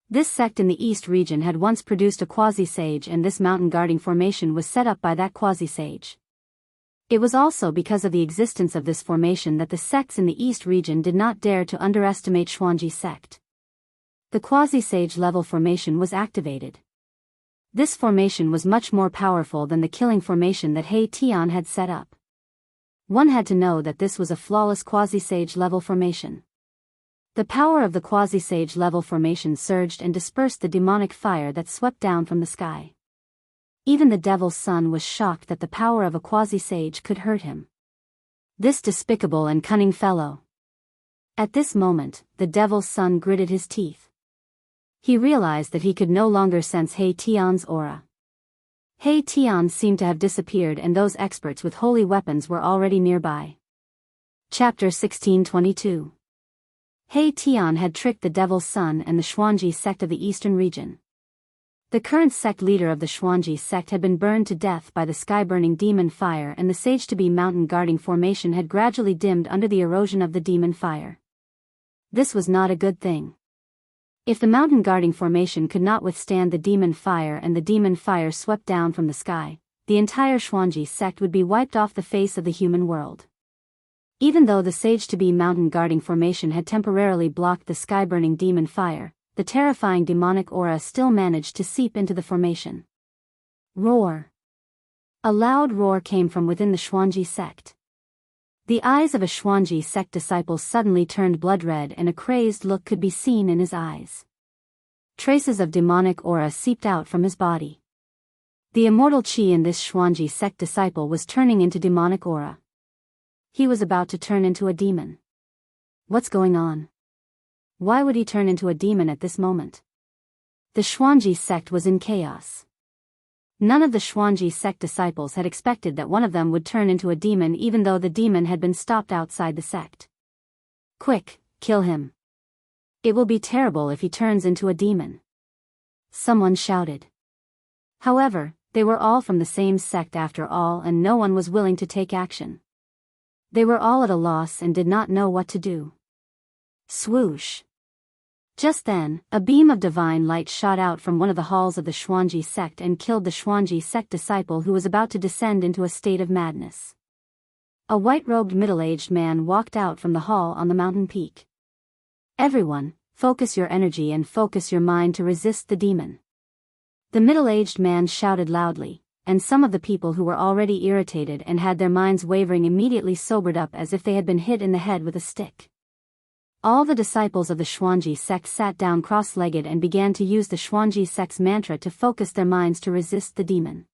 This sect in the East region had once produced a quasi-sage, and this mountain guarding formation was set up by that quasi-sage. It was also because of the existence of this formation that the sects in the East region did not dare to underestimate Xuanji sect. The quasi-sage level formation was activated. This formation was much more powerful than the killing formation that He Tian had set up. One had to know that this was a flawless quasi-sage level formation. The power of the quasi-sage level formation surged and dispersed the demonic fire that swept down from the sky. Even the devil's son was shocked that the power of a quasi-sage could hurt him. This despicable and cunning fellow. At this moment, the devil's son gritted his teeth. He realized that he could no longer sense He Tian's aura. He Tian seemed to have disappeared and those experts with holy weapons were already nearby. Chapter 1622. He Tian had tricked the devil's son and the Xuanji sect of the eastern region. The current sect leader of the Xuanji sect had been burned to death by the sky-burning demon fire, and the sage-to-be mountain guarding formation had gradually dimmed under the erosion of the demon fire. This was not a good thing. If the mountain guarding formation could not withstand the demon fire and the demon fire swept down from the sky, the entire Xuanji sect would be wiped off the face of the human world. Even though the sage-to-be mountain guarding formation had temporarily blocked the sky-burning demon fire, the terrifying demonic aura still managed to seep into the formation. Roar! A loud roar came from within the Xuanji sect. The eyes of a Xuanji sect disciple suddenly turned blood red and a crazed look could be seen in his eyes. Traces of demonic aura seeped out from his body. The immortal qi in this Xuanji sect disciple was turning into demonic aura. He was about to turn into a demon. What's going on? Why would he turn into a demon at this moment? The Xuanji sect was in chaos. None of the Xuanji sect disciples had expected that one of them would turn into a demon even though the demon had been stopped outside the sect. Quick, kill him. It will be terrible if he turns into a demon. Someone shouted. However, they were all from the same sect after all and no one was willing to take action. They were all at a loss and did not know what to do. Swoosh. Just then, a beam of divine light shot out from one of the halls of the Xuanji sect and killed the Xuanji sect disciple who was about to descend into a state of madness. A white-robed middle-aged man walked out from the hall on the mountain peak. Everyone, focus your energy and focus your mind to resist the demon. The middle-aged man shouted loudly, and some of the people who were already irritated and had their minds wavering immediately sobered up as if they had been hit in the head with a stick. All the disciples of the Xuanji sect sat down cross-legged and began to use the Xuanji sect's mantra to focus their minds to resist the demon.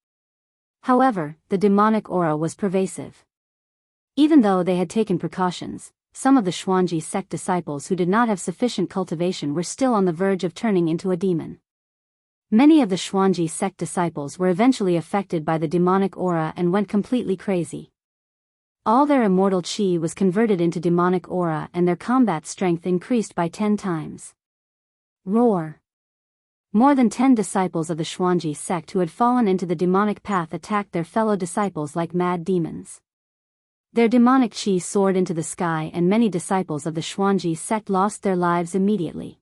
However, the demonic aura was pervasive. Even though they had taken precautions, some of the Xuanji sect disciples who did not have sufficient cultivation were still on the verge of turning into a demon. Many of the Xuanji sect disciples were eventually affected by the demonic aura and went completely crazy. All their immortal qi was converted into demonic aura and their combat strength increased by 10 times. Roar! More than 10 disciples of the Xuanji sect who had fallen into the demonic path attacked their fellow disciples like mad demons. Their demonic qi soared into the sky and many disciples of the Xuanji sect lost their lives immediately.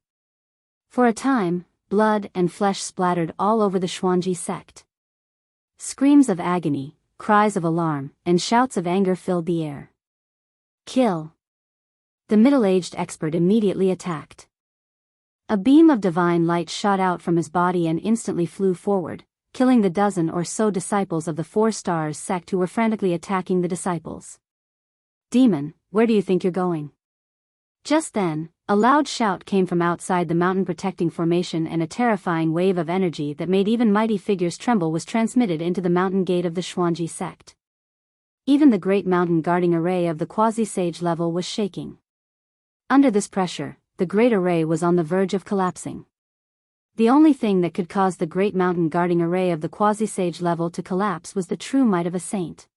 For a time, blood and flesh splattered all over the Xuanji sect. Screams of agony, cries of alarm, and shouts of anger filled the air. Kill! The middle-aged expert immediately attacked. A beam of divine light shot out from his body and instantly flew forward, killing the dozen or so disciples of the 4 Stars sect who were frantically attacking the disciples. Demon, where do you think you're going? Just then, a loud shout came from outside the mountain protecting formation and a terrifying wave of energy that made even mighty figures tremble was transmitted into the mountain gate of the Xuanji sect. Even the great mountain guarding array of the quasi-sage level was shaking. Under this pressure, the great array was on the verge of collapsing. The only thing that could cause the great mountain guarding array of the quasi-sage level to collapse was the true might of a saint.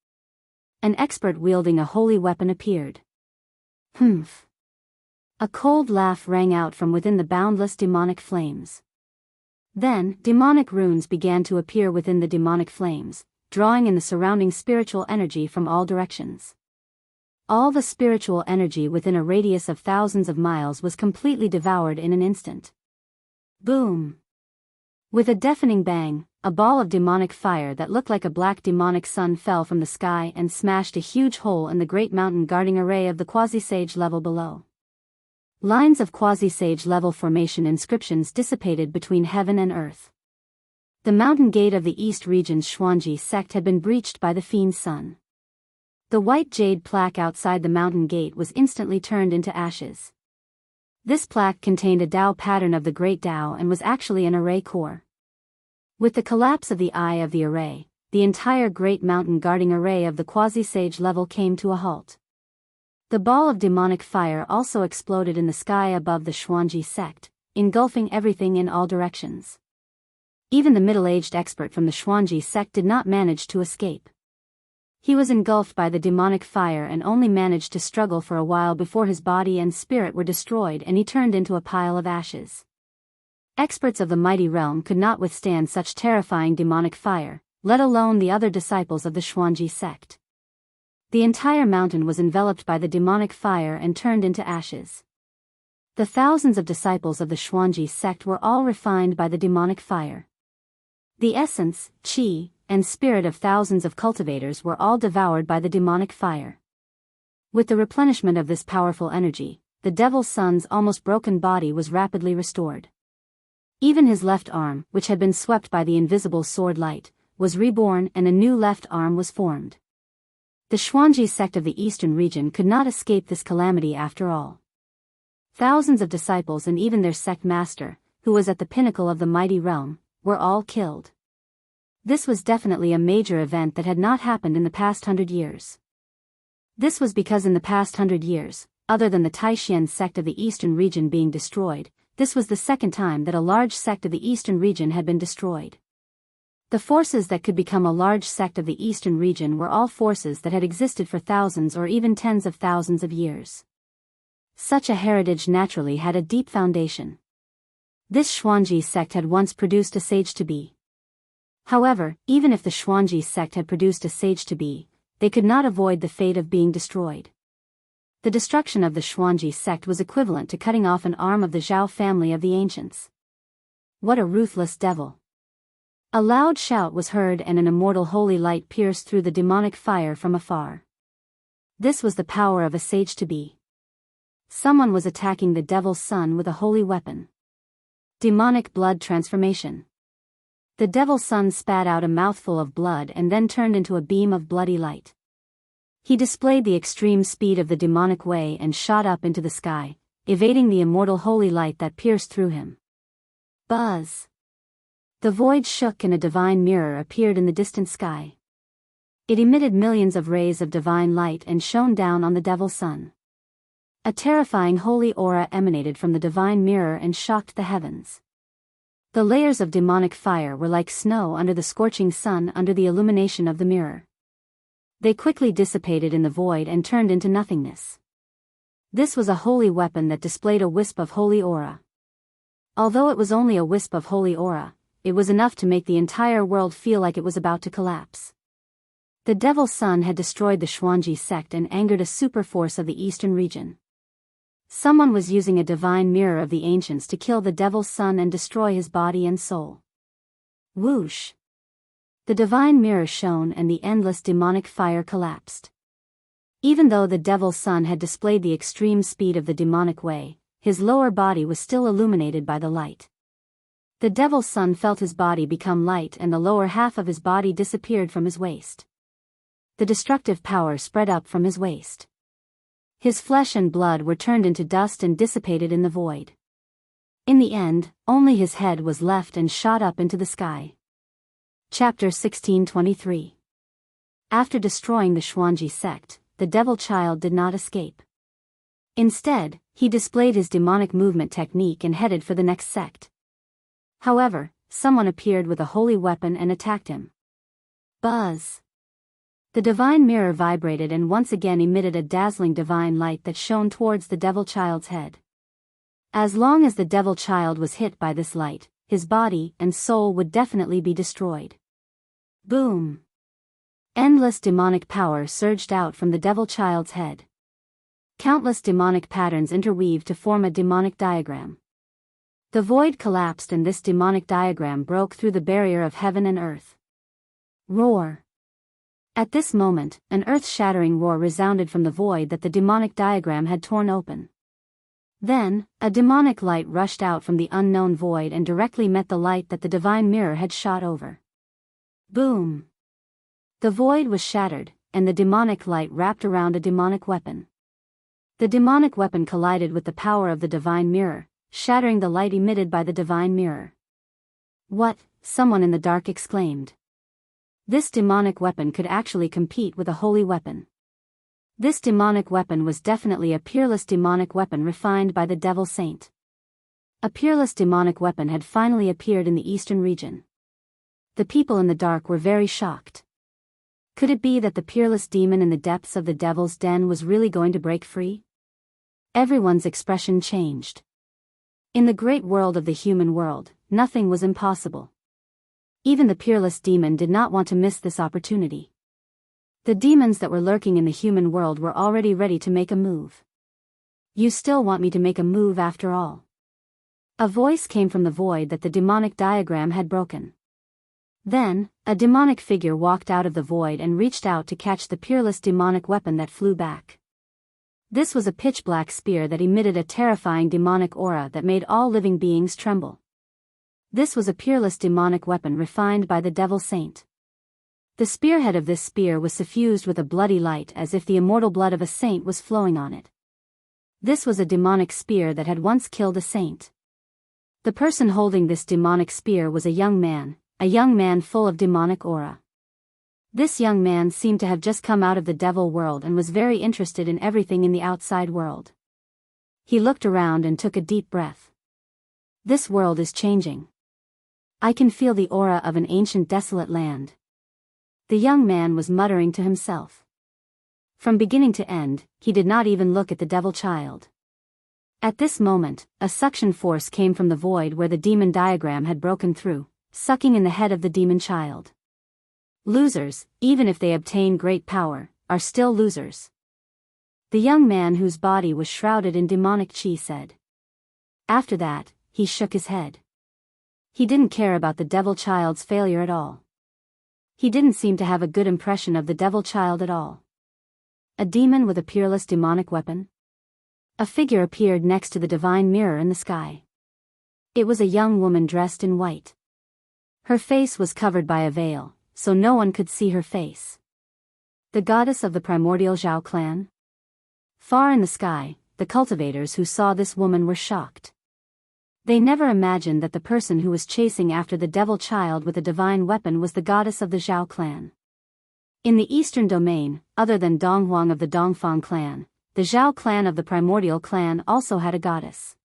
An expert wielding a holy weapon appeared. Humph! A cold laugh rang out from within the boundless demonic flames. Then, demonic runes began to appear within the demonic flames, drawing in the surrounding spiritual energy from all directions. All the spiritual energy within a radius of thousands of miles was completely devoured in an instant. Boom! With a deafening bang, a ball of demonic fire that looked like a black demonic sun fell from the sky and smashed a huge hole in the great mountain guarding array of the quasi-sage level below. Lines of quasi-sage level formation inscriptions dissipated between heaven and earth. The mountain gate of the East region's Xuanji sect had been breached by the fiend sun. The white jade plaque outside the mountain gate was instantly turned into ashes. This plaque contained a Tao pattern of the Great Tao and was actually an array core. With the collapse of the eye of the array, the entire great mountain guarding array of the quasi-sage level came to a halt. The ball of demonic fire also exploded in the sky above the Xuanji sect, engulfing everything in all directions. Even the middle-aged expert from the Xuanji sect did not manage to escape. He was engulfed by the demonic fire and only managed to struggle for a while before his body and spirit were destroyed and he turned into a pile of ashes. Experts of the mighty realm could not withstand such terrifying demonic fire, let alone the other disciples of the Xuanji sect. The entire mountain was enveloped by the demonic fire and turned into ashes. The thousands of disciples of the Xuanji sect were all refined by the demonic fire. The essence, qi, and spirit of thousands of cultivators were all devoured by the demonic fire. With the replenishment of this powerful energy, the devil's son's almost broken body was rapidly restored. Even his left arm, which had been swept by the invisible sword light, was reborn and a new left arm was formed. The Xuanji sect of the eastern region could not escape this calamity after all. Thousands of disciples and even their sect master, who was at the pinnacle of the mighty realm, were all killed. This was definitely a major event that had not happened in the past 100 years. This was because in the past 100 years, other than the Taishan sect of the eastern region being destroyed, this was the second time that a large sect of the eastern region had been destroyed. The forces that could become a large sect of the eastern region were all forces that had existed for thousands or even tens of thousands of years. Such a heritage naturally had a deep foundation. This Xuanji sect had once produced a sage-to-be. However, even if the Xuanji sect had produced a sage-to-be, they could not avoid the fate of being destroyed. The destruction of the Xuanji sect was equivalent to cutting off an arm of the Zhao family of the ancients. What a ruthless devil! A loud shout was heard and an immortal holy light pierced through the demonic fire from afar. This was the power of a sage-to-be. Someone was attacking the devil's son with a holy weapon. Demonic blood transformation. The devil's son spat out a mouthful of blood and then turned into a beam of bloody light. He displayed the extreme speed of the demonic way and shot up into the sky, evading the immortal holy light that pierced through him. Buzz! The void shook and a divine mirror appeared in the distant sky. It emitted millions of rays of divine light and shone down on the devil's son. A terrifying holy aura emanated from the divine mirror and shocked the heavens. The layers of demonic fire were like snow under the scorching sun under the illumination of the mirror. They quickly dissipated in the void and turned into nothingness. This was a holy weapon that displayed a wisp of holy aura. Although it was only a wisp of holy aura, it was enough to make the entire world feel like it was about to collapse. The devil's son had destroyed the Xuanji sect and angered a superforce of the eastern region. Someone was using a divine mirror of the ancients to kill the devil's son and destroy his body and soul. Whoosh! The divine mirror shone and the endless demonic fire collapsed. Even though the devil's son had displayed the extreme speed of the demonic way, his lower body was still illuminated by the light. The devil's son felt his body become light and the lower half of his body disappeared from his waist. The destructive power spread up from his waist. His flesh and blood were turned into dust and dissipated in the void. In the end, only his head was left and shot up into the sky. Chapter 1623. After destroying the Xuanji sect, the devil child did not escape. Instead, he displayed his demonic movement technique and headed for the next sect. However, someone appeared with a holy weapon and attacked him. Buzz! The divine mirror vibrated and once again emitted a dazzling divine light that shone towards the devil child's head. As long as the devil child was hit by this light, his body and soul would definitely be destroyed. Boom! Endless demonic power surged out from the devil child's head. Countless demonic patterns interweaved to form a demonic diagram. The void collapsed and this demonic diagram broke through the barrier of heaven and earth. Roar! At this moment, an earth-shattering roar resounded from the void that the demonic diagram had torn open. Then, a demonic light rushed out from the unknown void and directly met the light that the divine mirror had shot over. Boom! The void was shattered, and the demonic light wrapped around a demonic weapon. The demonic weapon collided with the power of the divine mirror, shattering the light emitted by the divine mirror. What? Someone in the dark exclaimed. This demonic weapon could actually compete with a holy weapon. This demonic weapon was definitely a peerless demonic weapon refined by the devil saint. A peerless demonic weapon had finally appeared in the eastern region. The people in the dark were very shocked. Could it be that the peerless demon in the depths of the devil's den was really going to break free? Everyone's expression changed. In the great world of the human world, nothing was impossible. Even the peerless demon did not want to miss this opportunity. The demons that were lurking in the human world were already ready to make a move. You still want me to make a move after all? A voice came from the void that the demonic diagram had broken. Then, a demonic figure walked out of the void and reached out to catch the peerless demonic weapon that flew back. This was a pitch-black spear that emitted a terrifying demonic aura that made all living beings tremble. This was a peerless demonic weapon refined by the devil saint. The spearhead of this spear was suffused with a bloody light as if the immortal blood of a saint was flowing on it. This was a demonic spear that had once killed a saint. The person holding this demonic spear was a young man full of demonic aura. This young man seemed to have just come out of the devil world and was very interested in everything in the outside world. He looked around and took a deep breath. This world is changing. I can feel the aura of an ancient desolate land. The young man was muttering to himself. From beginning to end, he did not even look at the devil child. At this moment, a suction force came from the void where the demon diagram had broken through, sucking in the head of the demon child. Losers, even if they obtain great power, are still losers. The young man whose body was shrouded in demonic chi said. After that, he shook his head. He didn't care about the devil child's failure at all. He didn't seem to have a good impression of the devil child at all. A demon with a peerless demonic weapon? A figure appeared next to the divine mirror in the sky. It was a young woman dressed in white. Her face was covered by a veil, so no one could see her face. The goddess of the primordial Zhao clan? Far in the sky, the cultivators who saw this woman were shocked. They never imagined that the person who was chasing after the devil child with a divine weapon was the goddess of the Zhao clan. In the eastern domain, other than Donghuang of the Dongfang clan, the Zhao clan of the primordial clan also had a goddess.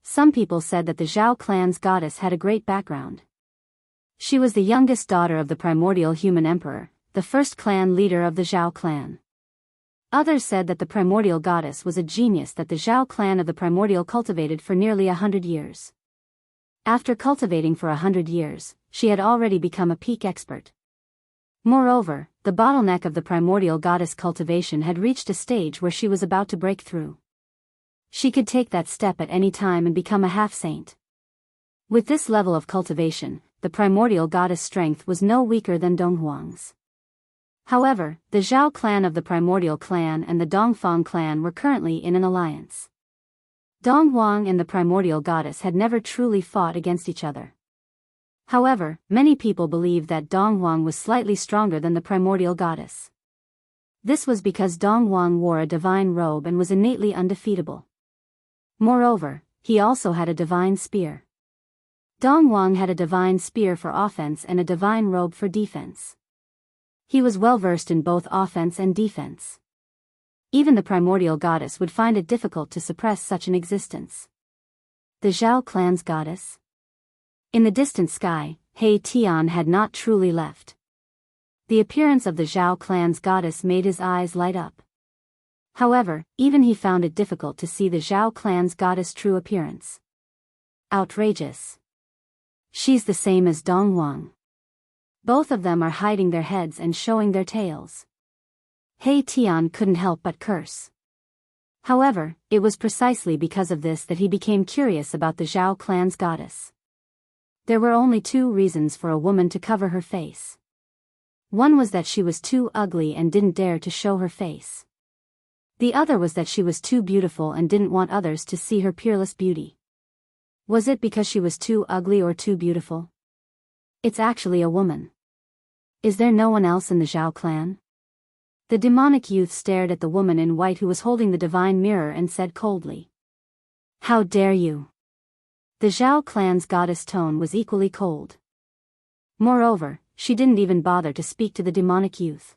Some people said that the Zhao clan's goddess had a great background. She was the youngest daughter of the primordial human emperor, the first clan leader of the Zhao clan. Others said that the primordial goddess was a genius that the Zhao clan of the primordial cultivated for nearly 100 years. After cultivating for 100 years, she had already become a peak expert. Moreover, the bottleneck of the primordial goddess cultivation had reached a stage where she was about to break through. She could take that step at any time and become a half-saint. With this level of cultivation, the primordial goddess' strength was no weaker than Donghuang's. However, the Zhao clan of the primordial clan and the Dongfang clan were currently in an alliance. Donghuang and the primordial goddess had never truly fought against each other. However, many people believed that Donghuang was slightly stronger than the primordial goddess. This was because Donghuang wore a divine robe and was innately undefeatable. Moreover, he also had a divine spear. Donghuang had a divine spear for offense and a divine robe for defense. He was well versed in both offense and defense. Even the primordial goddess would find it difficult to suppress such an existence. The Zhao clan's goddess? In the distant sky, He Tian had not truly left. The appearance of the Zhao clan's goddess made his eyes light up. However, even he found it difficult to see the Zhao clan's goddess' true appearance. Outrageous. She's the same as Donghuang. Both of them are hiding their heads and showing their tails. He Tian couldn't help but curse. However, it was precisely because of this that he became curious about the Zhao clan's goddess. There were only two reasons for a woman to cover her face. One was that she was too ugly and didn't dare to show her face. The other was that she was too beautiful and didn't want others to see her peerless beauty. Was it because she was too ugly or too beautiful? It's actually a woman. Is there no one else in the Zhao clan? The demonic youth stared at the woman in white who was holding the divine mirror and said coldly. How dare you? The Zhao clan's goddess tone was equally cold. Moreover, she didn't even bother to speak to the demonic youth.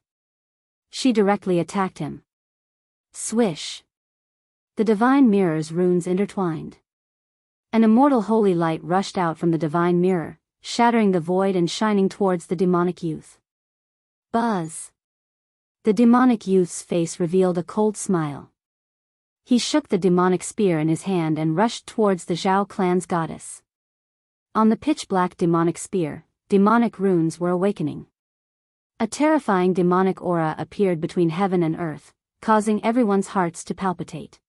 She directly attacked him. Swish! The divine mirror's runes intertwined. An immortal holy light rushed out from the divine mirror, shattering the void and shining towards the demonic youth. Buzz! The demonic youth's face revealed a cold smile. He shook the demonic spear in his hand and rushed towards the Zhao clan's goddess. On the pitch-black demonic spear, demonic runes were awakening. A terrifying demonic aura appeared between heaven and earth, causing everyone's hearts to palpitate.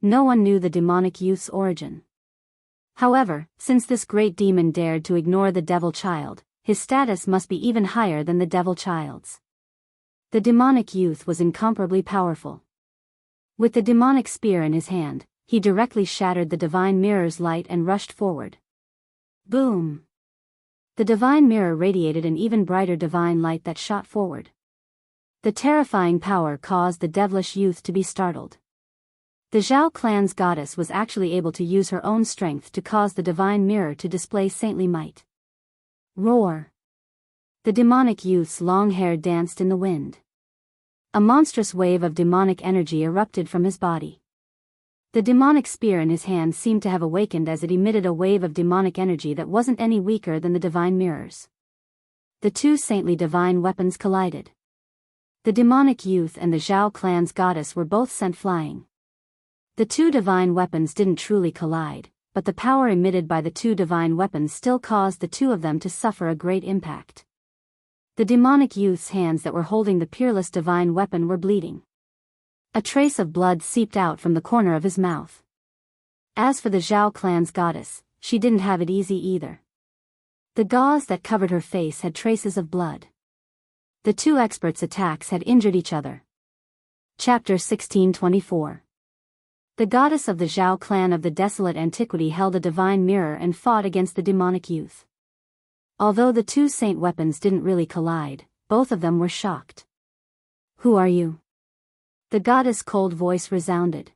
No one knew the demonic youth's origin. However, since this great demon dared to ignore the devil child, his status must be even higher than the devil child's. The demonic youth was incomparably powerful. With the demonic spear in his hand, he directly shattered the divine mirror's light and rushed forward. Boom! The divine mirror radiated an even brighter divine light that shot forward. The terrifying power caused the devilish youth to be startled. The Zhao clan's goddess was actually able to use her own strength to cause the divine mirror to display saintly might. Roar! The demonic youth's long hair danced in the wind. A monstrous wave of demonic energy erupted from his body. The demonic spear in his hand seemed to have awakened as it emitted a wave of demonic energy that wasn't any weaker than the divine mirrors. The two saintly divine weapons collided. The demonic youth and the Zhao clan's goddess were both sent flying. The two divine weapons didn't truly collide, but the power emitted by the two divine weapons still caused the two of them to suffer a great impact. The demonic youth's hands that were holding the peerless divine weapon were bleeding. A trace of blood seeped out from the corner of his mouth. As for the Zhao clan's goddess, she didn't have it easy either. The gauze that covered her face had traces of blood. The two experts' attacks had injured each other. Chapter 1624. The goddess of the Zhao clan of the desolate antiquity held a divine mirror and fought against the demonic youth. Although the two saint weapons didn't really collide, both of them were shocked. Who are you? The goddess' cold voice resounded.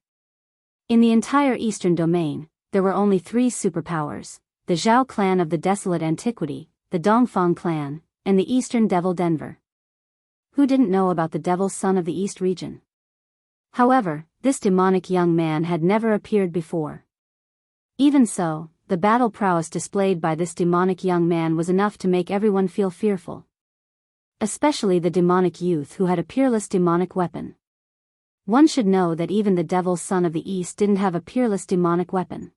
In the entire eastern domain, there were only 3 superpowers: the Zhao clan of the desolate antiquity, the Dongfang clan, and the eastern devil Denver. Who didn't know about the devil's son of the east region? However, this demonic young man had never appeared before. Even so, the battle prowess displayed by this demonic young man was enough to make everyone feel fearful. Especially the demonic youth who had a peerless demonic weapon. One should know that even the devil's son of the east didn't have a peerless demonic weapon.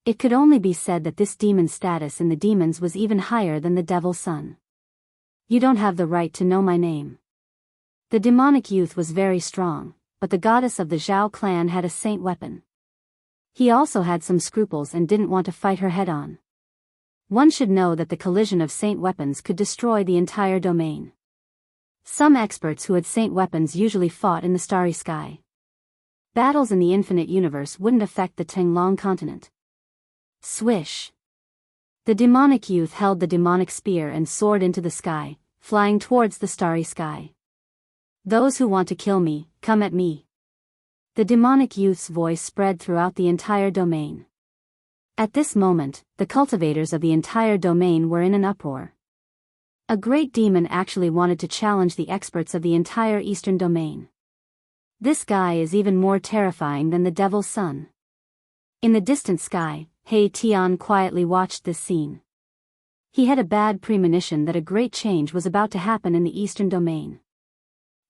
It could only be said that this demon's status in the demons was even higher than the devil's son. You don't have the right to know my name. The demonic youth was very strong, but the goddess of the Zhao clan had a saint weapon. He also had some scruples and didn't want to fight her head-on. One should know that the collision of saint weapons could destroy the entire domain. Some experts who had saint weapons usually fought in the starry sky. Battles in the infinite universe wouldn't affect the Tinglong continent. Swish! The demonic youth held the demonic spear and soared into the sky, flying towards the starry sky. Those who want to kill me, come at me. The demonic youth's voice spread throughout the entire domain. At this moment, the cultivators of the entire domain were in an uproar. A great demon actually wanted to challenge the experts of the entire eastern domain. This guy is even more terrifying than the devil's son. In the distant sky, He Tian quietly watched this scene. He had a bad premonition that a great change was about to happen in the eastern domain.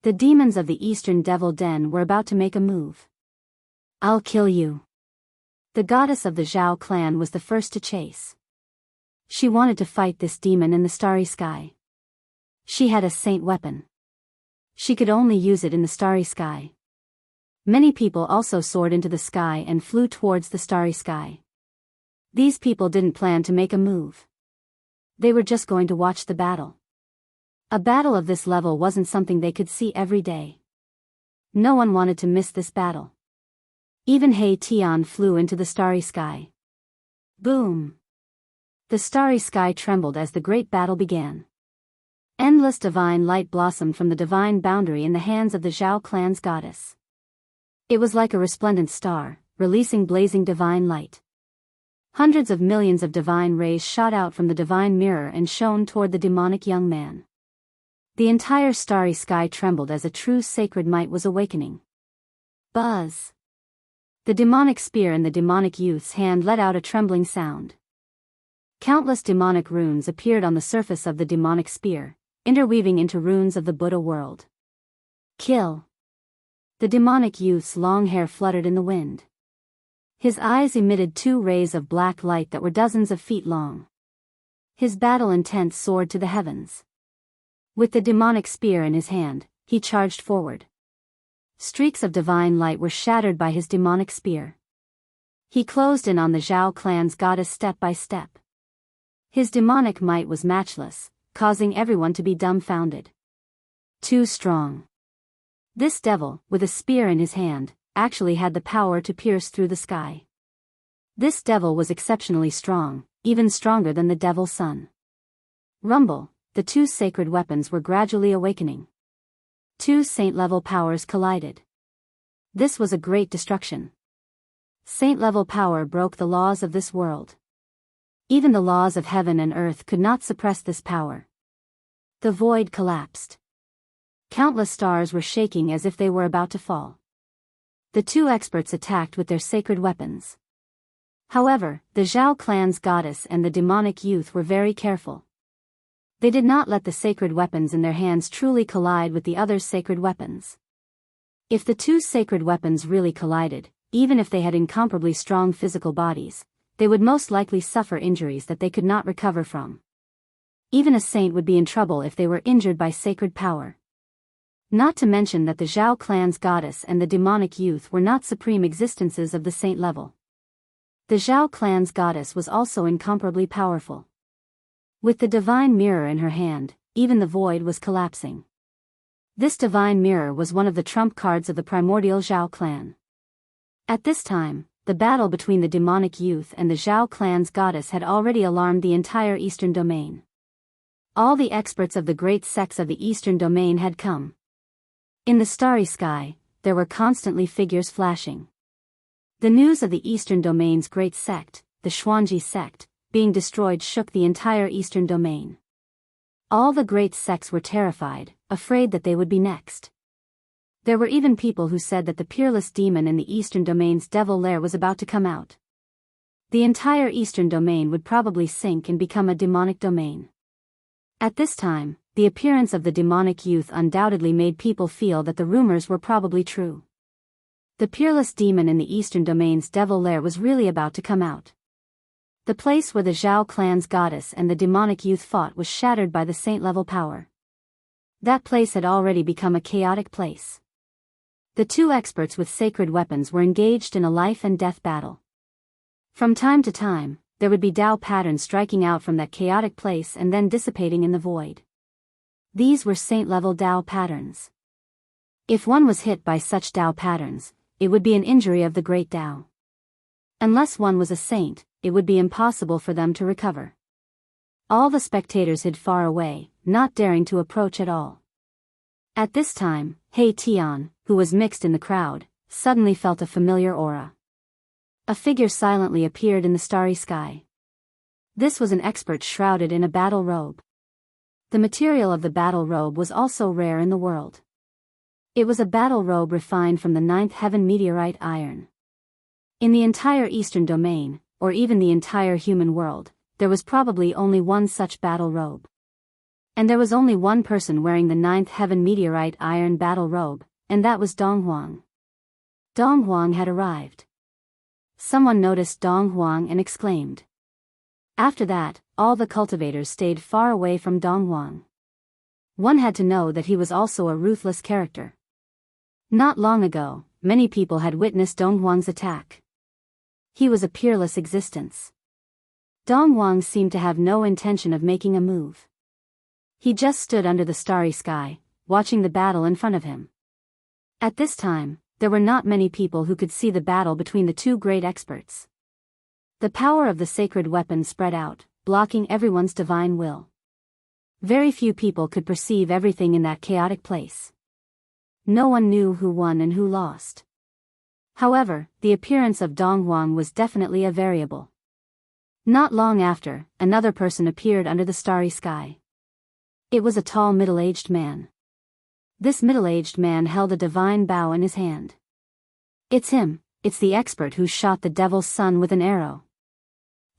The demons of the eastern devil den were about to make a move. I'll kill you. The goddess of the Zhao clan was the first to chase. She wanted to fight this demon in the starry sky. She had a saint weapon. She could only use it in the starry sky. Many people also soared into the sky and flew towards the starry sky. These people didn't plan to make a move. They were just going to watch the battle. A battle of this level wasn't something they could see every day. No one wanted to miss this battle. Even He Tian flew into the starry sky. Boom! The starry sky trembled as the great battle began. Endless divine light blossomed from the divine boundary in the hands of the Zhao clan's goddess. It was like a resplendent star, releasing blazing divine light. Hundreds of millions of divine rays shot out from the divine mirror and shone toward the demonic young man. The entire starry sky trembled as a true sacred might was awakening. Buzz! The demonic spear in the demonic youth's hand let out a trembling sound. Countless demonic runes appeared on the surface of the demonic spear, interweaving into runes of the Buddha world. Kill! The demonic youth's long hair fluttered in the wind. His eyes emitted 2 rays of black light that were dozens of feet long. His battle intent soared to the heavens. With the demonic spear in his hand, he charged forward. Streaks of divine light were shattered by his demonic spear. He closed in on the Zhao clan's goddess step by step. His demonic might was matchless, causing everyone to be dumbfounded. Too strong. This devil, with a spear in his hand, actually had the power to pierce through the sky. This devil was exceptionally strong, even stronger than the devil's son. Rumble, the two sacred weapons were gradually awakening. Two saint-level powers collided. This was a great destruction. Saint-level power broke the laws of this world. Even the laws of heaven and earth could not suppress this power. The void collapsed. Countless stars were shaking as if they were about to fall. The two experts attacked with their sacred weapons. However, the Zhao clan's goddess and the demonic youth were very careful. They did not let the sacred weapons in their hands truly collide with the other's sacred weapons. If the two sacred weapons really collided, even if they had incomparably strong physical bodies, they would most likely suffer injuries that they could not recover from. Even a saint would be in trouble if they were injured by sacred power. Not to mention that the Zhao clan's goddess and the demonic youth were not supreme existences of the saint level. The Zhao clan's goddess was also incomparably powerful. With the divine mirror in her hand, even the void was collapsing. This divine mirror was one of the trump cards of the primordial Zhao clan. At this time, the battle between the demonic youth and the Zhao clan's goddess had already alarmed the entire eastern domain. All the experts of the great sects of the eastern domain had come. In the starry sky, there were constantly figures flashing. The news of the eastern domain's great sect, the Xuanji sect, being destroyed shook the entire eastern domain. All the great sects were terrified, afraid that they would be next. There were even people who said that the peerless demon in the eastern domain's devil lair was about to come out. The entire eastern domain would probably sink and become a demonic domain. At this time, the appearance of the demonic youth undoubtedly made people feel that the rumors were probably true. The peerless demon in the eastern domain's devil lair was really about to come out. The place where the Zhao clan's goddess and the demonic youth fought was shattered by the saint-level power. That place had already become a chaotic place. The two experts with sacred weapons were engaged in a life-and-death battle. From time to time, there would be Dao patterns striking out from that chaotic place and then dissipating in the void. These were saint-level Dao patterns. If one was hit by such Dao patterns, it would be an injury of the great Dao. Unless one was a saint, it would be impossible for them to recover. All the spectators hid far away, not daring to approach at all. At this time, He Tian, who was mixed in the crowd, suddenly felt a familiar aura. A figure silently appeared in the starry sky. This was an expert shrouded in a battle robe. The material of the battle robe was also rare in the world. It was a battle robe refined from the ninth heaven meteorite iron. In the entire eastern domain, or even the entire human world, there was probably only one such battle robe. And there was only one person wearing the ninth heaven meteorite iron battle robe, and that was Dong Huang. Dong Huang had arrived. Someone noticed Dong Huang and exclaimed. After that, all the cultivators stayed far away from Dong Huang. One had to know that he was also a ruthless character. Not long ago, many people had witnessed Dong Huang's attack. He was a peerless existence. Dong Huang seemed to have no intention of making a move. He just stood under the starry sky, watching the battle in front of him. At this time, there were not many people who could see the battle between the two great experts. The power of the sacred weapon spread out, blocking everyone's divine will. Very few people could perceive everything in that chaotic place. No one knew who won and who lost. However, the appearance of Dong Huang was definitely a variable. Not long after, another person appeared under the starry sky. It was a tall middle-aged man. This middle-aged man held a divine bow in his hand. It's him, it's the expert who shot the devil's son with an arrow.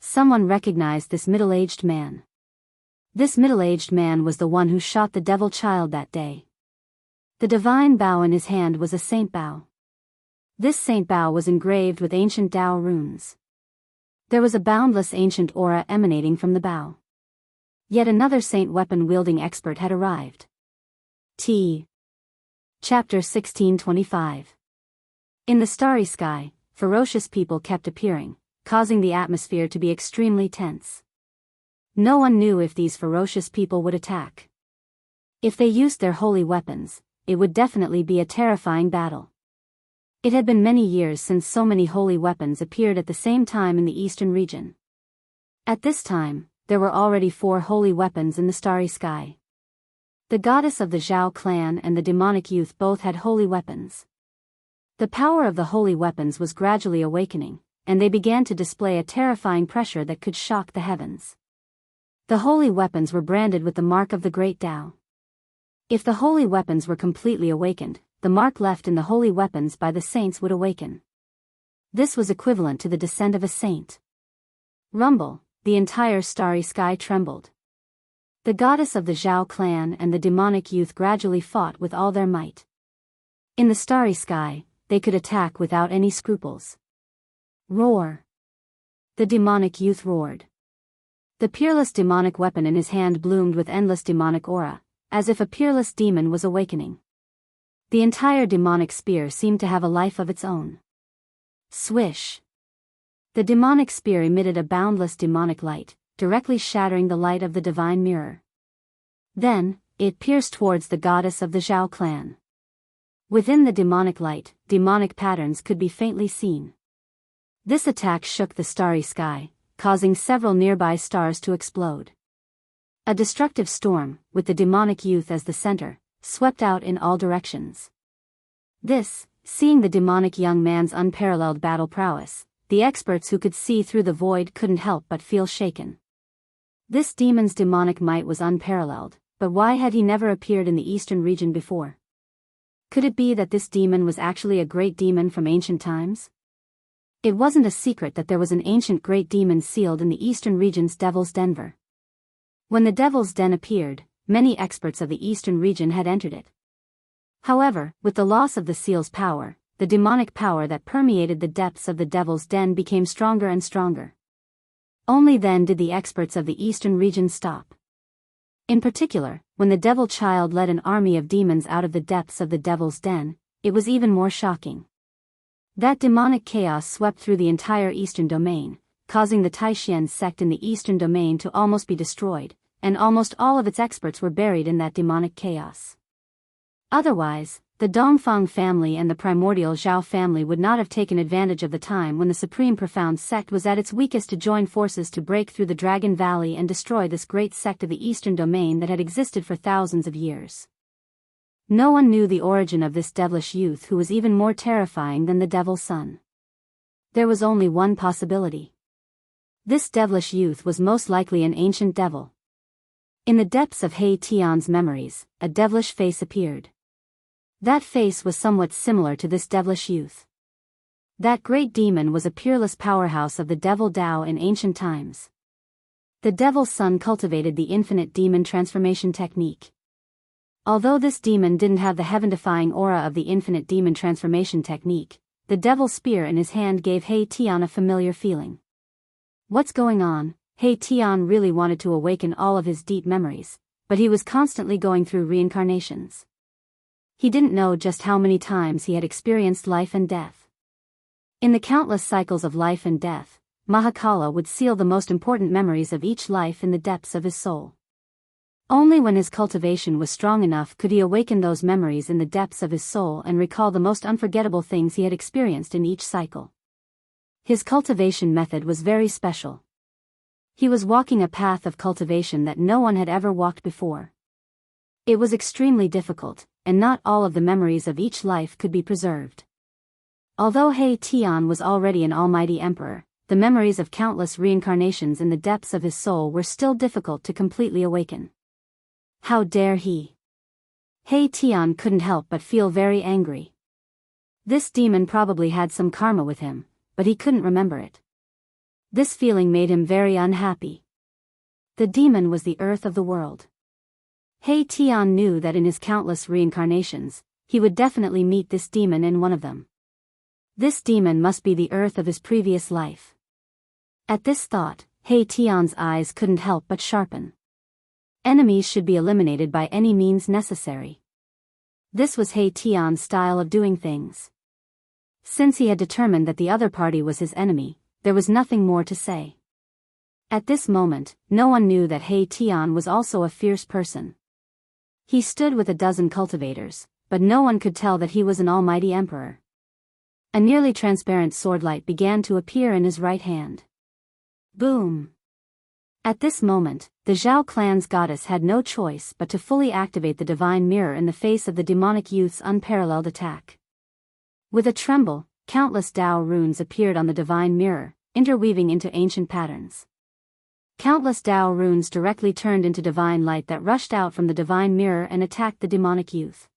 Someone recognized this middle-aged man. This middle-aged man was the one who shot the devil child that day. The divine bow in his hand was a saint bow. This saint bow was engraved with ancient Dao runes. There was a boundless ancient aura emanating from the bow. Yet another saint weapon-wielding expert had arrived. Chapter 1625. In the starry sky, ferocious people kept appearing, causing the atmosphere to be extremely tense. No one knew if these ferocious people would attack. If they used their holy weapons, it would definitely be a terrifying battle. It had been many years since so many holy weapons appeared at the same time in the eastern region. At this time, there were already 4 holy weapons in the starry sky. The goddess of the Zhao clan and the demonic youth both had holy weapons. The power of the holy weapons was gradually awakening, and they began to display a terrifying pressure that could shock the heavens. The holy weapons were branded with the mark of the Great Tao. If the holy weapons were completely awakened, the mark left in the holy weapons by the saints would awaken. This was equivalent to the descent of a saint. Rumble, the entire starry sky trembled. The goddess of the Zhao clan and the demonic youth gradually fought with all their might. In the starry sky, they could attack without any scruples. Roar! The demonic youth roared. The peerless demonic weapon in his hand bloomed with endless demonic aura, as if a peerless demon was awakening. The entire demonic spear seemed to have a life of its own. Swish! The demonic spear emitted a boundless demonic light, directly shattering the light of the divine mirror. Then, it pierced towards the goddess of the Zhao clan. Within the demonic light, demonic patterns could be faintly seen. This attack shook the starry sky, causing several nearby stars to explode. A destructive storm, with the demonic youth as the center, swept out in all directions. Seeing the demonic young man's unparalleled battle prowess, the experts who could see through the void couldn't help but feel shaken. This demon's demonic might was unparalleled, but why had he never appeared in the eastern region before? Could it be that this demon was actually a great demon from ancient times? It wasn't a secret that there was an ancient great demon sealed in the eastern region's Devil's Den. When the Devil's Den appeared, many experts of the eastern region had entered it. However, with the loss of the seal's power, the demonic power that permeated the depths of the Devil's Den became stronger and stronger. Only then did the experts of the eastern region stop. In particular, when the Devil Child led an army of demons out of the depths of the Devil's Den, it was even more shocking. That demonic chaos swept through the entire eastern domain, causing the Taishan sect in the eastern domain to almost be destroyed, and almost all of its experts were buried in that demonic chaos. Otherwise, the Dongfang family and the primordial Zhao family would not have taken advantage of the time when the Supreme Profound sect was at its weakest to join forces to break through the Dragon Valley and destroy this great sect of the eastern domain that had existed for thousands of years. No one knew the origin of this devilish youth who was even more terrifying than the Devil's Son. There was only one possibility. This devilish youth was most likely an ancient devil. In the depths of He Tian's memories, a devilish face appeared. That face was somewhat similar to this devilish youth. That great demon was a peerless powerhouse of the Devil Tao in ancient times. The Devil's Son cultivated the infinite demon transformation technique. Although this demon didn't have the heaven-defying aura of the infinite demon transformation technique, the devil's spear in his hand gave He Tian a familiar feeling. What's going on? He Tian really wanted to awaken all of his deep memories, but he was constantly going through reincarnations. He didn't know just how many times he had experienced life and death. In the countless cycles of life and death, Mahakala would seal the most important memories of each life in the depths of his soul. Only when his cultivation was strong enough could he awaken those memories in the depths of his soul and recall the most unforgettable things he had experienced in each cycle. His cultivation method was very special. He was walking a path of cultivation that no one had ever walked before. It was extremely difficult, and not all of the memories of each life could be preserved. Although He Tian was already an almighty emperor, the memories of countless reincarnations in the depths of his soul were still difficult to completely awaken. How dare he? He Tian couldn't help but feel very angry. This demon probably had some karma with him, but he couldn't remember it. This feeling made him very unhappy. The demon was the earth of the world. He Tian knew that in his countless reincarnations, he would definitely meet this demon in one of them. This demon must be the earth of his previous life. At this thought, He Tian's eyes couldn't help but sharpen. Enemies should be eliminated by any means necessary. This was He Tian's style of doing things. Since he had determined that the other party was his enemy, there was nothing more to say. At this moment, no one knew that He Tian was also a fierce person. He stood with a dozen cultivators, but no one could tell that he was an almighty emperor. A nearly transparent swordlight began to appear in his right hand. Boom! At this moment, the Zhao clan's goddess had no choice but to fully activate the divine mirror in the face of the demonic youth's unparalleled attack. With a tremble, countless Dao runes appeared on the divine mirror, interweaving into ancient patterns. Countless Dao runes directly turned into divine light that rushed out from the divine mirror and attacked the demonic youth.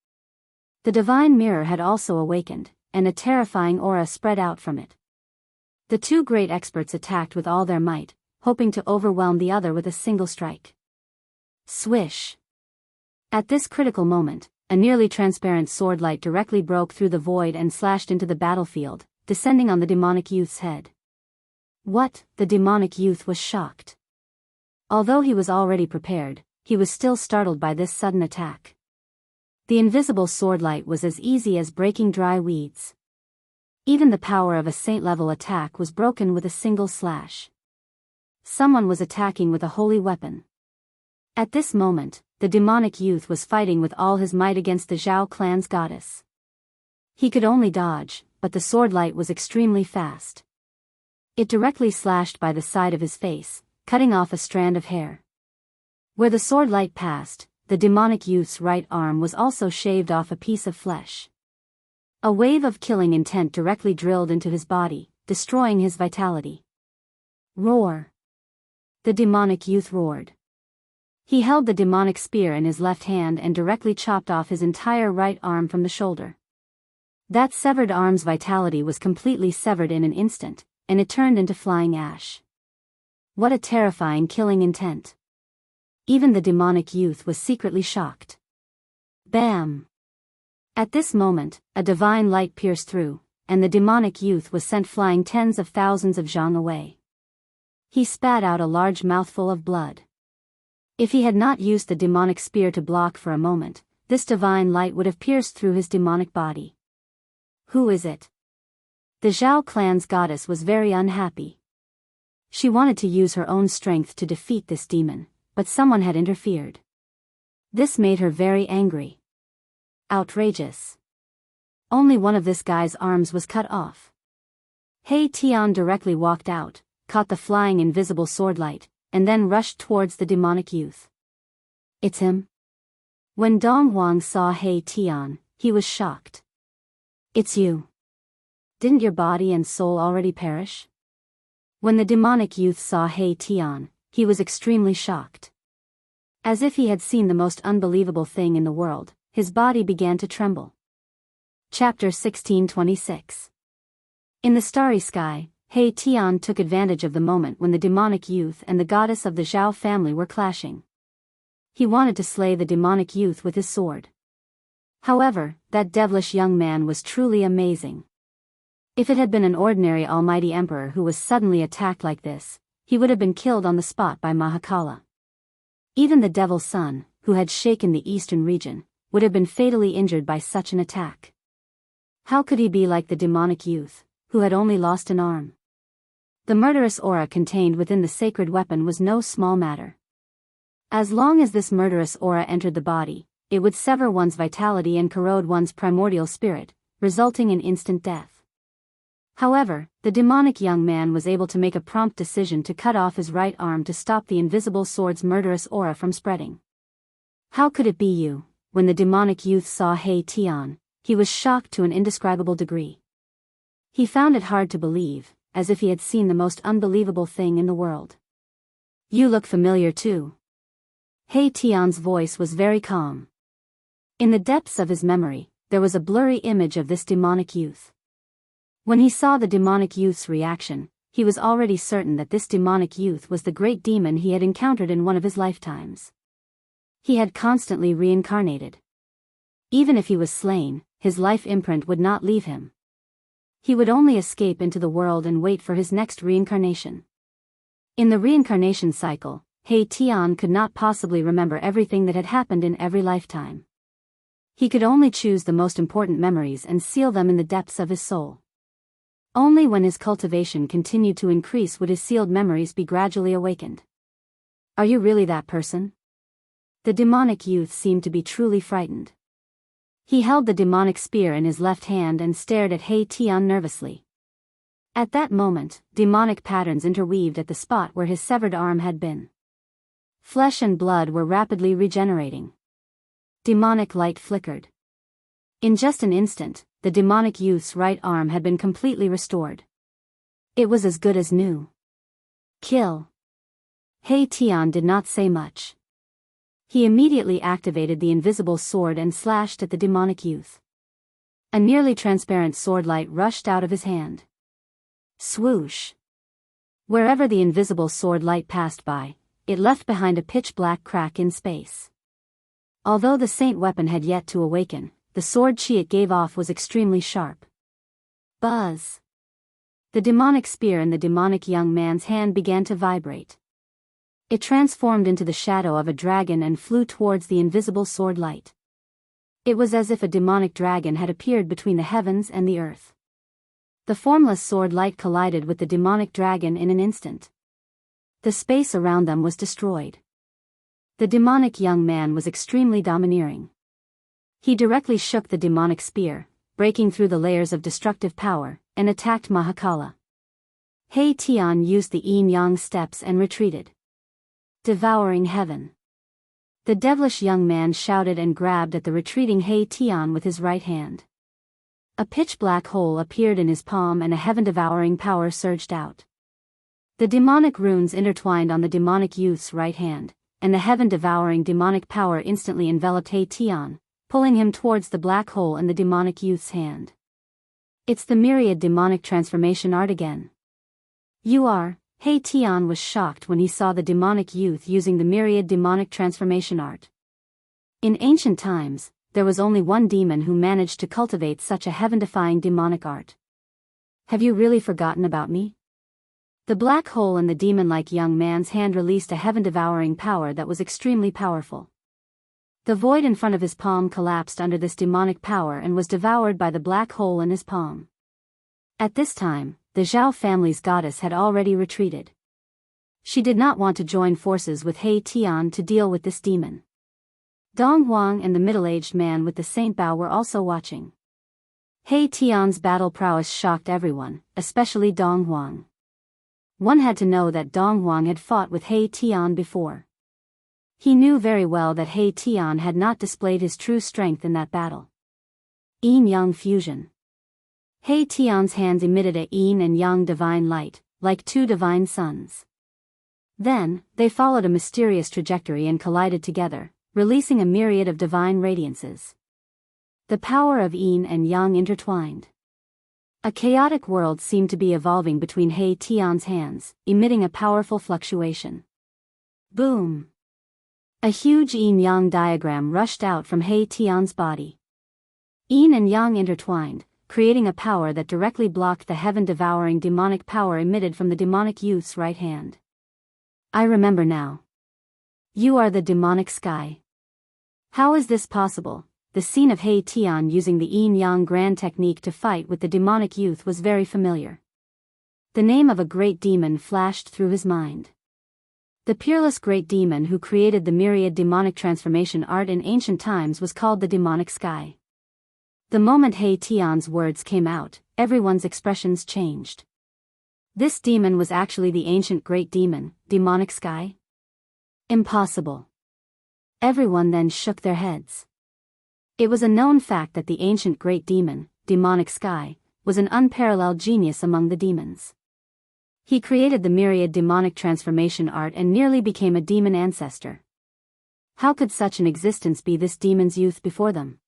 The divine mirror had also awakened, and a terrifying aura spread out from it. The two great experts attacked with all their might, hoping to overwhelm the other with a single strike. Swish! At this critical moment, a nearly transparent sword light directly broke through the void and slashed into the battlefield, descending on the demonic youth's head. What? The demonic youth was shocked. Although he was already prepared, he was still startled by this sudden attack. The invisible sword light was as easy as breaking dry weeds. Even the power of a saint-level attack was broken with a single slash. Someone was attacking with a holy weapon. At this moment, the demonic youth was fighting with all his might against the Zhao clan's goddess. He could only dodge, but the sword light was extremely fast. It directly slashed by the side of his face, cutting off a strand of hair. Where the sword light passed, the demonic youth's right arm was also shaved off a piece of flesh. A wave of killing intent directly drilled into his body, destroying his vitality. Roar! The demonic youth roared. He held the demonic spear in his left hand and directly chopped off his entire right arm from the shoulder. That severed arm's vitality was completely severed in an instant, and it turned into flying ash. What a terrifying killing intent. Even the demonic youth was secretly shocked. Bam! At this moment, a divine light pierced through, and the demonic youth was sent flying tens of thousands of zhang away. He spat out a large mouthful of blood. If he had not used the demonic spear to block for a moment, this divine light would have pierced through his demonic body. Who is it? The Zhao clan's goddess was very unhappy. She wanted to use her own strength to defeat this demon, but someone had interfered. This made her very angry. Outrageous. Only one of this guy's arms was cut off. He Tian directly walked out, caught the flying invisible sword light, and then rushed towards the demonic youth. It's him? When Dong Huang saw He Tian, he was shocked. It's you. Didn't your body and soul already perish? When the demonic youth saw He Tian, he was extremely shocked. As if he had seen the most unbelievable thing in the world, his body began to tremble. Chapter 1626. In the starry sky, He Tian took advantage of the moment when the demonic youth and the goddess of the Zhao family were clashing. He wanted to slay the demonic youth with his sword. However, that devilish young man was truly amazing. If it had been an ordinary almighty emperor who was suddenly attacked like this, he would have been killed on the spot by Mahakala. Even the devil's son, who had shaken the eastern region, would have been fatally injured by such an attack. How could he be like the demonic youth, who had only lost an arm? The murderous aura contained within the sacred weapon was no small matter. As long as this murderous aura entered the body, it would sever one's vitality and corrode one's primordial spirit, resulting in instant death. However, the demonic young man was able to make a prompt decision to cut off his right arm to stop the invisible sword's murderous aura from spreading. How could it be you? When the demonic youth saw He Tian, he was shocked to an indescribable degree. He found it hard to believe, as if he had seen the most unbelievable thing in the world. You look familiar too. He Tian's voice was very calm. In the depths of his memory, there was a blurry image of this demonic youth. When he saw the demonic youth's reaction, he was already certain that this demonic youth was the great demon he had encountered in one of his lifetimes. He had constantly reincarnated. Even if he was slain, his life imprint would not leave him. He would only escape into the world and wait for his next reincarnation. In the reincarnation cycle, He Tian could not possibly remember everything that had happened in every lifetime. He could only choose the most important memories and seal them in the depths of his soul. Only when his cultivation continued to increase would his sealed memories be gradually awakened. Are you really that person? The demonic youth seemed to be truly frightened. He held the demonic spear in his left hand and stared at He Tian nervously. At that moment, demonic patterns interweaved at the spot where his severed arm had been. Flesh and blood were rapidly regenerating. Demonic light flickered. In just an instant, the demonic youth's right arm had been completely restored. It was as good as new. Kill. He Tian did not say much. He immediately activated the invisible sword and slashed at the demonic youth. A nearly transparent sword light rushed out of his hand. Swoosh. Wherever the invisible sword light passed by, it left behind a pitch-black crack in space. Although the saint weapon had yet to awaken, the sword chi it gave off was extremely sharp. Buzz. The demonic spear in the demonic young man's hand began to vibrate. It transformed into the shadow of a dragon and flew towards the invisible sword light. It was as if a demonic dragon had appeared between the heavens and the earth. The formless sword light collided with the demonic dragon in an instant. The space around them was destroyed. The demonic young man was extremely domineering. He directly shook the demonic spear, breaking through the layers of destructive power, and attacked Mahakala. He Tian used the yin-yang steps and retreated. Devouring heaven. The devilish young man shouted and grabbed at the retreating He Tian with his right hand. A pitch-black hole appeared in his palm and a heaven-devouring power surged out. The demonic runes intertwined on the demonic youth's right hand, and the heaven-devouring demonic power instantly enveloped He Tian, pulling him towards the black hole in the demonic youth's hand. It's the myriad demonic transformation art again. You are. He Tian was shocked when he saw the demonic youth using the myriad demonic transformation art. In ancient times, there was only one demon who managed to cultivate such a heaven-defying demonic art. Have you really forgotten about me? The black hole in the demon-like young man's hand released a heaven-devouring power that was extremely powerful. The void in front of his palm collapsed under this demonic power and was devoured by the black hole in his palm. At this time, the Zhao family's goddess had already retreated. She did not want to join forces with He Tian to deal with this demon. Dong Huang and the middle-aged man with the Saint Bao were also watching. He Tian's battle prowess shocked everyone, especially Dong Huang. One had to know that Dong Huang had fought with He Tian before. He knew very well that He Tian had not displayed his true strength in that battle. Yin-yang fusion. He Tian's hands emitted a yin and yang divine light, like two divine suns. Then, they followed a mysterious trajectory and collided together, releasing a myriad of divine radiances. The power of yin and yang intertwined. A chaotic world seemed to be evolving between He Tian's hands, emitting a powerful fluctuation. Boom! A huge yin-yang diagram rushed out from He Tian's body. Yin and yang intertwined, creating a power that directly blocked the heaven-devouring demonic power emitted from the demonic youth's right hand. I remember now. You are the demonic sky. How is this possible? The scene of He Tian using the yin-yang grand technique to fight with the demonic youth was very familiar. The name of a great demon flashed through his mind. The peerless great demon who created the myriad demonic transformation art in ancient times was called the demonic sky. The moment He Tian's words came out, everyone's expressions changed. This demon was actually the ancient great demon, demonic sky? Impossible. Everyone then shook their heads. It was a known fact that the ancient great demon, demonic sky, was an unparalleled genius among the demons. He created the myriad demonic transformation art and nearly became a demon ancestor. How could such an existence be this demon's youth before them?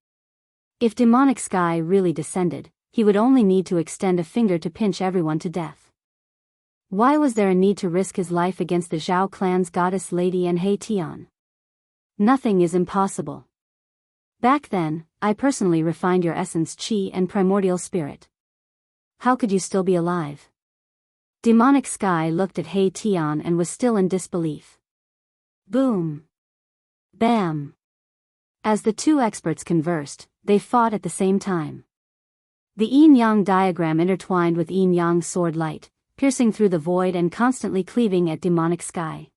If demonic sky really descended, he would only need to extend a finger to pinch everyone to death. Why was there a need to risk his life against the Zhao clan's goddess lady and He Tian? Nothing is impossible. Back then, I personally refined your essence chi and primordial spirit. How could you still be alive? Demonic sky looked at He Tian and was still in disbelief. Boom! Bam! As the two experts conversed, they fought at the same time. The yin-yang diagram intertwined with yin-yang sword light, piercing through the void and constantly cleaving at demonic sky.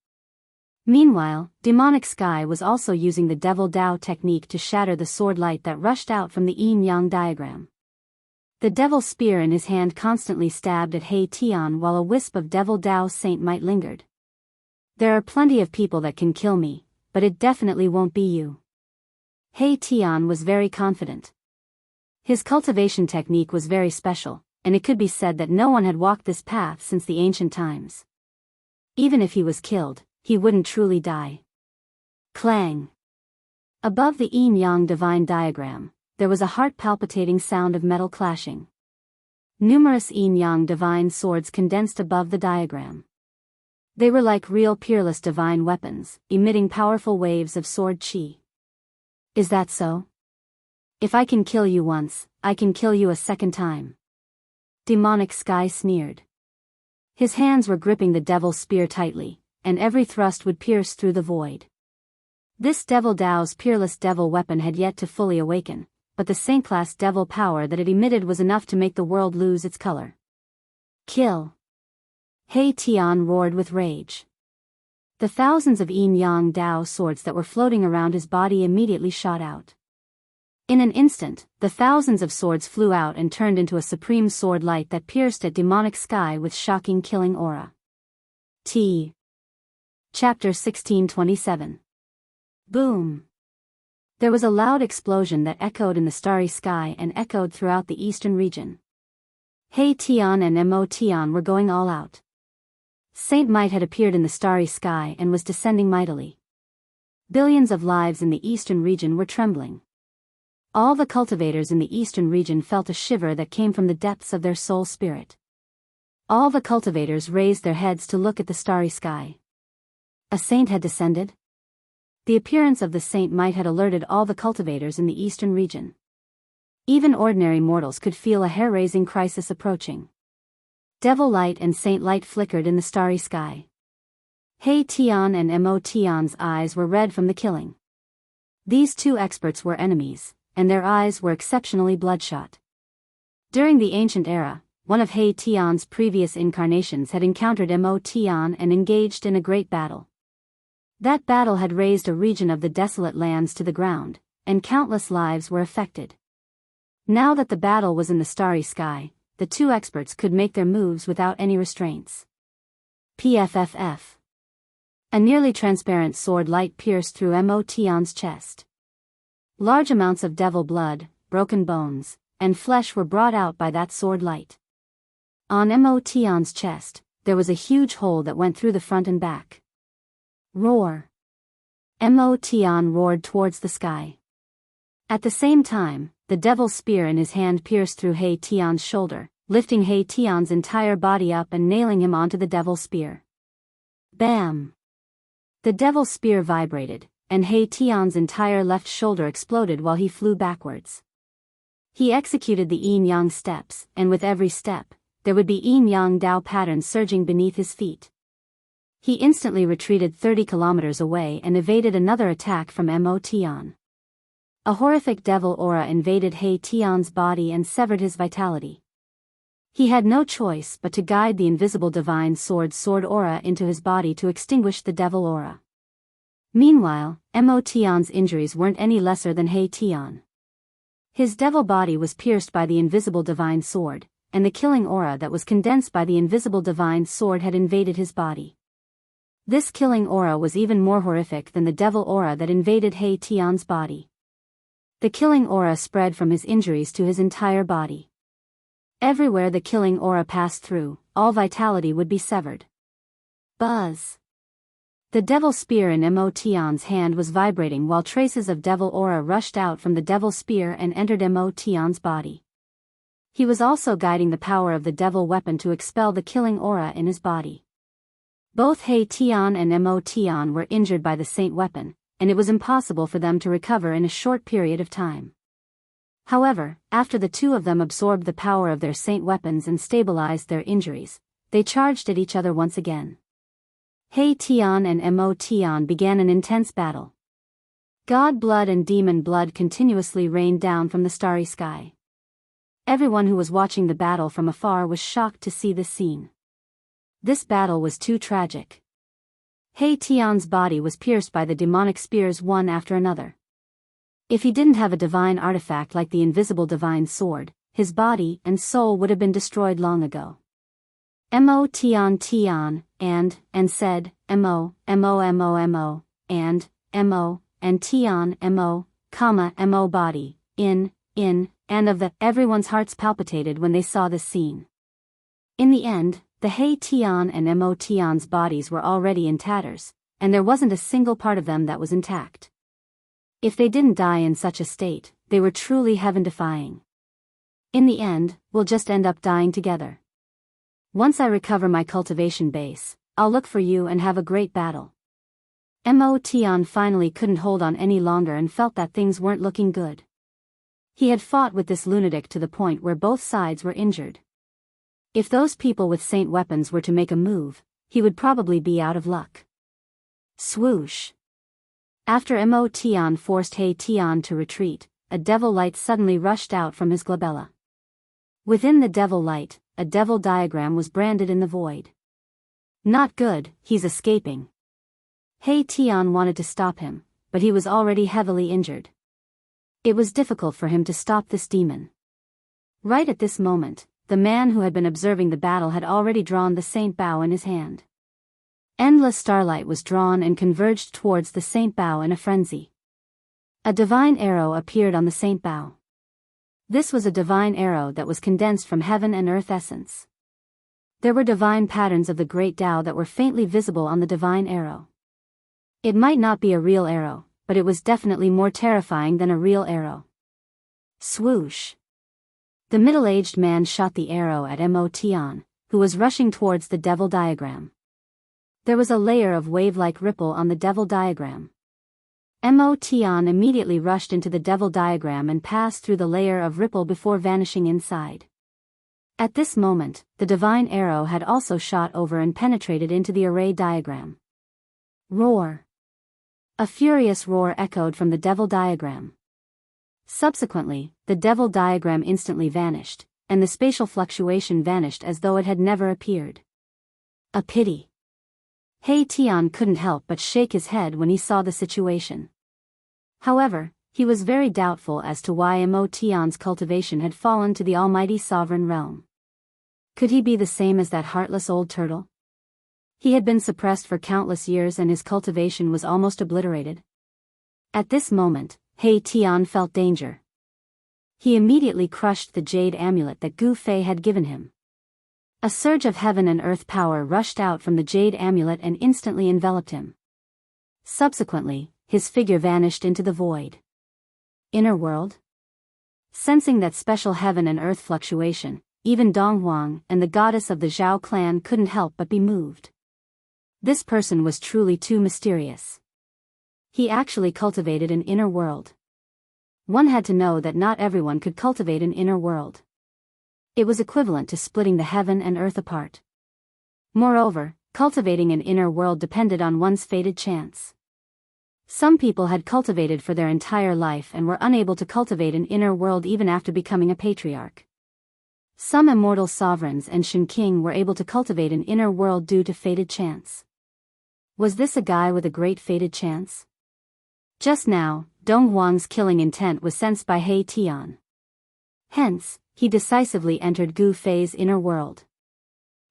Meanwhile, demonic sky was also using the devil Dao technique to shatter the sword light that rushed out from the yin-yang diagram. The devil spear in his hand constantly stabbed at He Tian while a wisp of devil Dao saint might lingered. There are plenty of people that can kill me, but it definitely won't be you. He Tian was very confident. His cultivation technique was very special, and it could be said that no one had walked this path since the ancient times. Even if he was killed, he wouldn't truly die. Clang. Above the yin-yang divine diagram, there was a heart-palpitating sound of metal clashing. Numerous yin-yang divine swords condensed above the diagram. They were like real peerless divine weapons, emitting powerful waves of sword chi. Is that so? If I can kill you once, I can kill you a second time. Demonic Sky sneered. His hands were gripping the devil's spear tightly, and every thrust would pierce through the void. This Devil Dao's peerless devil weapon had yet to fully awaken, but the saint-class devil power that it emitted was enough to make the world lose its color. Kill! He Tian roared with rage. The thousands of yin-yang Dao swords that were floating around his body immediately shot out. In an instant, the thousands of swords flew out and turned into a supreme sword light that pierced at demonic sky with shocking killing aura. T. Chapter 1627. Boom! There was a loud explosion that echoed in the starry sky and echoed throughout the eastern region. He Tian and Mo Tian were going all out. Saint Might had appeared in the starry sky and was descending mightily. Billions of lives in the eastern region were trembling. All the cultivators in the eastern region felt a shiver that came from the depths of their soul spirit. All the cultivators raised their heads to look at the starry sky. A saint had descended? The appearance of the Saint Might had alerted all the cultivators in the eastern region. Even ordinary mortals could feel a hair-raising crisis approaching. Devil light and saint light flickered in the starry sky. He Tian and Mo Tian's eyes were red from the killing. These two experts were enemies, and their eyes were exceptionally bloodshot. During the ancient era, one of He Tian's previous incarnations had encountered Mo Tian and engaged in a great battle. That battle had razed a region of the desolate lands to the ground, and countless lives were affected. Now that the battle was in the starry sky, the two experts could make their moves without any restraints. PFFF. A nearly transparent sword light pierced through Mo Tian's chest. Large amounts of devil blood, broken bones, and flesh were brought out by that sword light. On Mo Tian's chest, there was a huge hole that went through the front and back. Roar! Mo Tian roared towards the sky. At the same time, the devil's spear in his hand pierced through He Tian's shoulder, lifting He Tian's entire body up and nailing him onto the devil's spear. Bam! The devil's spear vibrated, and He Tian's entire left shoulder exploded while he flew backwards. He executed the yin-yang steps, and with every step, there would be yin-yang Dao patterns surging beneath his feet. He instantly retreated 30 kilometers away and evaded another attack from Mo Tian. A horrific devil aura invaded He Tian's body and severed his vitality. He had no choice but to guide the invisible divine sword aura into his body to extinguish the devil aura. Meanwhile, Mo Tian's injuries weren't any lesser than He Tian. His devil body was pierced by the invisible divine sword, and the killing aura that was condensed by the invisible divine sword had invaded his body. This killing aura was even more horrific than the devil aura that invaded He Tian's body. The killing aura spread from his injuries to his entire body. Everywhere the killing aura passed through, all vitality would be severed. Buzz! The devil spear in Mo Tian's hand was vibrating while traces of devil aura rushed out from the devil spear and entered Mo Tian's body. He was also guiding the power of the devil weapon to expel the killing aura in his body. Both He Tian and Mo Tian were injured by the saint weapon, and it was impossible for them to recover in a short period of time. However, after the two of them absorbed the power of their saint weapons and stabilized their injuries, they charged at each other once again. He Tian and Mo Tian began an intense battle. God blood and demon blood continuously rained down from the starry sky. Everyone who was watching the battle from afar was shocked to see this scene. This battle was too tragic. He Tian's body was pierced by the demonic spears one after another. If he didn't have a divine artifact like the invisible divine sword, his body and soul would have been destroyed long ago. Mo Tian and said, mo, mo, mo, mo, and Tian, mo, mo body, in, and of the, everyone's hearts palpitated when they saw this scene. In the end, the He Tian and Mo Tian's bodies were already in tatters, and there wasn't a single part of them that was intact. If they didn't die in such a state, they were truly heaven-defying. In the end, we'll just end up dying together. Once I recover my cultivation base, I'll look for you and have a great battle. Mo Tian finally couldn't hold on any longer and felt that things weren't looking good. He had fought with this lunatic to the point where both sides were injured. If those people with saint weapons were to make a move, he would probably be out of luck. Swoosh! After Mo Tian forced He Tian to retreat, a devil light suddenly rushed out from his glabella. Within the devil light, a devil diagram was branded in the void. Not good, he's escaping. He Tian wanted to stop him, but he was already heavily injured. It was difficult for him to stop this demon. Right at this moment, the man who had been observing the battle had already drawn the Saint Bao in his hand. Endless starlight was drawn and converged towards the Saint Bao in a frenzy. A divine arrow appeared on the Saint Bao. This was a divine arrow that was condensed from heaven and earth essence. There were divine patterns of the great Tao that were faintly visible on the divine arrow. It might not be a real arrow, but it was definitely more terrifying than a real arrow. Swoosh! The middle-aged man shot the arrow at Mo Tian, who was rushing towards the devil diagram. There was a layer of wave-like ripple on the devil diagram. Mo Tian immediately rushed into the devil diagram and passed through the layer of ripple before vanishing inside. At this moment, the divine arrow had also shot over and penetrated into the array diagram. Roar! A furious roar echoed from the devil diagram. Subsequently, the devil diagram instantly vanished, and the spatial fluctuation vanished as though it had never appeared. A pity. He Tian couldn't help but shake his head when he saw the situation. However, he was very doubtful as to why Mo Tian's cultivation had fallen to the almighty sovereign realm. Could he be the same as that heartless old turtle? He had been suppressed for countless years and his cultivation was almost obliterated. At this moment, He Tian felt danger. He immediately crushed the jade amulet that Gu Fei had given him. A surge of heaven and earth power rushed out from the jade amulet and instantly enveloped him. Subsequently, his figure vanished into the void. Inner world? Sensing that special heaven and earth fluctuation, even Dong Huang and the goddess of the Zhao clan couldn't help but be moved. This person was truly too mysterious. He actually cultivated an inner world. One had to know that not everyone could cultivate an inner world. It was equivalent to splitting the heaven and earth apart. Moreover, cultivating an inner world depended on one's fated chance. Some people had cultivated for their entire life and were unable to cultivate an inner world even after becoming a patriarch. Some immortal sovereigns and Shen King were able to cultivate an inner world due to fated chance. Was this a guy with a great fated chance? Just now, Dong Huang's killing intent was sensed by He Tian. Hence, he decisively entered Gu Fei's inner world.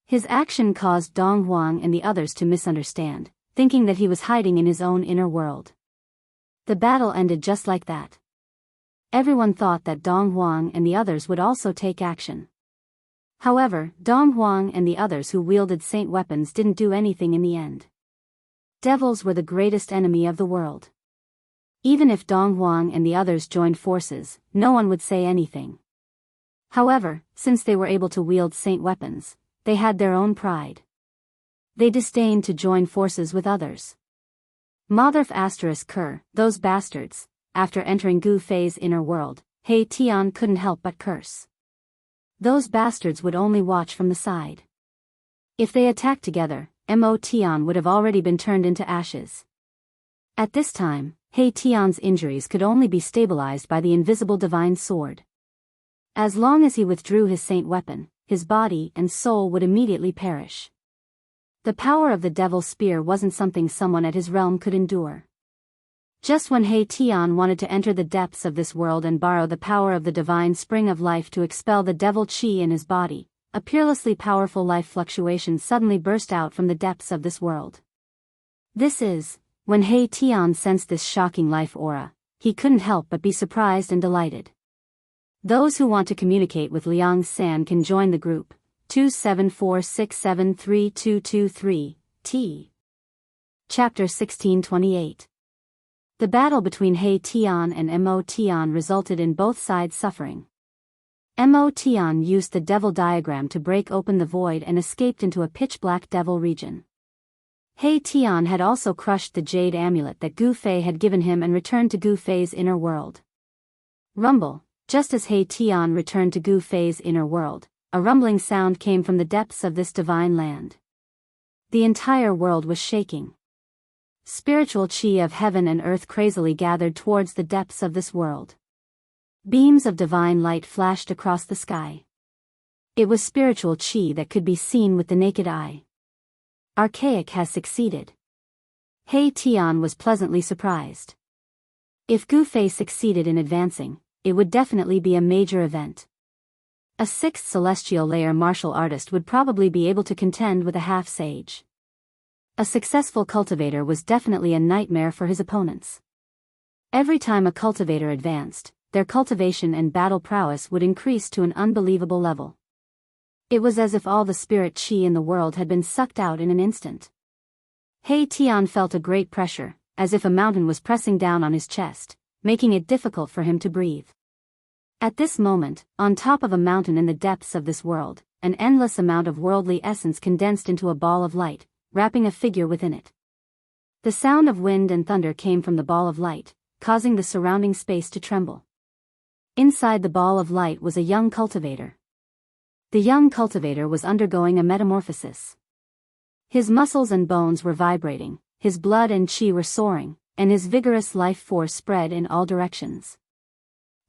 His action caused Dong Huang and the others to misunderstand, thinking that he was hiding in his own inner world. The battle ended just like that. Everyone thought that Dong Huang and the others would also take action. However, Dong Huang and the others who wielded saint weapons didn't do anything in the end. Devils were the greatest enemy of the world. Even if Dong Huang and the others joined forces, no one would say anything. However, since they were able to wield saint weapons, they had their own pride. They disdained to join forces with others. Motherf ***, those bastards. After entering Gu Fei's inner world, He Tian couldn't help but curse. Those bastards would only watch from the side. If they attacked together, Mo Tian would have already been turned into ashes. At this time, He Tian's injuries could only be stabilized by the invisible divine sword. As long as he withdrew his saint weapon, his body and soul would immediately perish. The power of the devil's spear wasn't something someone at his realm could endure. Just when He Tian wanted to enter the depths of this world and borrow the power of the divine spring of life to expel the devil chi in his body, a peerlessly powerful life fluctuation suddenly burst out from the depths of this world. When He Tian sensed this shocking life aura, he couldn't help but be surprised and delighted. Those who want to communicate with Liang San can join the group, 274673223, T. Chapter 1628. The battle between He Tian and Mo Tian resulted in both sides suffering. Mo Tian used the devil diagram to break open the void and escaped into a pitch-black devil region. He Tian had also crushed the jade amulet that Gu Fei had given him and returned to Gu Fei's inner world. Rumble. Just as He Tian returned to Gu Fei's inner world, a rumbling sound came from the depths of this divine land. The entire world was shaking. Spiritual chi of heaven and earth crazily gathered towards the depths of this world. Beams of divine light flashed across the sky. It was spiritual chi that could be seen with the naked eye. Archaic has succeeded. He Tian was pleasantly surprised. If Gu Fei succeeded in advancing, it would definitely be a major event. A sixth celestial layer martial artist would probably be able to contend with a half-sage. A successful cultivator was definitely a nightmare for his opponents. Every time a cultivator advanced, their cultivation and battle prowess would increase to an unbelievable level. It was as if all the spirit chi in the world had been sucked out in an instant. He Tian felt a great pressure, as if a mountain was pressing down on his chest, making it difficult for him to breathe. At this moment, on top of a mountain in the depths of this world, an endless amount of worldly essence condensed into a ball of light, wrapping a figure within it. The sound of wind and thunder came from the ball of light, causing the surrounding space to tremble. Inside the ball of light was a young cultivator. The young cultivator was undergoing a metamorphosis. His muscles and bones were vibrating, his blood and chi were soaring, and his vigorous life force spread in all directions.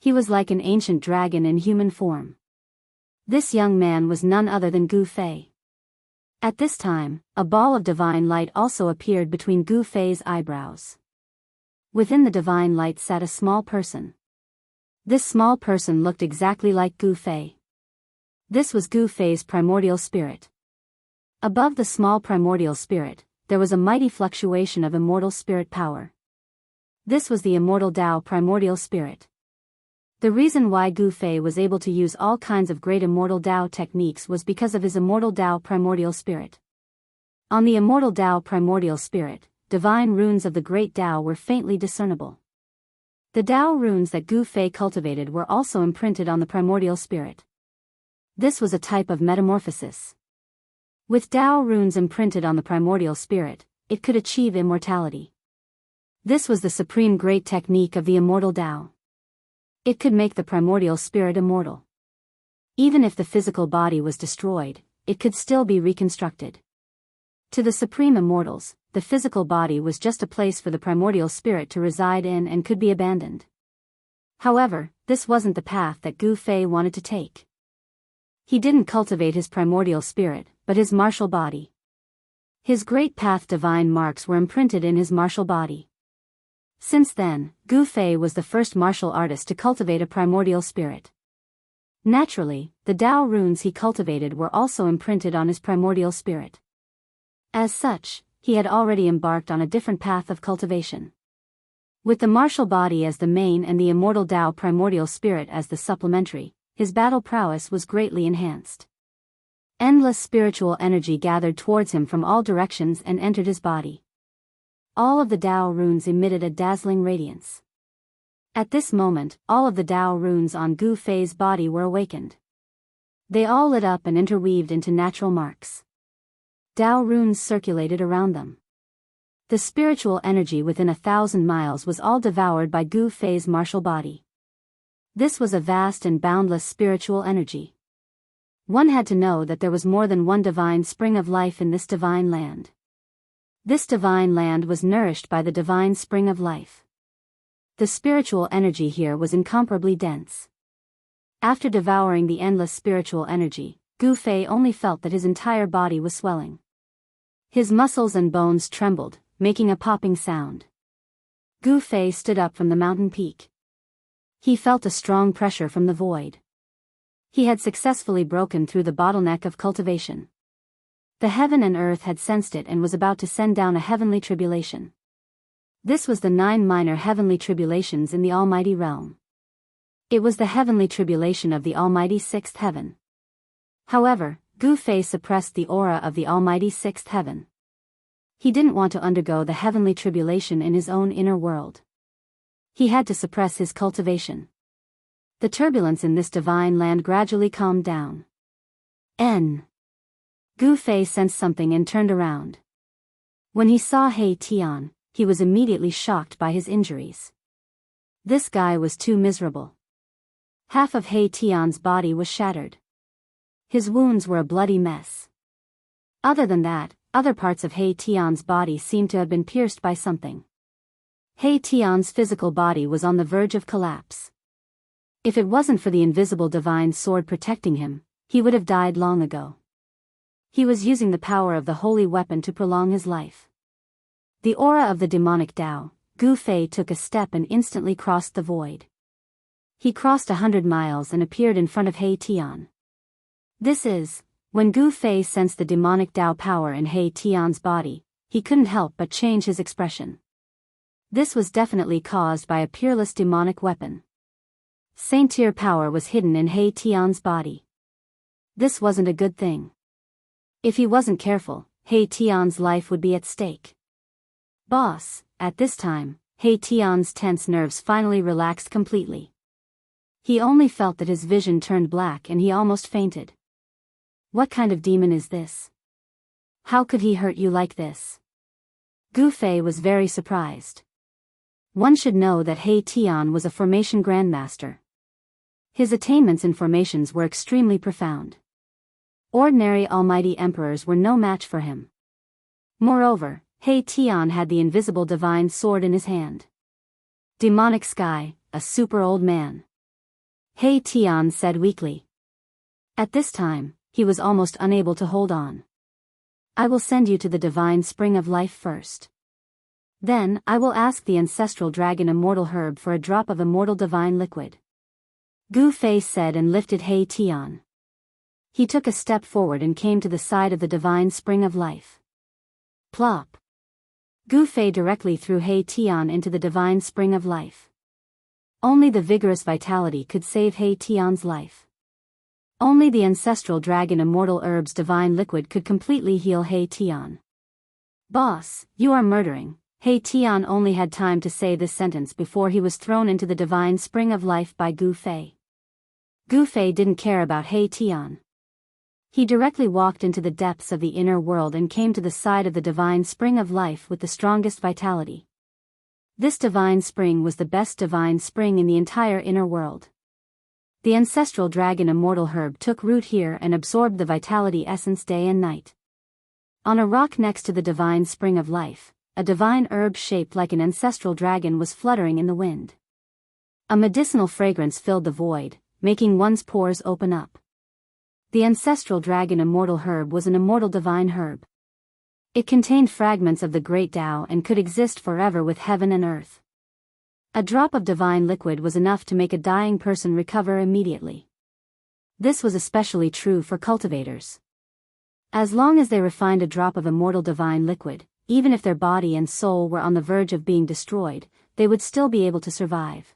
He was like an ancient dragon in human form. This young man was none other than Gu Fei. At this time, a ball of divine light also appeared between Gu Fei's eyebrows. Within the divine light sat a small person. This small person looked exactly like Gu Fei. This was Gu Fei's primordial spirit. Above the small primordial spirit, there was a mighty fluctuation of immortal spirit power. This was the immortal Tao primordial spirit. The reason why Gu Fei was able to use all kinds of great immortal Tao techniques was because of his immortal Tao primordial spirit. On the immortal Tao primordial spirit, divine runes of the great Tao were faintly discernible. The Tao runes that Gu Fei cultivated were also imprinted on the primordial spirit. This was a type of metamorphosis. With Tao runes imprinted on the primordial spirit, it could achieve immortality. This was the supreme great technique of the immortal Tao. It could make the primordial spirit immortal. Even if the physical body was destroyed, it could still be reconstructed. To the supreme immortals, the physical body was just a place for the primordial spirit to reside in and could be abandoned. However, this wasn't the path that Gu Fei wanted to take. He didn't cultivate his primordial spirit, but his martial body. His great path divine marks were imprinted in his martial body. Since then, Gu Fei was the first martial artist to cultivate a primordial spirit. Naturally, the Tao runes he cultivated were also imprinted on his primordial spirit. As such, he had already embarked on a different path of cultivation. With the martial body as the main and the immortal Tao primordial spirit as the supplementary, his battle prowess was greatly enhanced. Endless spiritual energy gathered towards him from all directions and entered his body. All of the Tao runes emitted a dazzling radiance. At this moment, all of the Tao runes on Gu Fei's body were awakened. They all lit up and interweaved into natural marks. Tao runes circulated around them. The spiritual energy within 1,000 miles was all devoured by Gu Fei's martial body. This was a vast and boundless spiritual energy. One had to know that there was more than one divine spring of life in this divine land. This divine land was nourished by the divine spring of life. The spiritual energy here was incomparably dense. After devouring the endless spiritual energy, Gu Fei only felt that his entire body was swelling. His muscles and bones trembled, making a popping sound. Gu Fei stood up from the mountain peak. He felt a strong pressure from the void. He had successfully broken through the bottleneck of cultivation. The heaven and earth had sensed it and was about to send down a heavenly tribulation. This was the 9 minor heavenly tribulations in the Almighty realm. It was the heavenly tribulation of the Almighty 6th heaven. However, Gu Fei suppressed the aura of the Almighty 6th heaven. He didn't want to undergo the heavenly tribulation in his own inner world. He had to suppress his cultivation. The turbulence in this divine land gradually calmed down. Gu Fei sensed something and turned around. When he saw He Tian, he was immediately shocked by his injuries. This guy was too miserable. Half of He Tian's body was shattered. His wounds were a bloody mess. Other than that, other parts of He Tian's body seemed to have been pierced by something. He Tian's physical body was on the verge of collapse. If it wasn't for the invisible divine sword protecting him, he would have died long ago. He was using the power of the holy weapon to prolong his life. The aura of the demonic Tao, Gu Fei took a step and instantly crossed the void. He crossed 100 miles and appeared in front of He Tian. When Gu Fei sensed the demonic Tao power in He Tian's body, he couldn't help but change his expression. This was definitely caused by a peerless demonic weapon. Saint-tier power was hidden in He Tian's body. This wasn't a good thing. If he wasn't careful, He Tian's life would be at stake. Boss, at this time, He Tian's tense nerves finally relaxed completely. He only felt that his vision turned black and he almost fainted. What kind of demon is this? How could he hurt you like this? Gu Fei was very surprised. One should know that He Tian was a formation grandmaster. His attainments in formations were extremely profound. Ordinary almighty emperors were no match for him. Moreover, He Tian had the invisible divine sword in his hand. Demonic sky, a super old man. He Tian said weakly. At this time, he was almost unable to hold on. I will send you to the divine spring of life first. Then, I will ask the ancestral dragon Immortal herb for a drop of immortal divine liquid. Gu Fei said and lifted He Tian. He took a step forward and came to the side of the divine spring of life. Plop. Gu Fei directly threw He Tian into the divine spring of life. Only the vigorous vitality could save He Tian's life. Only the ancestral dragon Immortal herb's divine liquid could completely heal He Tian. Boss, you are murdering. He Tian only had time to say this sentence before he was thrown into the divine spring of life by Gu Fei. Gu Fei didn't care about He Tian. He directly walked into the depths of the inner world and came to the side of the divine spring of life with the strongest vitality. This divine spring was the best divine spring in the entire inner world. The ancestral dragon Immortal herb took root here and absorbed the vitality essence day and night. On a rock next to the divine spring of life, a divine herb shaped like an ancestral dragon was fluttering in the wind. A medicinal fragrance filled the void, making one's pores open up. The ancestral dragon Immortal herb was an immortal divine herb. It contained fragments of the great Tao and could exist forever with heaven and earth. A drop of divine liquid was enough to make a dying person recover immediately. This was especially true for cultivators. As long as they refined a drop of immortal divine liquid, even if their body and soul were on the verge of being destroyed, they would still be able to survive.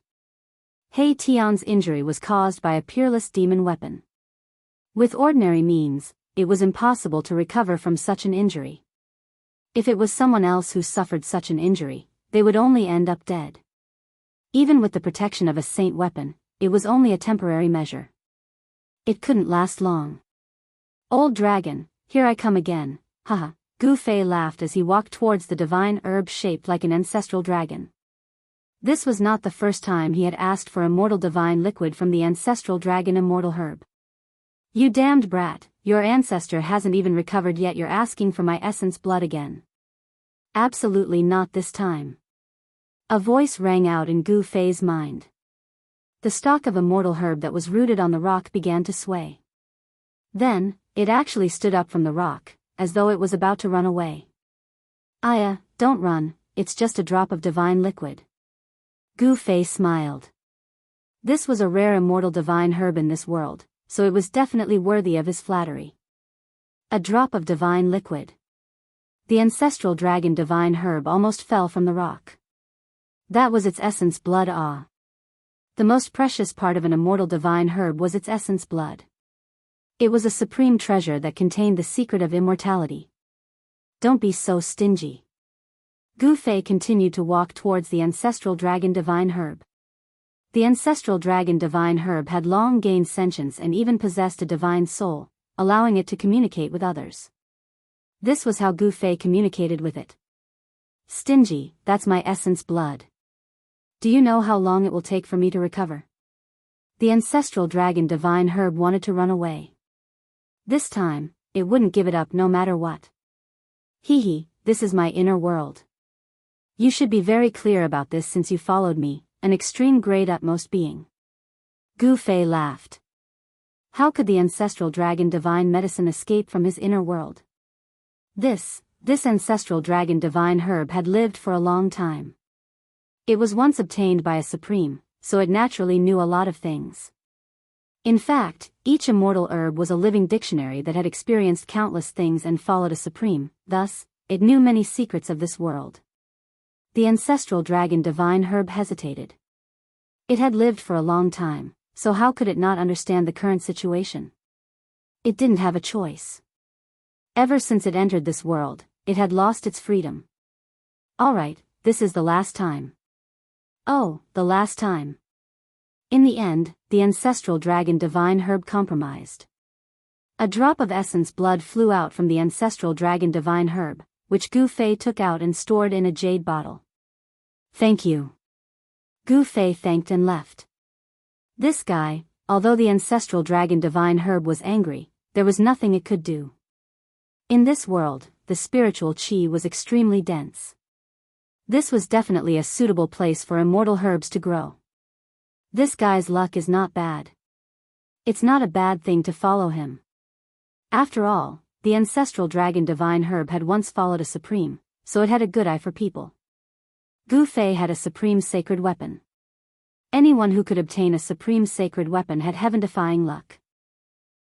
He Tian's injury was caused by a peerless demon weapon. With ordinary means, it was impossible to recover from such an injury. If it was someone else who suffered such an injury, they would only end up dead. Even with the protection of a saint weapon, it was only a temporary measure. It couldn't last long. Old dragon, here I come again, haha, Gu Fei laughed as he walked towards the divine herb shaped like an ancestral dragon. This was not the first time he had asked for immortal divine liquid from the ancestral dragon Immortal herb. You damned brat, your ancestor hasn't even recovered yet, you're asking for my essence blood again. Absolutely not this time. A voice rang out in Gu Fei's mind. The stalk of immortal herb that was rooted on the rock began to sway. Then, it actually stood up from the rock, as though it was about to run away. Aya, don't run, it's just a drop of divine liquid. Gu Fei smiled. This was a rare immortal divine herb in this world, so it was definitely worthy of his flattery. A drop of divine liquid. The ancestral dragon divine herb almost fell from the rock. That was its essence, blood. The most precious part of an immortal divine herb was its essence, blood. It was a supreme treasure that contained the secret of immortality. Don't be so stingy. Gu Fei continued to walk towards the ancestral dragon divine herb. The ancestral dragon divine herb had long gained sentience and even possessed a divine soul, allowing it to communicate with others. This was how Gu Fei communicated with it. Stingy, that's my essence, blood. Do you know how long it will take for me to recover? The ancestral dragon divine herb wanted to run away. This time, it wouldn't give it up no matter what. This is my inner world. You should be very clear about this since you followed me, an extreme grade utmost being. Gu Fei laughed. How could the ancestral dragon divine medicine escape from his inner world? This ancestral dragon divine herb had lived for a long time. It was once obtained by a supreme, so it naturally knew a lot of things. In fact, each immortal herb was a living dictionary that had experienced countless things and followed a supreme, thus, it knew many secrets of this world. The ancestral dragon divine herb hesitated. It had lived for a long time, so how could it not understand the current situation? It didn't have a choice. Ever since it entered this world, it had lost its freedom. Alright, this is the last time. Oh, the last time. In the end, the ancestral dragon divine herb compromised. A drop of essence blood flew out from the ancestral dragon divine herb, which Gu Fei took out and stored in a jade bottle. Thank you. Gu Fei thanked and left. This guy, although the ancestral dragon divine herb was angry, there was nothing it could do. In this world, the spiritual qi was extremely dense. This was definitely a suitable place for immortal herbs to grow. This guy's luck is not bad. It's not a bad thing to follow him. After all, the ancestral dragon divine herb had once followed a supreme, so it had a good eye for people. Gu Fei had a supreme sacred weapon. Anyone who could obtain a supreme sacred weapon had heaven-defying luck.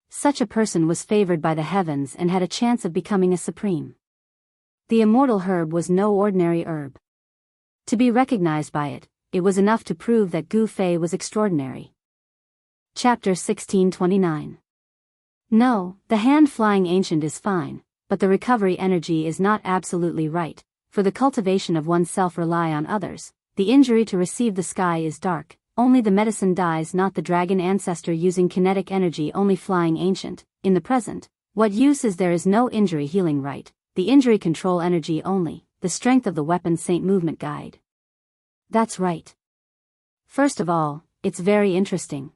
Such a person was favored by the heavens and had a chance of becoming a supreme. The immortal herb was no ordinary herb. To be recognized by it, it was enough to prove that Gu Fei was extraordinary. Chapter 1629. No, the hand-flying ancient is fine, but the recovery energy is not absolutely right. For the cultivation of oneself rely on others. The injury to receive the sky is dark, only the medicine dies, not the dragon ancestor using kinetic energy, only flying ancient. In the present, what use is there? Is no injury healing right, the injury control energy only, the strength of the weapon saint movement guide. That's right. First of all, it's very interesting.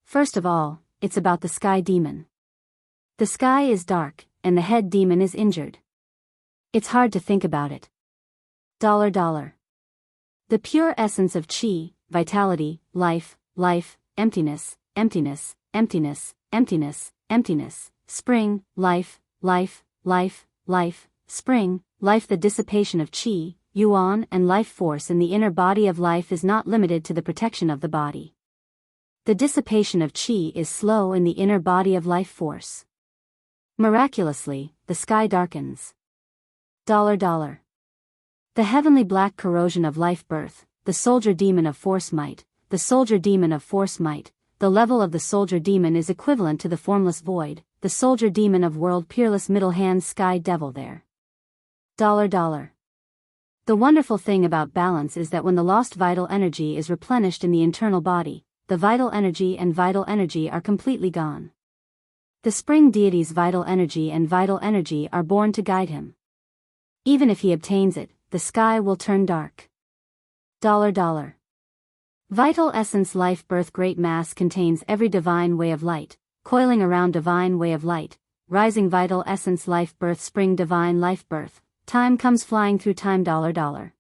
First of all, it's about the sky demon. The sky is dark, and the head demon is injured. It's hard to think about it. $. The pure essence of qi, vitality, life, emptiness, spring, life, spring, life. The dissipation of qi, yuan, and life force in the inner body of life is not limited to the protection of the body. The dissipation of qi is slow in the inner body of life force. Miraculously, the sky darkens. $. The heavenly black corrosion of life birth, the soldier demon of force might, the soldier demon of force might, the level of the soldier demon is equivalent to the formless void, the soldier demon of world peerless middle hand sky devil there. $. The wonderful thing about balance is that when the lost vital energy is replenished in the internal body, the vital energy and vital energy are completely gone. The spring deity's vital energy and vital energy are born to guide him. Even if he obtains it, the sky will turn dark. $. Vital essence life birth great mass contains every divine way of light, coiling around divine way of light, rising vital essence life birth spring divine life birth, time comes flying through time. $.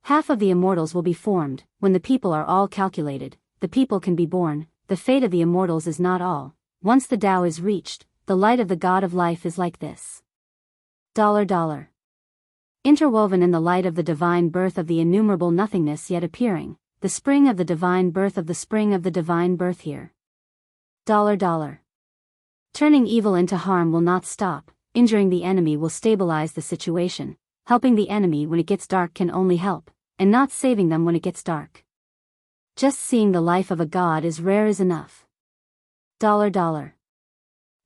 Half of the immortals will be formed, when the people are all calculated, the people can be born, the fate of the immortals is not all, once the Tao is reached, the light of the God of life is like this. $. Interwoven in the light of the divine birth of the innumerable nothingness yet appearing, the spring of the divine birth of the spring of the divine birth here. $. Turning evil into harm will not stop, injuring the enemy will stabilize the situation, helping the enemy when it gets dark can only help, and not saving them when it gets dark. Just seeing the life of a god is rare is enough. $.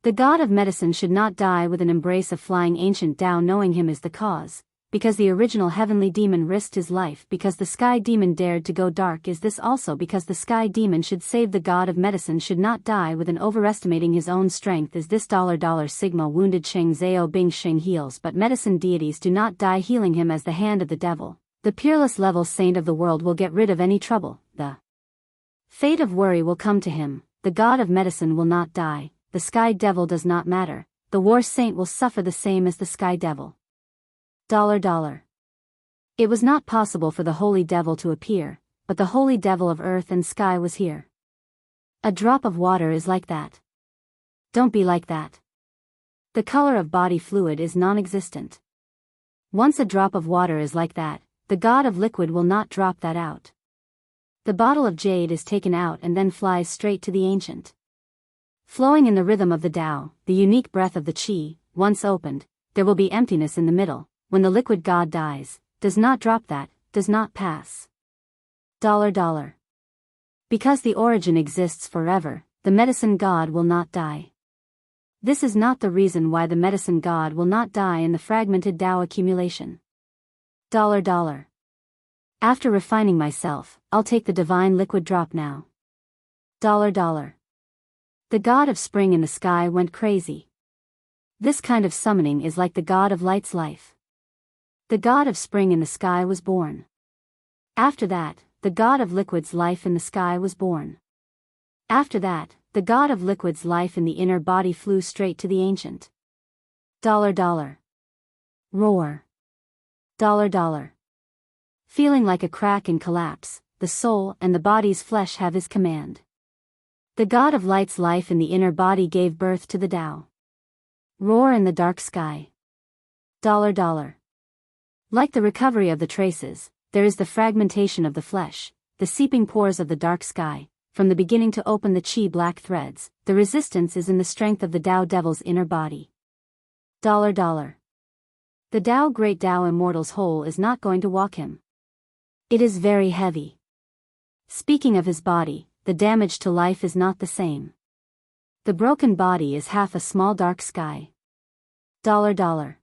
The god of medicine should not die with an embrace of flying ancient Tao knowing him is the cause, because the original heavenly demon risked his life because the sky demon dared to go dark. Is this also because the sky demon should save the god of medicine should not die with an overestimating his own strength? Is this $? Wounded Sheng Zhao Bing Sheng heals but medicine deities do not die healing him as the hand of the devil. The peerless level saint of the world will get rid of any trouble, the fate of worry will come to him, the god of medicine will not die, the sky devil does not matter, the war saint will suffer the same as the sky devil. $. It was not possible for the holy devil to appear, but the holy devil of earth and sky was here. A drop of water is like that. Don't be like that. The color of body fluid is non-existent. Once a drop of water is like that, the god of liquid will not drop that out. The bottle of jade is taken out and then flies straight to the ancient. Flowing in the rhythm of the Tao, the unique breath of the Qi, once opened, there will be emptiness in the middle. When the liquid god dies, does not drop that, does not pass. $. Because the origin exists forever, the medicine god will not die. This is not the reason why the medicine god will not die in the fragmented Tao accumulation. $. After refining myself, I'll take the divine liquid drop now. $. The god of spring in the sky went crazy. This kind of summoning is like the god of light's life. The god of spring in the sky was born. After that, the god of liquid's life in the sky was born. After that, the god of liquid's life in the inner body flew straight to the ancient. $. Roar. $. Feeling like a crack and collapse, the soul and the body's flesh have his command. The god of light's life in the inner body gave birth to the Tao. Roar in the dark sky. $. Like the recovery of the traces, there is the fragmentation of the flesh, the seeping pores of the dark sky, from the beginning to open the Qi black threads, the resistance is in the strength of the Tao devil's inner body. $. The Tao great Tao Immortal's hole is not going to walk him. It is very heavy. Speaking of his body, the damage to life is not the same. The broken body is half a small dark sky. $.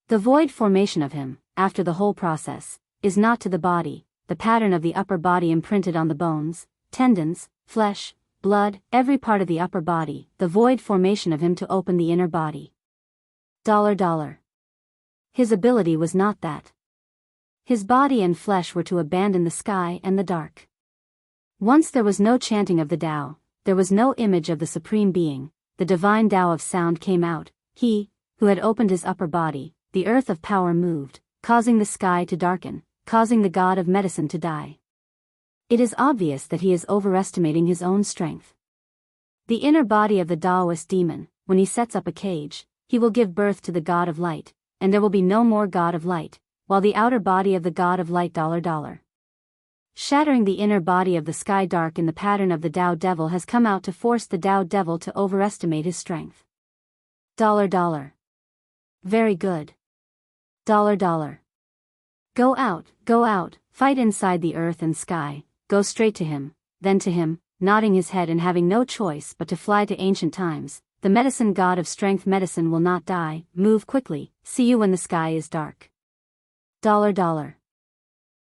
The void formation of him, after the whole process, is not to the body, the pattern of the upper body imprinted on the bones, tendons, flesh, blood, every part of the upper body, the void formation of him to open the inner body. $. His ability was not that. His body and flesh were to abandon the sky and the dark. Once there was no chanting of the Tao, there was no image of the Supreme Being, the divine Tao of sound came out, he, who had opened his upper body, the earth of power moved, causing the sky to darken, causing the god of medicine to die. It is obvious that he is overestimating his own strength. The inner body of the Taoist demon, when he sets up a cage, he will give birth to the god of light, and there will be no more god of light, while the outer body of the god of light $. Shattering the inner body of the sky dark in the pattern of the Tao devil has come out to force the Tao devil to overestimate his strength. $. Very good. $. Go out, fight inside the earth and sky, go straight to him, then to him, nodding his head and having no choice but to fly to ancient times, the medicine god of strength medicine will not die, move quickly, see you when the sky is dark. $.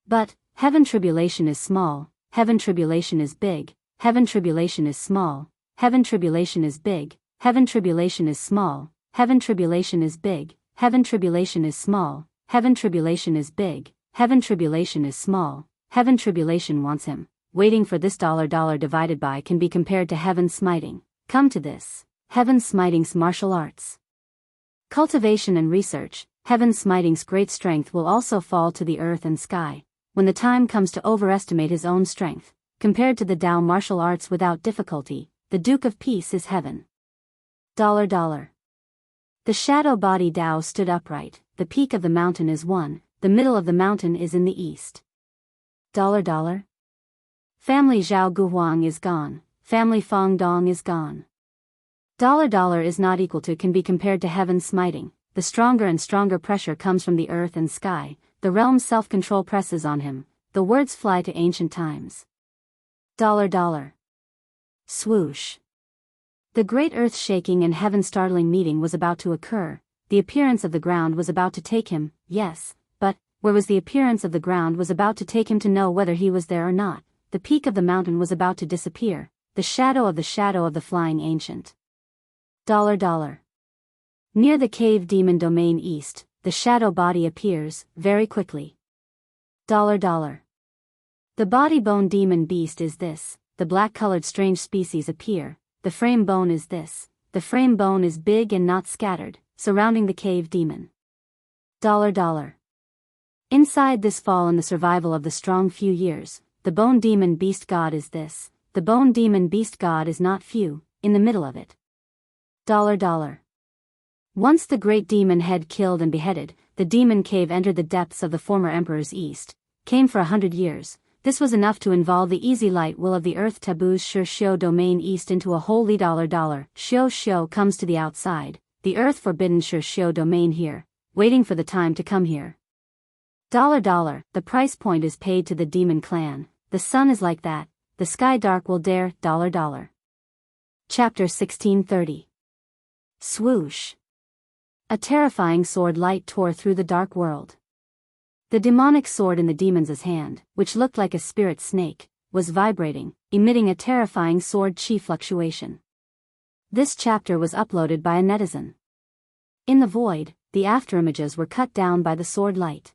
But, heaven tribulation is small, heaven tribulation is big, heaven tribulation is small, heaven tribulation is big, heaven tribulation is small, heaven tribulation is big, heaven tribulation is small, heaven tribulation is big, heaven tribulation is small, heaven tribulation wants him, waiting for this $. Divided by can be compared to heaven smiting, come to this, heaven smiting's martial arts. Cultivation and research, heaven smiting's great strength will also fall to the earth and sky, when the time comes to overestimate his own strength, compared to the Tao martial arts without difficulty, the Duke of Peace is heaven. $. The shadow body Tao stood upright, the peak of the mountain is one, the middle of the mountain is in the east. $. Family Zhao Guhuang is gone, family Fong Dong is gone. Dollar is not equal to can be compared to heaven smiting. The stronger and stronger pressure comes from the earth and sky, the realm's self-control presses on him, the words fly to ancient times. Dollar. Swoosh. The great earth-shaking and heaven-startling meeting was about to occur. The appearance of the ground was about to take him, yes, but where was the appearance of the ground was about to take him to know whether he was there or not. The peak of the mountain was about to disappear, the shadow of the flying ancient. Dollar. Near the cave demon domain east, the shadow body appears, very quickly. Dollar. The body bone demon beast is this, the black-colored strange species appear, the frame bone is this, the frame bone is big and not scattered, surrounding the cave demon. Dollar. Inside this fall and the survival of the strong few years, the bone demon beast god is this, the bone demon beast god is not few, in the middle of it. Dollar. Once the great demon head killed and beheaded, the demon cave entered the depths of the former emperor's east, came for 100 years. This was enough to involve the easy light will of the earth taboos Shio domain east into a holy dollar. Shio comes to the outside, the earth forbidden Shio domain here, waiting for the time to come here. Dollar, the price point is paid to the demon clan, the sun is like that, the sky dark will dare, dollar. Chapter 1630. Swoosh. A terrifying sword light tore through the dark world. The demonic sword in the demon's hand, which looked like a spirit snake, was vibrating, emitting a terrifying sword chi fluctuation. This chapter was uploaded by a netizen. In the void, the afterimages were cut down by the sword light.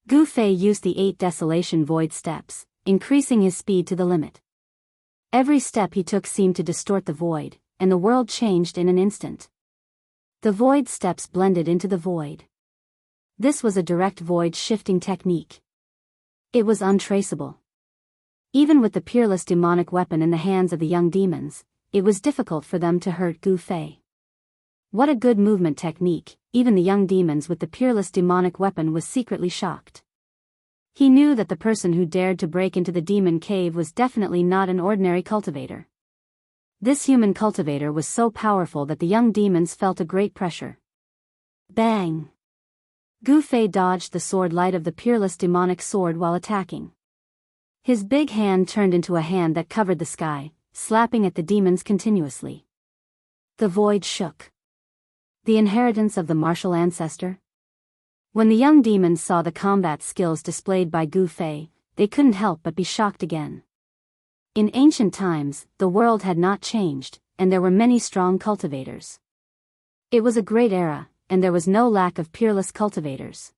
Gu Fei used the 8 desolation void steps, increasing his speed to the limit. Every step he took seemed to distort the void, and the world changed in an instant. The void steps blended into the void. This was a direct void shifting technique. It was untraceable. Even with the peerless demonic weapon in the hands of the young demons, it was difficult for them to hurt Gu Fei. What a good movement technique, even the young demons with the peerless demonic weapon was secretly shocked. He knew that the person who dared to break into the demon cave was definitely not an ordinary cultivator. This human cultivator was so powerful that the young demons felt a great pressure. Bang! Gu Fei dodged the sword light of the peerless demonic sword while attacking. His big hand turned into a hand that covered the sky, slapping at the demons continuously. The void shook. The inheritance of the martial ancestor? When the young demons saw the combat skills displayed by Gu Fei, they couldn't help but be shocked again. In ancient times, the world had not changed, and there were many strong cultivators. It was a great era, and there was no lack of peerless cultivators.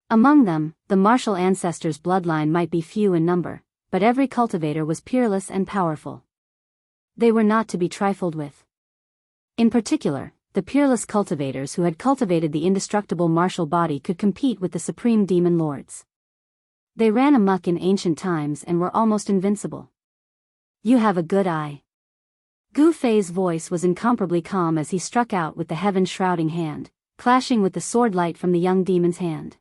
Among them, the martial ancestors' bloodline might be few in number, but every cultivator was peerless and powerful. They were not to be trifled with. In particular, the peerless cultivators who had cultivated the indestructible martial body could compete with the supreme demon lords. They ran amok in ancient times and were almost invincible. You have a good eye. Gu Fei's voice was incomparably calm as he struck out with the heaven-shrouding hand, clashing with the sword light from the young demon's hand.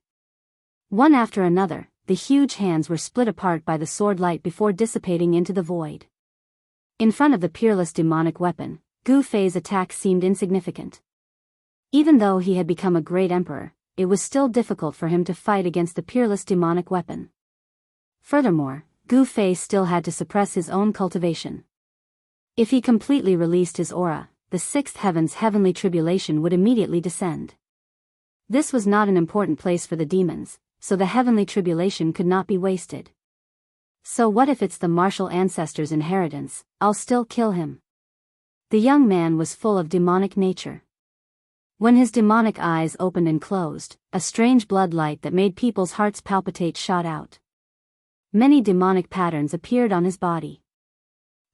One after another, the huge hands were split apart by the sword light before dissipating into the void. In front of the peerless demonic weapon, Gu Fei's attack seemed insignificant. Even though he had become a great emperor, it was still difficult for him to fight against the peerless demonic weapon. Furthermore, Gu Fei still had to suppress his own cultivation. If he completely released his aura, the sixth heaven's heavenly tribulation would immediately descend. This was not an important place for the demons, so the heavenly tribulation could not be wasted. So what if it's the martial ancestor's inheritance? I'll still kill him. The young man was full of demonic nature. When his demonic eyes opened and closed, a strange blood light that made people's hearts palpitate shot out. Many demonic patterns appeared on his body.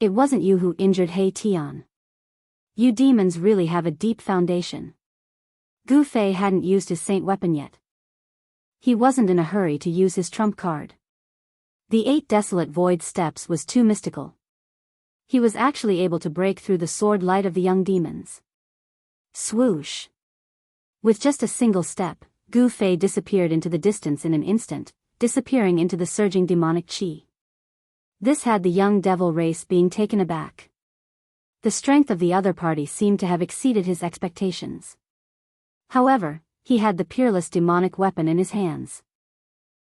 It wasn't you who injured He Tian. You demons really have a deep foundation. Gu Fei hadn't used his saint weapon yet. He wasn't in a hurry to use his trump card. The 8 desolate void steps was too mystical. He was actually able to break through the sword light of the young demons. Swoosh! With just a single step, Gu Fei disappeared into the distance in an instant, disappearing into the surging demonic chi. This had the young devil race being taken aback. The strength of the other party seemed to have exceeded his expectations. However, he had the peerless demonic weapon in his hands.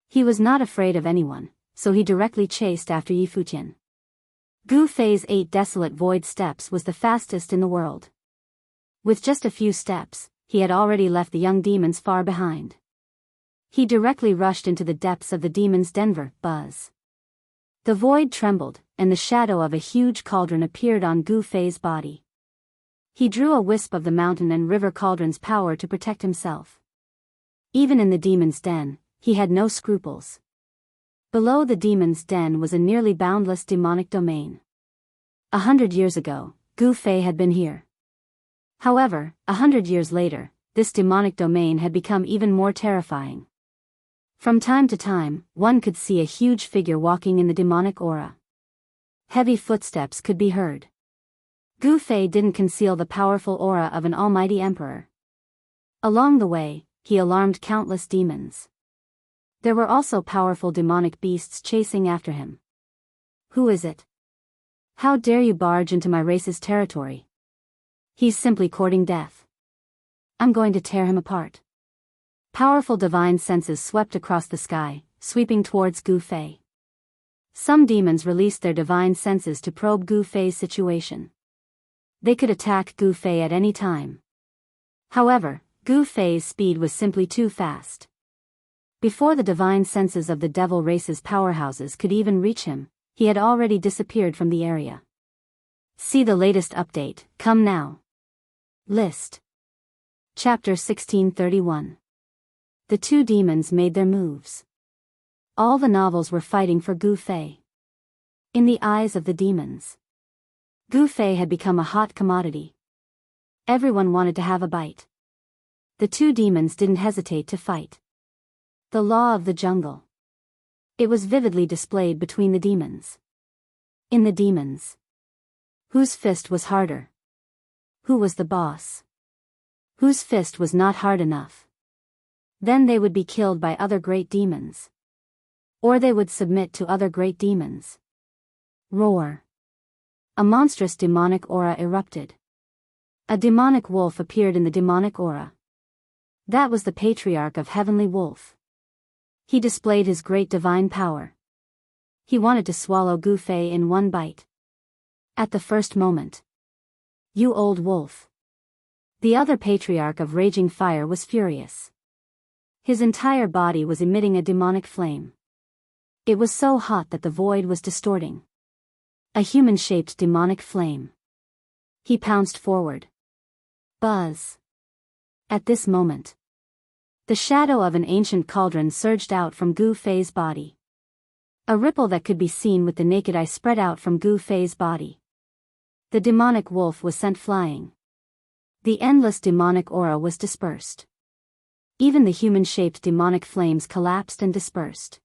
He was not afraid of anyone, so he directly chased after Yi Futian. Gu Fei's 8 desolate void steps was the fastest in the world. With just a few steps, he had already left the young demons far behind. He directly rushed into the depths of the demon's denver, buzz. The void trembled, and the shadow of a huge cauldron appeared on Gu Fei's body. He drew a wisp of the mountain and river cauldron's power to protect himself. Even in the demon's den, he had no scruples. Below the demon's den was a nearly boundless demonic domain. 100 years ago, Gu Fei had been here. However, 100 years later, this demonic domain had become even more terrifying. From time to time, one could see a huge figure walking in the demonic aura. Heavy footsteps could be heard. Gu Fei didn't conceal the powerful aura of an almighty emperor. Along the way, he alarmed countless demons. There were also powerful demonic beasts chasing after him. Who is it? How dare you barge into my race's territory? He's simply courting death. I'm going to tear him apart. Powerful divine senses swept across the sky, sweeping towards Gu Fei. Some demons released their divine senses to probe Gu Fei's situation. They could attack Gu Fei at any time. However, Gu Fei's speed was simply too fast. Before the divine senses of the devil race's powerhouses could even reach him, he had already disappeared from the area. See the latest update, come now. List. Chapter 1631. The two demons made their moves. All the novels were fighting for Gu Fei. In the eyes of the demons, Gu Fei had become a hot commodity. Everyone wanted to have a bite. The two demons didn't hesitate to fight. The law of the jungle. It was vividly displayed between the demons. In the demons, whose fist was harder? Who was the boss? Whose fist was not hard enough? Then they would be killed by other great demons. Or they would submit to other great demons. Roar. A monstrous demonic aura erupted. A demonic wolf appeared in the demonic aura. That was the patriarch of Heavenly Wolf. He displayed his great divine power. He wanted to swallow Gu Fei in one bite. At the first moment. You old wolf. The other patriarch of Raging Fire was furious. His entire body was emitting a demonic flame. It was so hot that the void was distorting. A human-shaped demonic flame. He pounced forward. Buzz. At this moment, the shadow of an ancient cauldron surged out from Gu Fei's body. A ripple that could be seen with the naked eye spread out from Gu Fei's body. The demonic wolf was sent flying. The endless demonic aura was dispersed. Even the human-shaped demonic flames collapsed and dispersed.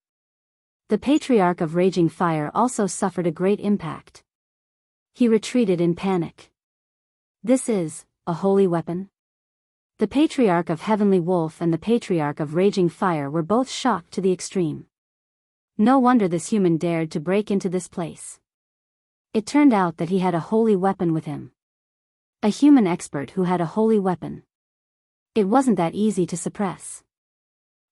The patriarch of Raging Fire also suffered a great impact. He retreated in panic. This is a holy weapon? The patriarch of Heavenly Wolf and the patriarch of Raging Fire were both shocked to the extreme. No wonder this human dared to break into this place. It turned out that he had a holy weapon with him. A human expert who had a holy weapon. It wasn't that easy to suppress.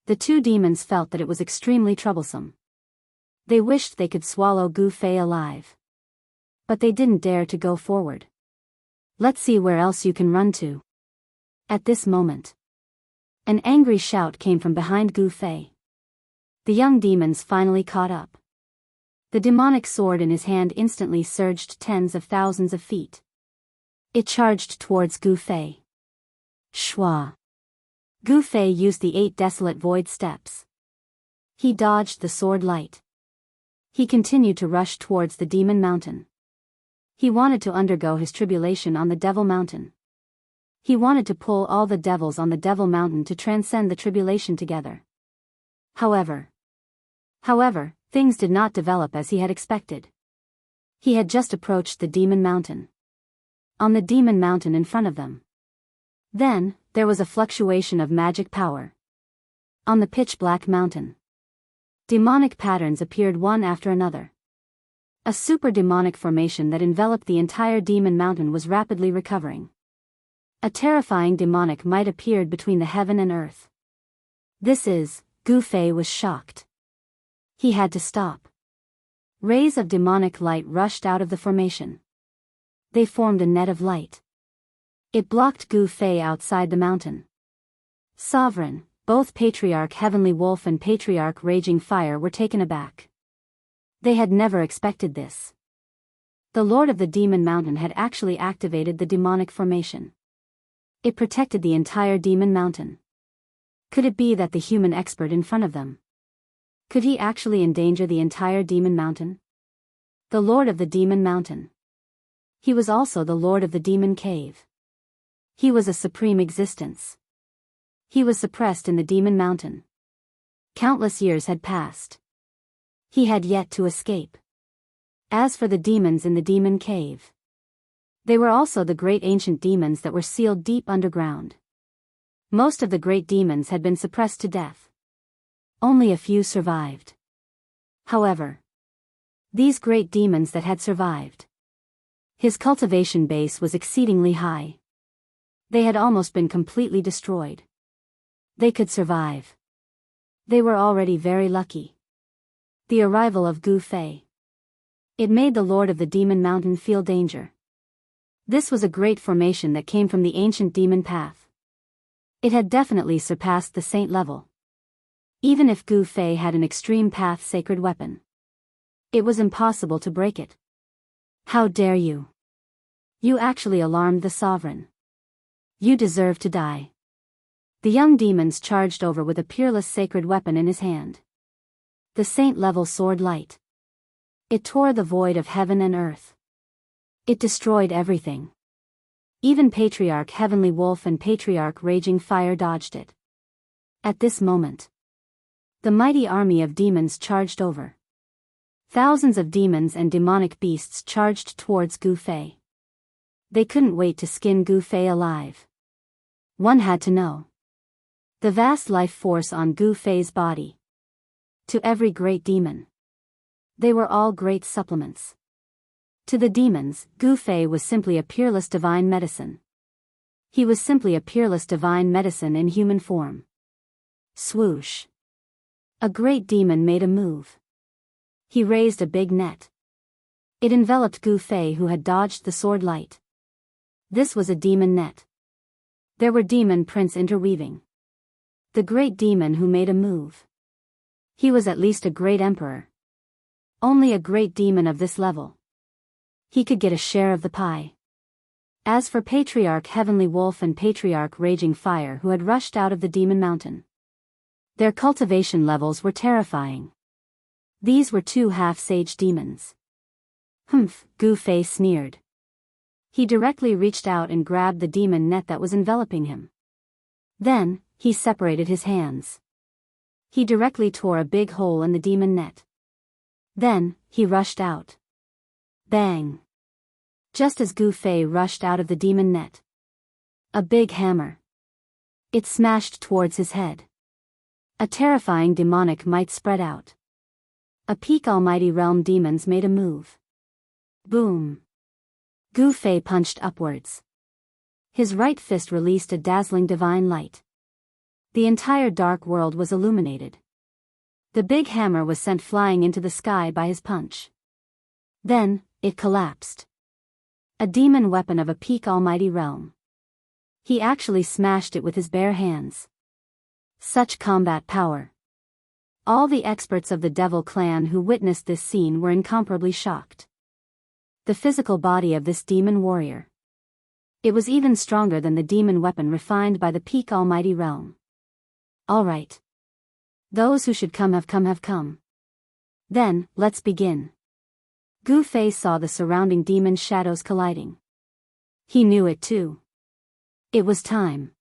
The two demons felt that it was extremely troublesome. They wished they could swallow Gu Fei alive. But they didn't dare to go forward. Let's see where else you can run to. At this moment, an angry shout came from behind Gu Fei. The young demons finally caught up. The demonic sword in his hand instantly surged tens of thousands of feet. It charged towards Gu Fei. Shwa. Gu Fei used the 8 desolate void steps. He dodged the sword light. He continued to rush towards the demon mountain. He wanted to undergo his tribulation on the devil mountain. He wanted to pull all the devils on the devil mountain to transcend the tribulation together. However, things did not develop as he had expected. He had just approached the demon mountain. On the demon mountain in front of them. Then, there was a fluctuation of magic power. On the pitch-black mountain, demonic patterns appeared one after another. A super demonic formation that enveloped the entire demon mountain was rapidly recovering. A terrifying demonic might appeared between the heaven and earth. Gu Fei was shocked. He had to stop. Rays of demonic light rushed out of the formation. They formed a net of light. It blocked Gu Fei outside the mountain. Sovereign, both Patriarch Heavenly Wolf and Patriarch Raging Fire were taken aback. They had never expected this. The Lord of the Demon Mountain had actually activated the demonic formation. It protected the entire demon mountain. Could it be that the human expert in front of them? Could he actually endanger the entire demon mountain? The Lord of the Demon Mountain. He was also the Lord of the Demon Cave. He was a supreme existence. He was suppressed in the demon mountain. Countless years had passed. He had yet to escape. As for the demons in the demon cave, they were also the great ancient demons that were sealed deep underground. Most of the great demons had been suppressed to death. Only a few survived. However, these great demons that had survived, his cultivation base was exceedingly high. They had almost been completely destroyed. They could survive. They were already very lucky. The arrival of Gu Fei. It made the Lord of the Demon Mountain feel danger. This was a great formation that came from the ancient demon path. It had definitely surpassed the saint level. Even if Gu Fei had an extreme path sacred weapon, it was impossible to break it. How dare you? You actually alarmed the sovereign. You deserve to die. The young demons charged over with a peerless sacred weapon in his hand. The saint-level sword light. It tore the void of heaven and earth. It destroyed everything. Even Patriarch Heavenly Wolf and Patriarch Raging Fire dodged it. At this moment, the mighty army of demons charged over. Thousands of demons and demonic beasts charged towards Gu Fei. They couldn't wait to skin Gu Fei alive. One had to know the vast life force on Gu Fei's body. To every great demon, they were all great supplements. To the demons, Gu Fei was simply a peerless divine medicine. He was simply a peerless divine medicine in human form. Swoosh. A great demon made a move. He raised a big net. It enveloped Gu Fei, who had dodged the sword light. This was a demon net. There were demon prints interweaving. The great demon who made a move. He was at least a great emperor. Only a great demon of this level. He could get a share of the pie. As for Patriarch Heavenly Wolf and Patriarch Raging Fire, who had rushed out of the demon mountain, their cultivation levels were terrifying. These were two half-sage demons. Humph, Gu Fei sneered. He directly reached out and grabbed the demon net that was enveloping him. Then, he separated his hands. He directly tore a big hole in the demon net. Then, he rushed out. Bang! Just as Gu Fei rushed out of the demon net, a big hammer. It smashed towards his head. A terrifying demonic might spread out. A peak almighty realm demons made a move. Boom! Gu Fei punched upwards. His right fist released a dazzling divine light. The entire dark world was illuminated. The big hammer was sent flying into the sky by his punch. Then, it collapsed. A demon weapon of a peak almighty realm. He actually smashed it with his bare hands. Such combat power. All the experts of the Devil clan who witnessed this scene were incomparably shocked. The physical body of this demon warrior. It was even stronger than the demon weapon refined by the peak almighty realm. All right. Those who should come have come. Then, let's begin. Gu Fei saw the surrounding demon shadows colliding. He knew it too. It was time.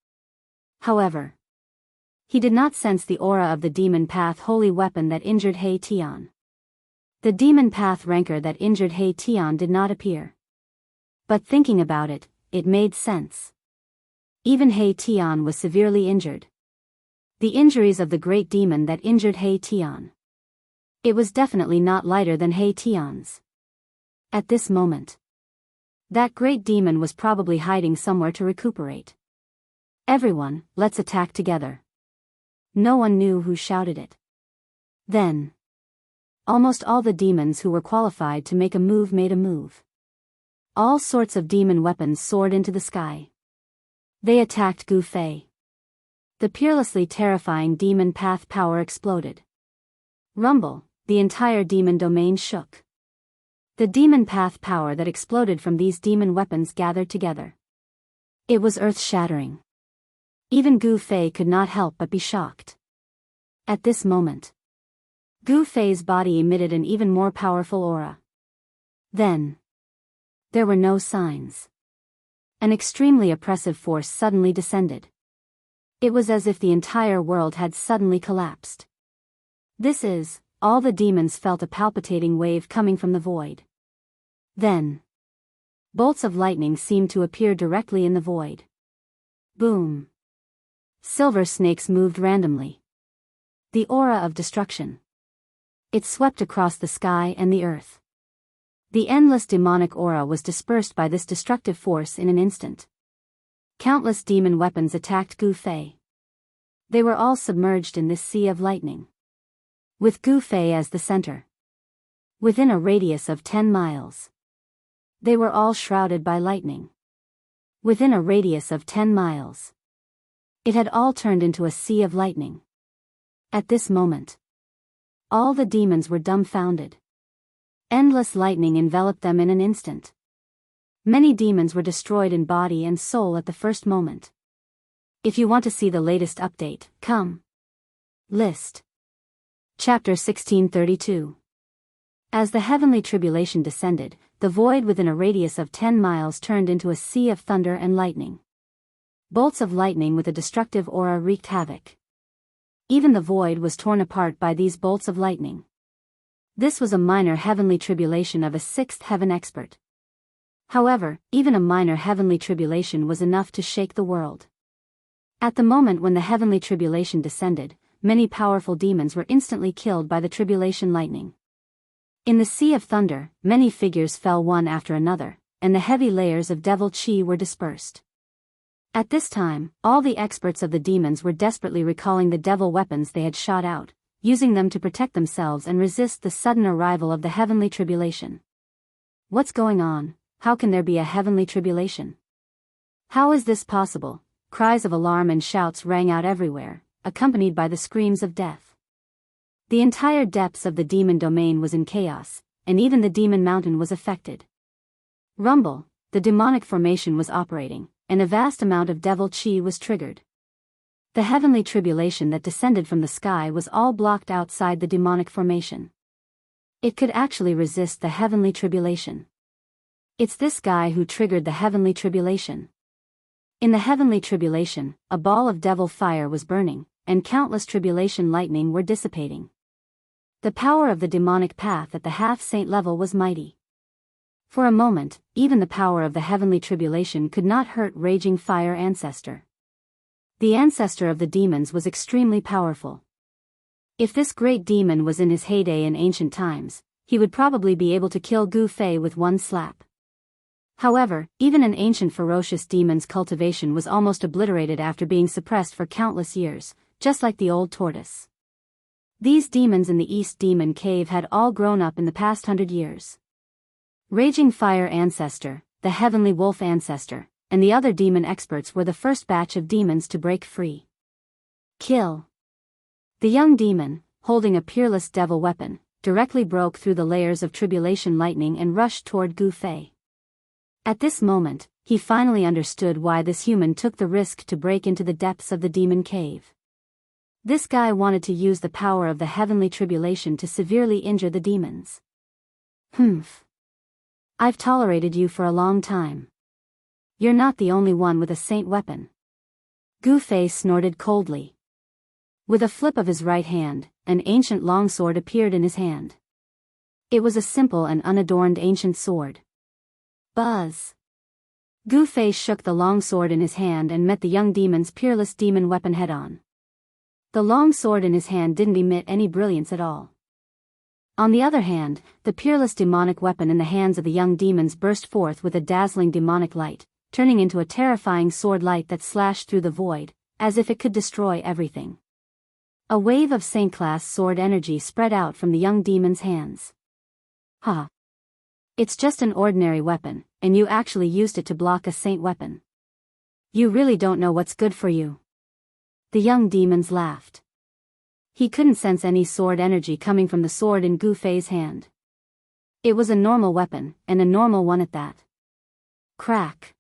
However, he did not sense the aura of the demon path holy weapon that injured He Tian. The demon path rancor that injured He Tian did not appear. But thinking about it, it made sense. Even He Tian was severely injured. The injuries of the great demon that injured He Tian. It was definitely not lighter than He Tian's. At this moment, that great demon was probably hiding somewhere to recuperate. Everyone, let's attack together. No one knew who shouted it. Then, almost all the demons who were qualified to make a move made a move. All sorts of demon weapons soared into the sky. They attacked Gu Fei. The peerlessly terrifying demon path power exploded. Rumble, the entire demon domain shook. The demon path power that exploded from these demon weapons gathered together. It was earth-shattering. Even Gu Fei could not help but be shocked. At this moment, Gu Fei's body emitted an even more powerful aura. Then, there were no signs. An extremely oppressive force suddenly descended. It was as if the entire world had suddenly collapsed. All the demons felt a palpitating wave coming from the void. Then, bolts of lightning seemed to appear directly in the void. Boom. Silver snakes moved randomly. The aura of destruction. It swept across the sky and the earth. The endless demonic aura was dispersed by this destructive force in an instant. Countless demon weapons attacked Gu Fei. They were all submerged in this sea of lightning, with Gu Fei as the center. Within a radius of 10 miles. They were all shrouded by lightning. Within a radius of 10 miles. It had all turned into a sea of lightning. At this moment, all the demons were dumbfounded. Endless lightning enveloped them in an instant. Many demons were destroyed in body and soul at the first moment. If you want to see the latest update, come. List. Chapter 1632. As the heavenly tribulation descended, the void within a radius of 10 miles turned into a sea of thunder and lightning. Bolts of lightning with a destructive aura wreaked havoc. Even the void was torn apart by these bolts of lightning. This was a minor heavenly tribulation of a sixth heaven expert. However, even a minor heavenly tribulation was enough to shake the world. At the moment when the heavenly tribulation descended, many powerful demons were instantly killed by the tribulation lightning. In the sea of thunder, many figures fell one after another, and the heavy layers of devil chi were dispersed. At this time, all the experts of the demons were desperately recalling the devil weapons they had shot out, using them to protect themselves and resist the sudden arrival of the heavenly tribulation. What's going on? How can there be a heavenly tribulation? How is this possible? Cries of alarm and shouts rang out everywhere, accompanied by the screams of death. The entire depths of the demon domain was in chaos, and even the demon mountain was affected. Rumble, the demonic formation was operating, and a vast amount of devil chi was triggered. The heavenly tribulation that descended from the sky was all blocked outside the demonic formation. It could actually resist the heavenly tribulation. It's this guy who triggered the heavenly tribulation. In the heavenly tribulation, a ball of devil fire was burning, and countless tribulation lightning were dissipating. The power of the demonic path at the half-saint level was mighty. For a moment, even the power of the heavenly tribulation could not hurt raging fire ancestor. The ancestor of the demons was extremely powerful. If this great demon was in his heyday in ancient times, he would probably be able to kill Gu Fei with one slap. However, even an ancient ferocious demon's cultivation was almost obliterated after being suppressed for countless years, just like the old tortoise. These demons in the East Demon Cave had all grown up in the past 100 years. Raging Fire Ancestor, the Heavenly Wolf Ancestor, and the other demon experts were the first batch of demons to break free. Kill. The young demon, holding a peerless devil weapon, directly broke through the layers of tribulation lightning and rushed toward Gu Fei. At this moment, he finally understood why this human took the risk to break into the depths of the demon cave. This guy wanted to use the power of the heavenly tribulation to severely injure the demons. Humph. I've tolerated you for a long time. You're not the only one with a saint weapon. Gu Fei snorted coldly. With a flip of his right hand, an ancient longsword appeared in his hand. It was a simple and unadorned ancient sword. Buzz. Gu Fei shook the longsword in his hand and met the young demon's peerless demon weapon head-on. The longsword in his hand didn't emit any brilliance at all. On the other hand, the peerless demonic weapon in the hands of the young demons burst forth with a dazzling demonic light, turning into a terrifying sword light that slashed through the void, as if it could destroy everything. A wave of saint-class sword energy spread out from the young demon's hands. Ha! It's just an ordinary weapon, and you actually used it to block a saint weapon. You really don't know what's good for you. The young demons laughed. He couldn't sense any sword energy coming from the sword in Gu Fei's hand. It was a normal weapon, and a normal one at that. Crack!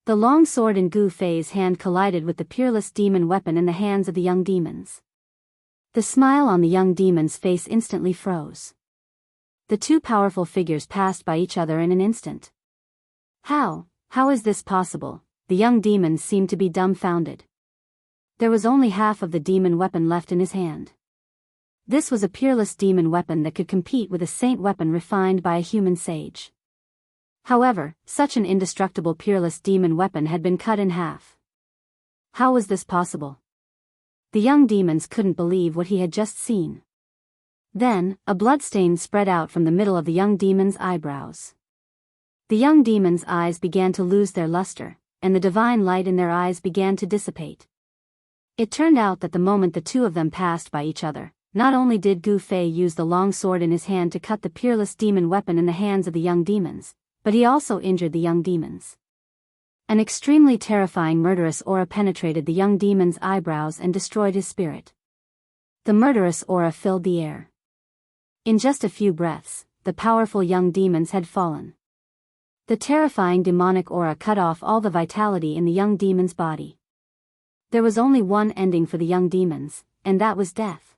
The long sword in Gu Fei's hand collided with the peerless demon weapon in the hands of the young demons. The smile on the young demon's face instantly froze. The two powerful figures passed by each other in an instant. How is this possible? The young demons seemed to be dumbfounded. There was only half of the demon weapon left in his hand. This was a peerless demon weapon that could compete with a saint weapon refined by a human sage. However, such an indestructible peerless demon weapon had been cut in half. How was this possible? The young demons couldn't believe what he had just seen. Then, a bloodstain spread out from the middle of the young demon's eyebrows. The young demon's eyes began to lose their luster, and the divine light in their eyes began to dissipate. It turned out that the moment the two of them passed by each other, not only did Gu Fei use the long sword in his hand to cut the peerless demon weapon in the hands of the young demons, but he also injured the young demons. An extremely terrifying murderous aura penetrated the young demon's eyebrows and destroyed his spirit. The murderous aura filled the air. In just a few breaths, the powerful young demons had fallen. The terrifying demonic aura cut off all the vitality in the young demon's body. There was only one ending for the young demons, and that was death.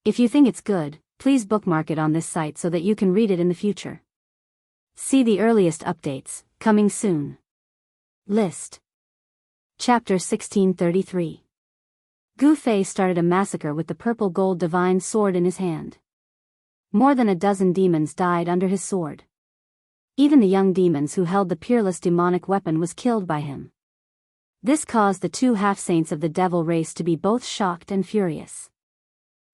If you think it's good, please bookmark it on this site so that you can read it in the future. See the earliest updates, coming soon. List. Chapter 1633. Gu Fei started a massacre with the purple gold divine sword in his hand. More than a dozen demons died under his sword. Even the young demons who held the peerless demonic weapon was killed by him. This caused the two half-saints of the devil race to be both shocked and furious.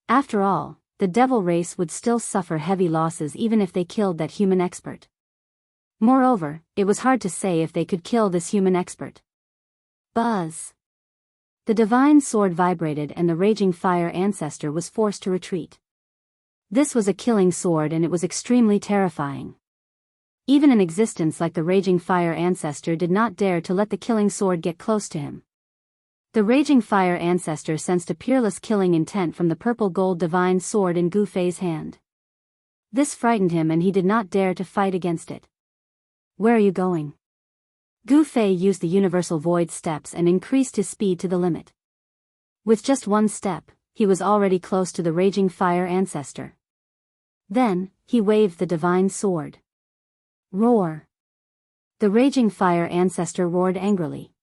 After all, the devil race would still suffer heavy losses even if they killed that human expert. Moreover, it was hard to say if they could kill this human expert. Buzz! The divine sword vibrated and the raging fire ancestor was forced to retreat. This was a killing sword and it was extremely terrifying. Even an existence like the raging fire ancestor did not dare to let the killing sword get close to him. The raging fire ancestor sensed a peerless killing intent from the purple gold divine sword in Gu Fei's hand. This frightened him and he did not dare to fight against it. Where are you going? Gu Fei used the universal void steps and increased his speed to the limit. With just one step, he was already close to the raging fire ancestor. Then, he waved the divine sword. Roar! The raging fire ancestor roared angrily.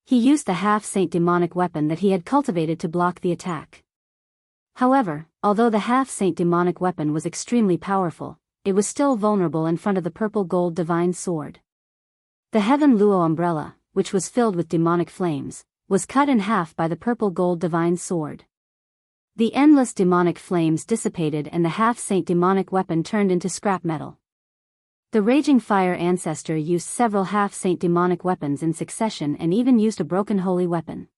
He used the half-saint demonic weapon that he had cultivated to block the attack. However, although the half-saint demonic weapon was extremely powerful, it was still vulnerable in front of the purple gold divine sword. The Heaven Luo umbrella, which was filled with demonic flames, was cut in half by the purple gold divine sword. The endless demonic flames dissipated and the half-saint demonic weapon turned into scrap metal. The raging fire ancestor used several half-saint demonic weapons in succession and even used a broken holy weapon.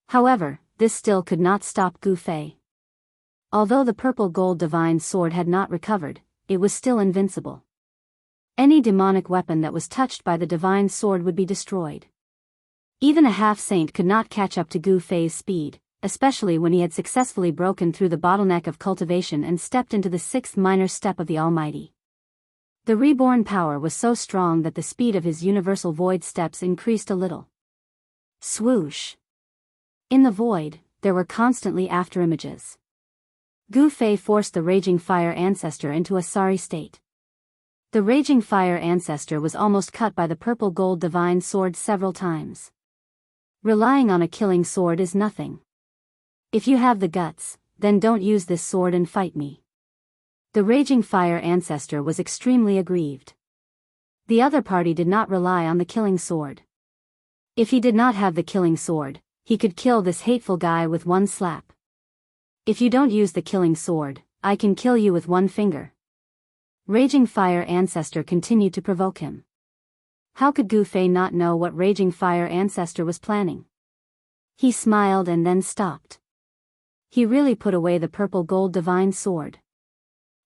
However, this still could not stop Gu Fei. Although the purple gold divine sword had not recovered, it was still invincible. Any demonic weapon that was touched by the divine sword would be destroyed. Even a half-saint could not catch up to Gu Fei's speed, especially when he had successfully broken through the bottleneck of cultivation and stepped into the sixth minor step of the Almighty. The reborn power was so strong that the speed of his universal void steps increased a little. Swoosh! In the void, there were constantly afterimages. Gu Fei forced the raging fire ancestor into a sorry state. The raging fire ancestor was almost cut by the purple gold divine sword several times. Relying on a killing sword is nothing. If you have the guts, then don't use this sword and fight me. The raging fire ancestor was extremely aggrieved. The other party did not rely on the killing sword. If he did not have the killing sword, he could kill this hateful guy with one slap. If you don't use the killing sword, I can kill you with one finger. Raging Fire Ancestor continued to provoke him. How could Gu Fei not know what Raging Fire Ancestor was planning? He smiled and then stopped. He really put away the purple gold divine sword.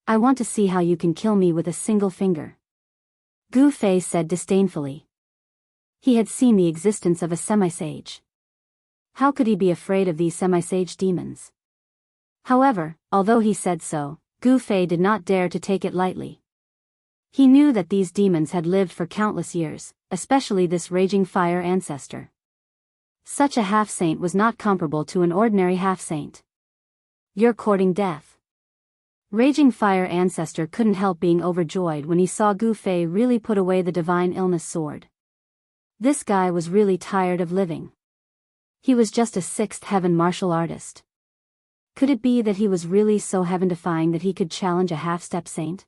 I want to see how you can kill me with a single finger. Gu Fei said disdainfully. He had seen the existence of a semi-sage. How could he be afraid of these semi-sage demons? However, although he said so, Gu Fei did not dare to take it lightly. He knew that these demons had lived for countless years, especially this Raging Fire Ancestor. Such a half-saint was not comparable to an ordinary half-saint. You're courting death. Raging Fire Ancestor couldn't help being overjoyed when he saw Gu Fei really put away the divine illness sword. This guy was really tired of living. He was just a sixth heaven martial artist. Could it be that he was really so heaven-defying that he could challenge a half-step saint?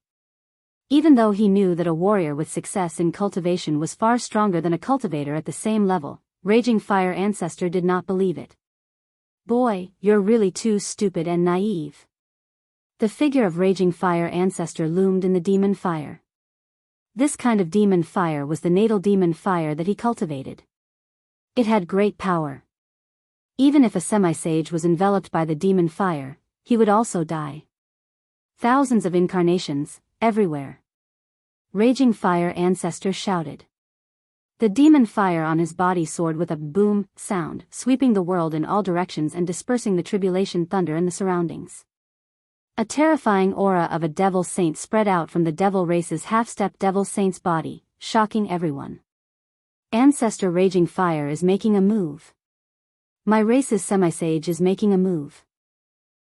Even though he knew that a warrior with success in cultivation was far stronger than a cultivator at the same level, Raging Fire Ancestor did not believe it. Boy, you're really too stupid and naive. The figure of Raging Fire Ancestor loomed in the demon fire. This kind of demon fire was the natal demon fire that he cultivated. It had great power. Even if a semi-sage was enveloped by the demon fire, he would also die. Thousands of incarnations, everywhere. Raging Fire Ancestor shouted. The demon fire on his body soared with a boom sound, sweeping the world in all directions and dispersing the tribulation thunder in the surroundings. A terrifying aura of a devil saint spread out from the devil race's half-step devil saint's body, shocking everyone. Ancestor Raging Fire is making a move. My race's semi-sage is making a move.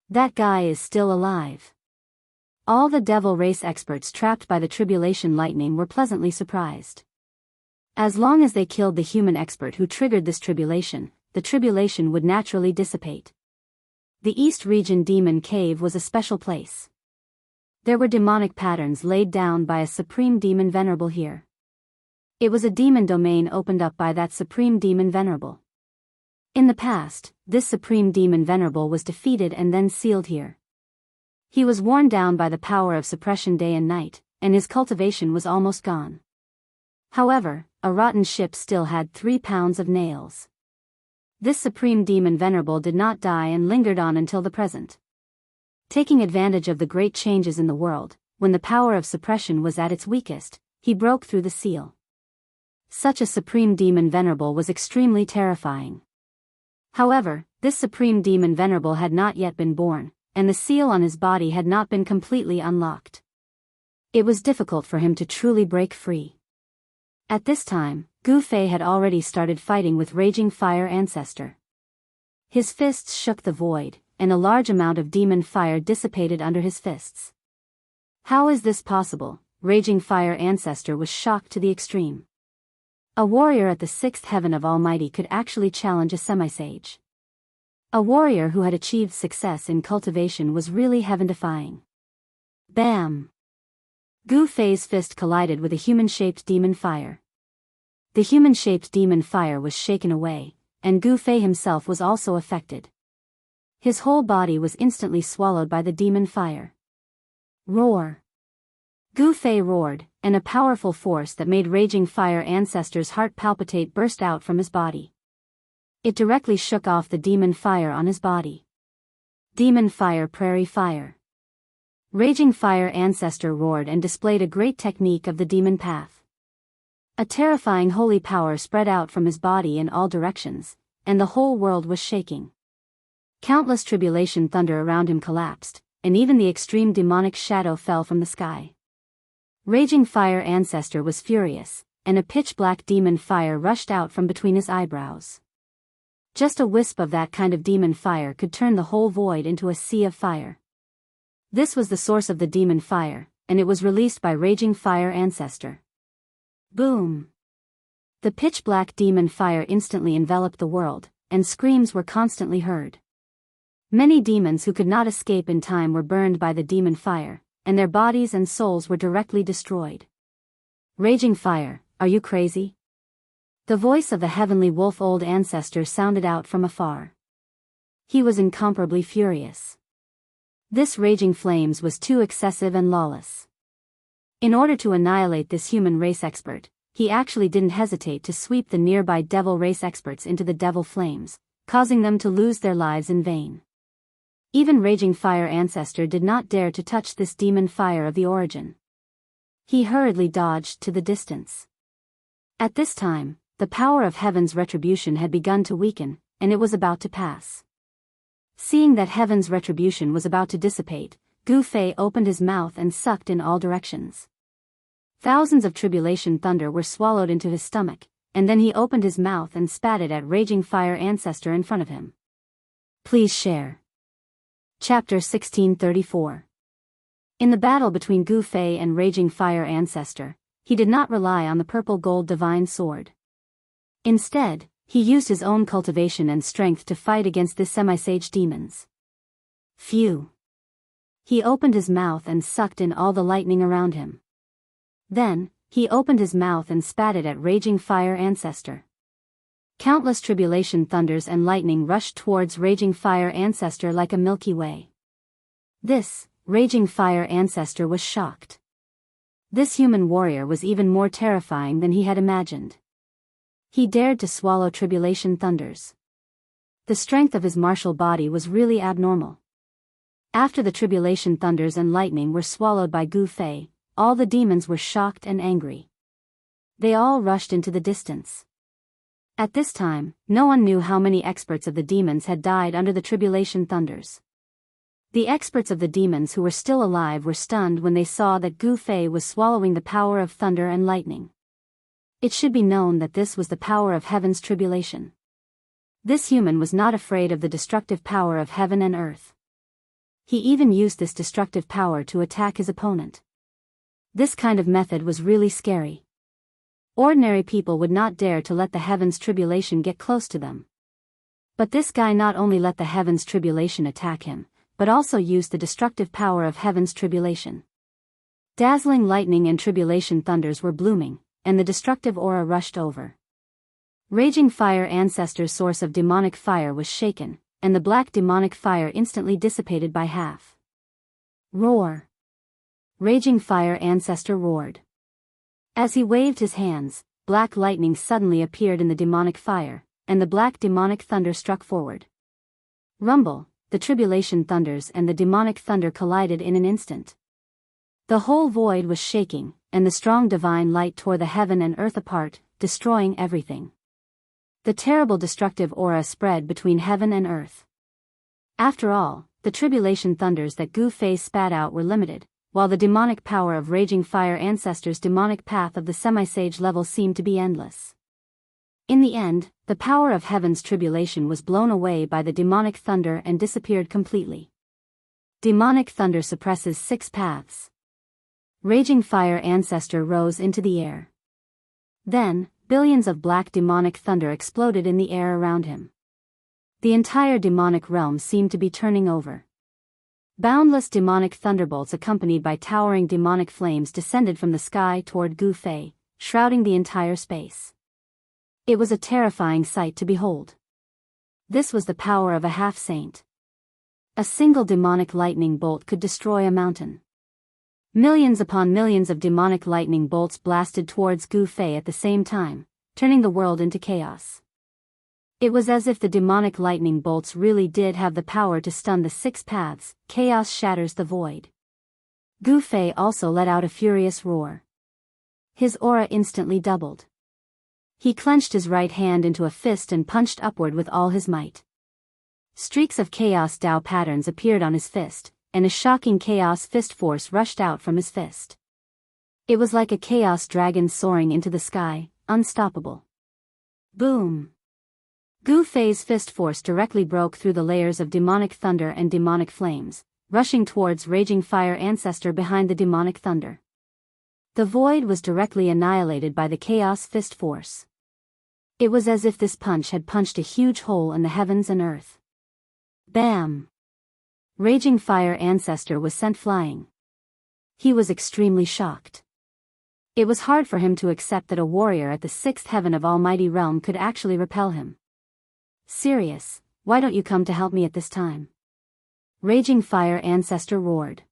That guy is still alive. All the devil race experts trapped by the tribulation lightning were pleasantly surprised. As long as they killed the human expert who triggered this tribulation, the tribulation would naturally dissipate. The East Region Demon Cave was a special place. There were demonic patterns laid down by a supreme demon venerable here. It was a demon domain opened up by that supreme demon venerable. In the past, this supreme demon venerable was defeated and then sealed here. He was worn down by the power of suppression day and night, and his cultivation was almost gone. However, a rotten ship still had 3 pounds of nails. This supreme demon venerable did not die and lingered on until the present. Taking advantage of the great changes in the world, when the power of suppression was at its weakest, he broke through the seal. Such a supreme demon venerable was extremely terrifying. However, this supreme demon venerable had not yet been born, and the seal on his body had not been completely unlocked. It was difficult for him to truly break free. At this time, Gu Fei had already started fighting with Raging Fire Ancestor. His fists shook the void, and a large amount of demon fire dissipated under his fists. How is this possible? Raging Fire Ancestor was shocked to the extreme. A warrior at the sixth heaven of Almighty could actually challenge a semi-sage. A warrior who had achieved success in cultivation was really heaven-defying. Bam! Gu Fei's fist collided with a human-shaped demon fire. The human-shaped demon fire was shaken away, and Gu Fei himself was also affected. His whole body was instantly swallowed by the demon fire. Roar! Gu Fei roared, and a powerful force that made Raging Fire Ancestor's heart palpitate burst out from his body. It directly shook off the demon fire on his body. Demon Fire Prairie Fire. Raging Fire Ancestor roared and displayed a great technique of the demon path. A terrifying holy power spread out from his body in all directions, and the whole world was shaking. Countless tribulation thunder around him collapsed, and even the extreme demonic shadow fell from the sky. Raging Fire Ancestor was furious, and a pitch-black demon fire rushed out from between his eyebrows. Just a wisp of that kind of demon fire could turn the whole void into a sea of fire. This was the source of the demon fire, and it was released by Raging Fire Ancestor. Boom! The pitch-black demon fire instantly enveloped the world, and screams were constantly heard. Many demons who could not escape in time were burned by the demon fire, and their bodies and souls were directly destroyed. Raging Fire, are you crazy? The voice of the heavenly wolf old ancestor sounded out from afar. He was incomparably furious. This raging flames was too excessive and lawless. In order to annihilate this human race expert, he actually didn't hesitate to sweep the nearby devil race experts into the devil flames, causing them to lose their lives in vain. Even Raging Fire Ancestor did not dare to touch this demon fire of the origin. He hurriedly dodged to the distance. At this time, the power of heaven's retribution had begun to weaken, and it was about to pass. Seeing that heaven's retribution was about to dissipate, Gu Fei opened his mouth and sucked in all directions. Thousands of tribulation thunder were swallowed into his stomach, and then he opened his mouth and spat it at Raging Fire Ancestor in front of him. Please share. Chapter 1634. In the battle between Gu Fei and Raging Fire Ancestor, he did not rely on the purple gold divine sword. Instead, he used his own cultivation and strength to fight against this semi-sage demons. Phew. He opened his mouth and sucked in all the lightning around him. Then, he opened his mouth and spat it at Raging Fire Ancestor. Countless tribulation thunders and lightning rushed towards Raging Fire Ancestor like a Milky Way. This, Raging Fire Ancestor was shocked. This human warrior was even more terrifying than he had imagined. He dared to swallow tribulation thunders. The strength of his martial body was really abnormal. After the tribulation thunders and lightning were swallowed by Gu Fei, all the demons were shocked and angry. They all rushed into the distance. At this time, no one knew how many experts of the demons had died under the tribulation thunders. The experts of the demons who were still alive were stunned when they saw that Gu Fei was swallowing the power of thunder and lightning. It should be known that this was the power of heaven's tribulation. This human was not afraid of the destructive power of heaven and earth. He even used this destructive power to attack his opponent. This kind of method was really scary. Ordinary people would not dare to let the heavens tribulation get close to them. But this guy not only let the heavens tribulation attack him, but also used the destructive power of heaven's tribulation. Dazzling lightning and tribulation thunders were blooming, and the destructive aura rushed over. Raging Fire Ancestor's source of demonic fire was shaken, and the black demonic fire instantly dissipated by half. Roar! Raging Fire Ancestor roared. As he waved his hands, black lightning suddenly appeared in the demonic fire, and the black demonic thunder struck forward. Rumble, the tribulation thunders and the demonic thunder collided in an instant. The whole void was shaking, and the strong divine light tore the heaven and earth apart, destroying everything. The terrible destructive aura spread between heaven and earth. After all, the tribulation thunders that Gu Fei spat out were limited, while the demonic power of Raging Fire Ancestor's demonic path of the semi-sage level seemed to be endless. In the end, the power of heaven's tribulation was blown away by the demonic thunder and disappeared completely. Demonic thunder suppresses 6 paths. Raging Fire Ancestor rose into the air. Then, billions of black demonic thunder exploded in the air around him. The entire demonic realm seemed to be turning over. Boundless demonic thunderbolts accompanied by towering demonic flames descended from the sky toward Gu Fei, shrouding the entire space. It was a terrifying sight to behold. This was the power of a half-saint. A single demonic lightning bolt could destroy a mountain. Millions upon millions of demonic lightning bolts blasted towards Gu Fei at the same time, turning the world into chaos. It was as if the demonic lightning bolts really did have the power to stun the 6 paths. Chaos shatters the void. Gu Fei also let out a furious roar. His aura instantly doubled. He clenched his right hand into a fist and punched upward with all his might. Streaks of chaos Dao patterns appeared on his fist, and a shocking chaos fist force rushed out from his fist. It was like a chaos dragon soaring into the sky, unstoppable. Boom! Gu Fei's fist force directly broke through the layers of demonic thunder and demonic flames, rushing towards Raging Fire Ancestor behind the demonic thunder. The void was directly annihilated by the chaos fist force. It was as if this punch had punched a huge hole in the heavens and earth. Bam! Raging Fire Ancestor was sent flying. He was extremely shocked. It was hard for him to accept that a warrior at the 6th heaven of Almighty Realm could actually repel him. Serious, why don't you come to help me at this time? Raging Fire Ancestor roared.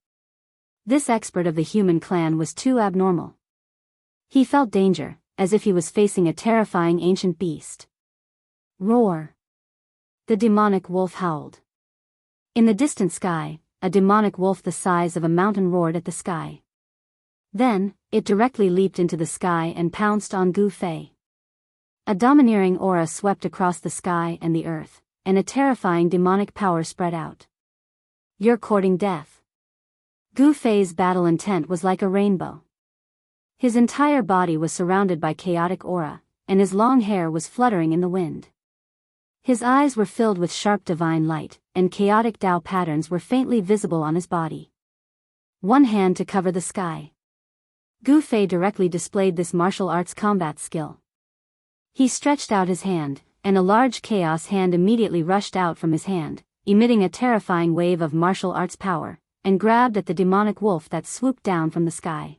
This expert of the human clan was too abnormal. He felt danger, as if he was facing a terrifying ancient beast. Roar! The demonic wolf howled. In the distant sky, a demonic wolf the size of a mountain roared at the sky. Then, it directly leaped into the sky and pounced on Gu Fei. A domineering aura swept across the sky and the earth, and a terrifying demonic power spread out. You're courting death. Gu Fei's battle intent was like a rainbow. His entire body was surrounded by chaotic aura, and his long hair was fluttering in the wind. His eyes were filled with sharp divine light, and chaotic Tao patterns were faintly visible on his body. One hand to cover the sky. Gu Fei directly displayed this martial arts combat skill. He stretched out his hand, and a large chaos hand immediately rushed out from his hand, emitting a terrifying wave of martial arts power, and grabbed at the demonic wolf that swooped down from the sky.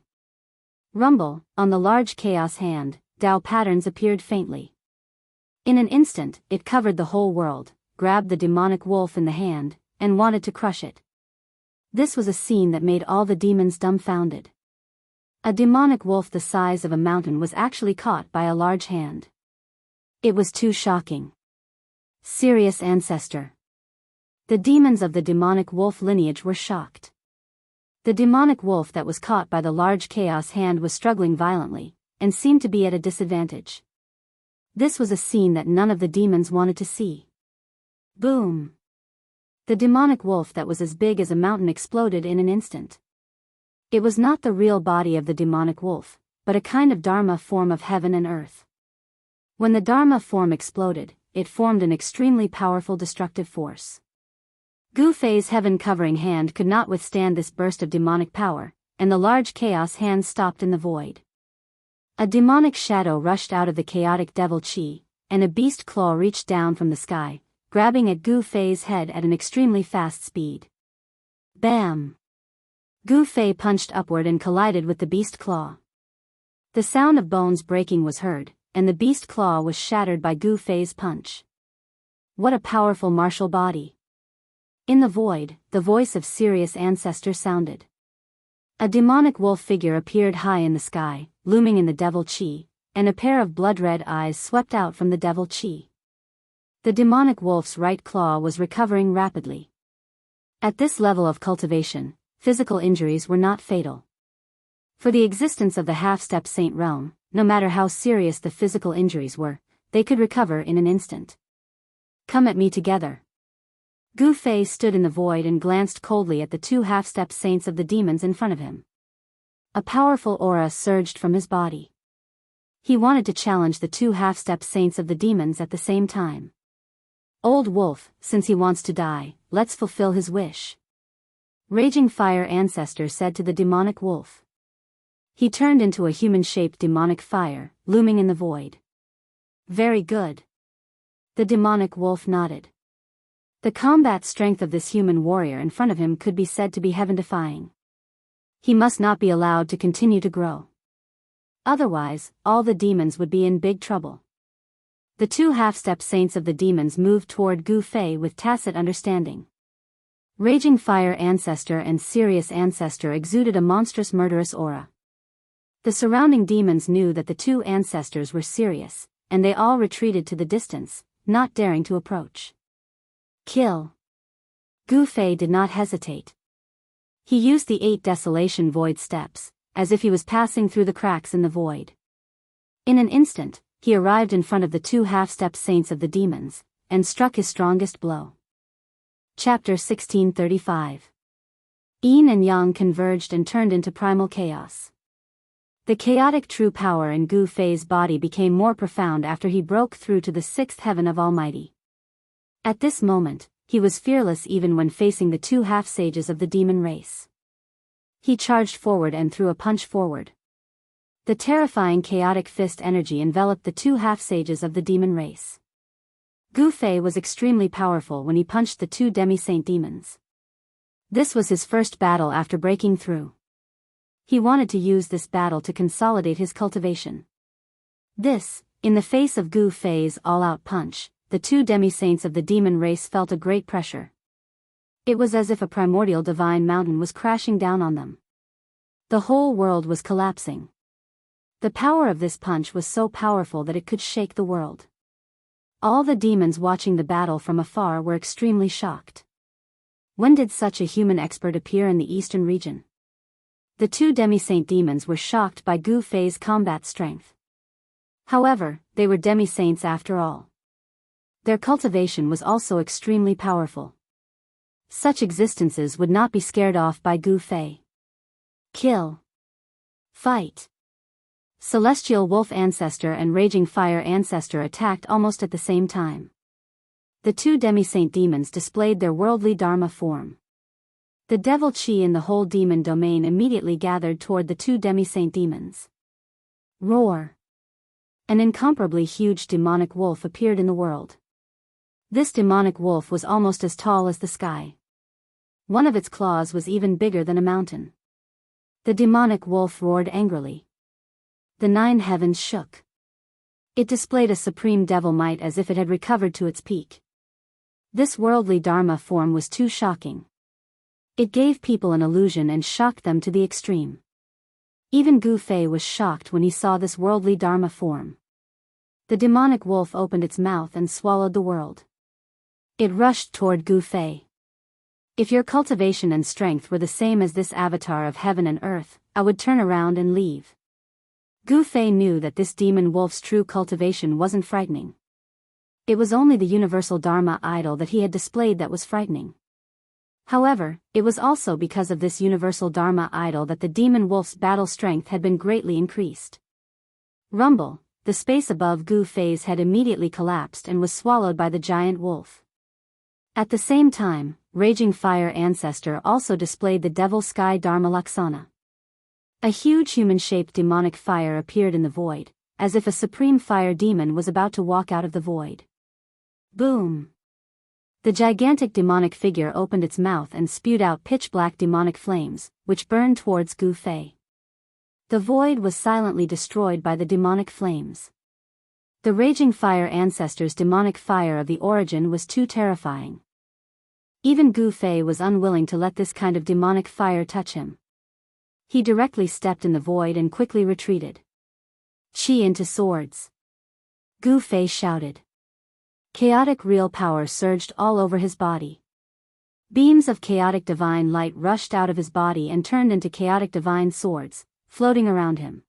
Rumble, on the large chaos hand, Tao patterns appeared faintly. In an instant, it covered the whole world, grabbed the demonic wolf in the hand, and wanted to crush it. This was a scene that made all the demons dumbfounded. A demonic wolf the size of a mountain was actually caught by a large hand. It was too shocking. Serious ancestor. The demons of the demonic wolf lineage were shocked. The demonic wolf that was caught by the large chaos hand was struggling violently, and seemed to be at a disadvantage. This was a scene that none of the demons wanted to see. Boom! The demonic wolf that was as big as a mountain exploded in an instant. It was not the real body of the demonic wolf, but a kind of Dharma form of heaven and earth. When the Dharma form exploded, it formed an extremely powerful destructive force. Gu Fei's heaven-covering hand could not withstand this burst of demonic power, and the large chaos hand stopped in the void. A demonic shadow rushed out of the chaotic devil chi, and a beast claw reached down from the sky, grabbing at Gu Fei's head at an extremely fast speed. Bam! Gu Fei punched upward and collided with the beast claw. The sound of bones breaking was heard, and the beast claw was shattered by Gu Fei's punch. What a powerful martial body! In the void, the voice of Sirius Ancestor sounded. A demonic wolf figure appeared high in the sky, looming in the devil chi, and a pair of blood-red eyes swept out from the devil chi. The demonic wolf's right claw was recovering rapidly. At this level of cultivation, physical injuries were not fatal. For the existence of the half-step saint realm, no matter how serious the physical injuries were, they could recover in an instant. Come at me together. Gu Fei stood in the void and glanced coldly at the two half-step saints of the demons in front of him. A powerful aura surged from his body. He wanted to challenge the two half-step saints of the demons at the same time. Old wolf, since he wants to die, let's fulfill his wish. Raging Fire Ancestor said to the demonic wolf. He turned into a human-shaped demonic fire, looming in the void. Very good. The demonic wolf nodded. The combat strength of this human warrior in front of him could be said to be heaven-defying. He must not be allowed to continue to grow. Otherwise, all the demons would be in big trouble. The two half-step saints of the demons moved toward Gu Fei with tacit understanding. Raging Fire Ancestor and Sirius Ancestor exuded a monstrous murderous aura. The surrounding demons knew that the two ancestors were serious, and they all retreated to the distance, not daring to approach. Kill. Gu Fei did not hesitate. He used the 8 desolation void steps, as if he was passing through the cracks in the void. In an instant, he arrived in front of the two half-step saints of the demons, and struck his strongest blow. Chapter 1635. Yin and Yang converged and turned into primal chaos. The chaotic true power in Gu Fei's body became more profound after he broke through to the 6th heaven of Almighty. At this moment, he was fearless even when facing the two half-sages of the demon race. He charged forward and threw a punch forward. The terrifying chaotic fist energy enveloped the two half-sages of the demon race. Gu Fei was extremely powerful when he punched the two demi-saint demons. This was his first battle after breaking through. He wanted to use this battle to consolidate his cultivation. This, in the face of Gu Fei's all-out punch, the two demi-saints of the demon race felt a great pressure. It was as if a primordial divine mountain was crashing down on them. The whole world was collapsing. The power of this punch was so powerful that it could shake the world. All the demons watching the battle from afar were extremely shocked. When did such a human expert appear in the eastern region? The two demi-saint demons were shocked by Gu Fei's combat strength. However, they were demi-saints after all. Their cultivation was also extremely powerful. Such existences would not be scared off by Gu Fei. Kill. Fight. Celestial Wolf Ancestor and Raging Fire Ancestor attacked almost at the same time. The two demi-saint demons displayed their worldly Dharma form. The devil chi in the whole demon domain immediately gathered toward the two demi-saint demons. Roar! An incomparably huge demonic wolf appeared in the world. This demonic wolf was almost as tall as the sky. One of its claws was even bigger than a mountain. The demonic wolf roared angrily. The 9 heavens shook. It displayed a supreme devil might as if it had recovered to its peak. This worldly Dharma form was too shocking. It gave people an illusion and shocked them to the extreme. Even Gu Fei was shocked when he saw this worldly Dharma form. The demonic wolf opened its mouth and swallowed the world. It rushed toward Gu Fei. If your cultivation and strength were the same as this avatar of heaven and earth, I would turn around and leave. Gu Fei knew that this demon wolf's true cultivation wasn't frightening. It was only the universal Dharma idol that he had displayed that was frightening. However, it was also because of this universal Dharma idol that the demon wolf's battle strength had been greatly increased. Rumble, the space above Gu Fei's head immediately collapsed and was swallowed by the giant wolf. At the same time, Raging Fire Ancestor also displayed the Devil Sky Dharma Laksana. A huge human-shaped demonic fire appeared in the void, as if a supreme fire demon was about to walk out of the void. Boom! The gigantic demonic figure opened its mouth and spewed out pitch-black demonic flames, which burned towards Gu Fei. The void was silently destroyed by the demonic flames. The Raging Fire Ancestor's demonic fire of the origin was too terrifying. Even Gu Fei was unwilling to let this kind of demonic fire touch him. He directly stepped in the void and quickly retreated. Chi into swords. Gu Fei shouted. Chaotic real power surged all over his body. Beams of chaotic divine light rushed out of his body and turned into chaotic divine swords, floating around him.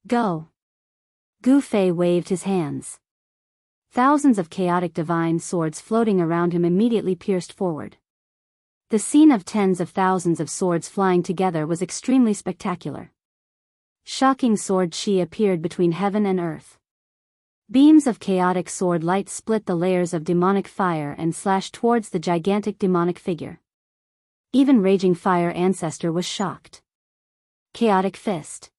Go! Gu Fei waved his hands. Thousands of chaotic divine swords floating around him immediately pierced forward. The scene of tens of thousands of swords flying together was extremely spectacular. Shocking sword chi appeared between heaven and earth. Beams of chaotic sword light split the layers of demonic fire and slashed towards the gigantic demonic figure. Even Raging Fire Ancestor was shocked. Chaotic Fist.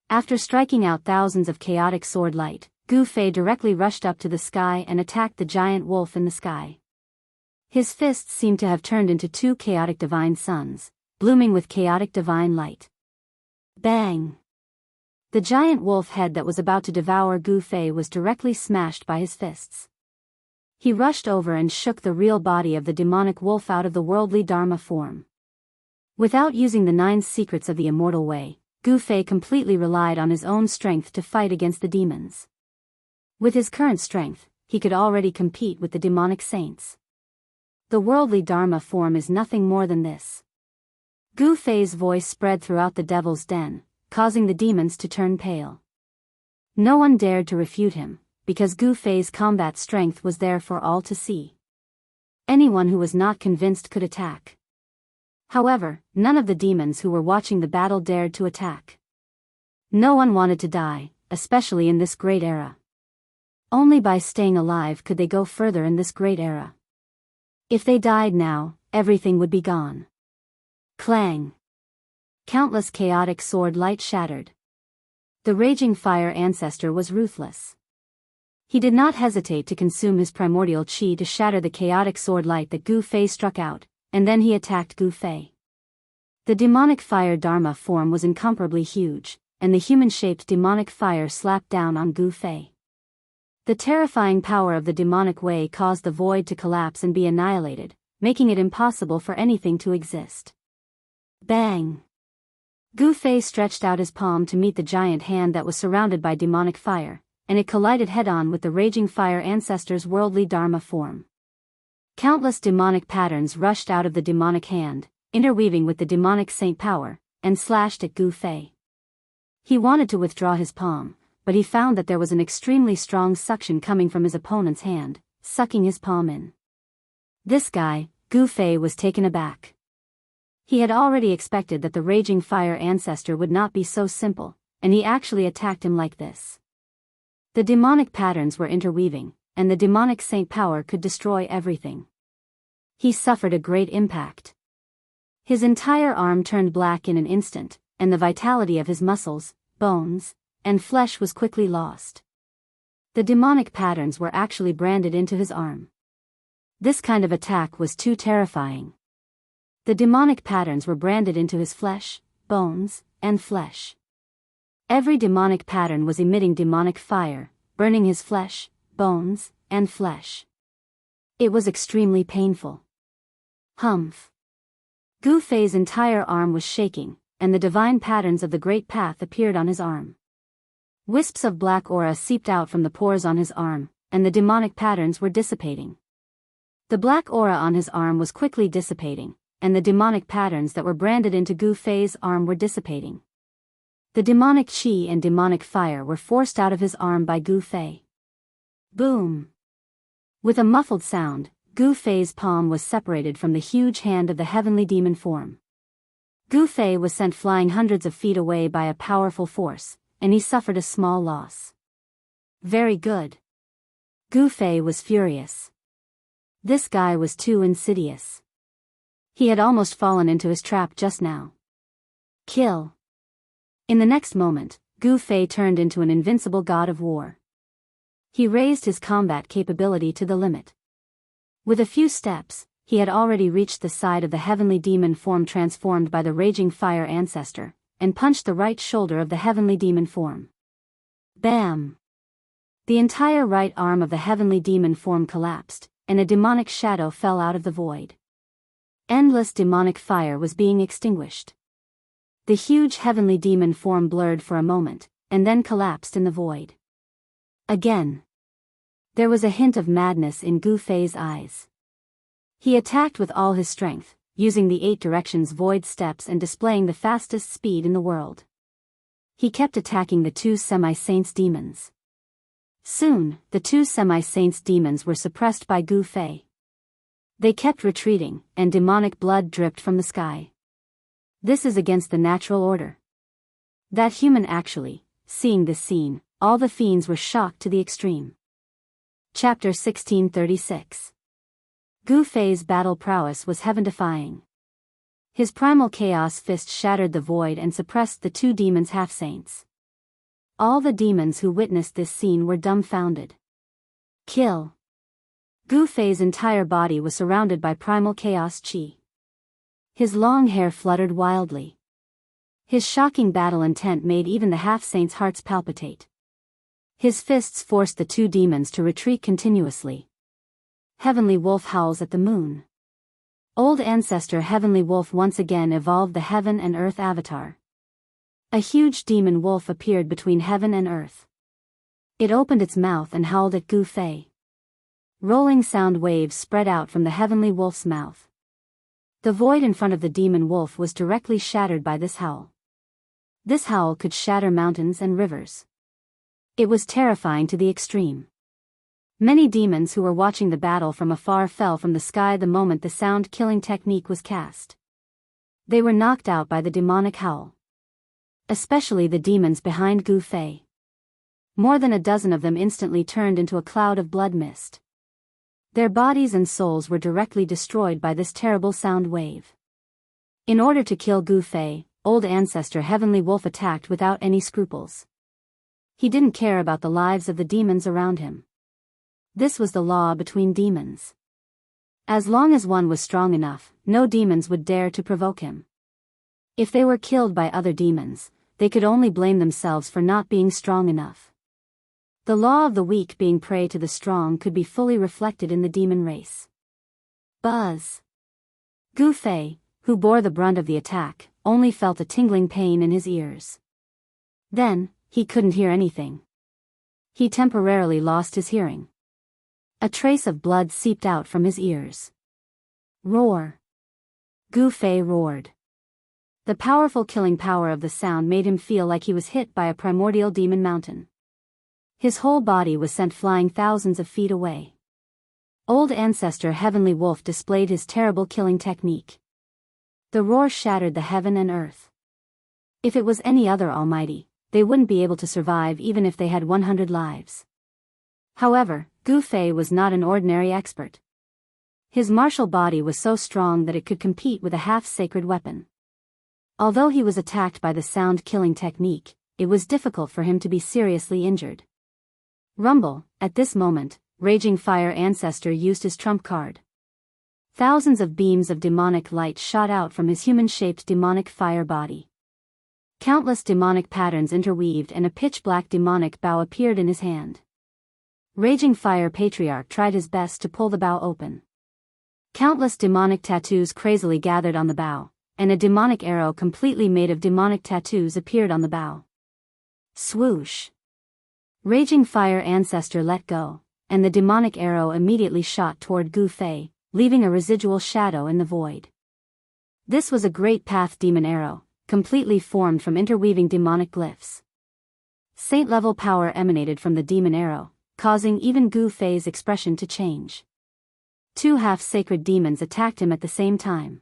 After striking out thousands of chaotic sword light, Gu Fei directly rushed up to the sky and attacked the giant wolf in the sky. His fists seemed to have turned into 2 chaotic divine suns, blooming with chaotic divine light. Bang! The giant wolf head that was about to devour Gu Fei was directly smashed by his fists. He rushed over and shook the real body of the demonic wolf out of the worldly Dharma form. Without using the 9 secrets of the immortal way, Gu Fei completely relied on his own strength to fight against the demons. With his current strength, he could already compete with the demonic saints. The worldly Dharma form is nothing more than this. Gu Fei's voice spread throughout the devil's den, causing the demons to turn pale. No one dared to refute him, because Gu Fei's combat strength was there for all to see. Anyone who was not convinced could attack. However, none of the demons who were watching the battle dared to attack. No one wanted to die, especially in this great era. Only by staying alive could they go further in this great era. If they died now, everything would be gone. Clang! Countless chaotic sword light shattered. The Raging Fire Ancestor was ruthless. He did not hesitate to consume his primordial chi to shatter the chaotic sword light that Gu Fei struck out, and then he attacked Gu Fei. The demonic fire Dharma form was incomparably huge, and the human-shaped demonic fire slapped down on Gu Fei. The terrifying power of the demonic way caused the void to collapse and be annihilated, making it impossible for anything to exist. Bang! Gu Fei stretched out his palm to meet the giant hand that was surrounded by demonic fire, and it collided head-on with the raging fire ancestor's worldly dharma form. Countless demonic patterns rushed out of the demonic hand, interweaving with the demonic saint power, and slashed at Gu Fei. He wanted to withdraw his palm, but he found that there was an extremely strong suction coming from his opponent's hand, sucking his palm in. This guy, Gu Fei, was taken aback. He had already expected that the raging fire ancestor would not be so simple, and he actually attacked him like this. The demonic patterns were interweaving, and the demonic saint power could destroy everything. He suffered a great impact. His entire arm turned black in an instant, and the vitality of his muscles, bones, and flesh was quickly lost. The demonic patterns were actually branded into his arm. This kind of attack was too terrifying. The demonic patterns were branded into his flesh, bones, and flesh. Every demonic pattern was emitting demonic fire, burning his flesh, bones, and flesh. It was extremely painful. Humph! Gu Fei's entire arm was shaking, and the divine patterns of the Great Path appeared on his arm. Wisps of black aura seeped out from the pores on his arm, and the demonic patterns were dissipating. The black aura on his arm was quickly dissipating, and the demonic patterns that were branded into Gu Fei's arm were dissipating. The demonic qi and demonic fire were forced out of his arm by Gu Fei. Boom! With a muffled sound, Gu Fei's palm was separated from the huge hand of the heavenly demon form. Gu Fei was sent flying hundreds of feet away by a powerful force, and he suffered a small loss. Very good. Gu Fei was furious. This guy was too insidious. He had almost fallen into his trap just now. Kill. In the next moment, Gu Fei turned into an invincible god of war. He raised his combat capability to the limit. With a few steps, he had already reached the side of the heavenly demon form transformed by the raging fire ancestor, and punched the right shoulder of the heavenly demon form. Bam! The entire right arm of the heavenly demon form collapsed, and a demonic shadow fell out of the void. Endless demonic fire was being extinguished. The huge heavenly demon form blurred for a moment, and then collapsed in the void. Again. There was a hint of madness in Gu Fei's eyes. He attacked with all his strength, using the 8 directions void steps and displaying the fastest speed in the world. He kept attacking the 2 semi-saints demons. Soon, the 2 semi-saints demons were suppressed by Gu Fei. They kept retreating, and demonic blood dripped from the sky. This is against the natural order. That human actually, seeing this scene, all the fiends were shocked to the extreme. Chapter 1636. Gu Fei's battle prowess was heaven-defying. His primal chaos fist shattered the void and suppressed the 2 demons half-saints. All the demons who witnessed this scene were dumbfounded. Kill. Gu Fei's entire body was surrounded by primal chaos qi. His long hair fluttered wildly. His shocking battle intent made even the half-saints' hearts palpitate. His fists forced the 2 demons to retreat continuously. Heavenly Wolf howls at the moon. Old ancestor Heavenly Wolf once again evolved the heaven and earth avatar. A huge demon wolf appeared between heaven and earth. It opened its mouth and howled at Gu Fei. Rolling sound waves spread out from the Heavenly Wolf's mouth. The void in front of the demon wolf was directly shattered by this howl. This howl could shatter mountains and rivers. It was terrifying to the extreme. Many demons who were watching the battle from afar fell from the sky the moment the sound-killing technique was cast. They were knocked out by the demonic howl. Especially the demons behind Gu Fei. More than a dozen of them instantly turned into a cloud of blood mist. Their bodies and souls were directly destroyed by this terrible sound wave. In order to kill Gu Fei, old ancestor Heavenly Wolf attacked without any scruples. He didn't care about the lives of the demons around him. This was the law between demons. As long as one was strong enough, no demons would dare to provoke him. If they were killed by other demons, they could only blame themselves for not being strong enough. The law of the weak being prey to the strong could be fully reflected in the demon race. Buzz! Gu Fei, who bore the brunt of the attack, only felt a tingling pain in his ears. Then, he couldn't hear anything. He temporarily lost his hearing. A trace of blood seeped out from his ears. Roar! Gu Fei roared. The powerful killing power of the sound made him feel like he was hit by a primordial demon mountain. His whole body was sent flying thousands of feet away. Old ancestor Heavenly Wolf displayed his terrible killing technique. The roar shattered the heaven and earth. If it was any other almighty, they wouldn't be able to survive even if they had 100 lives. However, Gu Fei was not an ordinary expert. His martial body was so strong that it could compete with a half-sacred weapon. Although he was attacked by the sound killing technique, it was difficult for him to be seriously injured. Rumble, at this moment, Raging Fire Ancestor used his trump card. Thousands of beams of demonic light shot out from his human-shaped demonic fire body. Countless demonic patterns interweaved and a pitch-black demonic bow appeared in his hand. Raging Fire Patriarch tried his best to pull the bow open. Countless demonic tattoos crazily gathered on the bow, and a demonic arrow completely made of demonic tattoos appeared on the bow. Swoosh! Raging Fire Ancestor let go, and the demonic arrow immediately shot toward Gu Fei, leaving a residual shadow in the void. This was a great path demon arrow, completely formed from interweaving demonic glyphs. Saint-level power emanated from the demon arrow, causing even Gu Fei's expression to change. Two half-sacred demons attacked him at the same time.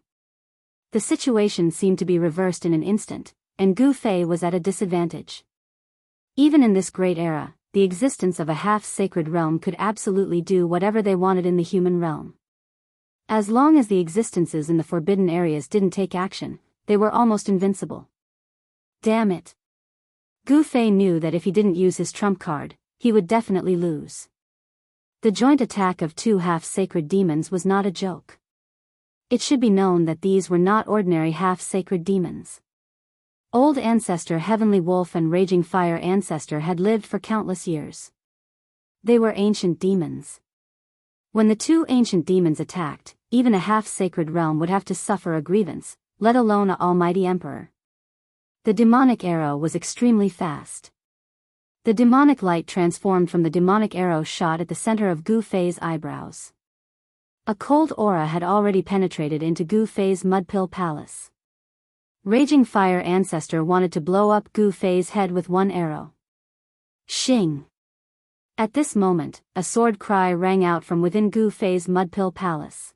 The situation seemed to be reversed in an instant, and Gu Fei was at a disadvantage. Even in this great era, the existence of a half-sacred realm could absolutely do whatever they wanted in the human realm. As long as the existences in the forbidden areas didn't take action, they were almost invincible. Damn it! Gu Fei knew that if he didn't use his trump card, he would definitely lose. The joint attack of two half-sacred demons was not a joke. It should be known that these were not ordinary half-sacred demons. Old Ancestor Heavenly Wolf and Raging Fire Ancestor had lived for countless years. They were ancient demons. When the two ancient demons attacked, even a half-sacred realm would have to suffer a grievance, let alone an almighty emperor. The demonic arrow was extremely fast. The demonic light transformed from the demonic arrow shot at the center of Gu Fei's eyebrows. A cold aura had already penetrated into Gu Fei's Mudpill Palace. Raging Fire Ancestor wanted to blow up Gu Fei's head with one arrow. Shing! At this moment, a sword cry rang out from within Gu Fei's Mudpill Palace.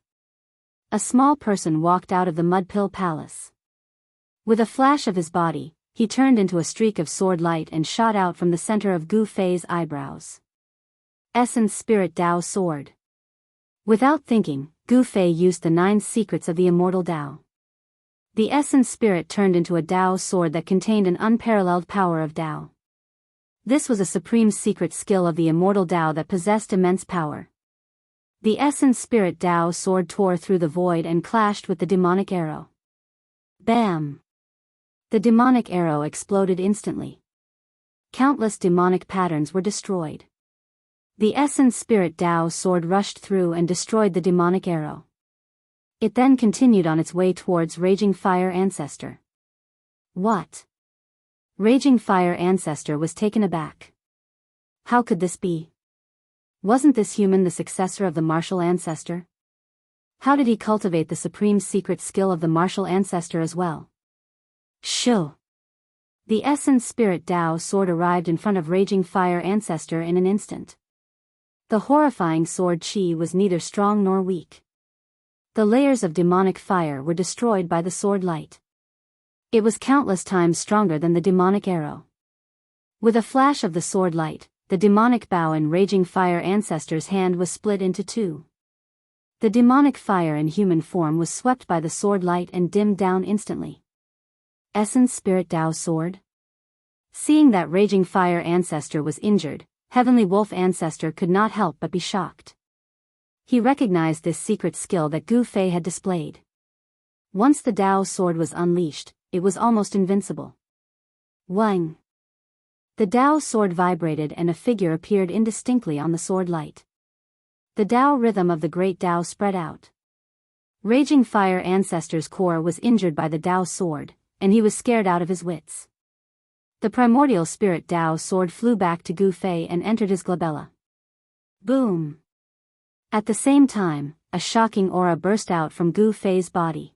A small person walked out of the Mudpill Palace. With a flash of his body, he turned into a streak of sword light and shot out from the center of Gu Fei's eyebrows. Essence Spirit Dao Sword. Without thinking, Gu Fei used the 9 secrets of the Immortal Dao. The Essence Spirit turned into a Dao sword that contained an unparalleled power of Dao. This was a supreme secret skill of the Immortal Dao that possessed immense power. The Essence Spirit Dao sword tore through the void and clashed with the demonic arrow. Bam! The demonic arrow exploded instantly. Countless demonic patterns were destroyed. The Essence Spirit Dao sword rushed through and destroyed the demonic arrow. It then continued on its way towards Raging Fire Ancestor. What? Raging Fire Ancestor was taken aback. How could this be? Wasn't this human the successor of the martial ancestor? How did he cultivate the supreme secret skill of the martial ancestor as well? Shoo! The Essence Spirit Dao sword arrived in front of Raging Fire Ancestor in an instant. The horrifying sword chi was neither strong nor weak. The layers of demonic fire were destroyed by the sword light. It was countless times stronger than the demonic arrow. With a flash of the sword light, the demonic bow in Raging Fire Ancestor's hand was split into two. The demonic fire in human form was swept by the sword light and dimmed down instantly. Essence Spirit Dao Sword? Seeing that Raging Fire Ancestor was injured, Heavenly Wolf Ancestor could not help but be shocked. He recognized this secret skill that Gu Fei had displayed. Once the Dao sword was unleashed, it was almost invincible. Wang! The Dao sword vibrated and a figure appeared indistinctly on the sword light. The Dao rhythm of the great Dao spread out. Raging Fire Ancestor's core was injured by the Dao sword, and he was scared out of his wits. The primordial spirit Dao sword flew back to Gu Fei and entered his glabella. Boom! At the same time, a shocking aura burst out from Gu Fei's body.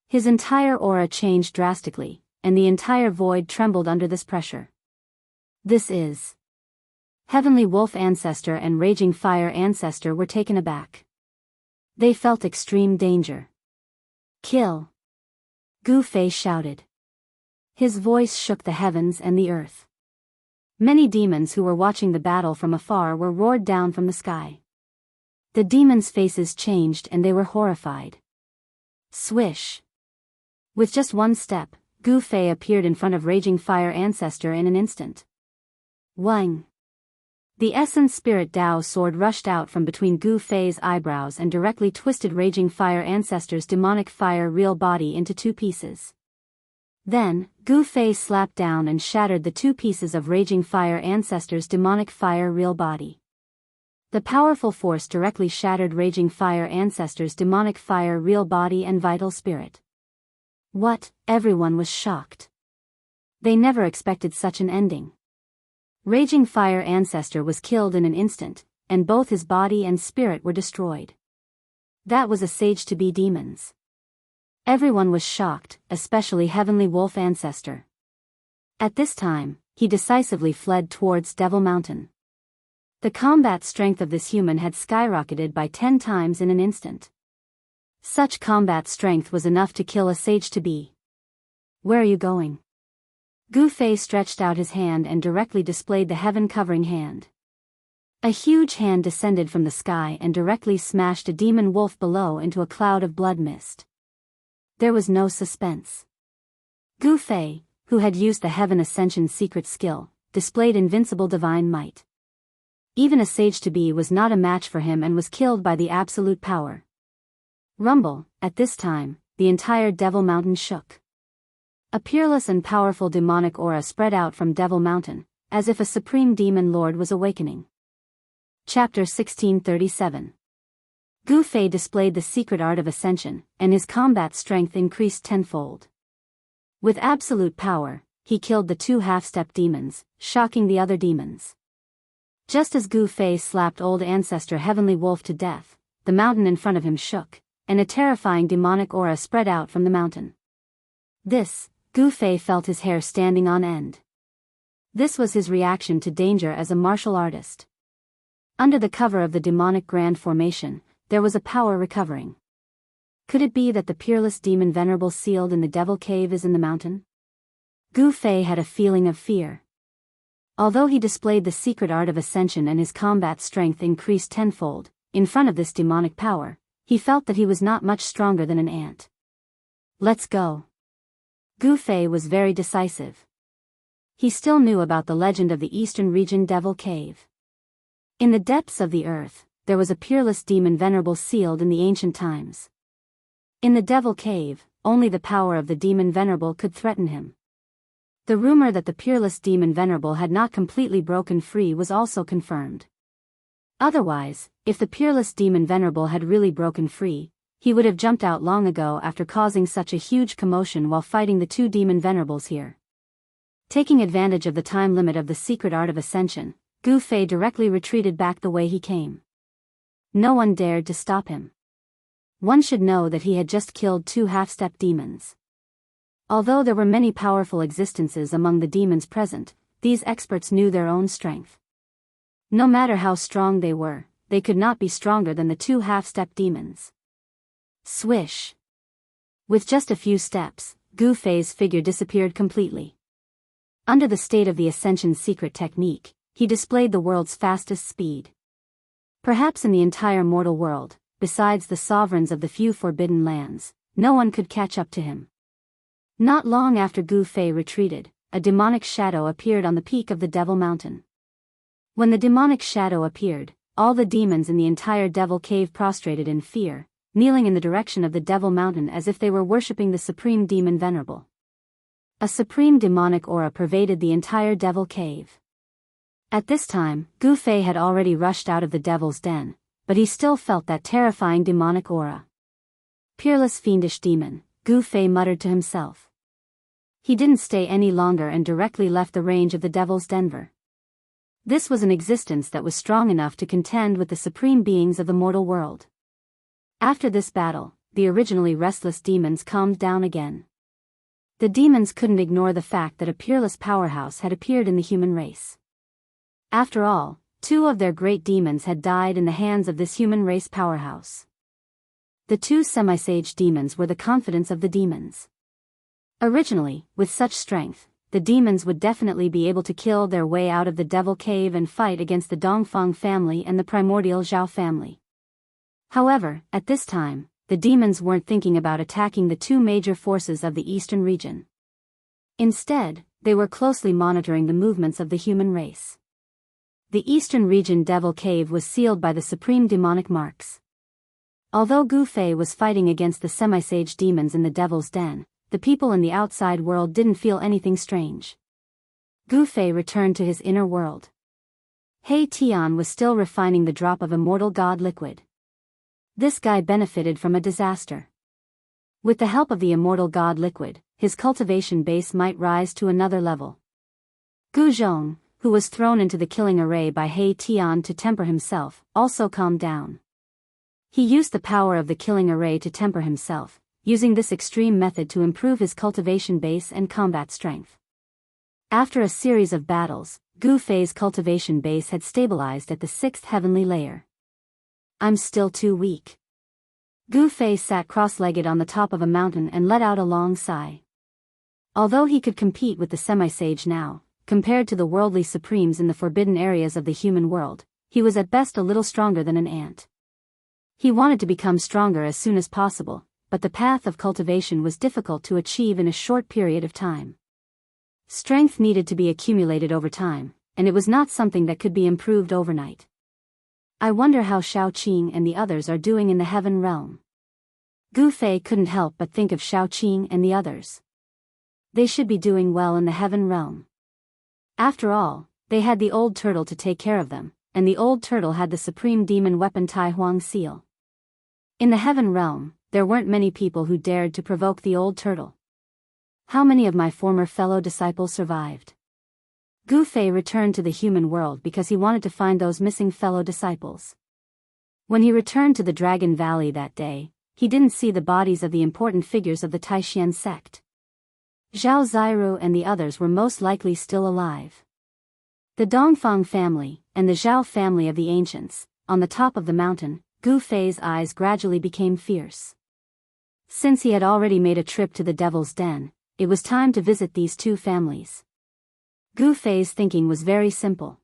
His entire aura changed drastically, and the entire void trembled under this pressure. This is... Heavenly Wolf Ancestor and Raging Fire Ancestor were taken aback. They felt extreme danger. Kill! Gu Fei shouted. His voice shook the heavens and the earth. Many demons who were watching the battle from afar were roared down from the sky. The demons' faces changed and they were horrified. Swish! With just one step, Gu Fei appeared in front of Raging Fire Ancestor in an instant. Wang! The Essence Spirit Dao sword rushed out from between Gu Fei's eyebrows and directly twisted Raging Fire Ancestor's demonic fire real body into two pieces. Then, Gu Fei slapped down and shattered the two pieces of Raging Fire Ancestor's demonic fire real body. The powerful force directly shattered Raging Fire Ancestor's demonic fire real body and vital spirit. What? Everyone was shocked. They never expected such an ending. Raging Fire Ancestor was killed in an instant, and both his body and spirit were destroyed. That was a sage-to-be demons. Everyone was shocked, especially Heavenly Wolf Ancestor. At this time, he decisively fled towards Devil Mountain. The combat strength of this human had skyrocketed by 10 times in an instant. Such combat strength was enough to kill a sage-to-be. Where are you going? Gu Fei stretched out his hand and directly displayed the heaven-covering hand. A huge hand descended from the sky and directly smashed a demon wolf below into a cloud of blood mist. There was no suspense. Gu Fei, who had used the Heaven Ascension secret skill, displayed invincible divine might. Even a sage-to-be was not a match for him and was killed by the absolute power. Rumble, at this time, the entire Devil Mountain shook. A peerless and powerful demonic aura spread out from Devil Mountain, as if a supreme demon lord was awakening. Chapter 1637. Gu Fei displayed the secret art of ascension, and his combat strength increased tenfold. With absolute power, he killed the two half-step demons, shocking the other demons. Just as Gu Fei slapped old ancestor Heavenly Wolf to death, the mountain in front of him shook, and a terrifying demonic aura spread out from the mountain. Gu Fei felt his hair standing on end. This was his reaction to danger as a martial artist. Under the cover of the demonic grand formation, there was a power recovering. Could it be that the peerless demon Venerable sealed in the Devil Cave is in the mountain? Gu Fei had a feeling of fear. Although he displayed the secret art of ascension and his combat strength increased tenfold, in front of this demonic power, he felt that he was not much stronger than an ant. Let's go. Gu Fei was very decisive. He still knew about the legend of the Eastern Region Devil Cave. In the depths of the earth, there was a peerless demon Venerable sealed in the ancient times. In the Devil Cave, only the power of the demon Venerable could threaten him. The rumor that the peerless demon Venerable had not completely broken free was also confirmed. Otherwise, if the peerless demon Venerable had really broken free, he would have jumped out long ago after causing such a huge commotion while fighting the two demon Venerables here. Taking advantage of the time limit of the secret art of ascension, Gu Fei directly retreated back the way he came. No one dared to stop him. One should know that he had just killed two half-step demons. Although there were many powerful existences among the demons present, these experts knew their own strength. No matter how strong they were, they could not be stronger than the two half-step demons. Swish! With just a few steps, Gu Fei's figure disappeared completely. Under the state of the Ascension secret technique, he displayed the world's fastest speed. Perhaps in the entire mortal world, besides the sovereigns of the few forbidden lands, no one could catch up to him. Not long after Gu Fei retreated, a demonic shadow appeared on the peak of the Devil Mountain. When the demonic shadow appeared, all the demons in the entire Devil Cave prostrated in fear, kneeling in the direction of the Devil Mountain as if they were worshipping the supreme demon Venerable. A supreme demonic aura pervaded the entire Devil Cave. At this time, Gu Fei had already rushed out of the Devil's Den, but he still felt that terrifying demonic aura. Peerless fiendish demon, Gu Fei muttered to himself. He didn't stay any longer and directly left the range of the Devil's Den. This was an existence that was strong enough to contend with the supreme beings of the mortal world. After this battle, the originally restless demons calmed down again. The demons couldn't ignore the fact that a peerless powerhouse had appeared in the human race. After all, 2 of their great demons had died in the hands of this human race powerhouse. The 2 semi-sage demons were the confidence of the demons. Originally, with such strength, the demons would definitely be able to kill their way out of the Devil Cave and fight against the Dongfang family and the primordial Zhao family. However, at this time, the demons weren't thinking about attacking the 2 major forces of the eastern region. Instead, they were closely monitoring the movements of the human race. The eastern region Devil Cave was sealed by the supreme demonic marks. Although Gu Fei was fighting against the semi-sage demons in the Devil's Den, the people in the outside world didn't feel anything strange. Gu Fei returned to his inner world. He Tian was still refining the drop of immortal god liquid. This guy benefited from a disaster. With the help of the immortal god liquid, his cultivation base might rise to another level. Gu Zhong, who was thrown into the killing array by He Tian to temper himself, also calmed down. He used the power of the killing array to temper himself, using this extreme method to improve his cultivation base and combat strength. After a series of battles, Gu Fei's cultivation base had stabilized at the 6th heavenly layer. I'm still too weak. Gu Fei sat cross-legged on the top of a mountain and let out a long sigh. Although he could compete with the semi-sage now, compared to the worldly supremes in the forbidden areas of the human world, he was at best a little stronger than an ant. He wanted to become stronger as soon as possible, but the path of cultivation was difficult to achieve in a short period of time. Strength needed to be accumulated over time, and it was not something that could be improved overnight. I wonder how Shao Qing and the others are doing in the heaven realm. Gu Fei couldn't help but think of Shao Qing and the others. They should be doing well in the heaven realm. After all, they had the old turtle to take care of them, and the old turtle had the supreme demon weapon Tai Huang seal. In the heaven realm, there weren't many people who dared to provoke the old turtle. How many of my former fellow disciples survived? Gu Fei returned to the human world because he wanted to find those missing fellow disciples. When he returned to the Dragon Valley that day, he didn't see the bodies of the important figures of the Taishan sect. Zhao Ziru and the others were most likely still alive. The Dongfang family, and the Zhao family of the ancients, on the top of the mountain, Gu Fei's eyes gradually became fierce. Since he had already made a trip to the Devil's Den, it was time to visit these 2 families. Gu Fei's thinking was very simple.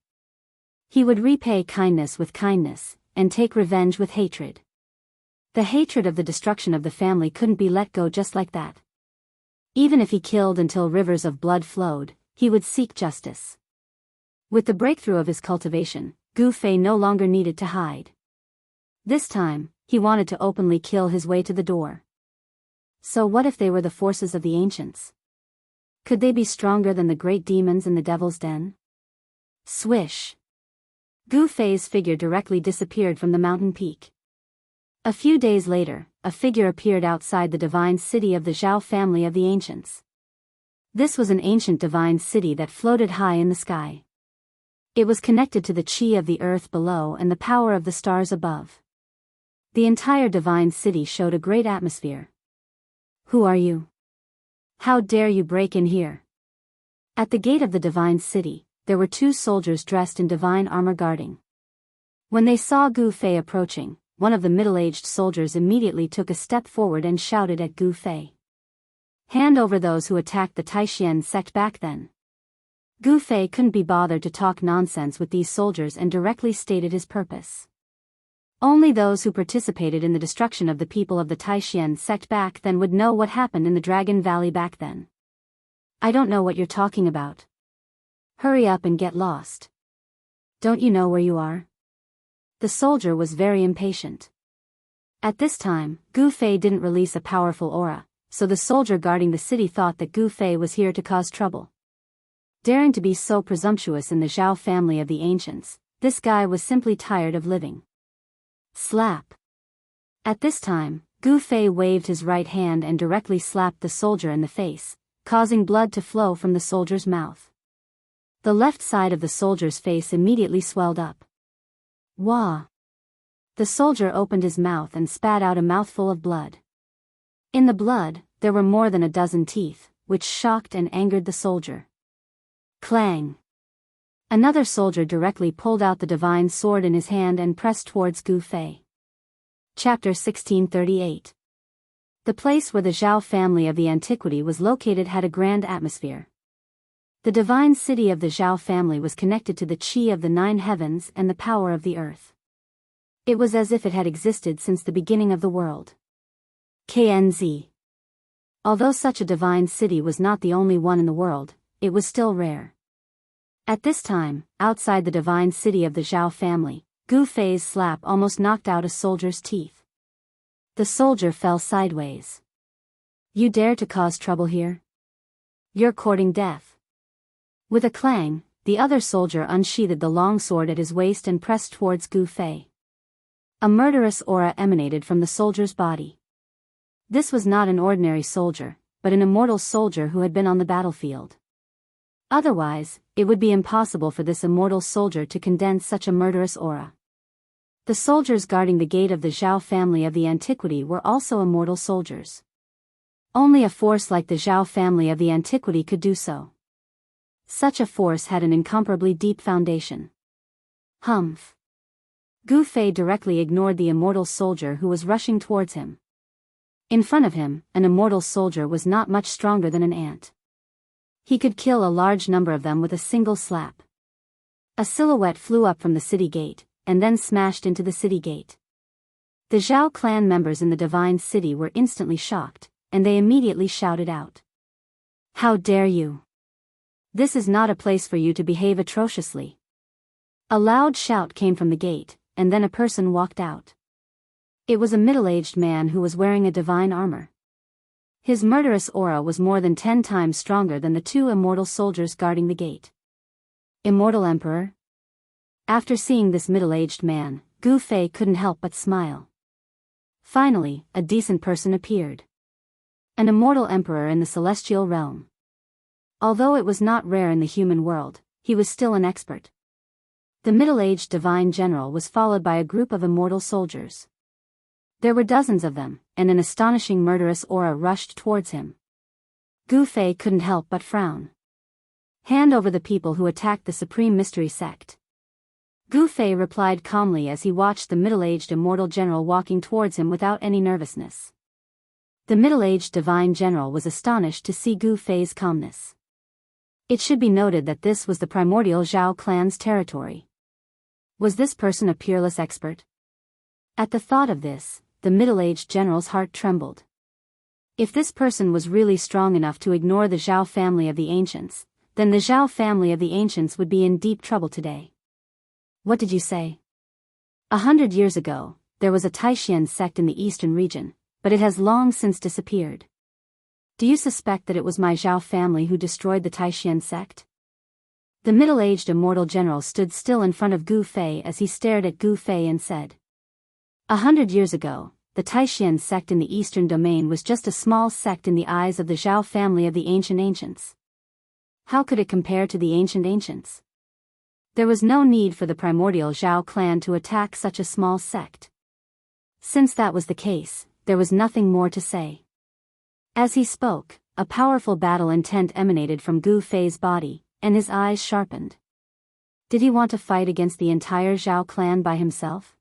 He would repay kindness with kindness, and take revenge with hatred. The hatred of the destruction of the family couldn't be let go just like that. Even if he killed until rivers of blood flowed, he would seek justice. With the breakthrough of his cultivation, Gu Fei no longer needed to hide. This time, he wanted to openly kill his way to the door. So what if they were the forces of the ancients? Could they be stronger than the great demons in the Devil's Den? Swish! Gu Fei's figure directly disappeared from the mountain peak. A few days later, a figure appeared outside the divine city of the Zhao family of the ancients. This was an ancient divine city that floated high in the sky. It was connected to the chi of the earth below and the power of the stars above. The entire divine city showed a great atmosphere. Who are you? How dare you break in here? At the gate of the divine city, there were 2 soldiers dressed in divine armor guarding. When they saw Gu Fei approaching, one of the middle-aged soldiers immediately took a step forward and shouted at Gu Fei. Hand over those who attacked the Taishan sect back then. Gu Fei couldn't be bothered to talk nonsense with these soldiers and directly stated his purpose. Only those who participated in the destruction of the people of the Taishan sect back then would know what happened in the Dragon Valley back then. I don't know what you're talking about. Hurry up and get lost. Don't you know where you are? The soldier was very impatient. At this time, Gu Fei didn't release a powerful aura, so the soldier guarding the city thought that Gu Fei was here to cause trouble. Daring to be so presumptuous in the Zhao family of the ancients, this guy was simply tired of living. Slap. At this time, Gu Fei waved his right hand and directly slapped the soldier in the face, causing blood to flow from the soldier's mouth. The left side of the soldier's face immediately swelled up. Wah! The soldier opened his mouth and spat out a mouthful of blood. In the blood, there were more than a dozen teeth, which shocked and angered the soldier. Clang! Another soldier directly pulled out the divine sword in his hand and pressed towards Gu Fei. Chapter 1638. The place where the Zhao family of the antiquity was located had a grand atmosphere. The divine city of the Zhao family was connected to the qi of the 9 heavens and the power of the earth. It was as if it had existed since the beginning of the world. KNZ. Although such a divine city was not the only one in the world, it was still rare. At this time, outside the divine city of the Zhao family, Gu Fei's slap almost knocked out a soldier's teeth. The soldier fell sideways. You dare to cause trouble here? You're courting death. With a clang, the other soldier unsheathed the long sword at his waist and pressed towards Gu Fei. A murderous aura emanated from the soldier's body. This was not an ordinary soldier, but an immortal soldier who had been on the battlefield. Otherwise, it would be impossible for this immortal soldier to condense such a murderous aura. The soldiers guarding the gate of the Zhao family of the antiquity were also immortal soldiers. Only a force like the Zhao family of the antiquity could do so. Such a force had an incomparably deep foundation. Humph! Gu Fei directly ignored the immortal soldier who was rushing towards him. In front of him, an immortal soldier was not much stronger than an ant. He could kill a large number of them with a single slap. A silhouette flew up from the city gate, and then smashed into the city gate. The Zhao clan members in the divine city were instantly shocked, and they immediately shouted out. How dare you! This is not a place for you to behave atrociously. A loud shout came from the gate, and then a person walked out. It was a middle-aged man who was wearing a divine armor. His murderous aura was more than 10 times stronger than the 2 immortal soldiers guarding the gate. Immortal Emperor? After seeing this middle-aged man, Gu Fei couldn't help but smile. Finally, a decent person appeared. An immortal emperor in the celestial realm. Although it was not rare in the human world, he was still an expert. The middle-aged divine general was followed by a group of immortal soldiers. There were dozens of them, and an astonishing murderous aura rushed towards him. Gu Fei couldn't help but frown. Hand over the people who attacked the Supreme Mystery Sect. Gu Fei replied calmly as he watched the middle-aged immortal general walking towards him without any nervousness. The middle-aged divine general was astonished to see Gu Fei's calmness. It should be noted that this was the primordial Zhao clan's territory. Was this person a peerless expert? At the thought of this, the middle-aged general's heart trembled. If this person was really strong enough to ignore the Zhao family of the ancients, then the Zhao family of the ancients would be in deep trouble today. What did you say? 100 years ago, there was a Taishan sect in the eastern region, but it has long since disappeared. Do you suspect that it was my Zhao family who destroyed the Taishan sect? The middle-aged immortal general stood still in front of Gu Fei as he stared at Gu Fei and said. 100 years ago, the Taishan sect in the eastern domain was just a small sect in the eyes of the Zhao family of the ancient ancients. How could it compare to the ancient ancients? There was no need for the primordial Zhao clan to attack such a small sect. Since that was the case, there was nothing more to say. As he spoke, a powerful battle intent emanated from Gu Fei's body, and his eyes sharpened. Did he want to fight against the entire Zhao clan by himself?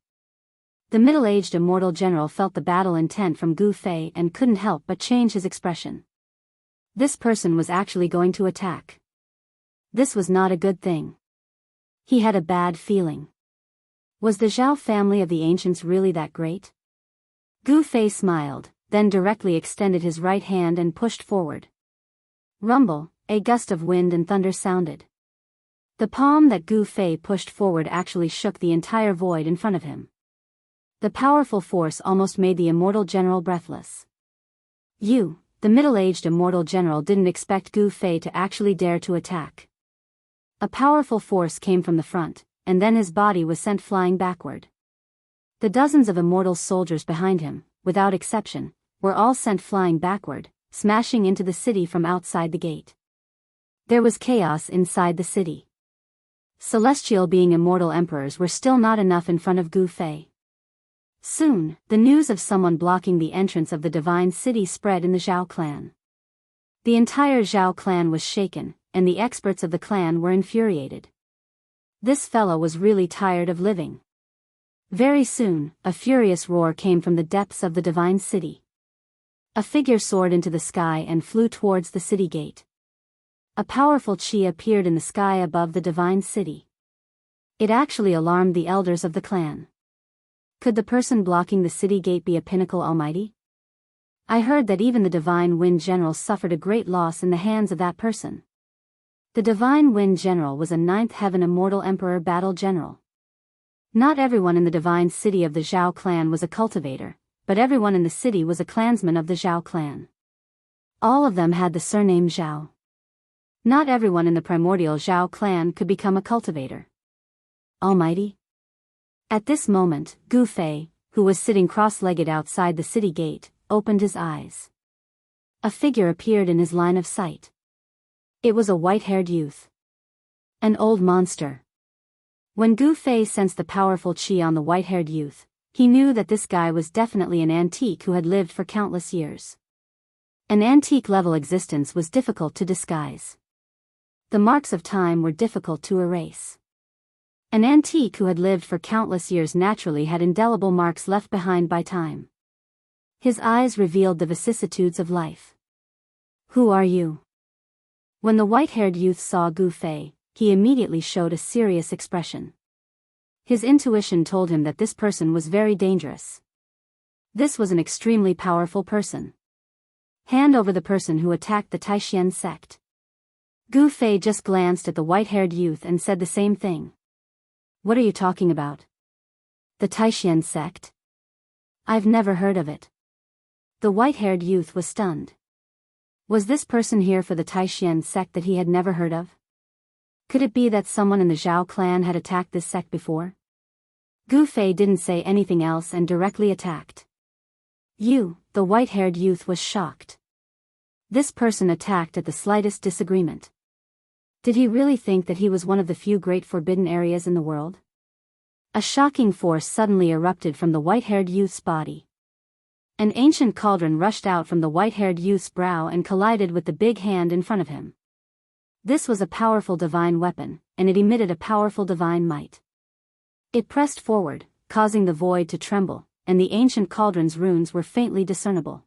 The middle-aged immortal general felt the battle intent from Gu Fei and couldn't help but change his expression. This person was actually going to attack. This was not a good thing. He had a bad feeling. Was the Zhao family of the ancients really that great? Gu Fei smiled, then directly extended his right hand and pushed forward. Rumble, a gust of wind and thunder sounded. The palm that Gu Fei pushed forward actually shook the entire void in front of him. The powerful force almost made the immortal general breathless. The middle-aged immortal general didn't expect Gu Fei to actually dare to attack. A powerful force came from the front, and then his body was sent flying backward. The dozens of immortal soldiers behind him, without exception, were all sent flying backward, smashing into the city from outside the gate. There was chaos inside the city. Celestial being immortal emperors were still not enough in front of Gu Fei. Soon, the news of someone blocking the entrance of the divine city spread in the Zhao clan. The entire Zhao clan was shaken, and the experts of the clan were infuriated. This fellow was really tired of living. Very soon, a furious roar came from the depths of the divine city. A figure soared into the sky and flew towards the city gate. A powerful chi appeared in the sky above the divine city. It actually alarmed the elders of the clan. Could the person blocking the city gate be a pinnacle almighty? I heard that even the Divine Wind General suffered a great loss in the hands of that person. The Divine Wind General was a ninth heaven immortal emperor battle general. Not everyone in the divine city of the Zhao clan was a cultivator, but everyone in the city was a clansman of the Zhao clan. All of them had the surname Zhao. Not everyone in the primordial Zhao clan could become a cultivator. Almighty? At this moment, Gu Fei, who was sitting cross-legged outside the city gate, opened his eyes. A figure appeared in his line of sight. It was a white-haired youth. An old monster. When Gu Fei sensed the powerful qi on the white-haired youth, he knew that this guy was definitely an antique who had lived for countless years. An antique-level existence was difficult to disguise. The marks of time were difficult to erase. An antique who had lived for countless years naturally had indelible marks left behind by time. His eyes revealed the vicissitudes of life. Who are you? When the white-haired youth saw Gu Fei, he immediately showed a serious expression. His intuition told him that this person was very dangerous. This was an extremely powerful person. Hand over the person who attacked the Taishan sect. Gu Fei just glanced at the white-haired youth and said the same thing. What are you talking about? The Taishan sect? I've never heard of it. The white-haired youth was stunned. Was this person here for the Taishan sect that he had never heard of? Could it be that someone in the Zhao clan had attacked this sect before? Gu Fei didn't say anything else and directly attacked. The white-haired youth was shocked. This person attacked at the slightest disagreement. Did he really think that he was one of the few great forbidden areas in the world? A shocking force suddenly erupted from the white-haired youth's body. An ancient cauldron rushed out from the white-haired youth's brow and collided with the big hand in front of him. This was a powerful divine weapon, and it emitted a powerful divine might. It pressed forward, causing the void to tremble, and the ancient cauldron's runes were faintly discernible.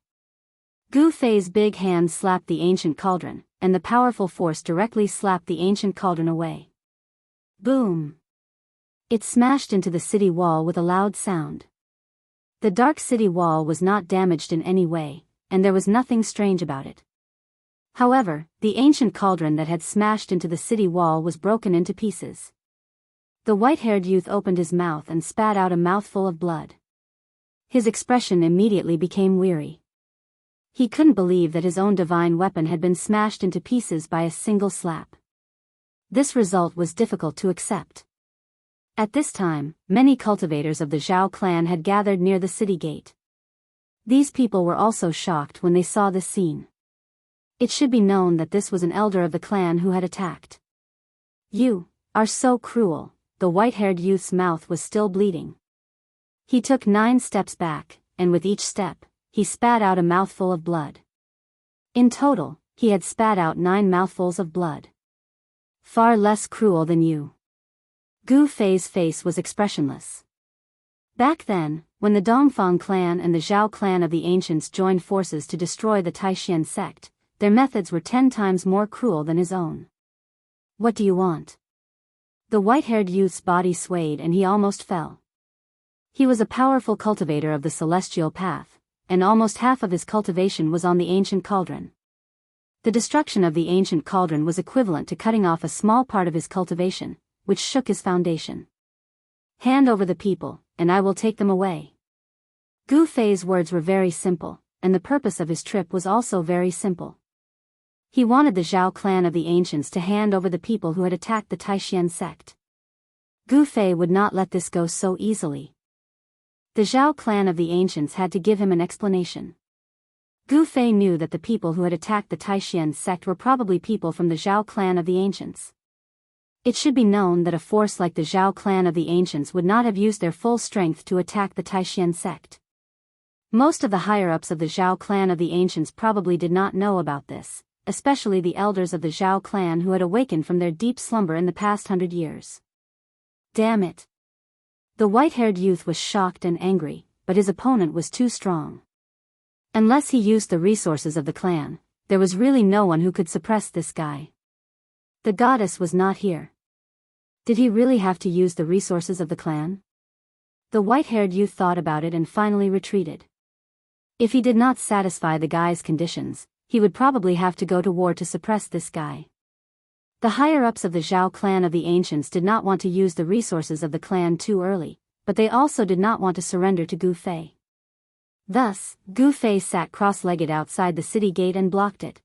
Gu Fei's big hand slapped the ancient cauldron, and the powerful force directly slapped the ancient cauldron away. Boom! It smashed into the city wall with a loud sound. The dark city wall was not damaged in any way, and there was nothing strange about it. However, the ancient cauldron that had smashed into the city wall was broken into pieces. The white-haired youth opened his mouth and spat out a mouthful of blood. His expression immediately became weary. He couldn't believe that his own divine weapon had been smashed into pieces by a single slap. This result was difficult to accept. At this time, many cultivators of the Zhao clan had gathered near the city gate. These people were also shocked when they saw this scene. It should be known that this was an elder of the clan who had attacked. You are so cruel. The white-haired youth's mouth was still bleeding. He took 9 steps back, and with each step, he spat out a mouthful of blood. In total, he had spat out 9 mouthfuls of blood. Far less cruel than you. Gu Fei's face was expressionless. Back then, when the Dongfang clan and the Zhao clan of the ancients joined forces to destroy the Taishan sect, their methods were 10 times more cruel than his own. What do you want? The white-haired youth's body swayed and he almost fell. He was a powerful cultivator of the celestial path, and almost half of his cultivation was on the ancient cauldron. The destruction of the ancient cauldron was equivalent to cutting off a small part of his cultivation, which shook his foundation. Hand over the people, and I will take them away. Gu Fei's words were very simple, and the purpose of his trip was also very simple. He wanted the Zhao clan of the ancients to hand over the people who had attacked the Taishan sect. Gu Fei would not let this go so easily. The Zhao clan of the ancients had to give him an explanation. Gu Fei knew that the people who had attacked the Taishan sect were probably people from the Zhao clan of the ancients. It should be known that a force like the Zhao clan of the ancients would not have used their full strength to attack the Taishan sect. Most of the higher-ups of the Zhao clan of the ancients probably did not know about this, especially the elders of the Zhao clan who had awakened from their deep slumber in the past 100 years. Damn it! The white-haired youth was shocked and angry, but his opponent was too strong. Unless he used the resources of the clan, there was really no one who could suppress this guy. The goddess was not here. Did he really have to use the resources of the clan? The white-haired youth thought about it and finally retreated. If he did not satisfy the guy's conditions, he would probably have to go to war to suppress this guy. The higher-ups of the Zhao clan of the ancients did not want to use the resources of the clan too early, but they also did not want to surrender to Gu Fei. Thus, Gu Fei sat cross-legged outside the city gate and blocked it.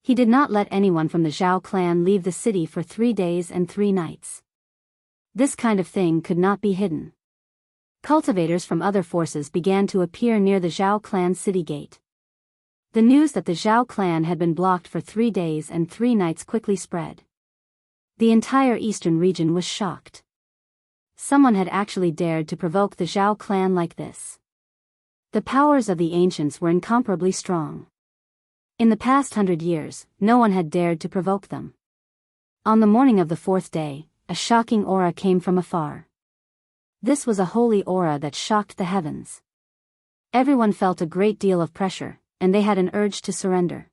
He did not let anyone from the Zhao clan leave the city for 3 days and 3 nights. This kind of thing could not be hidden. Cultivators from other forces began to appear near the Zhao clan city gate. The news that the Zhao clan had been blocked for 3 days and 3 nights quickly spread. The entire eastern region was shocked. Someone had actually dared to provoke the Zhao clan like this. The powers of the ancients were incomparably strong. In the past 100 years, no one had dared to provoke them. On the morning of the 4th day, a shocking aura came from afar. This was a holy aura that shocked the heavens. Everyone felt a great deal of pressure, and they had an urge to surrender.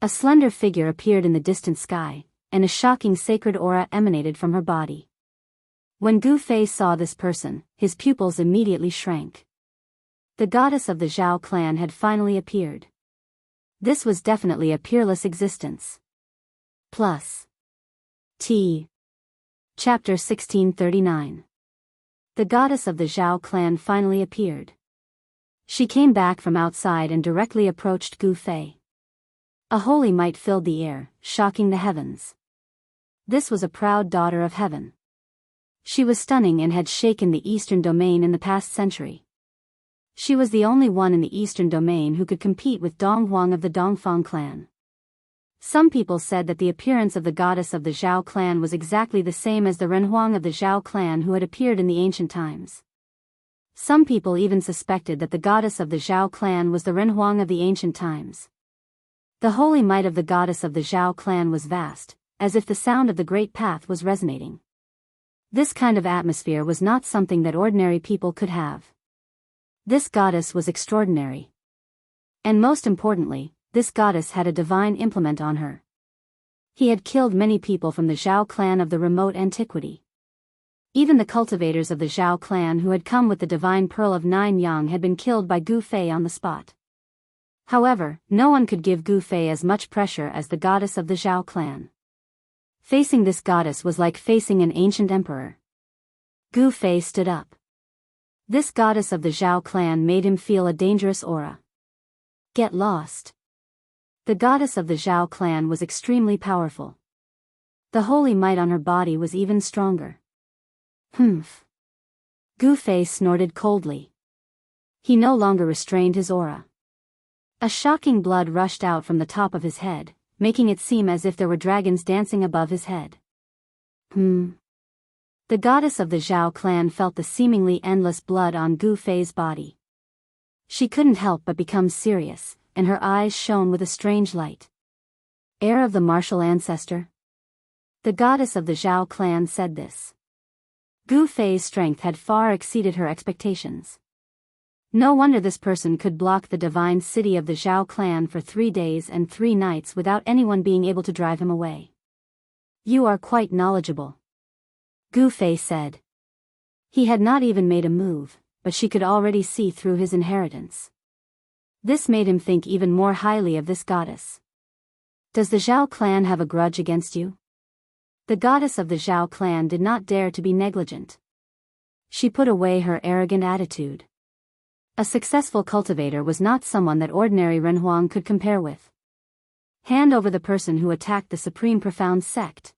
A slender figure appeared in the distant sky, and a shocking sacred aura emanated from her body. When Gu Fei saw this person, his pupils immediately shrank. The goddess of the Zhao clan had finally appeared. This was definitely a peerless existence. Plus. T. Chapter 1639. The goddess of the Zhao clan finally appeared. She came back from outside and directly approached Gu Fei. A holy might filled the air, shocking the heavens. This was a proud daughter of heaven. She was stunning and had shaken the eastern domain in the past century. She was the only one in the eastern domain who could compete with Dong Huang of the Dongfang clan. Some people said that the appearance of the goddess of the Zhao clan was exactly the same as the Renhuang of the Zhao clan who had appeared in the ancient times. Some people even suspected that the goddess of the Zhao clan was the Renhuang of the ancient times. The holy might of the goddess of the Zhao clan was vast, as if the sound of the great path was resonating. This kind of atmosphere was not something that ordinary people could have. This goddess was extraordinary. And most importantly, this goddess had a divine implement on her. He had killed many people from the Zhao clan of the remote antiquity. Even the cultivators of the Zhao clan who had come with the divine pearl of 9 yang had been killed by Gu Fei on the spot. However, no one could give Gu Fei as much pressure as the goddess of the Zhao clan. Facing this goddess was like facing an ancient emperor. Gu Fei stood up. This goddess of the Zhao clan made him feel a dangerous aura. Get lost. The goddess of the Zhao clan was extremely powerful. The holy might on her body was even stronger. Humph. Gu Fei snorted coldly. He no longer restrained his aura. A shocking blood rushed out from the top of his head, making it seem as if there were dragons dancing above his head. The goddess of the Zhao clan felt the seemingly endless blood on Gu Fei's body. She couldn't help but become serious, and her eyes shone with a strange light. Heir of the martial ancestor? The goddess of the Zhao clan said this. Gu Fei's strength had far exceeded her expectations. No wonder this person could block the divine city of the Zhao clan for 3 days and 3 nights without anyone being able to drive him away. You are quite knowledgeable, Gu Fei said. He had not even made a move, but she could already see through his inheritance. This made him think even more highly of this goddess. Does the Zhao clan have a grudge against you? The goddess of the Zhao clan did not dare to be negligent. She put away her arrogant attitude. A successful cultivator was not someone that ordinary Renhuang could compare with. Hand over the person who attacked the supreme profound sect.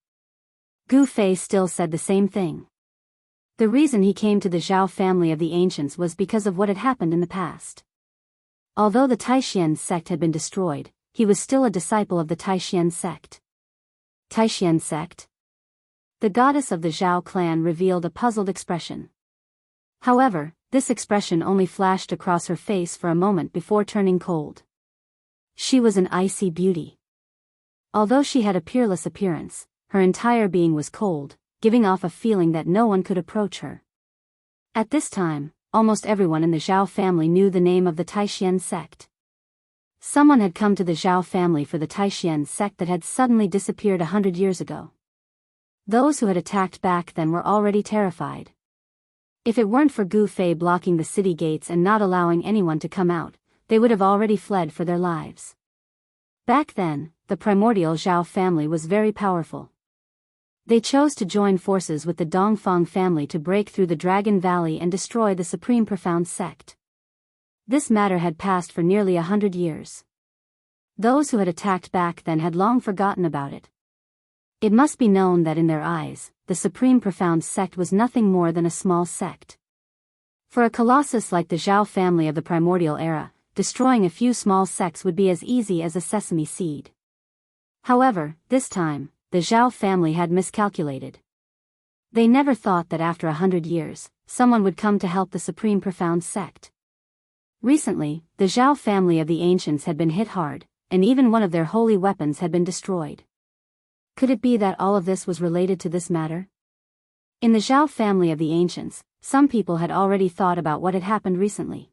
Gu Fei still said the same thing. The reason he came to the Zhao family of the ancients was because of what had happened in the past. Although the Taishan sect had been destroyed, he was still a disciple of the Taishan sect. Taishan sect? The goddess of the Zhao clan revealed a puzzled expression. However, this expression only flashed across her face for a moment before turning cold. She was an icy beauty. Although she had a peerless appearance, her entire being was cold, giving off a feeling that no one could approach her. At this time, almost everyone in the Zhao family knew the name of the Taishan sect. Someone had come to the Zhao family for the Taishan sect that had suddenly disappeared 100 years ago. Those who had attacked back then were already terrified. If it weren't for Gu Fei blocking the city gates and not allowing anyone to come out, they would have already fled for their lives. Back then, the primordial Zhao family was very powerful. They chose to join forces with the Dongfang family to break through the Dragon Valley and destroy the Supreme Profound sect. This matter had passed for nearly 100 years. Those who had attacked back then had long forgotten about it. It must be known that in their eyes, the Supreme Profound sect was nothing more than a small sect. For a colossus like the Zhao family of the primordial era, destroying a few small sects would be as easy as a sesame seed. However, this time, the Zhao family had miscalculated. They never thought that after 100 years, someone would come to help the Supreme Profound sect. Recently, the Zhao family of the ancients had been hit hard, and even one of their holy weapons had been destroyed. Could it be that all of this was related to this matter? In the Zhao family of the ancients, some people had already thought about what had happened recently.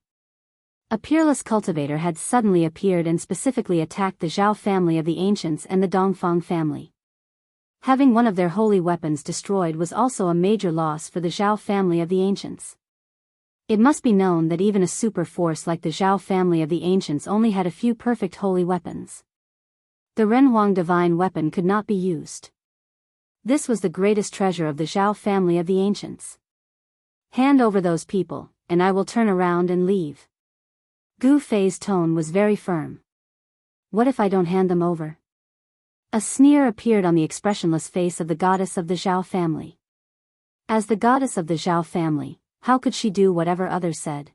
A peerless cultivator had suddenly appeared and specifically attacked the Zhao family of the ancients and the Dongfang family. Having one of their holy weapons destroyed was also a major loss for the Zhao family of the ancients. It must be known that even a super force like the Zhao family of the ancients only had a few perfect holy weapons. The Renhuang divine weapon could not be used. This was the greatest treasure of the Zhao family of the ancients. Hand over those people, and I will turn around and leave. Gu Fei's tone was very firm. What if I don't hand them over? A sneer appeared on the expressionless face of the goddess of the Zhao family. As the goddess of the Zhao family, how could she do whatever others said?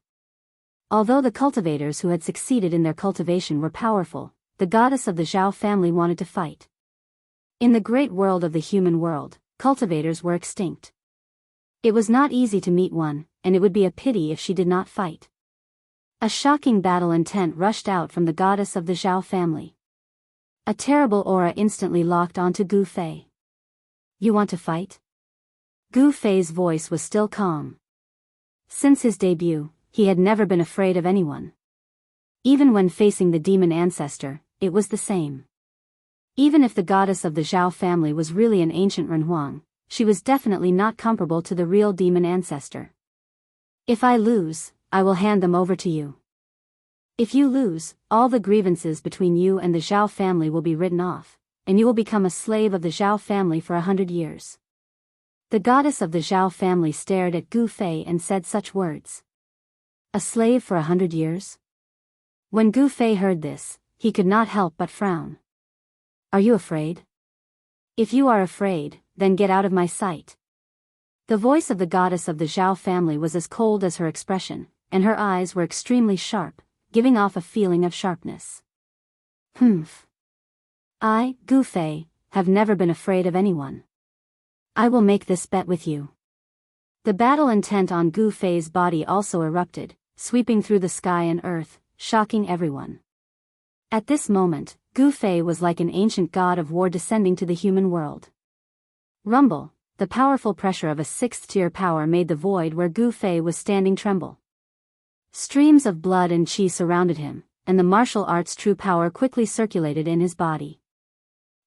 Although the cultivators who had succeeded in their cultivation were powerful, the goddess of the Zhao family wanted to fight. In the great world of the human world, cultivators were extinct. It was not easy to meet one, and it would be a pity if she did not fight. A shocking battle intent rushed out from the goddess of the Zhao family. A terrible aura instantly locked onto Gu Fei. You want to fight? Gu Fei's voice was still calm. Since his debut, he had never been afraid of anyone. Even when facing the demon ancestor, it was the same. Even if the goddess of the Zhao family was really an ancient Renhuang, she was definitely not comparable to the real demon ancestor. If I lose, I will hand them over to you. If you lose, all the grievances between you and the Zhao family will be written off, and you will become a slave of the Zhao family for 100 years. The goddess of the Zhao family stared at Gu Fei and said such words. A slave for 100 years? When Gu Fei heard this, he could not help but frown. Are you afraid? If you are afraid, then get out of my sight. The voice of the goddess of the Zhao family was as cold as her expression, and her eyes were extremely sharp, giving off a feeling of sharpness. I, Gu Fei, have never been afraid of anyone. I will make this bet with you. The battle intent on Gu Fei's body also erupted, sweeping through the sky and earth, shocking everyone. At this moment, Gu Fei was like an ancient god of war descending to the human world. Rumble, the powerful pressure of a sixth-tier power made the void where Gu Fei was standing tremble. Streams of blood and qi surrounded him, and the martial arts' true power quickly circulated in his body.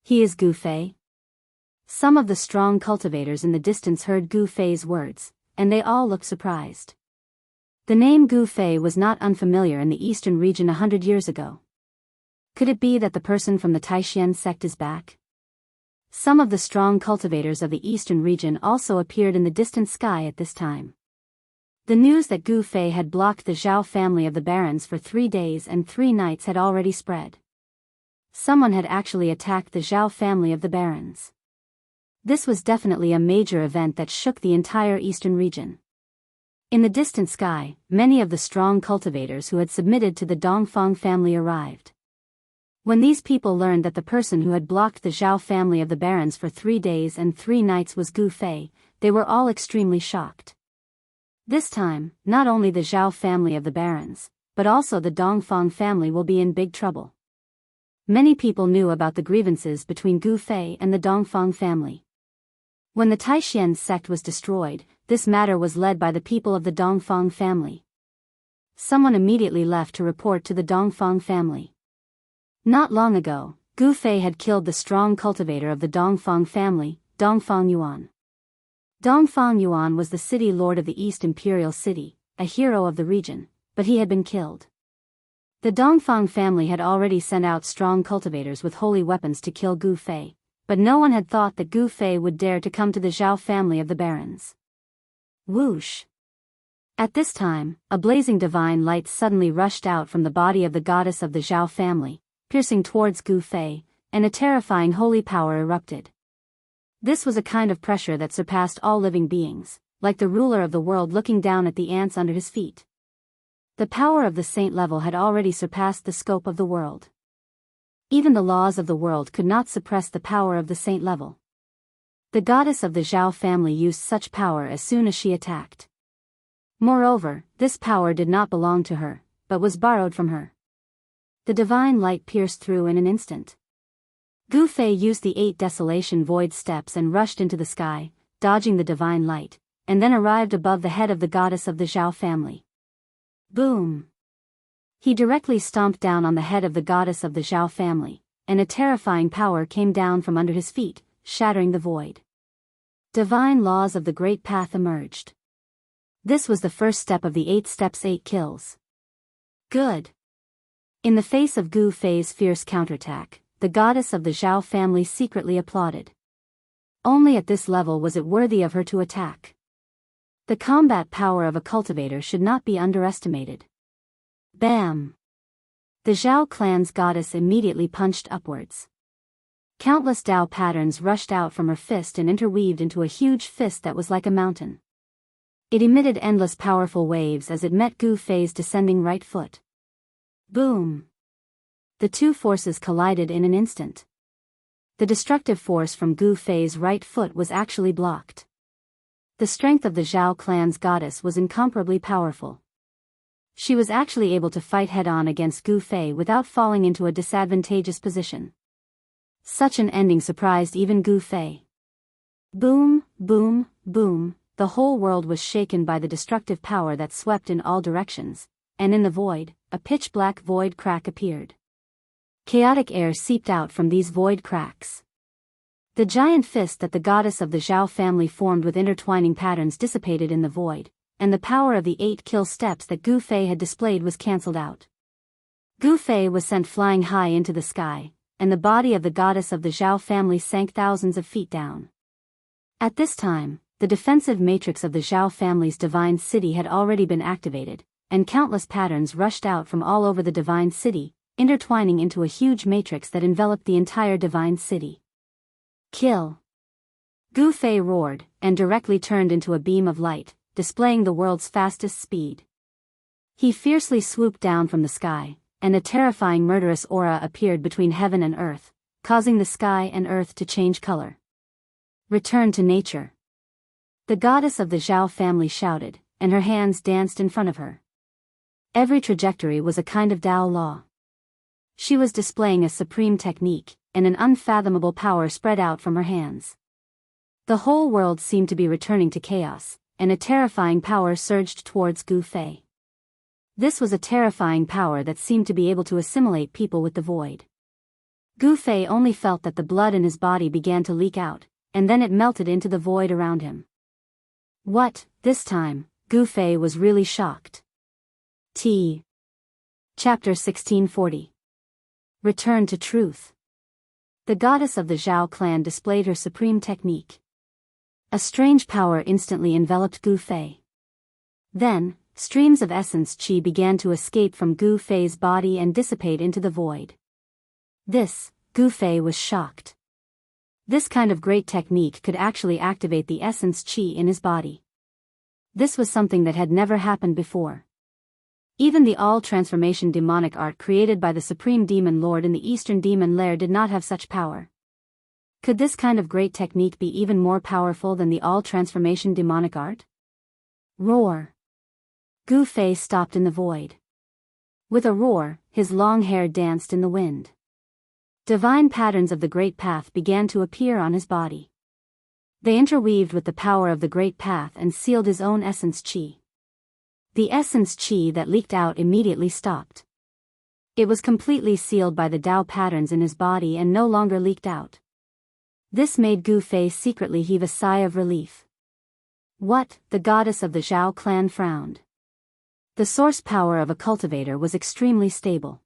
He is Gu Fei? Some of the strong cultivators in the distance heard Gu Fei's words, and they all looked surprised. The name Gu Fei was not unfamiliar in the eastern region 100 years ago. Could it be that the person from the Taishan sect is back? Some of the strong cultivators of the eastern region also appeared in the distant sky at this time. The news that Gu Fei had blocked the Zhao family of the barons for 3 days and 3 nights had already spread. Someone had actually attacked the Zhao family of the barons. This was definitely a major event that shook the entire eastern region. In the distant sky, many of the strong cultivators who had submitted to the Dongfang family arrived. When these people learned that the person who had blocked the Zhao family of the barons for 3 days and 3 nights was Gu Fei, they were all extremely shocked. This time, not only the Zhao family of the barons, but also the Dongfang family will be in big trouble. Many people knew about the grievances between Gu Fei and the Dongfang family. When the Taishan sect was destroyed, this matter was led by the people of the Dongfang family. Someone immediately left to report to the Dongfang family. Not long ago, Gu Fei had killed the strong cultivator of the Dongfang family, Dongfang Yuan. Dongfang Yuan was the city lord of the East Imperial City, a hero of the region, but he had been killed. The Dongfang family had already sent out strong cultivators with holy weapons to kill Gu Fei, but no one had thought that Gu Fei would dare to come to the Zhao family of the barons. Whoosh! At this time, a blazing divine light suddenly rushed out from the body of the goddess of the Zhao family, piercing towards Gu Fei, and a terrifying holy power erupted. This was a kind of pressure that surpassed all living beings, like the ruler of the world looking down at the ants under his feet. The power of the saint level had already surpassed the scope of the world. Even the laws of the world could not suppress the power of the saint level. The goddess of the Zhao family used such power as soon as she attacked. Moreover, this power did not belong to her, but was borrowed from her. The divine light pierced through in an instant. Gu Fei used the 8 desolation void steps and rushed into the sky, dodging the divine light, and then arrived above the head of the goddess of the Zhao family. Boom! He directly stomped down on the head of the goddess of the Zhao family, and a terrifying power came down from under his feet, shattering the void. Divine laws of the Great Path emerged. This was the first step of the 8 steps 8 kills. Good! In the face of Gu Fei's fierce counterattack, the goddess of the Zhao family secretly applauded. Only at this level was it worthy of her to attack. The combat power of a cultivator should not be underestimated. Bam! The Zhao clan's goddess immediately punched upwards. Countless Dao patterns rushed out from her fist and interweaved into a huge fist that was like a mountain. It emitted endless powerful waves as it met Gu Fei's descending right foot. Boom! The two forces collided in an instant. The destructive force from Gu Fei's right foot was actually blocked. The strength of the Zhao clan's goddess was incomparably powerful. She was actually able to fight head-on against Gu Fei without falling into a disadvantageous position. Such an ending surprised even Gu Fei. Boom, boom, boom, the whole world was shaken by the destructive power that swept in all directions, and in the void, a pitch-black void crack appeared. Chaotic air seeped out from these void cracks. The giant fist that the goddess of the Zhao family formed with intertwining patterns dissipated in the void, and the power of the 8 kill steps that Gu Fei had displayed was cancelled out. Gu Fei was sent flying high into the sky, and the body of the goddess of the Zhao family sank thousands of feet down. At this time, the defensive matrix of the Zhao family's divine city had already been activated, and countless patterns rushed out from all over the divine city, intertwining into a huge matrix that enveloped the entire divine city. Kill! Gu Fei roared, and directly turned into a beam of light, displaying the world's fastest speed. He fiercely swooped down from the sky, and a terrifying murderous aura appeared between heaven and earth, causing the sky and earth to change color. Return to nature! The goddess of the Zhao family shouted, and her hands danced in front of her. Every trajectory was a kind of Tao law. She was displaying a supreme technique, and an unfathomable power spread out from her hands. The whole world seemed to be returning to chaos, and a terrifying power surged towards Gu Fei. This was a terrifying power that seemed to be able to assimilate people with the void. Gu Fei only felt that the blood in his body began to leak out, and then it melted into the void around him. What, this time, Gu Fei was really shocked. Chapter 1640. Return to truth. The goddess of the Zhao clan displayed her supreme technique. A strange power instantly enveloped Gu Fei. Then, streams of essence qi began to escape from Gu Fei's body and dissipate into the void. Gu Fei was shocked. This kind of great technique could actually activate the essence qi in his body. This was something that had never happened before. Even the all-transformation demonic art created by the Supreme Demon Lord in the Eastern Demon Lair did not have such power. Could this kind of great technique be even more powerful than the all-transformation demonic art? Roar! Gu Fei stopped in the void. With a roar, his long hair danced in the wind. Divine patterns of the Great Path began to appear on his body. They interweaved with the power of the Great Path and sealed his own essence qi. The essence qi that leaked out immediately stopped. It was completely sealed by the Tao patterns in his body and no longer leaked out. This made Gu Fei secretly heave a sigh of relief. What? The goddess of the Zhao clan frowned. The source power of a cultivator was extremely stable.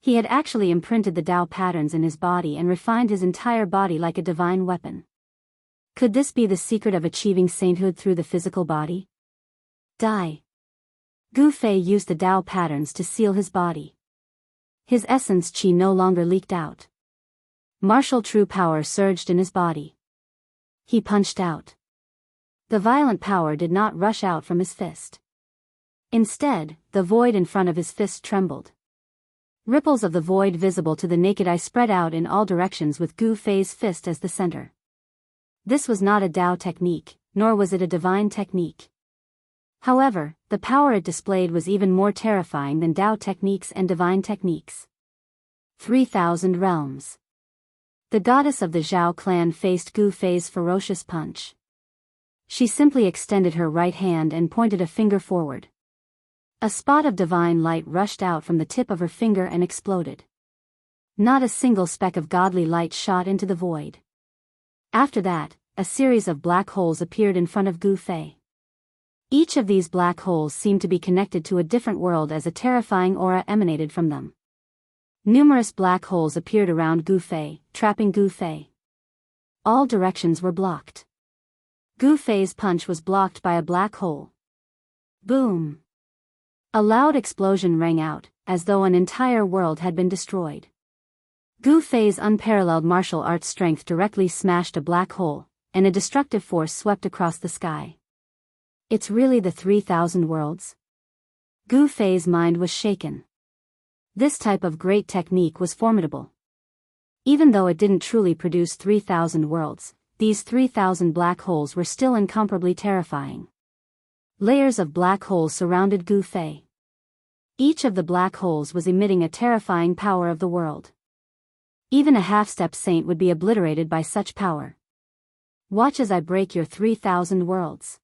He had actually imprinted the Tao patterns in his body and refined his entire body like a divine weapon. Could this be the secret of achieving sainthood through the physical body? Die. Gu Fei used the Tao patterns to seal his body. His essence qi no longer leaked out. Martial true power surged in his body. He punched out. The violent power did not rush out from his fist. Instead, the void in front of his fist trembled. Ripples of the void visible to the naked eye spread out in all directions with Gu Fei's fist as the center. This was not a Tao technique, nor was it a divine technique. However, the power it displayed was even more terrifying than Tao techniques and divine techniques. 3,000 realms. The goddess of the Zhao clan faced Gu Fei's ferocious punch. She simply extended her right hand and pointed a finger forward. A spot of divine light rushed out from the tip of her finger and exploded. Not a single speck of godly light shot into the void. After that, a series of black holes appeared in front of Gu Fei. Each of these black holes seemed to be connected to a different world as a terrifying aura emanated from them. Numerous black holes appeared around Gu Fei, trapping Gu Fei. All directions were blocked. Gu Fei's punch was blocked by a black hole. Boom! A loud explosion rang out, as though an entire world had been destroyed. Gu Fei's unparalleled martial arts strength directly smashed a black hole, and a destructive force swept across the sky. It's really the 3,000 worlds? Gu Fei's mind was shaken. This type of great technique was formidable. Even though it didn't truly produce 3,000 worlds, these 3,000 black holes were still incomparably terrifying. Layers of black holes surrounded Gu Fei. Each of the black holes was emitting a terrifying power of the world. Even a half-step saint would be obliterated by such power. Watch as I break your 3,000 worlds.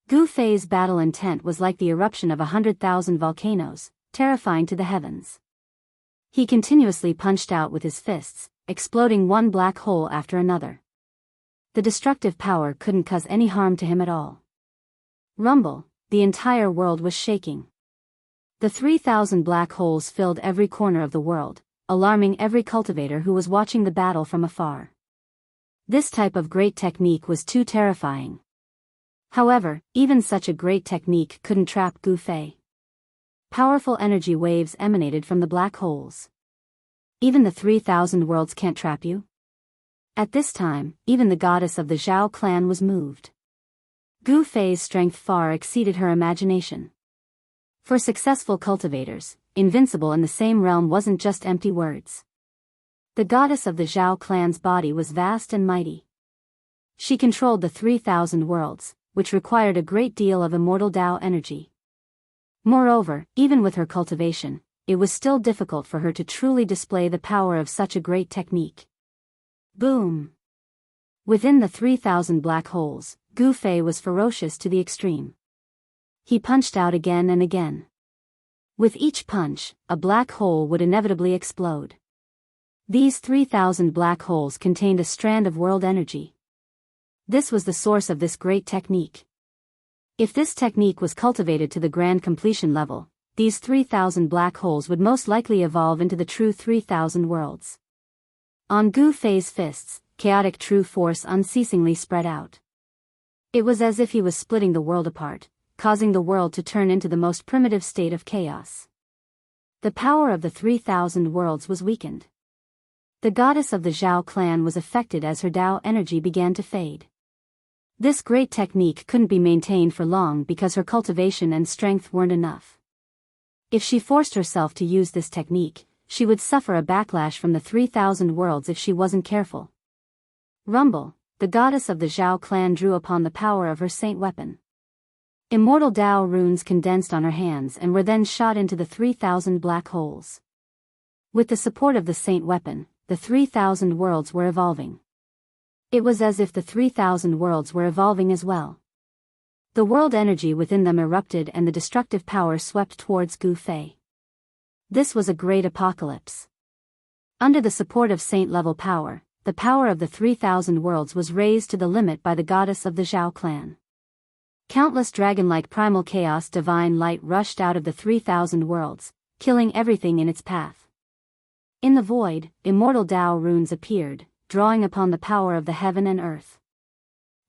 Gu Fei's battle intent was like the eruption of 100,000 volcanoes, terrifying to the heavens. He continuously punched out with his fists, exploding one black hole after another. The destructive power couldn't cause any harm to him at all. Rumble, the entire world was shaking. The 3,000 black holes filled every corner of the world, alarming every cultivator who was watching the battle from afar. This type of great technique was too terrifying. However, even such a great technique couldn't trap Gu Fei. Powerful energy waves emanated from the black holes. Even the 3,000 worlds can't trap you? At this time, even the goddess of the Zhao clan was moved. Gu Fei's strength far exceeded her imagination. For successful cultivators, invincible in the same realm wasn't just empty words. The goddess of the Zhao clan's body was vast and mighty. She controlled the 3,000 worlds, which required a great deal of immortal Tao energy. Moreover, even with her cultivation, it was still difficult for her to truly display the power of such a great technique. Boom! Within the 3,000 black holes, Gu Fei was ferocious to the extreme. He punched out again and again. With each punch, a black hole would inevitably explode. These 3,000 black holes contained a strand of world energy. This was the source of this great technique. If this technique was cultivated to the grand completion level, these 3,000 black holes would most likely evolve into the true 3,000 worlds. On Gu Fei's fists, chaotic true force unceasingly spread out. It was as if he was splitting the world apart, causing the world to turn into the most primitive state of chaos. The power of the 3,000 worlds was weakened. The goddess of the Zhao clan was affected as her Tao energy began to fade. This great technique couldn't be maintained for long because her cultivation and strength weren't enough. If she forced herself to use this technique, she would suffer a backlash from the 3,000 worlds if she wasn't careful. Rumble, the goddess of the Zhao clan, drew upon the power of her saint weapon. Immortal Tao runes condensed on her hands and were then shot into the 3,000 black holes. With the support of the saint weapon, the 3,000 worlds were evolving. It was as if the 3,000 worlds were evolving as well. The world energy within them erupted and the destructive power swept towards Gu Fei. This was a great apocalypse. Under the support of saint-level power, the power of the 3,000 worlds was raised to the limit by the goddess of the Zhao clan. Countless dragon-like primal chaos divine light rushed out of the 3,000 worlds, killing everything in its path. In the void, immortal Tao runes appeared, drawing upon the power of the heaven and earth.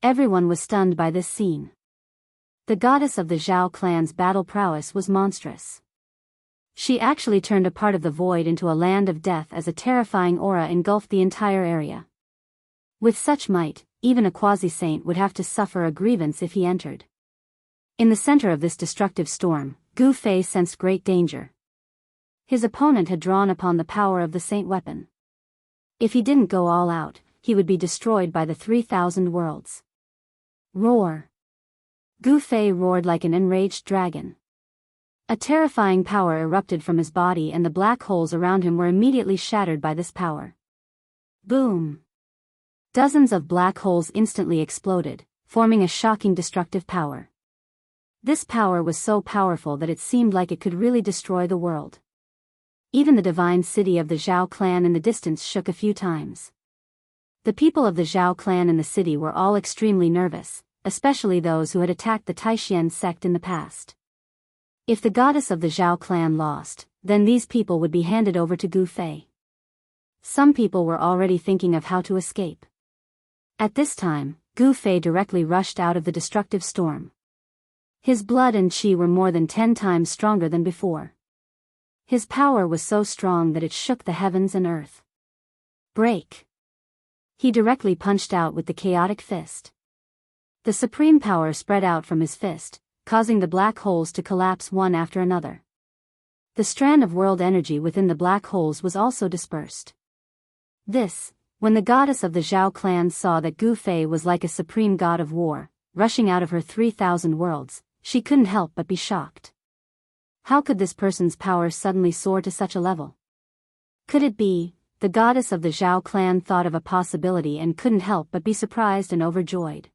Everyone was stunned by this scene. The goddess of the Zhao clan's battle prowess was monstrous. She actually turned a part of the void into a land of death as a terrifying aura engulfed the entire area. With such might, even a quasi-saint would have to suffer a grievance if he entered. In the center of this destructive storm, Gu Fei sensed great danger. His opponent had drawn upon the power of the saint weapon. If he didn't go all out, he would be destroyed by the 3,000 worlds. Roar! Gu Fei roared like an enraged dragon. A terrifying power erupted from his body and the black holes around him were immediately shattered by this power. Boom! Dozens of black holes instantly exploded, forming a shocking destructive power. This power was so powerful that it seemed like it could really destroy the world. Even the divine city of the Zhao clan in the distance shook a few times. The people of the Zhao clan in the city were all extremely nervous, especially those who had attacked the Taishan sect in the past. If the goddess of the Zhao clan lost, then these people would be handed over to Gu Fei. Some people were already thinking of how to escape. At this time, Gu Fei directly rushed out of the destructive storm. His blood and qi were more than 10 times stronger than before. His power was so strong that it shook the heavens and earth. Break! He directly punched out with the chaotic fist. The supreme power spread out from his fist, causing the black holes to collapse one after another. The strand of world energy within the black holes was also dispersed. When the goddess of the Zhao clan saw that Gu Fei was like a supreme god of war, rushing out of her 3,000 worlds, she couldn't help but be shocked. How could this person's power suddenly soar to such a level? Could it be? The goddess of the Zhao clan thought of a possibility and couldn't help but be surprised and overjoyed.